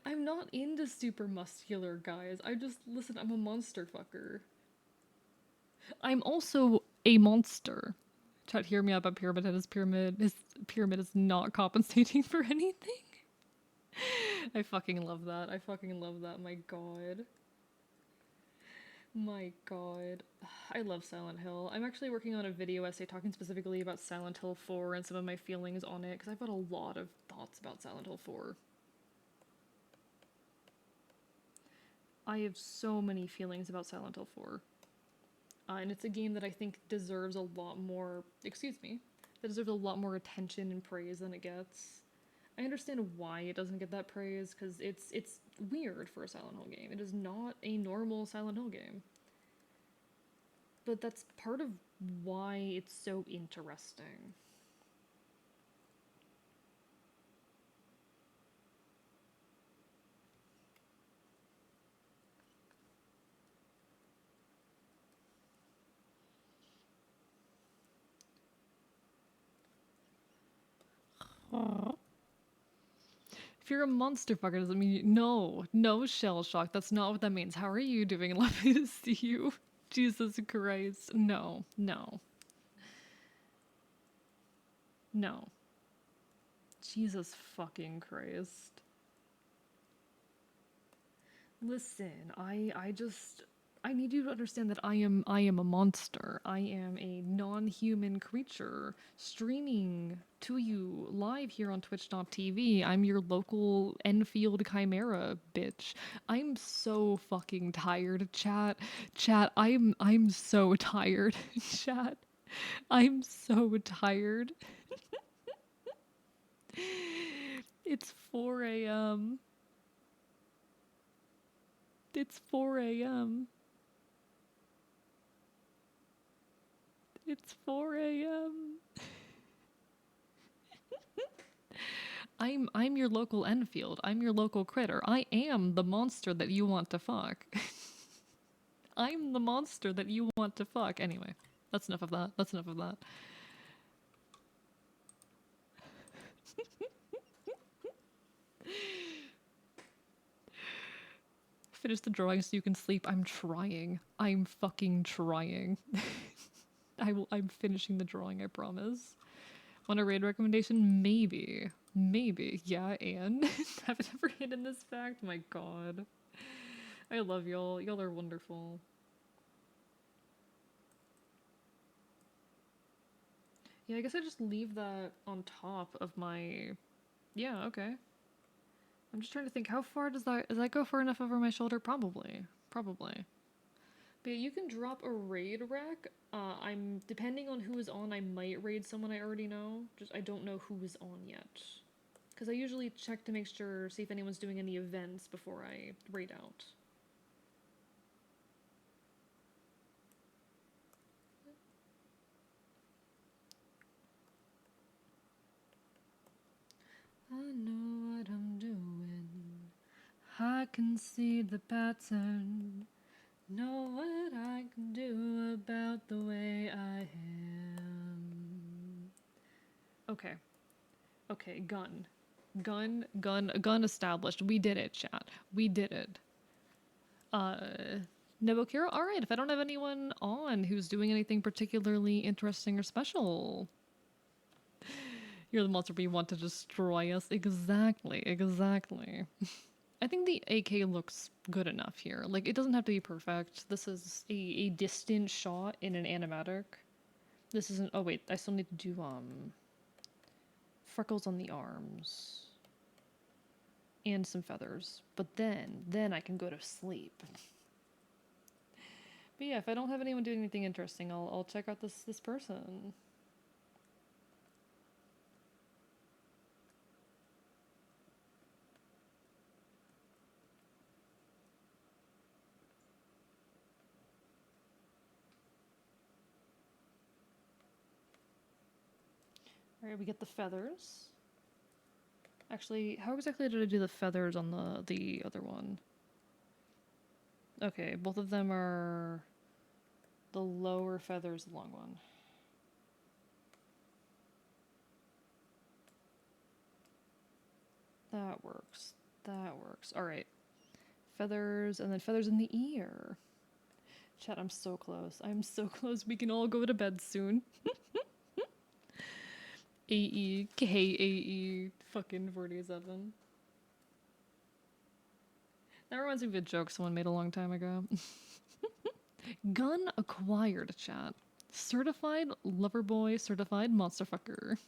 I'm not into super muscular guys. I just listen, I'm a monster fucker. I'm also a monster. Chat, hear me out about Pyramid Head. His pyramid is not compensating for anything. I fucking love that. I fucking love that. My god. My god. I love Silent Hill. I'm actually working on a video essay talking specifically about Silent Hill 4 and some of my feelings on it, because I've got a lot of thoughts about Silent Hill 4. I have so many feelings about Silent Hill 4. And it's a game that I think deserves a lot more, excuse me, that deserves a lot more attention and praise than it gets. I understand why it doesn't get that praise, because it's weird for a Silent Hill game. It is not a normal Silent Hill game. But that's part of why it's so interesting. If you're a monster fucker, doesn't mean no shell shock. That's not what that means. How are you doing? Lovely to see you. Jesus Christ. No, no, no. Jesus fucking Christ. Listen, I need you to understand that I am a monster. I am a non-human creature streaming to you live here on twitch.tv. I'm your local Enfield Chimera bitch. I'm so fucking tired, chat. Chat, I'm so tired. Chat. I'm so tired. It's 4 a.m. It's 4 a.m. It's 4 a.m. I'm your local Enfield. I'm your local critter. I am the monster that you want to fuck. I'm the monster that you want to fuck. Anyway, that's enough of that. That's enough of that. Finish the drawing so you can sleep. I'm trying. I'm fucking trying. I'm finishing the drawing, I promise. Want a raid recommendation? Maybe. Maybe. Yeah, and haven't ever hidden this fact? My god. I love y'all. Y'all are wonderful. Yeah, I guess I just leave that on top of my... Yeah, okay. I'm just trying to think, how far does that go far enough over my shoulder? Probably. Probably. But yeah, you can drop a raid rec. I'm depending on who is on, I might raid someone I already know. Just I don't know who is on yet. Because I usually check to make sure, see if anyone's doing any events before I raid out. I know what I'm doing. I can see the pattern. Know what I can do about the way I am. Okay. Okay, gun. Gun established. We did it, chat. We did it. Nebokira, alright, if I don't have anyone on who's doing anything particularly interesting or special. You're the monster, but you want to destroy us. Exactly, exactly. I think the AK looks good enough here. Like, it doesn't have to be perfect. This is a distant shot in an animatic. This isn't... Oh, wait. I still need to do, freckles on the arms. And some feathers. But then I can go to sleep. But yeah, if I don't have anyone doing anything interesting, I'll check out this person. Alright, we get the feathers. Actually, how exactly did I do the feathers on the other one? Okay, both of them are the lower feathers, the long one. That works. That works. Alright. Feathers, and then feathers in the ear. Chat, I'm so close. I'm so close. We can all go to bed soon. AE, KAE, fucking 47. That reminds me of a joke someone made a long time ago. Gun acquired, chat. Certified lover boy, certified monster fucker.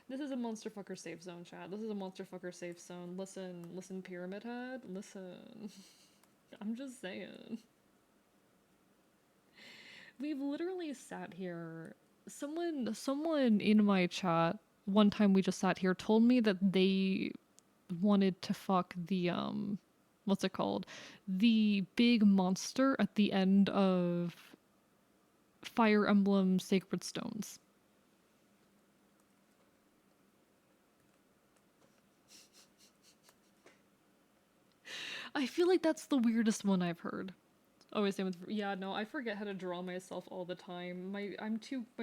This is a monster fucker safe zone, chat. This is a monster fucker safe zone. Listen, Pyramid Head. Listen. I'm just saying. We've literally sat here. Someone in my chat one time we just sat here told me that they wanted to fuck the what's it called? The big monster at the end of Fire Emblem Sacred Stones. I feel like that's the weirdest one I've heard. Always same with yeah, no, I forget how to draw myself all the time. My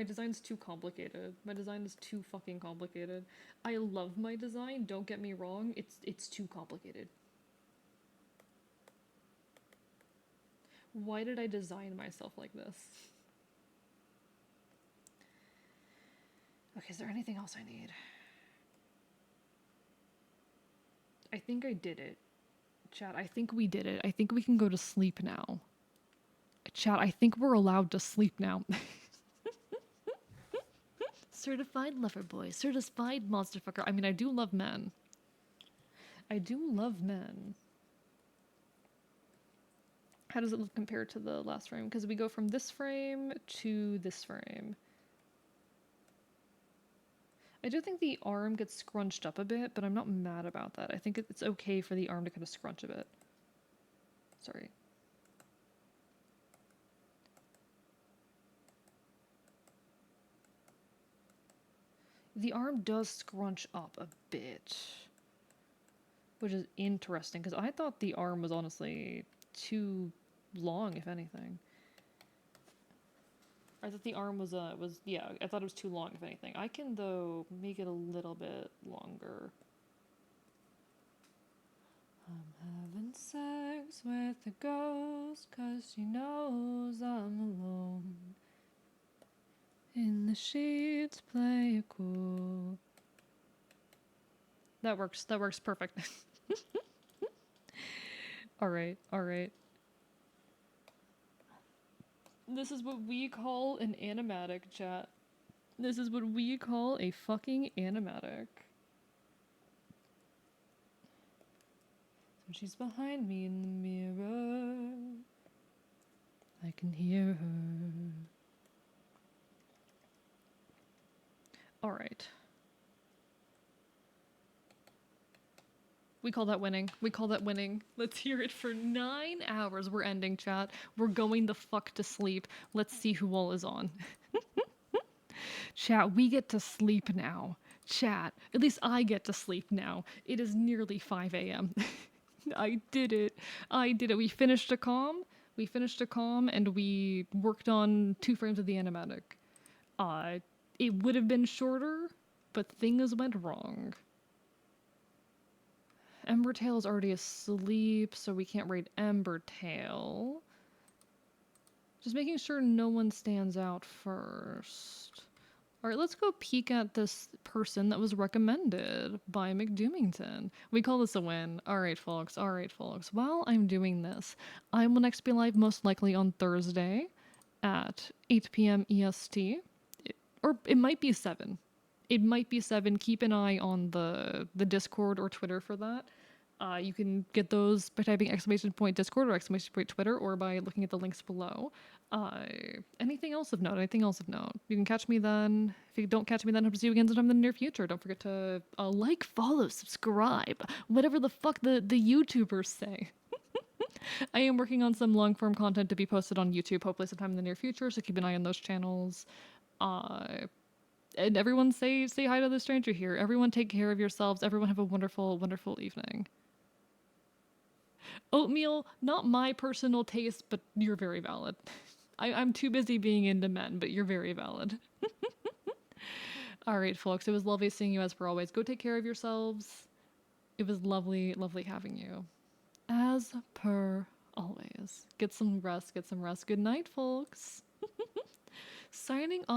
design's too complicated. My design is too fucking complicated. I love my design, don't get me wrong. It's too complicated. Why did I design myself like this? Okay, is there anything else I need? I think I did it. Chat, I think we did it. I think we can go to sleep now. Chat, I think we're allowed to sleep now. Certified lover boy, certified monster fucker. I mean, I do love men. I do love men. How does it look compared to the last frame? Because we go from this frame to this frame. I do think the arm gets scrunched up a bit, but I'm not mad about that. I think it's okay for the arm to kind of scrunch a bit. Sorry. The arm does scrunch up a bit, which is interesting because I thought the arm was honestly too long, if anything. I thought the arm was yeah, I thought it was too long, if anything. I can though make it a little bit longer. I'm having sex with a ghost 'cause she knows I'm alone. In the sheets, play it cool. That works. That works perfect. All right. All right. This is what we call an animatic, chat. This is what we call a fucking animatic. So she's behind me in the mirror. I can hear her. All right. We call that winning. We call that winning. Let's hear it for 9 hours. We're ending, chat. We're going the fuck to sleep. Let's see who all is on. Chat, we get to sleep now. Chat, at least I get to sleep now. It is nearly 5 a.m. I did it. I did it. We finished a calm. We finished a calm and we worked on 2 frames of the animatic. It would have been shorter, but things went wrong. Embertail is already asleep, so we can't raid Embertail. Just making sure no one stands out first. Alright, let's go peek at this person that was recommended by McDoomington. We call this a win. Alright, folks. Alright, folks. While I'm doing this, I will next be live most likely on Thursday at 8 p.m. EST. Or it might be 7. It might be 7. Keep an eye on the Discord or Twitter for that. You can get those by typing !Discord or !Twitter or by looking at the links below. Anything else of note? Anything else of note? You can catch me then. If you don't catch me then, hope to see you again sometime in the near future. Don't forget to like, follow, subscribe, whatever the fuck the YouTubers say. I am working on some long form content to be posted on YouTube, hopefully sometime in the near future, so keep an eye on those channels. And everyone say hi to the stranger here. Everyone take care of yourselves. Everyone have a wonderful, wonderful evening. Oatmeal, not my personal taste, but you're very valid. I'm too busy being into men, but you're very valid. All right, folks, it was lovely seeing you as per always. Go take care of yourselves. It was lovely, lovely having you. As per always. Get some rest, get some rest. Good night, folks. Signing off.